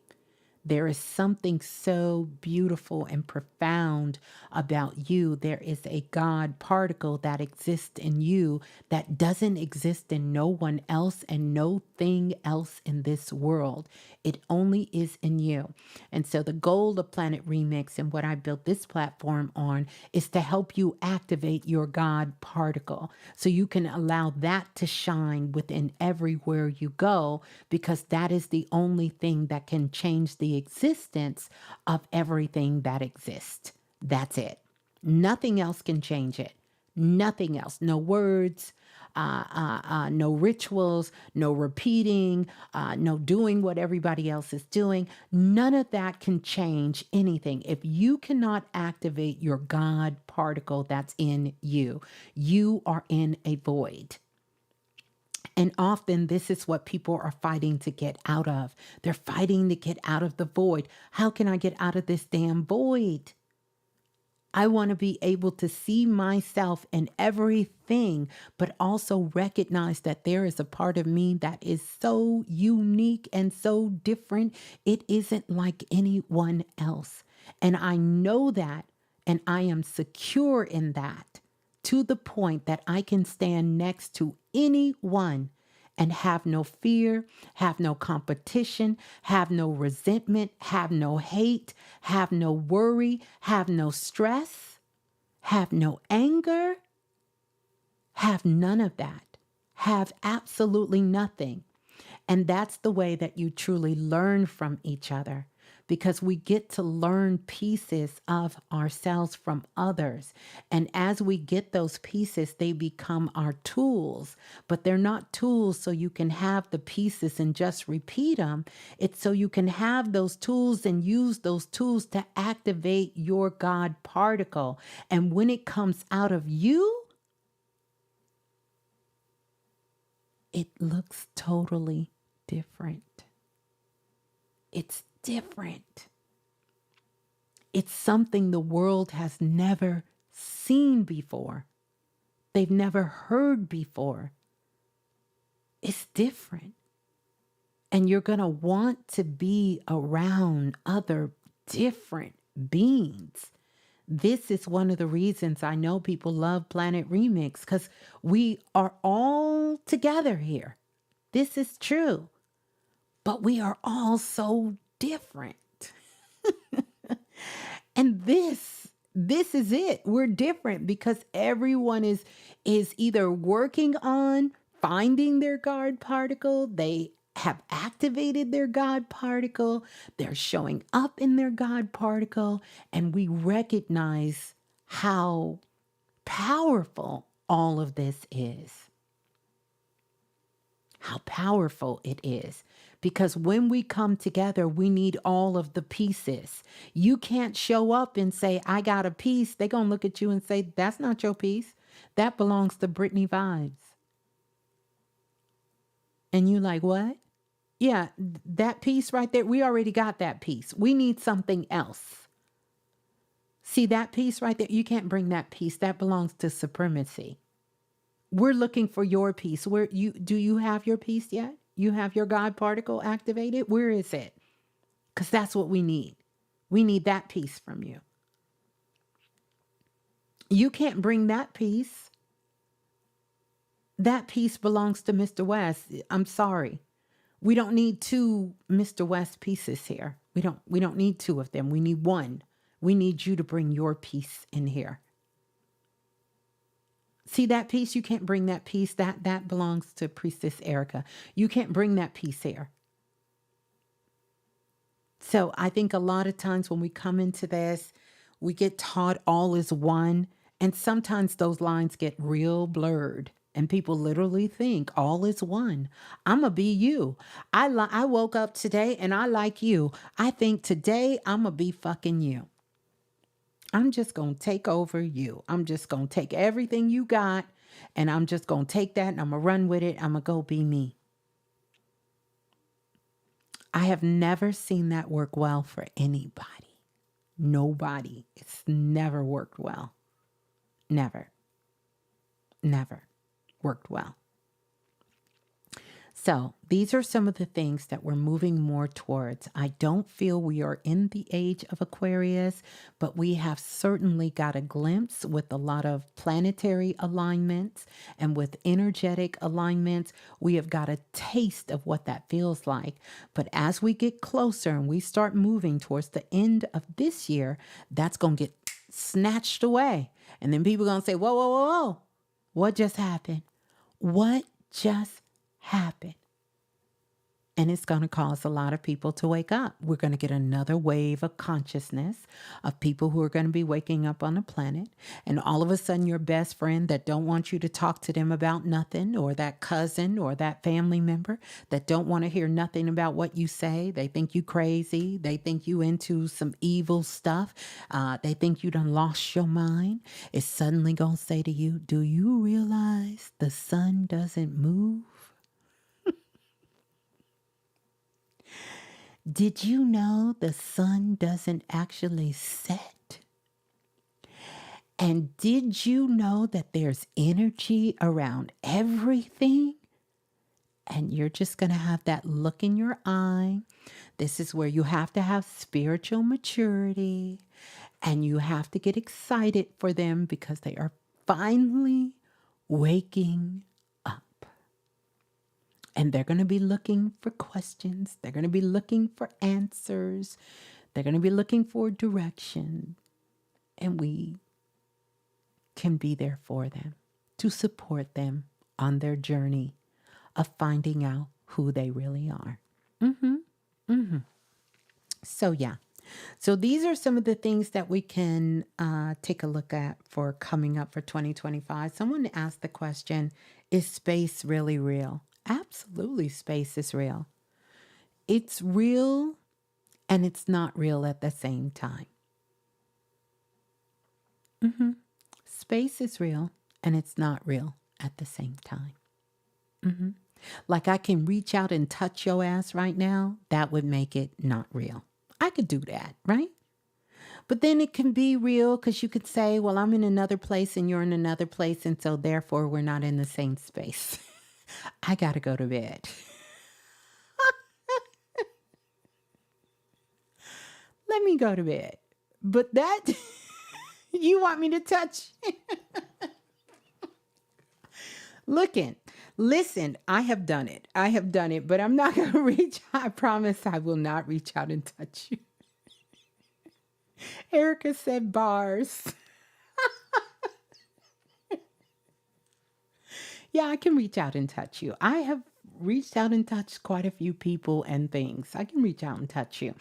There is something so beautiful and profound about you. There is a God particle that exists in you that doesn't exist in no one else and no thing else in this world. It only is in you. And so the goal of Planet Remix and what I built this platform on is to help you activate your God particle so you can allow that to shine within everywhere you go, because that is the only thing that can change the existence of everything that exists. That's it. Nothing else can change it. Nothing else. No words, no rituals, no repeating, no doing what everybody else is doing. None of that can change anything. If you cannot activate your God particle that's in you, you are in a void. And often this is what people are fighting to get out of. They're fighting to get out of the void. How can I get out of this damn void? I want to be able to see myself in everything, but also recognize that there is a part of me that is so unique and so different. It isn't like anyone else. And I know that, and I am secure in that, to the point that I can stand next to anyone and have no fear, have no competition, have no resentment, have no hate, have no worry, have no stress, have no anger, have none of that, have absolutely nothing. And that's the way that you truly learn from each other, because we get to learn pieces of ourselves from others. And as we get those pieces, they become our tools. But they're not tools so you can have the pieces and just repeat them. It's so you can have those tools and use those tools to activate your God particle. And when it comes out of you, it looks totally different. It's different. It's something the world has never seen before. They've never heard before. It's different. And you're going to want to be around other different beings. This is one of the reasons I know people love Planet Remix, because we are all together here. This is true. But we are all so different. And this is it. We're different because everyone is either working on finding their God particle. They have activated their God particle. They're showing up in their God particle. And we recognize how powerful all of this is. How powerful it is. Because when we come together, we need all of the pieces. You can't show up and say, I got a piece. They're going to look at you and say, that's not your piece. That belongs to Brittany Vibes. And you like, what? Yeah, that piece right there, we already got that piece. We need something else. See that piece right there? You can't bring that piece. That belongs to supremacy. We're looking for your piece. Do you have your piece yet? You have your God particle activated? Where is it? Because that's what we need. We need that piece from you. You can't bring that piece. That piece belongs to Mr. West. I'm sorry. We don't need two Mr. West pieces here. We don't need two of them. We need one. We need you to bring your piece in here. See that piece? You can't bring that piece. That belongs to Priestess Erica. You can't bring that piece here. So I think a lot of times when we come into this, we get taught all is one. And sometimes those lines get real blurred. And people literally think all is one. I'm going to be you. I woke up today and I like you. I think today I'm going to be fucking you. I'm just going to take over you. I'm just going to take everything you got and I'm just going to take that and I'm going to run with it. I'm going to go be me. I have never seen that work well for anybody. Nobody. It's never worked well. Never. Never worked well. So these are some of the things that we're moving more towards. I don't feel we are in the age of Aquarius, but we have certainly got a glimpse with a lot of planetary alignments and with energetic alignments. We have got a taste of what that feels like. But as we get closer and we start moving towards the end of this year, that's going to get snatched away. And then people are going to say, whoa, whoa, whoa, whoa. What just happened? What just happened? And it's going to cause a lot of people to wake up. We're going to get another wave of consciousness of people who are going to be waking up on the planet. And all of a sudden, your best friend that don't want you to talk to them about nothing, or that cousin or that family member that don't want to hear nothing about what you say. They think you crazy. They think you into some evil stuff. They think you done lost your mind. Is suddenly going to say to you, do you realize the sun doesn't move? Did you know the sun doesn't actually set? And did you know that there's energy around everything? And you're just going to have that look in your eye. This is where you have to have spiritual maturity. And you have to get excited for them because they are finally waking up. And they're going to be looking for questions. They're going to be looking for answers. They're going to be looking for direction. And we can be there for them to support them on their journey of finding out who they really are. So, yeah. So these are some of the things that we can take a look at for coming up for 2025. Someone asked the question, is space really real? Absolutely, space is real. It's real and it's not real at the same time. Space is real and it's not real at the same time. Like I can reach out and touch your ass right now. That would make it not real. I could do that, right? But then it can be real because you could say, well, I'm in another place and you're in another place. And so therefore we're not in the same space. I got to go to bed. Let me go to bed. But that, you want me to touch? Listen, I have done it. But I'm not going to reach. I promise I will not reach out and touch you. Erica said bars. Yeah, I can reach out and touch you. I have reached out and touched quite a few people and things. I can reach out and touch you.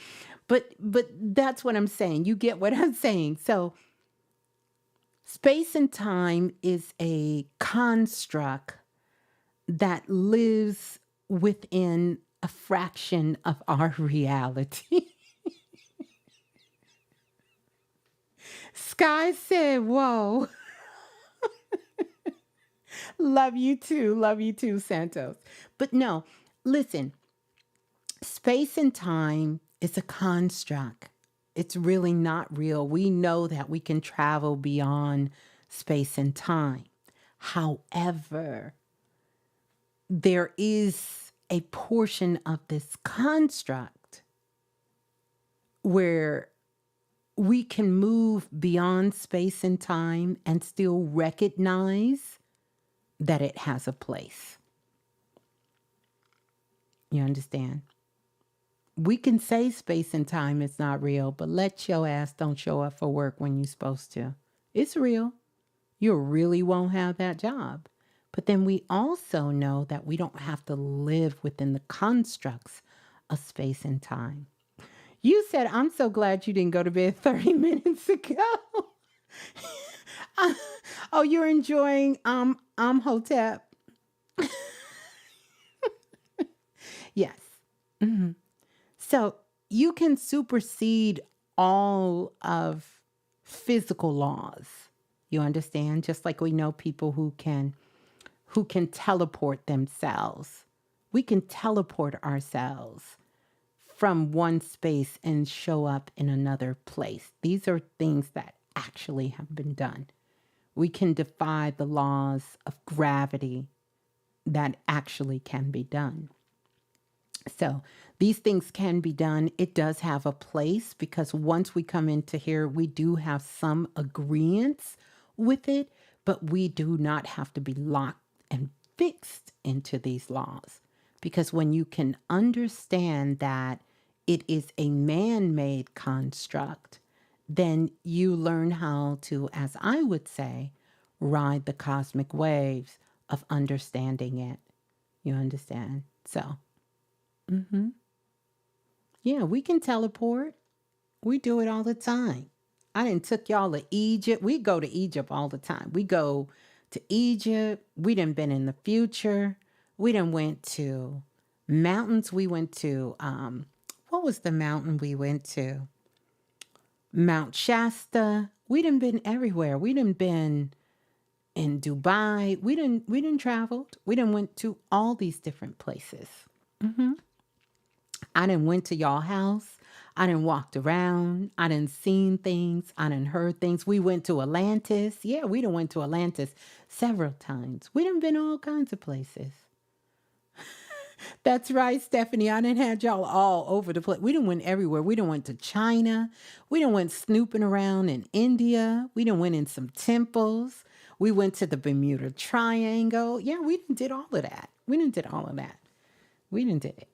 But that's what I'm saying. You get what I'm saying. So space and time is a construct that lives within a fraction of our reality. Sky said, whoa. Love you too, Santos. But no, listen, space and time is a construct. It's really not real. We know that we can travel beyond space and time. However, there is a portion of this construct where we can move beyond space and time and still recognize that it has a place. You understand? We can say space and time is not real, but let your ass don't show up for work when you're supposed to. It's real. You really won't have that job. But then we also know that we don't have to live within the constructs of space and time. You said, I'm so glad you didn't go to bed 30 minutes ago. Oh, you're enjoying Hotep. Yes. Mm-hmm. So you can supersede all of physical laws. You understand? Just like we know people who can teleport themselves. We can teleport ourselves from one space and show up in another place. These are things that actually have been done. We can defy the laws of gravity that actually can be done. So these things can be done. It does have a place because once we come into here, we do have some agreements with it, but we do not have to be locked and fixed into these laws. Because when you can understand that it is a man-made construct, then you learn how to, as I would say, ride the cosmic waves of understanding it. You understand? So, yeah, we can teleport. We do it all the time. I done took y'all to Egypt. We go to Egypt all the time. We go to Egypt. We done been in the future. We done went to mountains. We went to, what was the mountain we went to? Mount Shasta. We done been everywhere. We done been in Dubai. We done traveled. We done went to all these different places. I done went to y'all house. I done walked around. I done seen things. I done heard things. We went to Atlantis. Yeah, we done went to Atlantis several times. We done been all kinds of places. That's right, Stephanie. I done had y'all all over the place. We done went everywhere. We done went to China. We done went snooping around in India. We done went in some temples. We went to the Bermuda Triangle. Yeah, we done did all of that. We done did all of that. We done did it.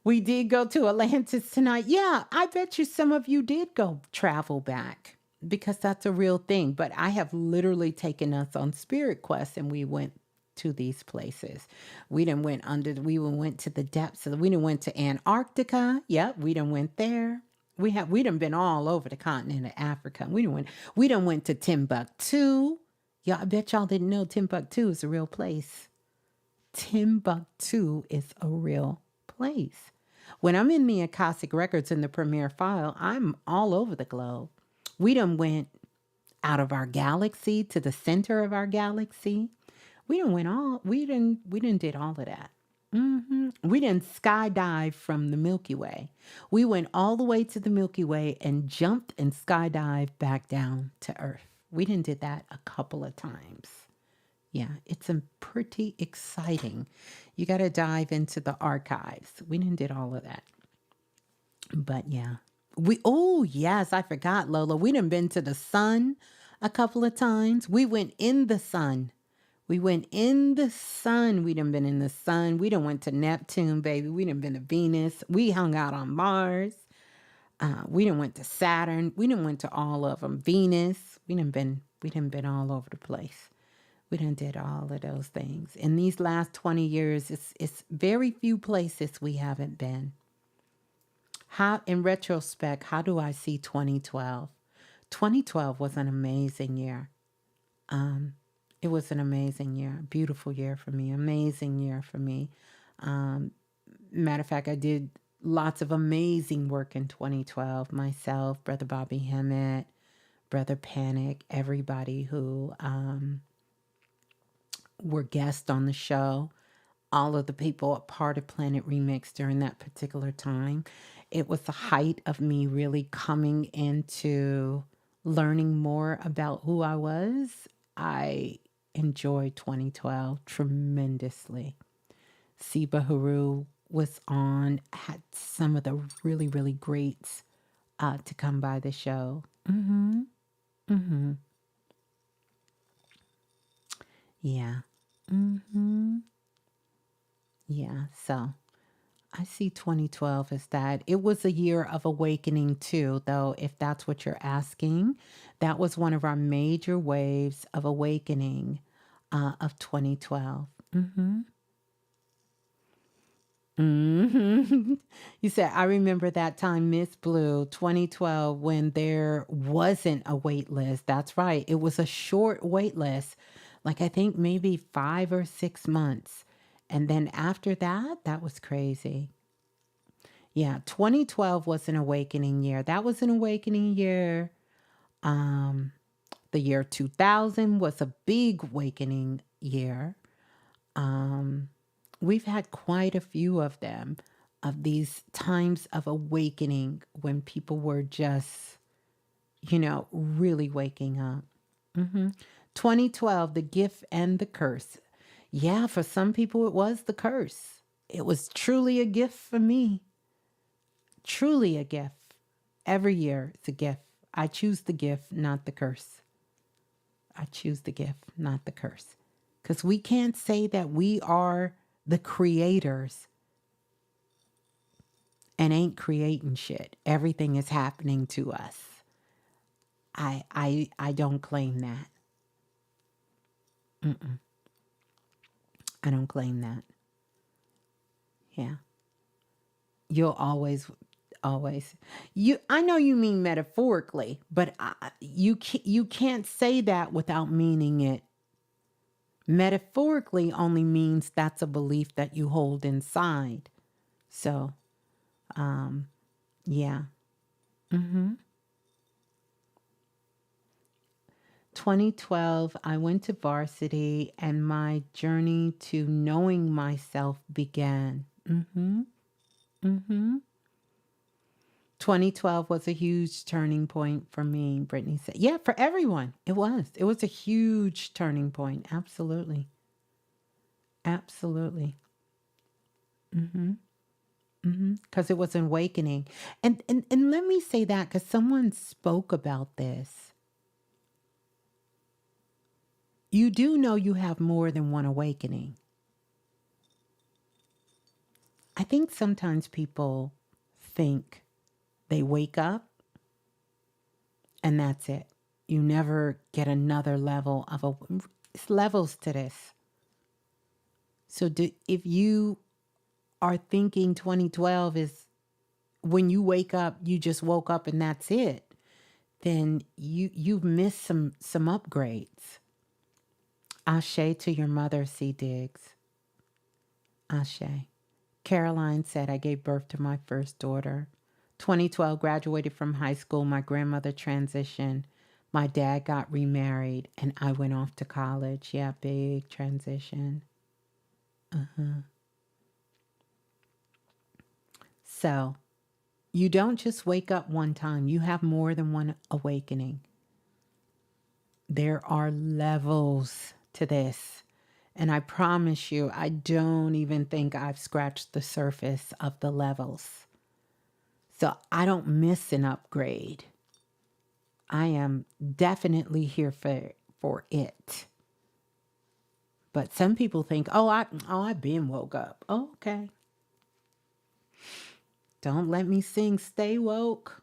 We did go to Atlantis tonight. Yeah, I bet you some of you did go travel back because that's a real thing. But I have literally taken us on spirit quests and we went to these places. We done went to the depths of we done went to Antarctica. Yep, we done went there. We done been all over the continent of Africa. We done went to Timbuktu. Yeah, I bet y'all didn't know Timbuktu is a real place. Timbuktu is a real place. When I'm in the Akashic Records in the Premier File, I'm all over the globe. We done went out of our galaxy to the center of our galaxy. We didn't did all of that. We didn't skydive from the Milky Way. We went all the way to the Milky Way and jumped and skydived back down to Earth. We didn't did that a couple of times. Yeah, it's a pretty exciting. You got to dive into the archives. We didn't did all of that. But yeah. Oh yes, I forgot, Lola. We done been to the sun a couple of times. We went in the sun. We went in the sun. We done been in the sun. We done went to Neptune, baby. We done been to Venus. We hung out on Mars. We done went to Saturn. We done went to all of them. Venus. We done been all over the place. We done did all of those things. In these last 20 years, it's very few places we haven't been. How, in retrospect, how do I see 2012? 2012 was an amazing year. It was an amazing year, beautiful year for me, amazing year for me. Matter of fact, I did lots of amazing work in 2012. Myself, Brother Bobby Hemmett, Brother Panic, everybody who were guests on the show, all of the people a part of Planet Remix during that particular time. It was the height of me really coming into learning more about who I was. I enjoyed 2012 tremendously. Siba Haru was on, had some of the really, really greats to come by the show. Yeah. Yeah. So I see 2012 as that. It was a year of awakening too, though, if that's what you're asking. That was one of our major waves of awakening of 2012. You said, I remember that time, Ms.Blue, 2012, when there wasn't a wait list. That's right. It was a short wait list, like I think maybe 5 or 6 months. And then after that, that was crazy. Yeah, 2012 was an awakening year. That was an awakening year. The year 2000 was a big awakening year. We've had quite a few of them, of these times of awakening when people were just, really waking up. 2012, the gift and the curse. Yeah, for some people, it was the curse. It was truly a gift for me. Truly a gift. Every year, it's a gift. I choose the gift, not the curse. I choose the gift, not the curse. Because we can't say that we are the creators and ain't creating shit. Everything is happening to us. I don't claim that. I don't claim that. Yeah. You'll always. I know you mean metaphorically, but you can't say that without meaning it. Metaphorically only means that's a belief that you hold inside. So, yeah. 2012, I went to varsity and my journey to knowing myself began. 2012 was a huge turning point for me, Brittany said. Yeah, for everyone. It was. It was a huge turning point. Absolutely. Absolutely. Because it was an awakening. And let me say that because someone spoke about this. You do know you have more than one awakening. I think sometimes people think they wake up and that's it. You never get another level of it's levels to this. So if you are thinking 2012 is when you wake up, you just woke up and that's it, then you've missed some upgrades. Ashe to your mother, C. Diggs. Ashe. Caroline said, I gave birth to my first daughter. 2012, graduated from high school. My grandmother transitioned. My dad got remarried and I went off to college. Yeah, big transition. So you don't just wake up one time, you have more than one awakening. There are levels to this. And I promise you, I don't even think I've scratched the surface of the levels. So I don't miss an upgrade. I am definitely here for it. But some people think, I've been woke up. Oh, okay. Don't let me sing Stay Woke.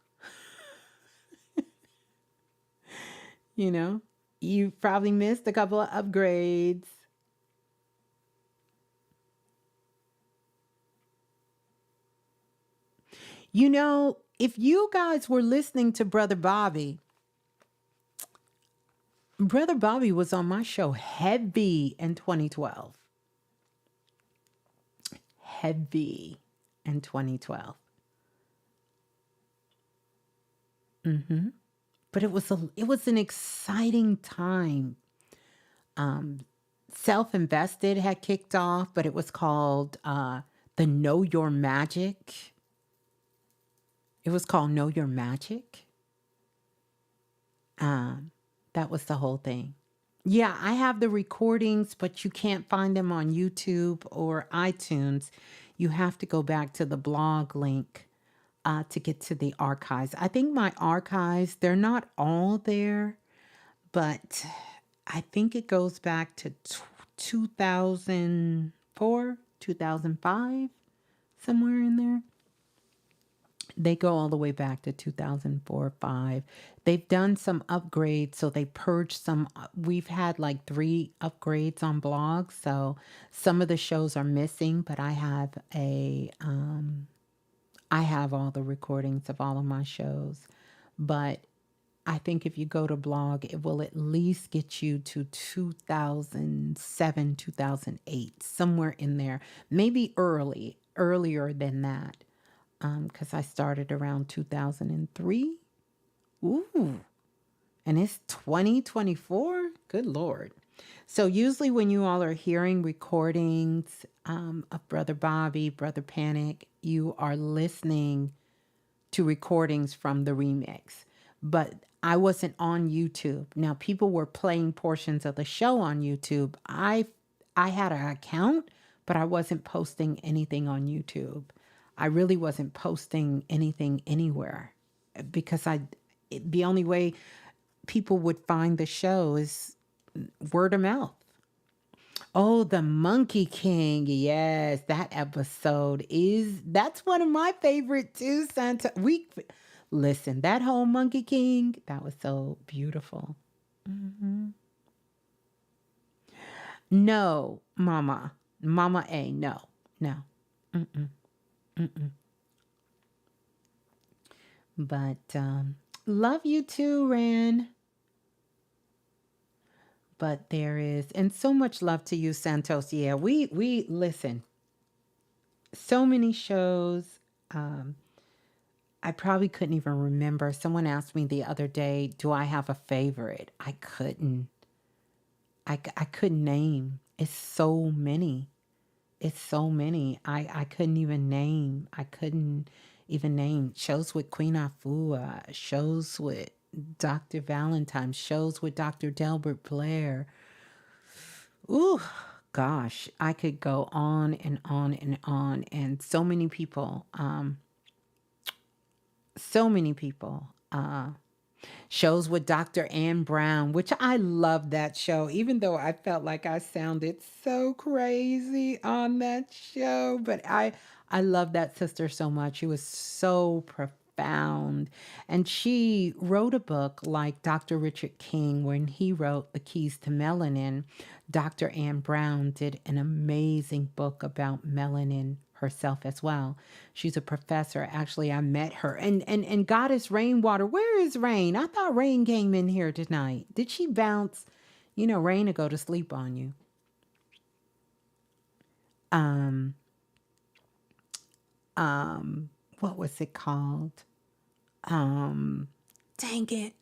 You know, you probably missed a couple of upgrades. You know, if you guys were listening to Brother Bobby was on my show heavy in 2012. Heavy in 2012. But it was an exciting time. Self-Invested had kicked off, but it was called the Know Your Magic. It was called Know Your Magic. That was the whole thing. Yeah, I have the recordings, but you can't find them on YouTube or iTunes. You have to go back to the blog link to get to the archives. I think my archives, they're not all there, but I think it goes back to 2004, 2005, somewhere in there. They go all the way back to 2004, 5. They've done some upgrades, so they purged some. We've had like 3 upgrades on blogs, so some of the shows are missing, but I have I have all the recordings of all of my shows. But I think if you go to blog, it will at least get you to 2007, 2008, somewhere in there. Maybe earlier than that, because I started around 2003. Ooh, and it's 2024? Good Lord. So usually when you all are hearing recordings of Brother Bobby, Brother Panic, you are listening to recordings from the remix. But I wasn't on YouTube. Now people were playing portions of the show on YouTube. I had an account, but I wasn't posting anything on YouTube. I really wasn't posting anything anywhere because the only way people would find the show is word of mouth. Oh, the Monkey King. Yes, that episode that's one of my favorite too, Santa. Listen, that whole Monkey King, that was so beautiful. No, Mama. Mama A, no. No. But love you too, Ran. But there is, and so much love to you, Santos. Yeah, we listen. So many shows. I probably couldn't even remember. Someone asked me the other day, do I have a favorite? I couldn't. I couldn't name. It's so many. It's so many. I couldn't even name. I couldn't even name shows with Queen Afua, shows with Dr. Valentine, shows with Dr. Delbert Blair. Ooh, gosh, I could go on and on and on. And so many people, shows with Dr. Ann Brown, which I love that show, even though I felt like I sounded so crazy on that show. But I love that sister so much. She was so profound. And she wrote a book like Dr. Richard King. When he wrote The Keys to Melanin, Dr. Ann Brown did an amazing book about melanin herself as well. She's a professor. Actually, I met her. And Goddess Rainwater, where is Rain? I thought Rain came in here tonight. Did she bounce? You know, Rain will go to sleep on you. What was it called? Dang it.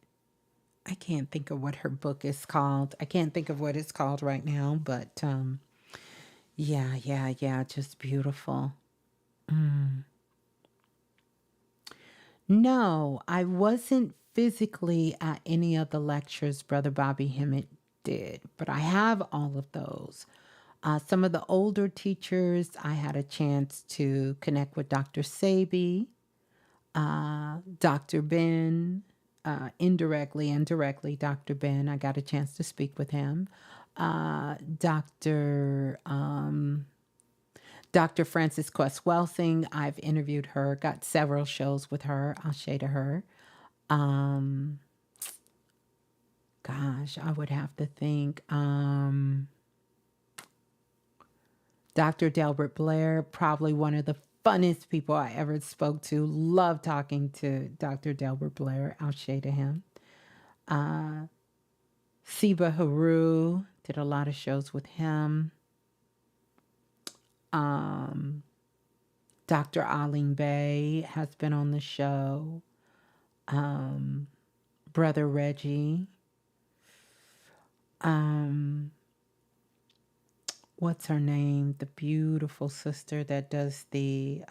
I can't think of what her book is called. I can't think of what it's called right now, but yeah, just beautiful. No, I wasn't physically at any of the lectures Brother Bobby Hemmett did, but I have all of those. Some of the older teachers, I had a chance to connect with Dr. Sabi, Dr. Ben, indirectly and directly, Dr. Ben. I got a chance to speak with him. Dr. Frances Quest Welsing, I've interviewed her, got several shows with her. I'll share to her. Gosh, I would have to think. Dr. Delbert Blair, probably one of the funnest people I ever spoke to. Love talking to Dr. Delbert Blair. I'll share to him. Siba Haru, did a lot of shows with him. Dr. Aline Bay has been on the show. Brother Reggie. What's her name? The beautiful sister that does the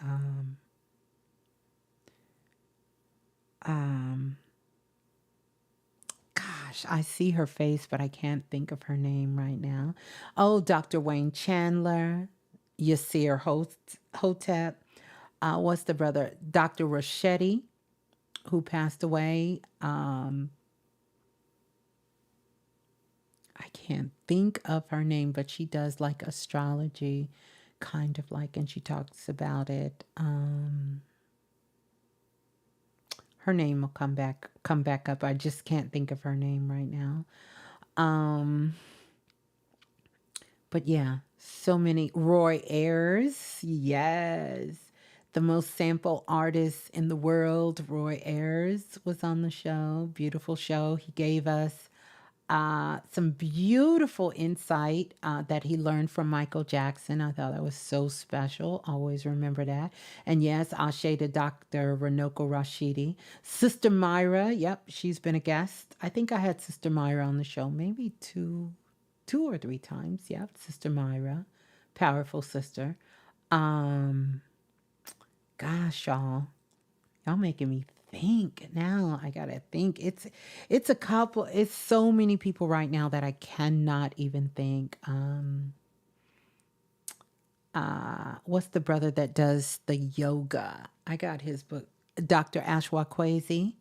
gosh, I see her face, but I can't think of her name right now. Oh, Dr. Wayne Chandler, Yasir Hotep. What's the brother? Dr. Rochetti, who passed away. I can't think of her name, but she does like astrology, kind of like, and she talks about it. Her name will come back up. I just can't think of her name right now. But yeah, so many. Roy Ayers, yes. The most sample artist in the world, Roy Ayers, was on the show. Beautiful show. He gave us some beautiful insight that he learned from Michael Jackson. I thought that was so special. Always remember that. And yes, Ashe to Dr. Ranoko Rashidi. Sister Myra, yep, she's been a guest. I think I had Sister Myra on the show maybe two or three times. Yep, Sister Myra. Powerful sister. Gosh, y'all making me think now. I gotta think. It's a couple. It's so many people right now that I cannot even think. What's the brother that does the yoga? I got his book. Dr. Ashwa Kwesi.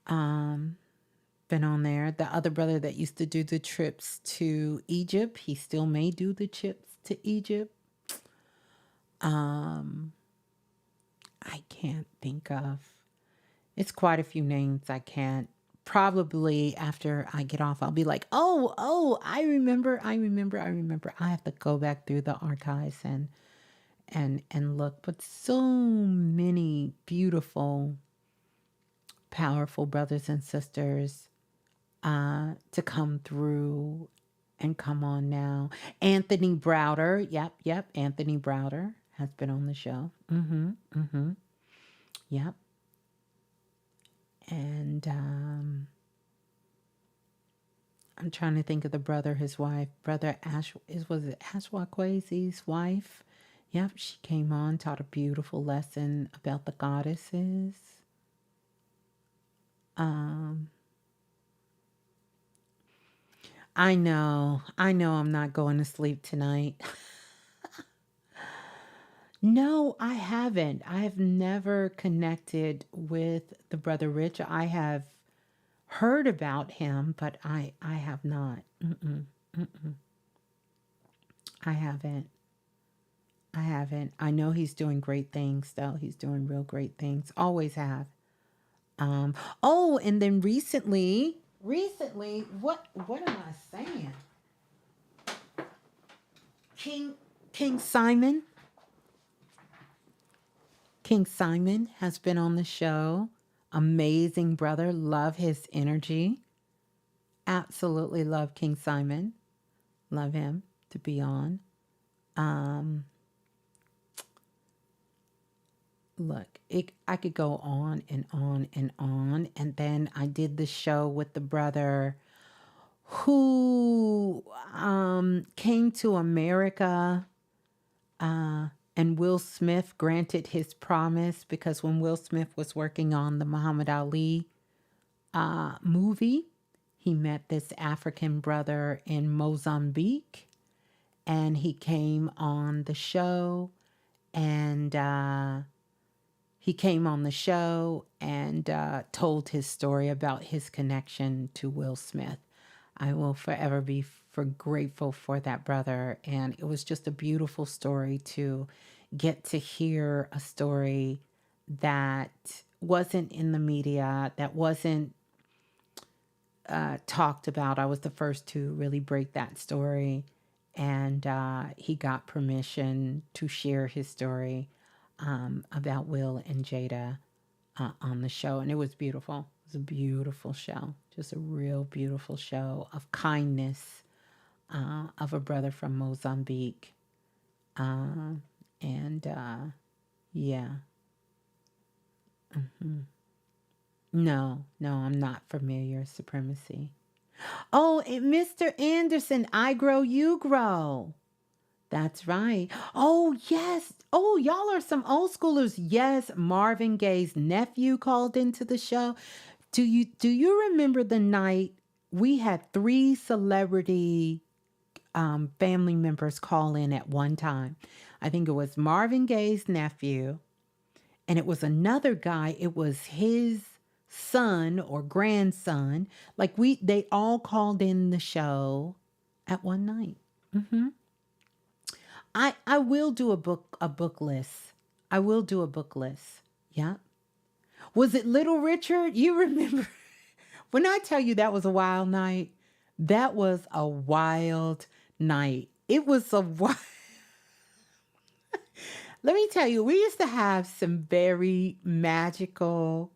Been on there. The other brother that used to do the trips to Egypt. He still may do the trips to Egypt. I can't think of. It's quite a few names I can't. Probably after I get off, I'll be like, oh, I remember. I have to go back through the archives and look. But so many beautiful, powerful brothers and sisters to come through and come on now. Anthony Browder. Yep. Anthony Browder has been on the show. Yep. And I'm trying to think of the brother, his wife. Brother was it Ashwa Kwesi's wife? Yep, she came on, taught a beautiful lesson about the goddesses. I know I'm not going to sleep tonight. No, I haven't. I have never connected with the brother Rich. I have heard about him, but I have not. I haven't. I know he's doing great things, though. He's doing real great things. Always have. Oh, and then recently, what am I saying? King Simon. King Simon has been on the show. Amazing brother. Love his energy. Absolutely love King Simon. Love him to be on. look, I could go on and on and on. And then I did the show with the brother who came to America, and Will Smith granted his promise because when Will Smith was working on the Muhammad Ali movie, he met this African brother in Mozambique, and he came on the show, and told his story about his connection to Will Smith. I will forever be grateful for that brother. And it was just a beautiful story to get to hear a story that wasn't in the media, that wasn't talked about. I was the first to really break that story. And he got permission to share his story about Will and Jada on the show. And it was beautiful. It was a beautiful show. Just a real beautiful show of kindness of a brother from Mozambique. And yeah. No, I'm not familiar. Supremacy. Oh, Mr. Anderson, I grow, you grow. That's right. Oh, yes. Oh, y'all are some old schoolers. Yes, Marvin Gaye's nephew called into the show. Do you remember the night we had 3 celebrity family members call in at one time? I think it was Marvin Gaye's nephew, and it was another guy. It was his son or grandson. Like they all called in the show at one night. I will do a book list. I will do a book list. Yeah. Was it Little Richard? You remember when I tell you that was a wild night? That was a wild night. It was a wild. Let me tell you, we used to have some very magical.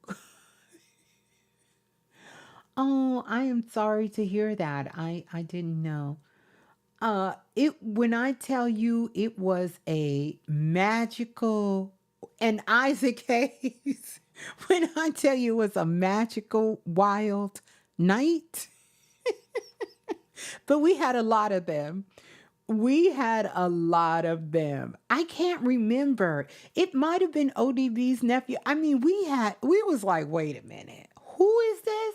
Oh, I am sorry to hear that. I didn't know. When I tell you it was a magical, and Isaac Hayes, when I tell you it was a magical, wild night, but we had a lot of them. We had a lot of them. I can't remember. It might have been ODB's nephew. I mean, we was like, wait a minute, who is this?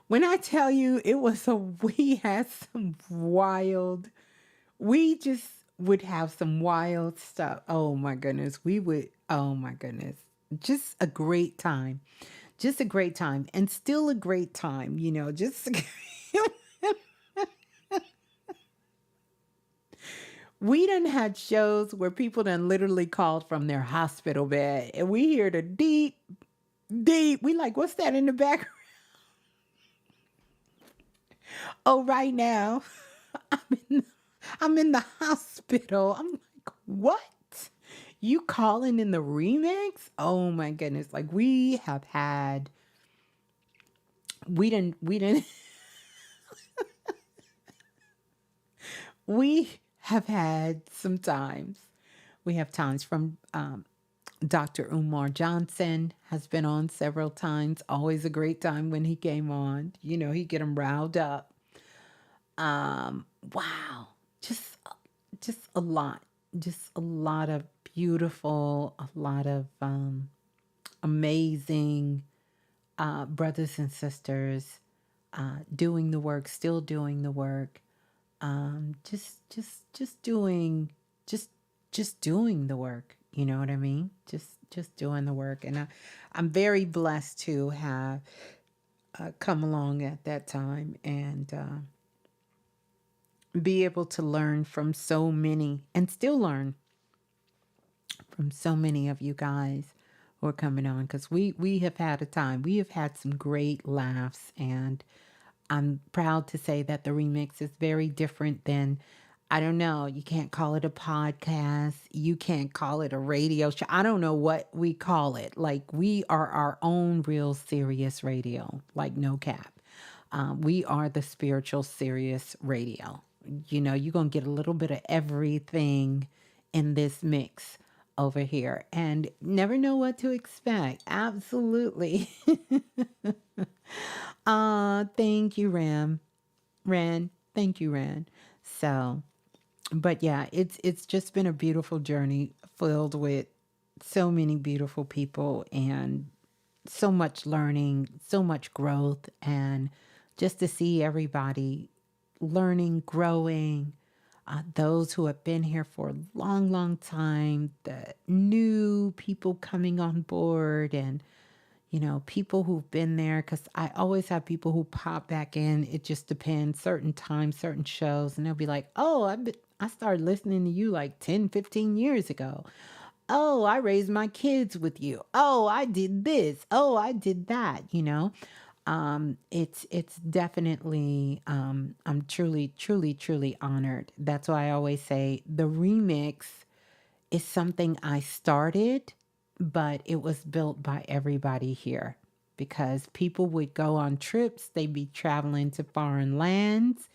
When I tell you we had some wild, we just would have some wild stuff. Oh my goodness. Oh my goodness. Just a great time. Just a great time. And still a great time, just. We done had shows where people done literally called from their hospital bed, and we hear the deep, we like, what's that in the background? Oh, right now, I'm in the hospital. I'm like, what? You calling in the remix? Oh my goodness. Like we didn't, we have had some times. We have times from Dr. Umar Johnson has been on several times. Always a great time when he came on. He'd get them riled up. Wow. Just a lot. Just a lot of beautiful, a lot of amazing brothers and sisters doing the work, still doing the work. Just doing the work. You know what I mean? Just doing the work. And I'm very blessed to have come along at that time and be able to learn from so many and still learn from so many of you guys who are coming on, because we have had a time. We have had some great laughs, and I'm proud to say that the remix is very different than, I don't know, you can't call it a podcast. You can't call it a radio show. I don't know what we call it. Like, we are our own real serious radio, like no cap. We are the spiritual serious radio. you're going to get a little bit of everything in this mix over here and never know what to expect. Absolutely. Thank you, Ran. Thank you, Ran. So, but yeah, it's just been a beautiful journey filled with so many beautiful people and so much learning, so much growth, and just to see everybody learning, growing, those who have been here for a long, long time, the new people coming on board, and people who've been there, because I always have people who pop back in. It just depends, certain times, certain shows, and they'll be like, oh, I started listening to you like 10, 15 years ago. Oh, I raised my kids with you. Oh, I did this. Oh, I did that. It's definitely, I'm truly, truly, truly honored. That's why I always say the remix is something I started, but it was built by everybody here because people would go on trips, they'd be traveling to foreign lands,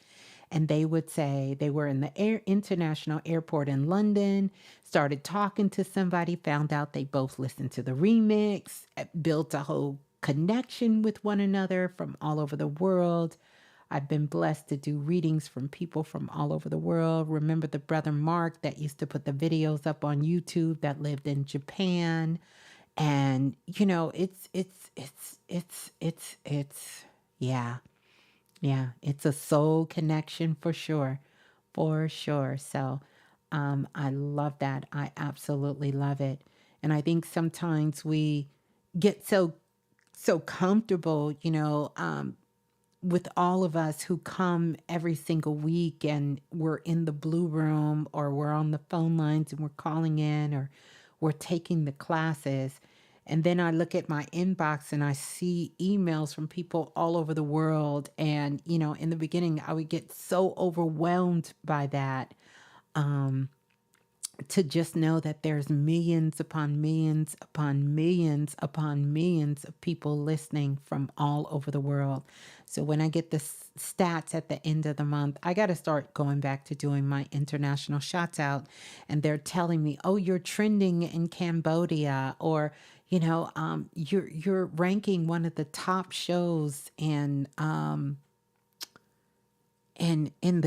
and they would say they were in the international airport in London, started talking to somebody, found out they both listened to the remix, built a whole connection with one another from all over the world. I've been blessed to do readings from people from all over the world. Remember the brother Mark that used to put the videos up on YouTube that lived in Japan. And it's yeah. Yeah, it's a soul connection for sure. For sure. So I love that. I absolutely love it. And I think sometimes we get so comfortable, with all of us who come every single week and we're in the blue room or we're on the phone lines and we're calling in or we're taking the classes. And then I look at my inbox and I see emails from people all over the world. And, in the beginning, I would get so overwhelmed by that. To just know that there's millions upon millions upon millions upon millions of people listening from all over the world. So when I get the stats at the end of the month, I got to start going back to doing my international shots out. And they're telling me, oh, you're trending in Cambodia, or, you're ranking one of the top shows in the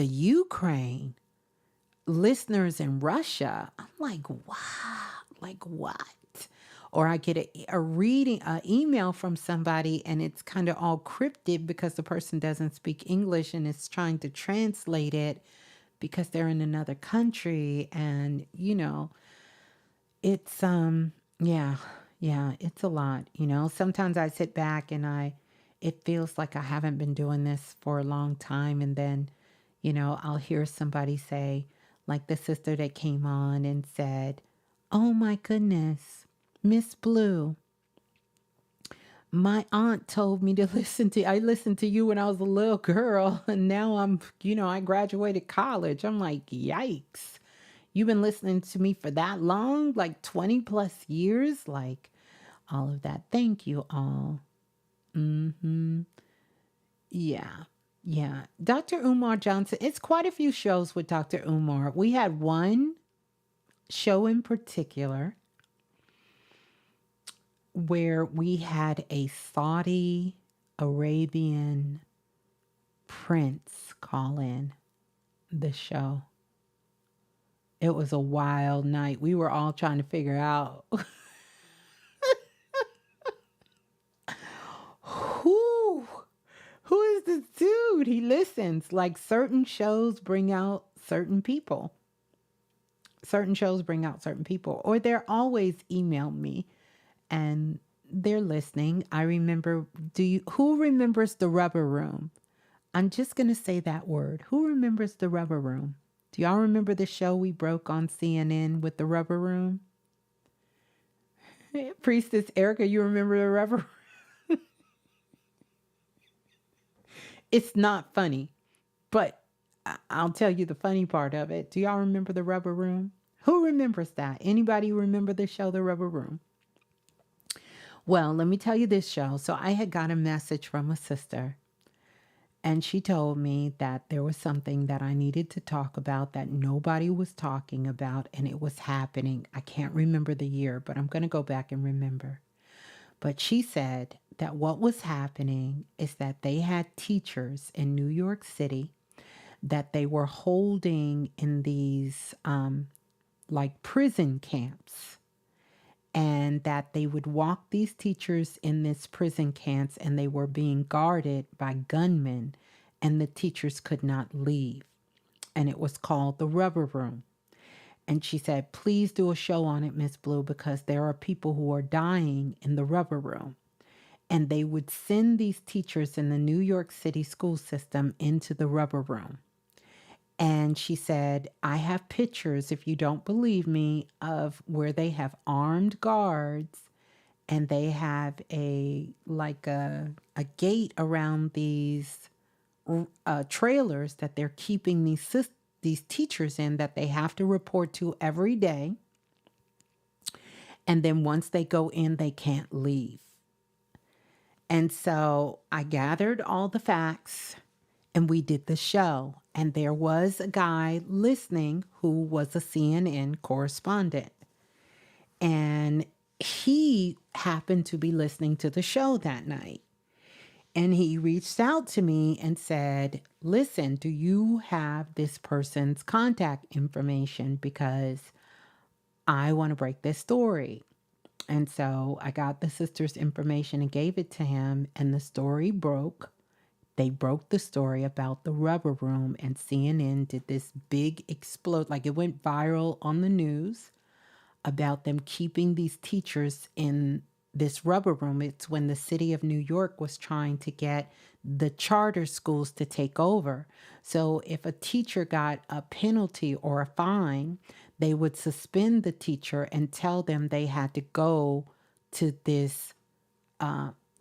Ukraine. Listeners in Russia. I'm like, wow, like what? Or I get a reading, an email from somebody and it's kind of all cryptic because the person doesn't speak English and is trying to translate it because they're in another country. And, it's, yeah, it's a lot. Sometimes I sit back and it feels like I haven't been doing this for a long time. And then, I'll hear somebody say, like the sister that came on and said, oh my goodness, Ms.Blue, my aunt told me to I listened to you when I was a little girl and now I graduated college. I'm like, yikes. You've been listening to me for that long, like 20 plus years, like all of that. Thank you all. Yeah. Yeah. Dr. Umar Johnson, it's quite a few shows with Dr. Umar. We had one show in particular where we had a Saudi Arabian prince call in the show. It was a wild night. We were all trying to figure out who is this dude? He listens. Like certain shows bring out certain people. Certain shows bring out certain people. Or they're always email me and they're listening. I remember, who remembers the Rubber Room? I'm just going to say that word. Who remembers the Rubber Room? Do y'all remember the show we broke on CNN with the Rubber Room? Priestess Erica, you remember the Rubber Room? It's not funny, but I'll tell you the funny part of it. Do y'all remember the Rubber Room? Who remembers that? Anybody remember the show, The Rubber Room? Well, let me tell you this show. So I had got a message from a sister And she told me that there was something that I needed to talk about that nobody was talking about, and it was happening. I can't remember the year, but I'm going to go back and remember. But she said that what was happening is that they had teachers in New York City that they were holding in these like prison camps, and that they would walk these teachers in this prison camps and they were being guarded by gunmen, and the teachers could not leave. And it was called the Rubber Room. And she said, please do a show on it, Miss Blue, because there are people who are dying in the Rubber Room. And they would send these teachers in the New York City school system into the Rubber Room. And she said, I have pictures, if you don't believe me, of where they have armed guards, and they have a gate around these trailers that they're keeping these teachers in, that they have to report to every day. And then once they go in, they can't leave. And so I gathered all the facts and we did the show. And there was a guy listening who was a CNN correspondent. And he happened to be listening to the show that night. And he reached out to me and said, listen, do you have this person's contact information? Because I want to break this story. And so I got the sister's information and gave it to him, and the story broke. They broke the story about the Rubber Room, and CNN did this big explode, like it went viral on the news, about them keeping these teachers in this Rubber Room. It's when the city of New York was trying to get the charter schools to take over. So if a teacher got a penalty or a fine, they would suspend the teacher and tell them they had to go to this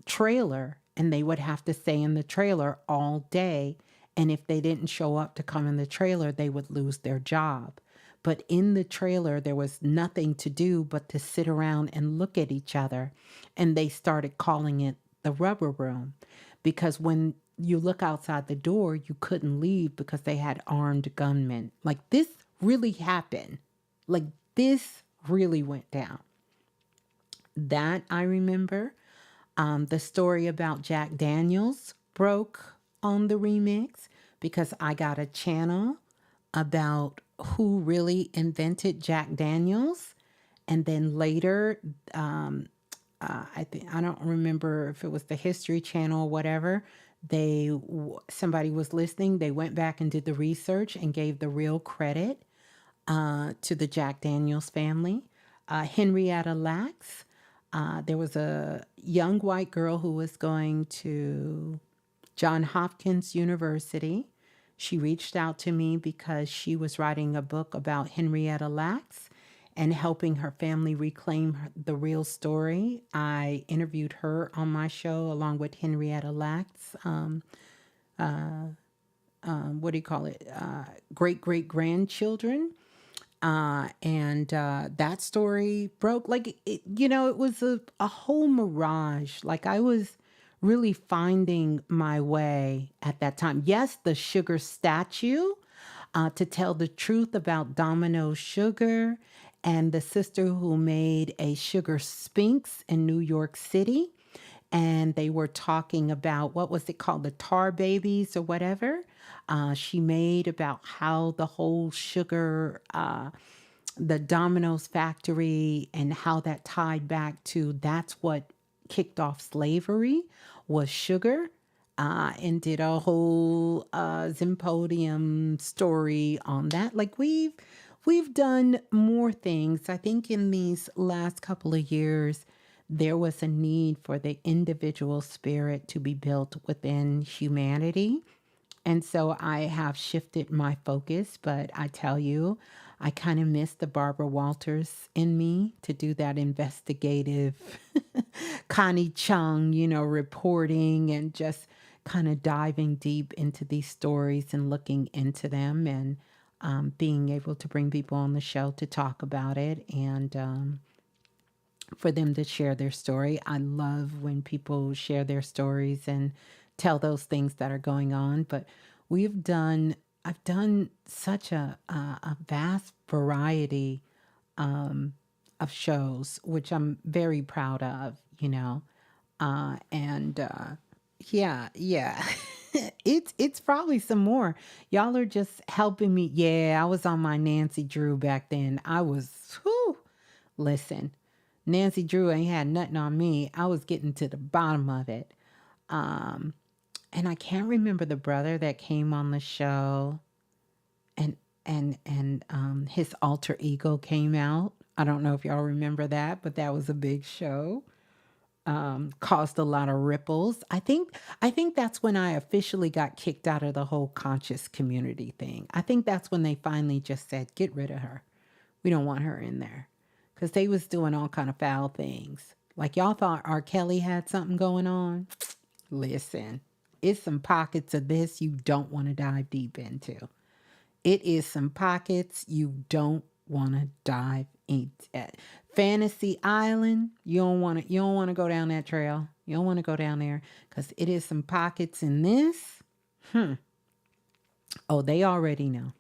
trailer, and they would have to stay in the trailer all day. And if they didn't show up to come in the trailer, they would lose their job. But in the trailer, there was nothing to do but to sit around and look at each other. And they started calling it the Rubber Room, because when you look outside the door, you couldn't leave because they had armed gunmen. Like, this really happened. Like, this really went down. That I remember. The story about Jack Daniels broke on the remix because I got a channel about who really invented Jack Daniels. And then later, I don't remember if it was the History Channel or whatever, somebody was listening. They went back and did the research and gave the real credit to the Jack Daniels family. Henrietta Lacks. There was a young white girl who was going to Johns Hopkins University. She reached out to me because she was writing a book about Henrietta Lacks and helping her family reclaim the real story. I interviewed her on my show along with Henrietta Lacks. Great-great-grandchildren. And that story broke. Like, it was a whole mirage. Like, I was really finding my way at that time. Yes, the sugar statue, to tell the truth about Domino Sugar, and the sister who made a sugar sphinx in New York City. And they were talking about, what was it called? The Tar Babies or whatever. She made about how the whole sugar, the Domino's factory, and how that tied back to, that's what kicked off slavery, was sugar, and did a whole symposium story on that. Like, we've done more things. I think in these last couple of years, there was a need for the individual spirit to be built within humanity. And so I have shifted my focus, but I tell you, I kind of miss the Barbara Walters in me to do that investigative Connie Chung, reporting, and just kind of diving deep into these stories and looking into them, and being able to bring people on the show to talk about it, and for them to share their story. I love when people share their stories and tell those things that are going on. But I've done such a vast variety of shows, which I'm very proud of, you know. And yeah, yeah. It's probably some more. Y'all are just helping me. Yeah, I was on my Nancy Drew back then. I was, whew, listen, Nancy Drew ain't had nothing on me. I was getting to the bottom of it. Um, and I can't remember the brother that came on the show and his alter ego came out. I don't know if y'all remember that, but that was a big show. Caused a lot of ripples. I think that's when I officially got kicked out of the whole conscious community thing. I think that's when they finally just said, get rid of her. We don't want her in there. Because they was doing all kind of foul things. Like y'all thought R. Kelly had something going on. Listen, it's some pockets of this you don't want to dive deep into. It is some pockets you don't want to dive into. Fantasy Island, you don't want to go down that trail. You don't want to go down there because it is some pockets in this. Oh, they already know.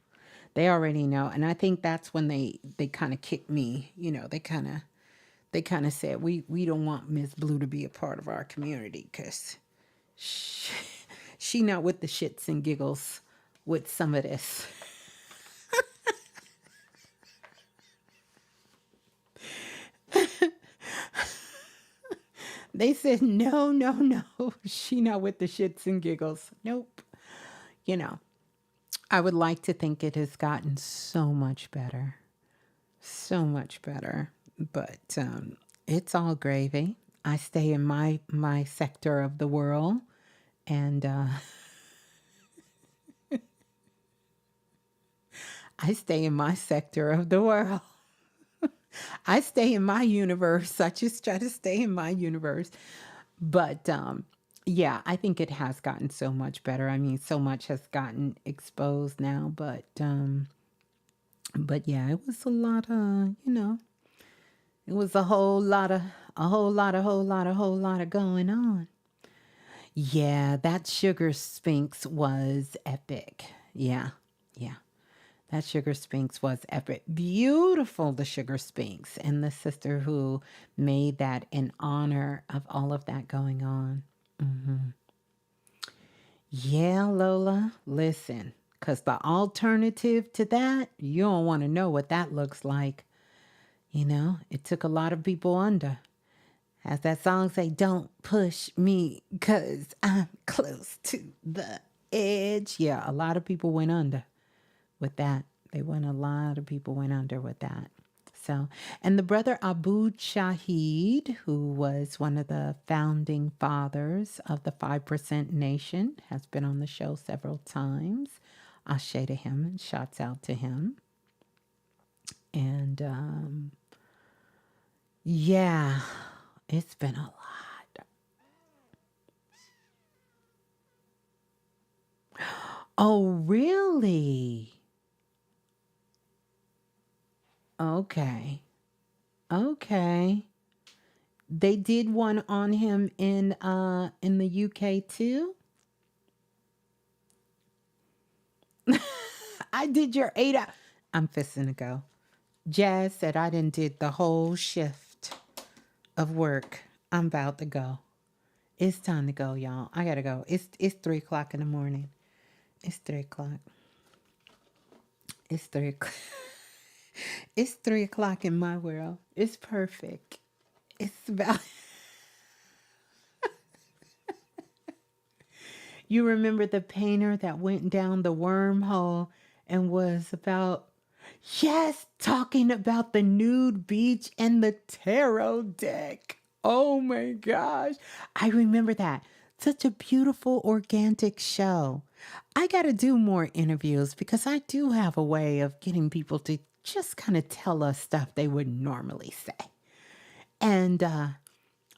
They already know. And I think that's when they kind of kicked me, you know, they kind of said we don't want Ms.Blue to be a part of our community because she not with the shits and giggles with some of this. They said, no, no, no. She not with the shits and giggles. Nope. You know, I would like to think it has gotten so much better. So much better. But it's all gravy. I stay in my sector of the world. And I stay in my sector of the world. I stay in my universe. I just try to stay in my universe. But yeah, I think it has gotten so much better. I mean, so much has gotten exposed now, but yeah, it was a lot of, you know, it was a whole lot of going on. Yeah, that Sugar Sphinx was epic. Yeah, yeah. That Sugar Sphinx was epic. Beautiful, the Sugar Sphinx. And the sister who made that in honor of all of that going on. Yeah, Lola, listen. Because the alternative to that, you don't want to know what that looks like. You know, it took a lot of people under. As that song say, don't push me because I'm close to the edge. Yeah, a lot of people went under with that. A lot of people went under with that. So, and the brother Abu Shahid, who was one of the founding fathers of the 5% Nation, has been on the show several times. Ashe to him and shouts out to him. And yeah, it's been a lot. Oh, really? Okay. Okay. They did one on him in the UK too. I did your 8 hour. I'm fisting to go. Jazz said I done did the whole shift of work. I'm about to go. It's time to go, y'all. I gotta go. It's 3:00 in the morning. It's 3:00. It's 3:00. It's 3:00 in my world. It's perfect. It's about. You remember the painter that went down the wormhole and was about, yes, talking about the nude beach and the tarot deck. Oh my gosh. I remember that. Such a beautiful, organic show. I got to do more interviews because I do have a way of getting people to just kind of tell us stuff they wouldn't normally say. And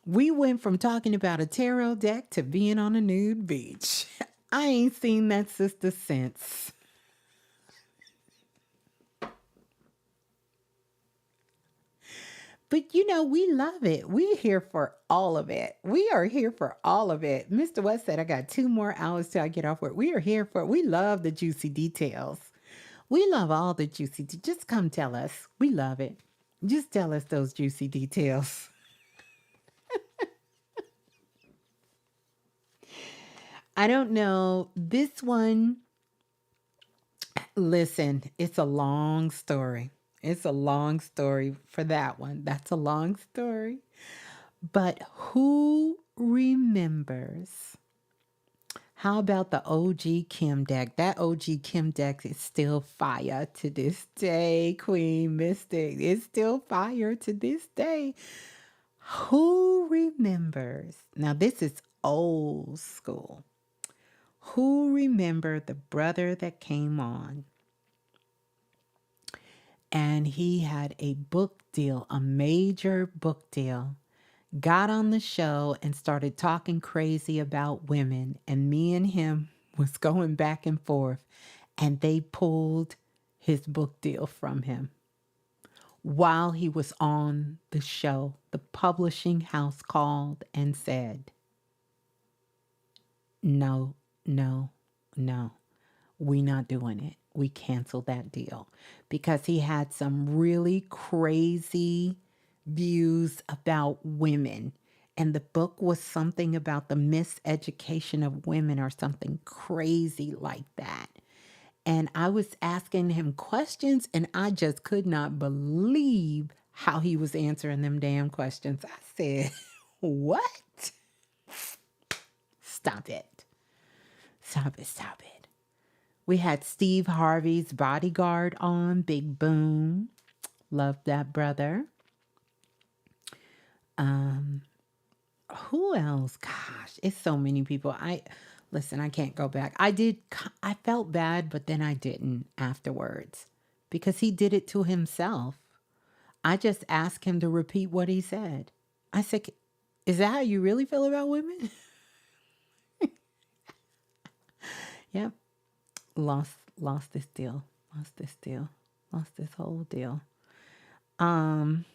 we went from talking about a tarot deck to being on a nude beach. I ain't seen that sister since. But we love it. We're here for all of it. We are here for all of it. Mr. West said, I got 2 more hours till I get off work. We are here for it. We love the juicy details. We love all the juicy. Just come tell us. We love it. Just tell us those juicy details. I don't know. This one, listen, it's a long story. It's a long story for that one. That's a long story. But who remembers? How about the OG Kim deck? That OG Kim deck is still fire to this day, Queen Mystic. It's still fire to this day. Who remembers? Now, this is old school. Who remembered the brother that came on and he had a book deal, a major book deal, got on the show and started talking crazy about women, and me and him was going back and forth, and they pulled his book deal from him while he was on the show? The publishing house called and said, no, no, no, we not doing it. We canceled that deal because he had some really crazy views about women. And the book was something about the miseducation of women or something crazy like that. And I was asking him questions and I just could not believe how he was answering them damn questions. I said, what? Stop it. Stop it. Stop it. We had Steve Harvey's bodyguard on, Big Boom. Love that brother. Who else? Gosh, it's so many people. Listen, I can't go back. I felt bad, but then I didn't afterwards because he did it to himself. I just asked him to repeat what he said. I said, is that how you really feel about women? Yep. Lost this deal. Lost this whole deal. I'm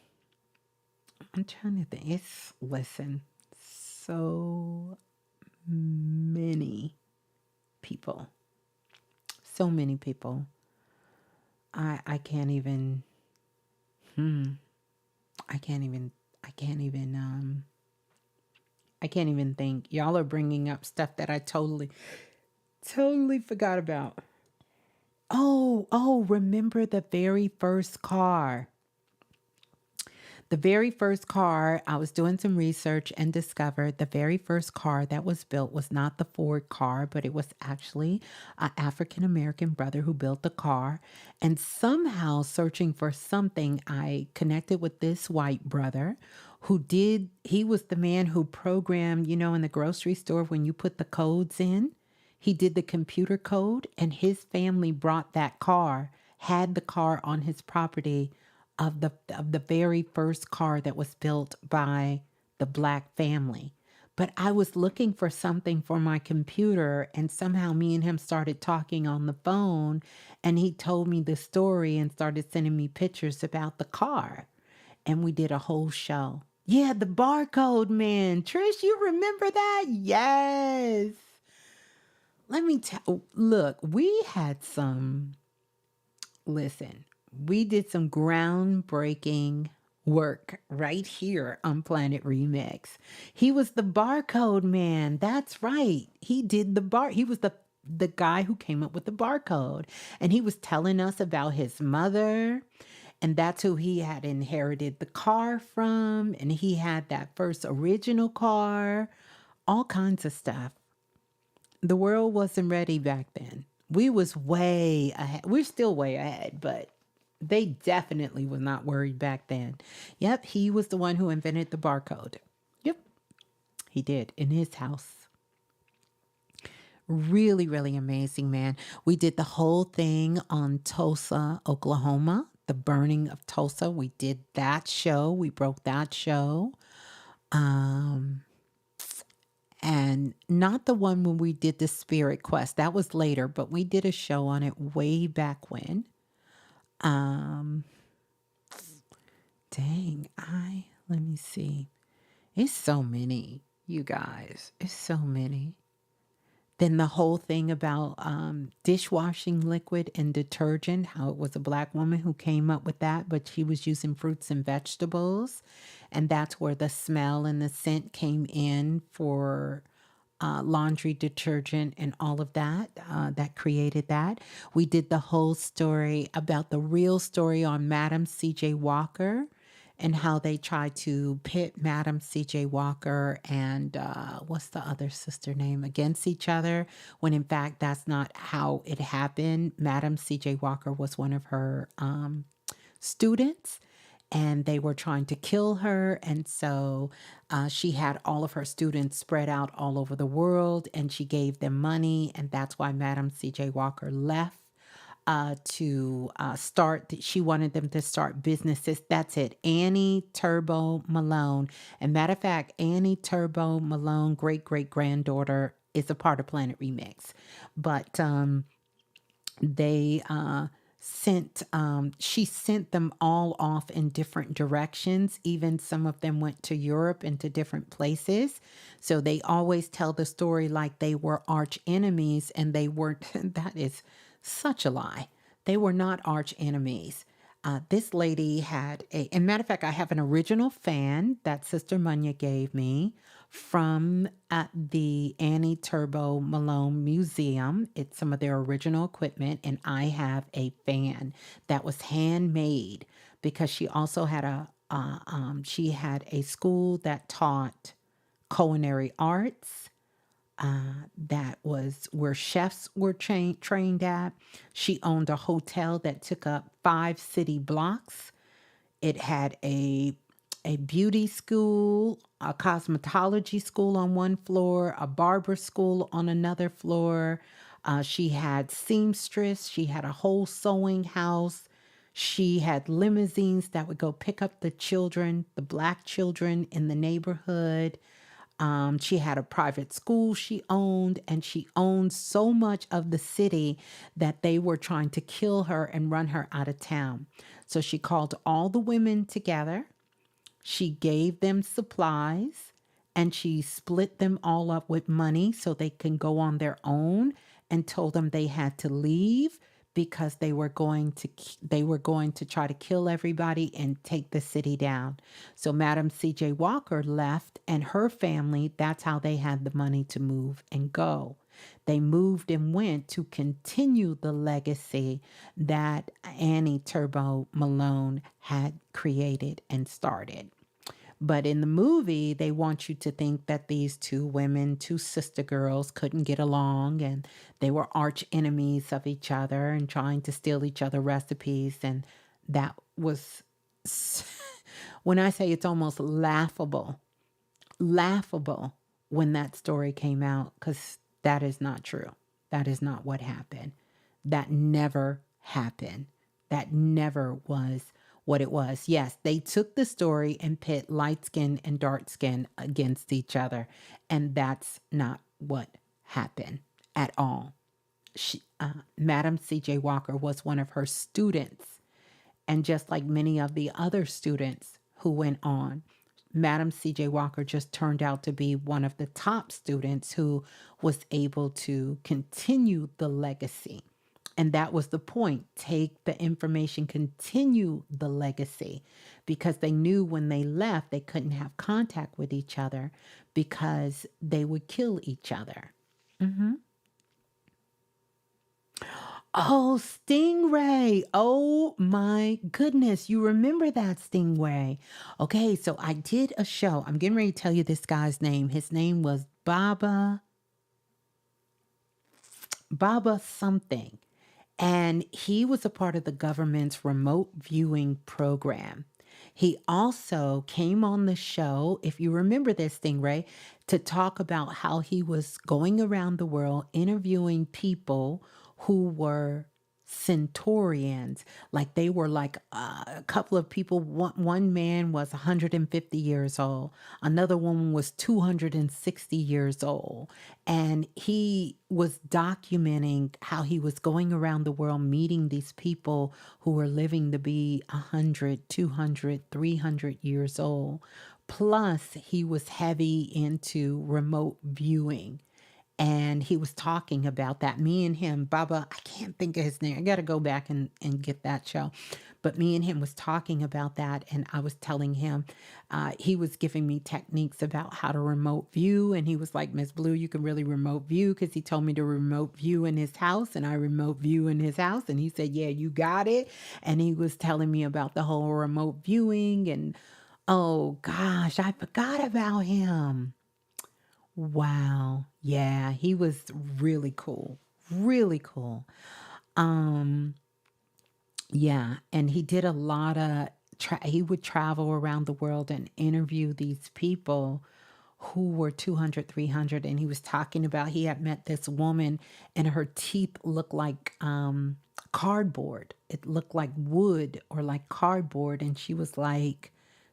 trying to think. Listen, so many people. So many people. I can't even think. Y'all are bringing up stuff that I totally forgot about. Oh, remember the very first car. The very first car, I was doing some research and discovered the very first car that was built was not the Ford car, but it was actually an African-American brother who built the car. And somehow searching for something, I connected with this white brother he was the man who programmed, in the grocery store when you put the codes in, he did the computer code, and his family brought that car, had the car on his property of the very first car that was built by the Black family. But I was looking for something for my computer, and somehow me and him started talking on the phone, and he told me the story and started sending me pictures about the car. And we did a whole show. Yeah, the barcode man. Trish, you remember that? Yes. Let me look, we did some groundbreaking work right here on Planet Remix. He was the barcode man. That's right. He did he was the guy who came up with the barcode. And he was telling us about his mother. And that's who he had inherited the car from. And he had that first original car. All kinds of stuff. The world wasn't ready back then. We was way ahead. We're still way ahead, but they definitely was not worried back then. Yep, he was the one who invented the barcode. Yep, he did in his house. Really, really amazing, man. We did the whole thing on Tulsa, Oklahoma, the burning of Tulsa. We did that show. We broke that show. And not the one when we did the Spirit Quest. That was later, but we did a show on it way back when. Dang, let me see. It's so many, you guys. It's so many. Then the whole thing about dishwashing liquid and detergent, how it was a black woman who came up with that, but she was using fruits and vegetables. And that's where the smell and the scent came in for laundry detergent and all of that, that created that. We did the whole story about the real story on Madam C.J. Walker and how they tried to pit Madam C.J. Walker and what's the other sister name against each other, when in fact that's not how it happened. Madam C.J. Walker was one of her students, and they were trying to kill her. And so she had all of her students spread out all over the world, and she gave them money. And that's why Madam C.J. Walker left to start. She wanted them to start businesses. That's it. Annie Turbo Malone. And matter of fact, Annie Turbo Malone, great-great-granddaughter, is a part of Planet Remix. But they she sent them all off in different directions. Even some of them went to Europe and to different places. So they always tell the story like they were arch enemies, and they weren't. That is such a lie. They were not arch enemies. This lady had and matter of fact, I have an original fan that Sister Munya gave me from the Annie Turbo Malone Museum. It's some of their original equipment, and I have a fan that was handmade because she also had she had a school that taught culinary arts. That was where chefs were trained at. She owned a hotel that took up 5 city blocks. It had a beauty school, a cosmetology school on one floor, a barber school on another floor. She had seamstress. She had a whole sewing house. She had limousines that would go pick up the children, the black children in the neighborhood. She had a private school she owned, and she owned so much of the city that they were trying to kill her and run her out of town. So she called all the women together. She gave them supplies, and she split them all up with money so they can go on their own, and told them they had to leave because they were going to try to kill everybody and take the city down. So Madam C.J. Walker left, and her family, that's how they had the money to move and go. They moved and went to continue the legacy that Annie Turbo Malone had created and started. But in the movie, they want you to think that these two women, two sister girls, couldn't get along, and they were arch enemies of each other and trying to steal each other recipes. And that was, when I say it's almost laughable when that story came out, because that is not true. That is not what happened. That never happened. That never was what it was. Yes, they took the story and pit light skin and dark skin against each other. And that's not what happened at all. Madam C.J. Walker was one of her students. And just like many of the other students who went on, Madam C.J. Walker just turned out to be one of the top students who was able to continue the legacy. And that was the point. Take the information, continue the legacy, because they knew when they left, they couldn't have contact with each other because they would kill each other. Mm-hmm. Oh, Stingray. Oh my goodness. You remember that, Stingray. Okay, so I did a show. I'm getting ready to tell you this guy's name. His name was Baba something. And he was a part of the government's remote viewing program. He also came on the show, if you remember this, Stingray, to talk about how he was going around the world interviewing people who were centurions. Like they were like a couple of people. One man was 150 years old. Another woman was 260 years old. And he was documenting how he was going around the world meeting these people who were living to be 100, 200, 300 years old. Plus, he was heavy into remote viewing. And he was talking about that. Me and him, Baba, I can't think of his name. I got to go back and get that show. But me and him was talking about that. And I was telling him, he was giving me techniques about how to remote view. And he was like, Ms.Blue, you can really remote view, because he told me to remote view in his house. And I remote view in his house. And he said, yeah, you got it. And he was telling me about the whole remote viewing. And oh gosh, I forgot about him. Wow. Yeah, he was really cool. Really cool. Um, yeah, and he did a lot of he would travel around the world and interview these people who were 200, 300, and he was talking about he had met this woman and her teeth looked like cardboard. It looked like wood or like cardboard, and she was like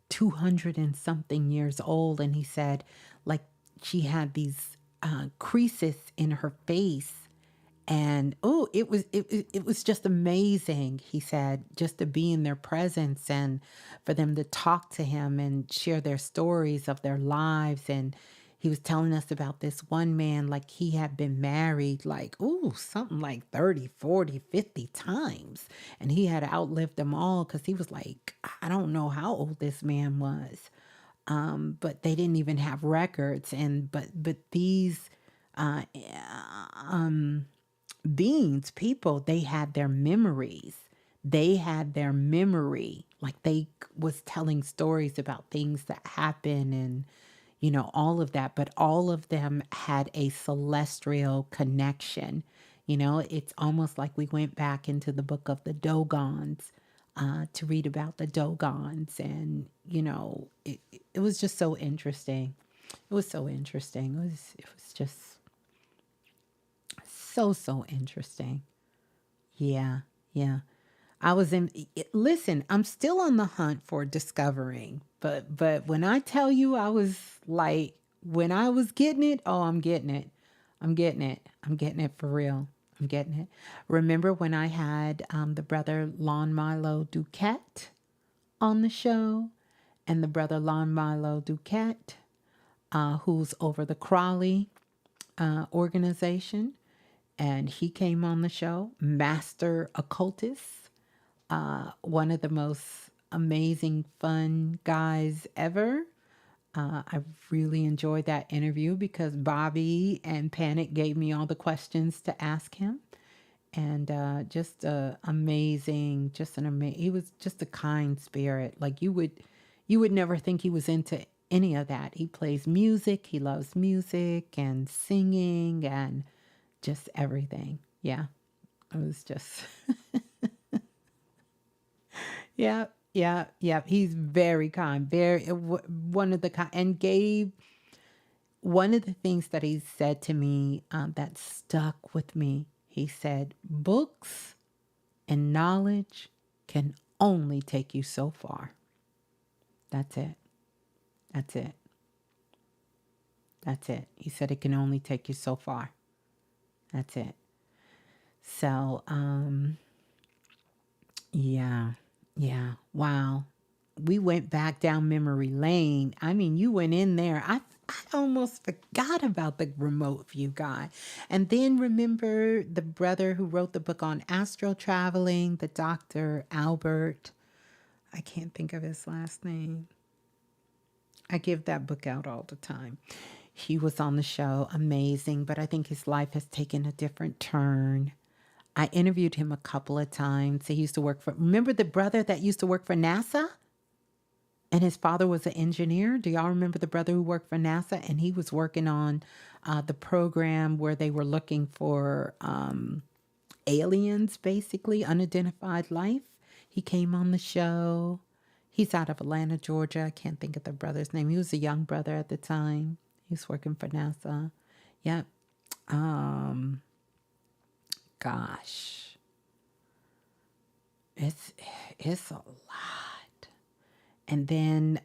200 and something years old, and he said like she had these creases in her face, and oh, it was just amazing. He said just to be in their presence and for them to talk to him and share their stories of their lives. And he was telling us about this one man, like he had been married like, ooh, something like 30, 40, 50 times. And he had outlived them all because he was like, I don't know how old this man was. But they didn't even have records. And but these uh, um, beings, people, they had their memories. They had their memory. Like they was telling stories about things that happened and all of that. But all of them had a celestial connection. It's almost like we went back into the book of the Dogons to read about the Dogons. And, it was just so interesting. It was so interesting. It was just so interesting. Yeah, yeah. I was listen, I'm still on the hunt for discovering, but when I tell you I was like, when I was getting it, oh, I'm getting it. I'm getting it. I'm getting it for real. I'm getting it. Remember when I had the brother Lon Milo Duquette on the show, and the brother Lon Milo Duquette, who's over the Crawley organization, and he came on the show, master occultist, one of the most amazing, fun guys ever. I really enjoyed that interview because Bobby and Panic gave me all the questions to ask him. And just amazing, he was just a kind spirit. Like you would never think he was into any of that. He plays music. He loves music and singing and just everything. Yeah. It was just, yeah, yeah, yeah. He's very kind, one of the kind, and gave one of the things that he said to me that stuck with me. He said, books and knowledge can only take you so far. That's it. That's it. That's it. He said it can only take you so far. That's it. So, yeah. Yeah. Wow. We went back down memory lane. I mean, you went in there. I almost forgot about the remote view guy. And then remember the brother who wrote the book on astral traveling, the Dr. Albert. I can't think of his last name. I give that book out all the time. He was on the show, amazing, but I think his life has taken a different turn. I interviewed him a couple of times. He used to work remember the brother that used to work for NASA? And his father was an engineer. Do y'all remember the brother who worked for NASA? And he was working on the program where they were looking for aliens, basically, unidentified life. He came on the show. He's out of Atlanta, Georgia. I can't think of the brother's name. He was a young brother at the time. He was working for NASA. Yep. Gosh. It's it's a lot. And then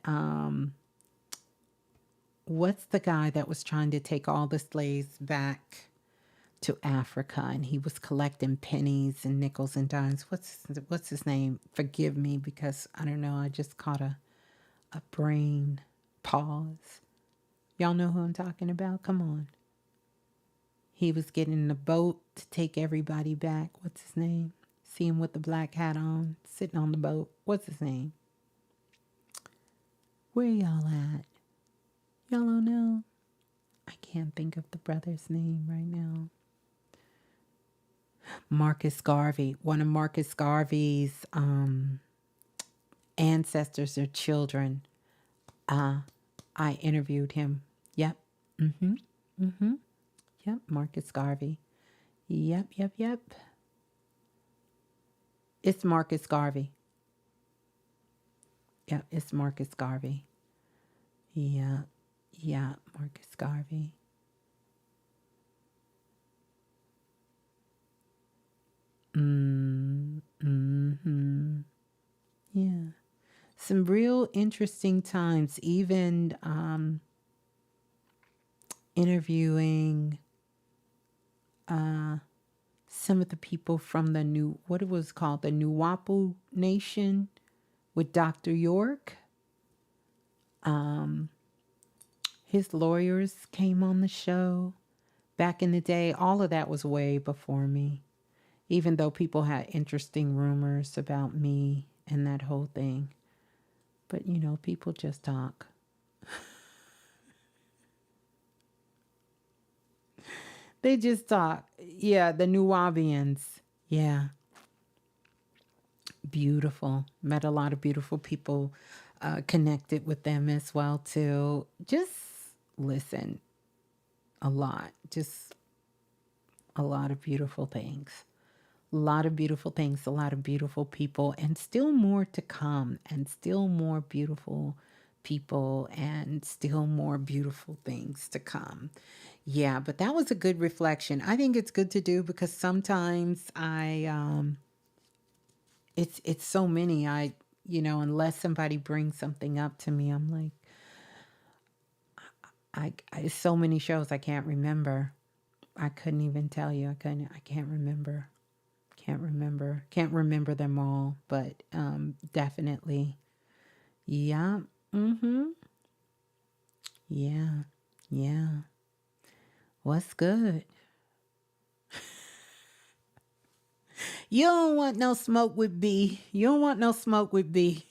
what's the guy that was trying to take all the slaves back to Africa, and he was collecting pennies and nickels and dimes? What's his name? Forgive me, because I don't know. I just caught a brain pause. Y'all know who I'm talking about? Come on. He was getting in the boat to take everybody back. What's his name? See him with the black hat on, sitting on the boat. What's his name? Where y'all at? Y'all don't know? I can't think of the brother's name right now. Marcus Garvey. One of Marcus Garvey's ancestors or children. I interviewed him. Yep. Yep. Marcus Garvey. Yep. It's Marcus Garvey. Yep, it's Marcus Garvey. Yeah, Marcus Garvey. Yeah. Some real interesting times, even interviewing some of the people from the what it was called, the Nuwapu Nation with Dr. York. His lawyers came on the show back in the day. All of that was way before me, even though people had interesting rumors about me and that whole thing. But, people just talk. They just talk. Yeah, the Nuwabians. Yeah. Beautiful. Met a lot of beautiful people, connected with them as well, too. Just listen. A lot. Just a lot of beautiful things. A lot of beautiful things, a lot of beautiful people, and still more to come, and still more beautiful people, and still more beautiful things to come. Yeah, but that was a good reflection. I think it's good to do because sometimes it's so many. Unless somebody brings something up to me, I'm like, I so many shows I can't remember. I couldn't even tell you. I can't remember. Can't remember them all, but definitely. Yeah. Yeah. What's good? You don't want no smoke with B. You don't want no smoke with B.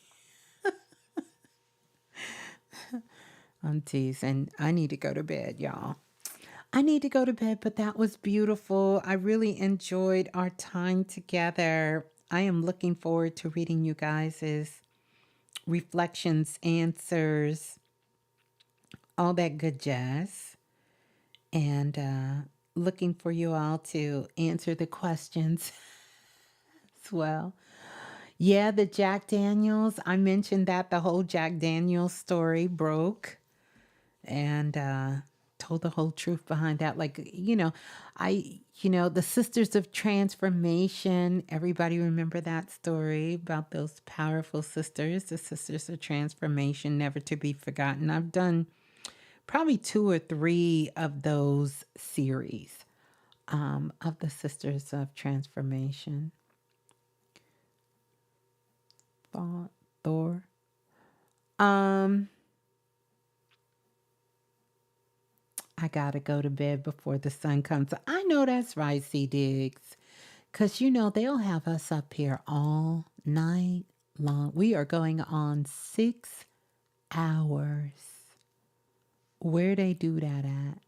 I'm teasing. I need to go to bed, y'all. I need to go to bed, but that was beautiful. I really enjoyed our time together. I am looking forward to reading you guys' reflections, answers, all that good jazz. And looking for you all to answer the questions as well. Yeah, the Jack Daniels. I mentioned that the whole Jack Daniels story broke. And told the whole truth behind that. Like, the Sisters of Transformation. Everybody remember that story about those powerful sisters, the Sisters of Transformation, never to be forgotten. I've done probably 2 or 3 of those series of the Sisters of Transformation. Thor. I gotta go to bed before the sun comes up. I know that's right, C. Diggs. Because, they'll have us up here all night long. We are going on 6 hours. Where they do that at?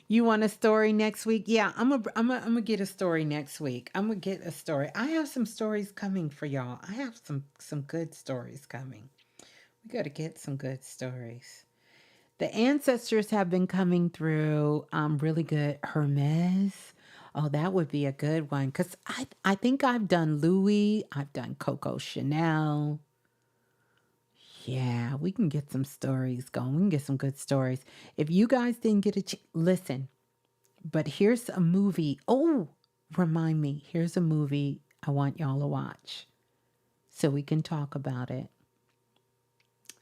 You want a story next week? Yeah, I'm gonna get a story next week. I'm gonna get a story. I have some stories coming for y'all. I have some good stories coming. We got to get some good stories. The ancestors have been coming through really good. Hermes. Oh, that would be a good one. Because I think I've done Louis. I've done Coco Chanel. Yeah, we can get some stories going. We can get some good stories. If you guys didn't get listen, But here's a movie. Oh, remind me. Here's a movie I want y'all to watch so we can talk about it.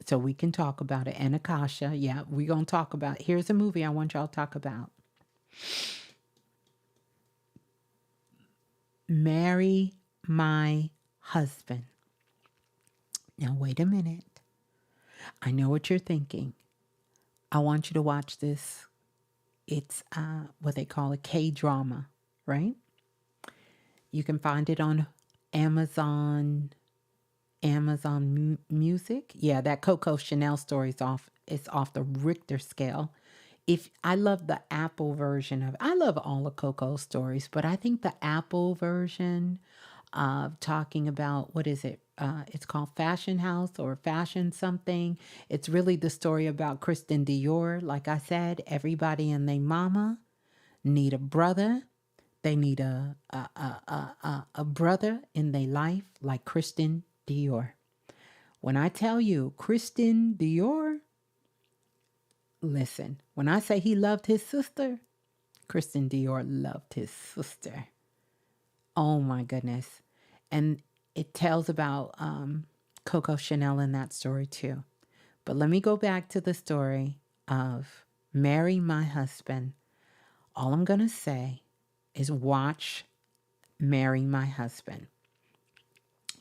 And Akasha, yeah, we're going to talk about. Here's a movie I want y'all to talk about. Marry My Husband. Now, wait a minute. I know what you're thinking. I want you to watch this. It's what they call a K-drama, right? You can find it on Amazon Music. Yeah, that Coco Chanel story is off the Richter scale. If I love the Apple version of, I love all of Coco's stories, but I think the Apple version of talking about, what is it? It's called Fashion House or Fashion something. It's really the story about Kristen Dior. Like I said, everybody and their mama need a brother. They need a brother in their life like Kristen Dior. When I tell you Kristen Dior, listen, when I say he loved his sister, Kristen Dior loved his sister. Oh my goodness. And it tells about Coco Chanel in that story too. But let me go back to the story of Marry My Husband. All I'm going to say is watch Marry My Husband.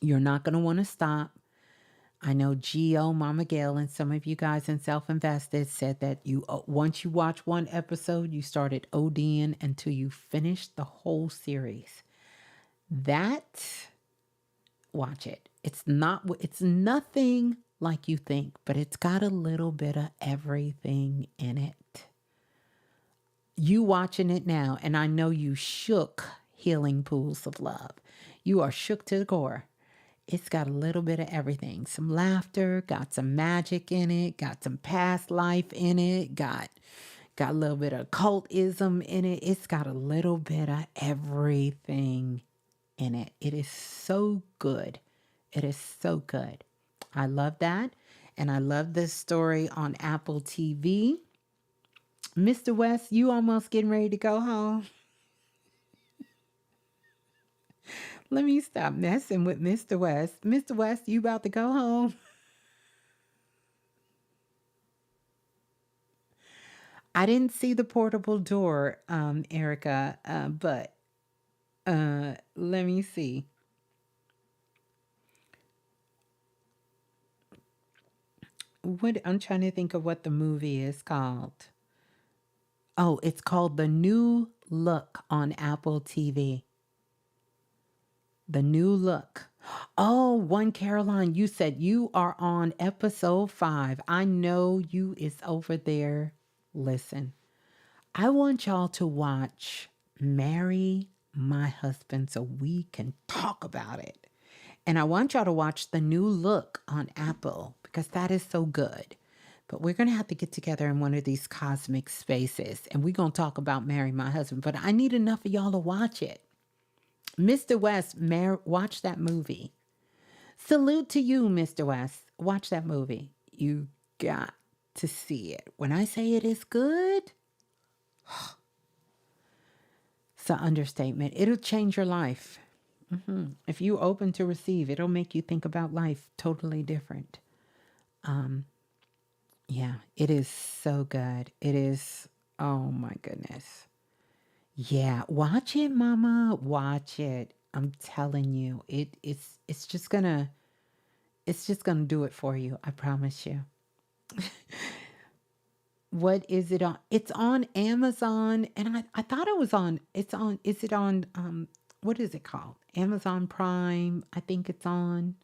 You're not going to want to stop. I know Gio, Mama Gail, and some of you guys in Self-Invested said that once you watch one episode, you started ODing until you finished the whole series. Watch it. It's nothing like you think, but it's got a little bit of everything in it. You watching it now, and I know you shook Healing Pools of Love. You are shook to the core. It's got a little bit of everything. Some laughter, got some magic in it, got some past life in it, got a little bit of occultism in it. It's got a little bit of everything in it. It is so good. It is so good. I love that. And I love this story on Apple TV. Mr. West, you almost getting ready to go home? Let me stop messing with Mr. West. Mr. West, you about to go home? I didn't see the portable door, Erica, but let me see. I'm trying to think of what the movie is called. Oh, it's called The New Look on Apple TV. The New Look. Oh, One Caroline, you said you are on episode 5. I know you is over there. Listen, I want y'all to watch Marry My Husband so we can talk about it. And I want y'all to watch The New Look on Apple because that is so good. But we're going to have to get together in one of these cosmic spaces and we're going to talk about Marry My Husband. But I need enough of y'all to watch it. Mr. West, watch that movie. Salute to you, Mr. West. Watch that movie. You got to see it. When I say it is good, it's an understatement. It'll change your life. If you open to receive, it'll make you think about life totally different. Yeah, it is so good. It is, oh my goodness. Yeah, watch it, Mama. Watch it. I'm telling you, it's just gonna do it for you. I promise you. What is it on? It's on Amazon, and I thought it was on. Is it on? What is it called? Amazon Prime. I think it's on,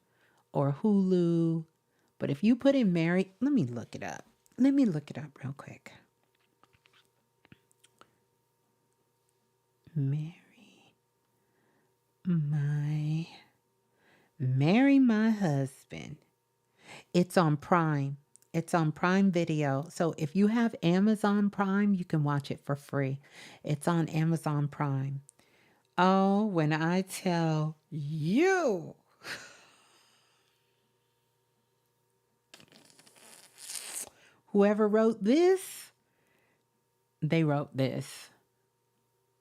or Hulu. But if you put in Mary, let me look it up. Let me look it up real quick. Marry My Husband. It's on Prime. It's on Prime Video. So if you have Amazon Prime, you can watch it for free. It's on Amazon Prime. Oh, when I tell you, whoever wrote this, they wrote this.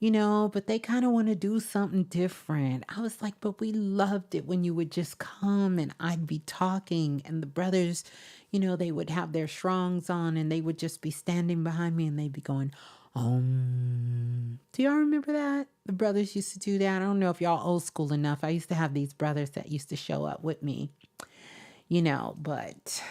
but they kind of want to do something different. I was like, but we loved it when you would just come and I'd be talking and the brothers, they would have their shrongs on and they would just be standing behind me and they'd be going, Do y'all remember that? The brothers used to do that. I don't know if y'all old school enough. I used to have these brothers that used to show up with me, but,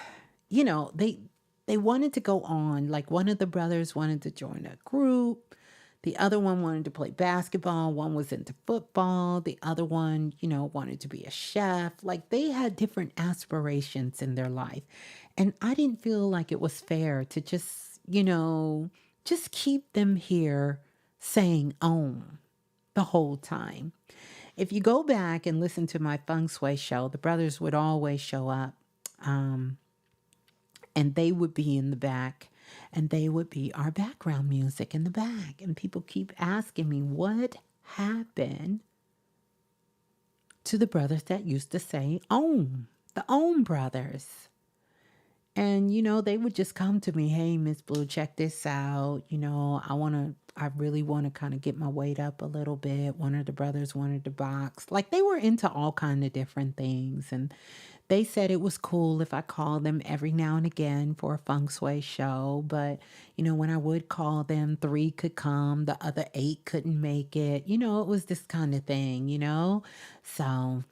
they wanted to go on. Like one of the brothers wanted to join a group. The other one wanted to play basketball. One was into football. The other one, wanted to be a chef. Like they had different aspirations in their life. And I didn't feel like it was fair to just keep them here saying the whole time. If you go back and listen to my feng shui show, the brothers would always show up. And they would be in the back and they would be our background music in the back. And people keep asking me, what happened to the brothers that used to say the brothers? And, they would just come to me, hey, Ms.Blue, check this out. I really want to kind of get my weight up a little bit. One of the brothers wanted to box. Like they were into all kind of different things. And they said it was cool if I called them every now and again for a feng shui show. But, when I would call them, 3 could come, the other 8 couldn't make it. It was this kind of thing, So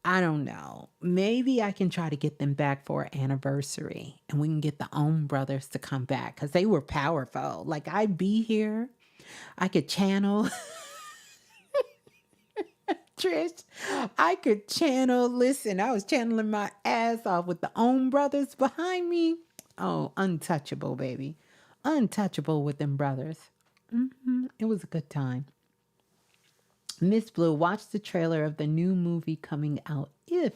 I don't know. Maybe I can try to get them back for an anniversary and we can get the brothers to come back because they were powerful. Like I'd be here. I could channel. Trish, I could channel. Listen, I was channeling my ass off with the brothers behind me. Oh, untouchable, baby. Untouchable with them brothers. It was a good time. Ms.Blue, watch the trailer of the new movie coming out. If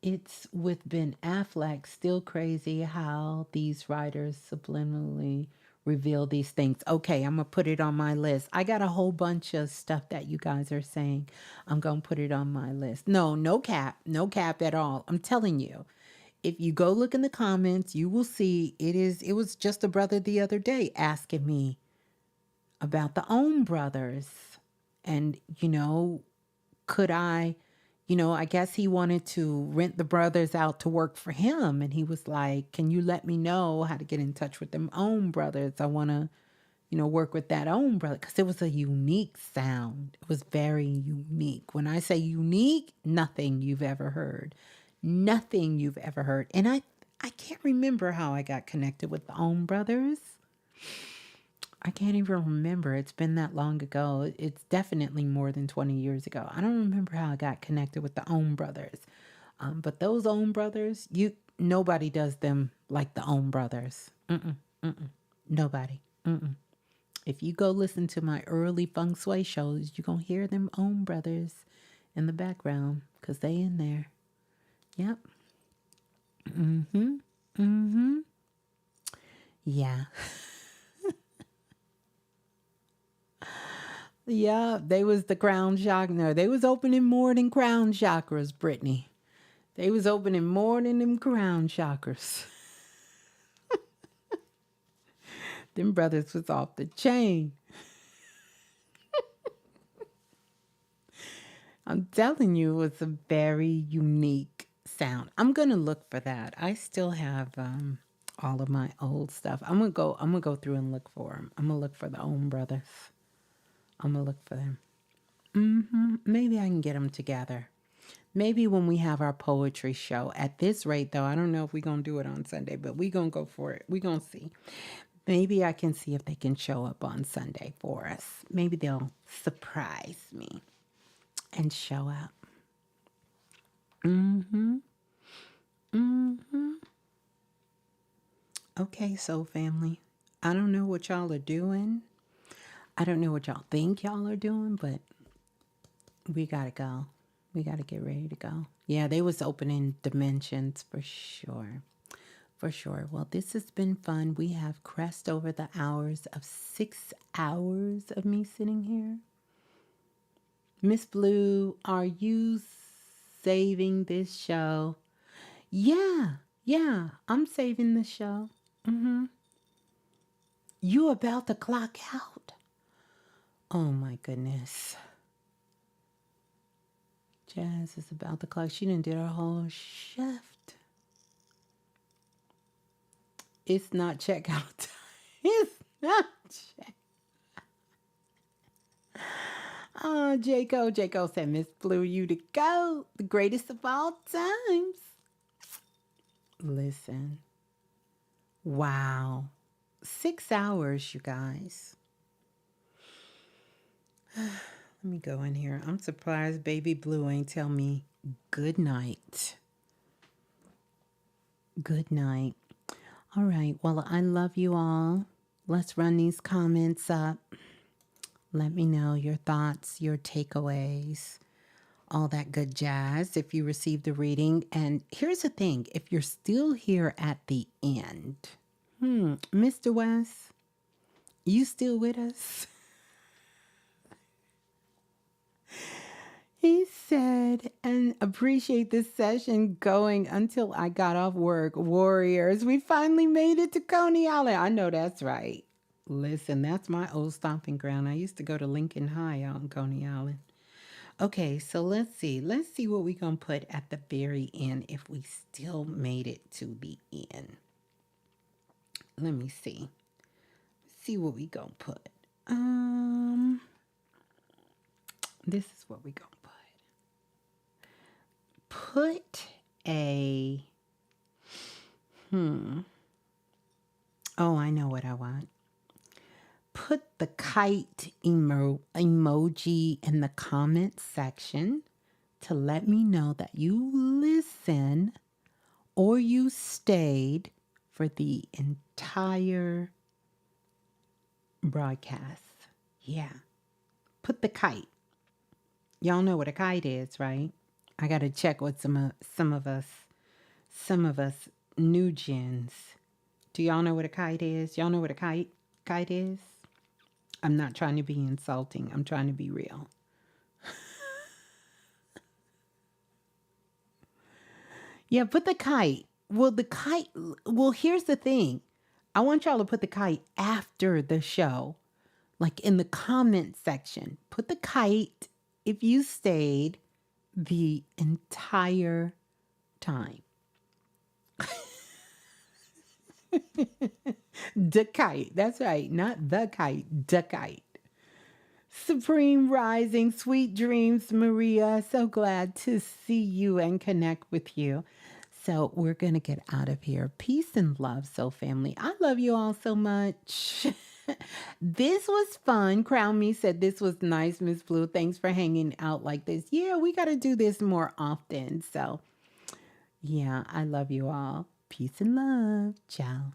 it's with Ben Affleck, still crazy how these writers subliminally reveal these things. Okay, I'm going to put it on my list. I got a whole bunch of stuff that you guys are saying. I'm going to put it on my list. No cap at all. I'm telling you. If you go look in the comments, you will see it was just a brother the other day asking me about the brothers. And, could I guess he wanted to rent the brothers out to work for him. And he was like, can you let me know how to get in touch with them brothers? I want to, work with that brother. Because it was a unique sound. It was very unique. When I say unique, nothing you've ever heard. Nothing you've ever heard. And I can't remember how I got connected with the brothers. I can't even remember. It's been that long ago. It's definitely more than 20 years ago. I don't remember how I got connected with the brothers. But those brothers, nobody does them like the brothers. Nobody. If you go listen to my early feng shui shows, you're going to hear them brothers in the background because they in there. Yep. Yeah. Yeah, they was the crown chakra. No, they was opening more than crown chakras, Brittany. They was opening more than them crown chakras. Them brothers was off the chain. I'm telling you, it was a very unique sound. I'm gonna look for that. I still have all of my old stuff. I'm gonna go through and look for them. I'm gonna look for the brothers. I'm going to look for them. Maybe I can get them together. Maybe when we have our poetry show. At this rate, though, I don't know if we're going to do it on Sunday, but we're going to go for it. We're going to see. Maybe I can see if they can show up on Sunday for us. Maybe they'll surprise me and show up. Okay, soul family. I don't know what y'all are doing. I don't know what y'all think y'all are doing, but we got to go. We got to get ready to go. Yeah, they was opening dimensions for sure. For sure. Well, this has been fun. We have crossed over the hours of 6 hours of me sitting here. Ms.Blue, are you saving this show? Yeah, I'm saving the show. You about to clock out? Oh my goodness. Jazz is about the clock. She done did her whole shift. It's not checkout time. It's not check. Oh, Jaco said, Miss Blue, you to go. The greatest of all times. Listen. Wow. 6 hours, you guys. Let me go in here. I'm surprised Baby Blue ain't tell me good night. Good night. All right. Well, I love you all. Let's run these comments up. Let me know your thoughts, your takeaways, all that good jazz if you received the reading. And here's the thing. If you're still here at the end, Mr. West, you still with us? He said, and appreciate this session going until I got off work. Warriors, we finally made it to Coney Island. I know that's right. Listen, that's my old stomping ground. I used to go to Lincoln High out in Coney Island. Okay, so let's see. Let's see what we're going to put at the very end if we still made it to the end. Let me see. See what we going to put. This is what we going to put. Put a, oh, I know what I want. Put the kite emoji in the comment section to let me know that you listen or you stayed for the entire broadcast. Yeah. Put the kite. Y'all know what a kite is, right? I got to check with some of us new gens. Do y'all know what a kite is? Y'all know what a kite is? I'm not trying to be insulting. I'm trying to be real. Yeah, put the kite. Well, here's the thing. I want y'all to put the kite after the show, like in the comment section. Put the kite if you stayed the entire time. The kite. That's right. Not the kite. The kite. Supreme Rising, sweet dreams, Maria. So glad to see you and connect with you. So we're going to get out of here. Peace and love, Soul Family. I love you all so much. This was fun. Crown Me said this was nice, Ms. Blue. Thanks for hanging out like this. Yeah, we got to do this more often. So, yeah, I love you all. Peace and love. Ciao.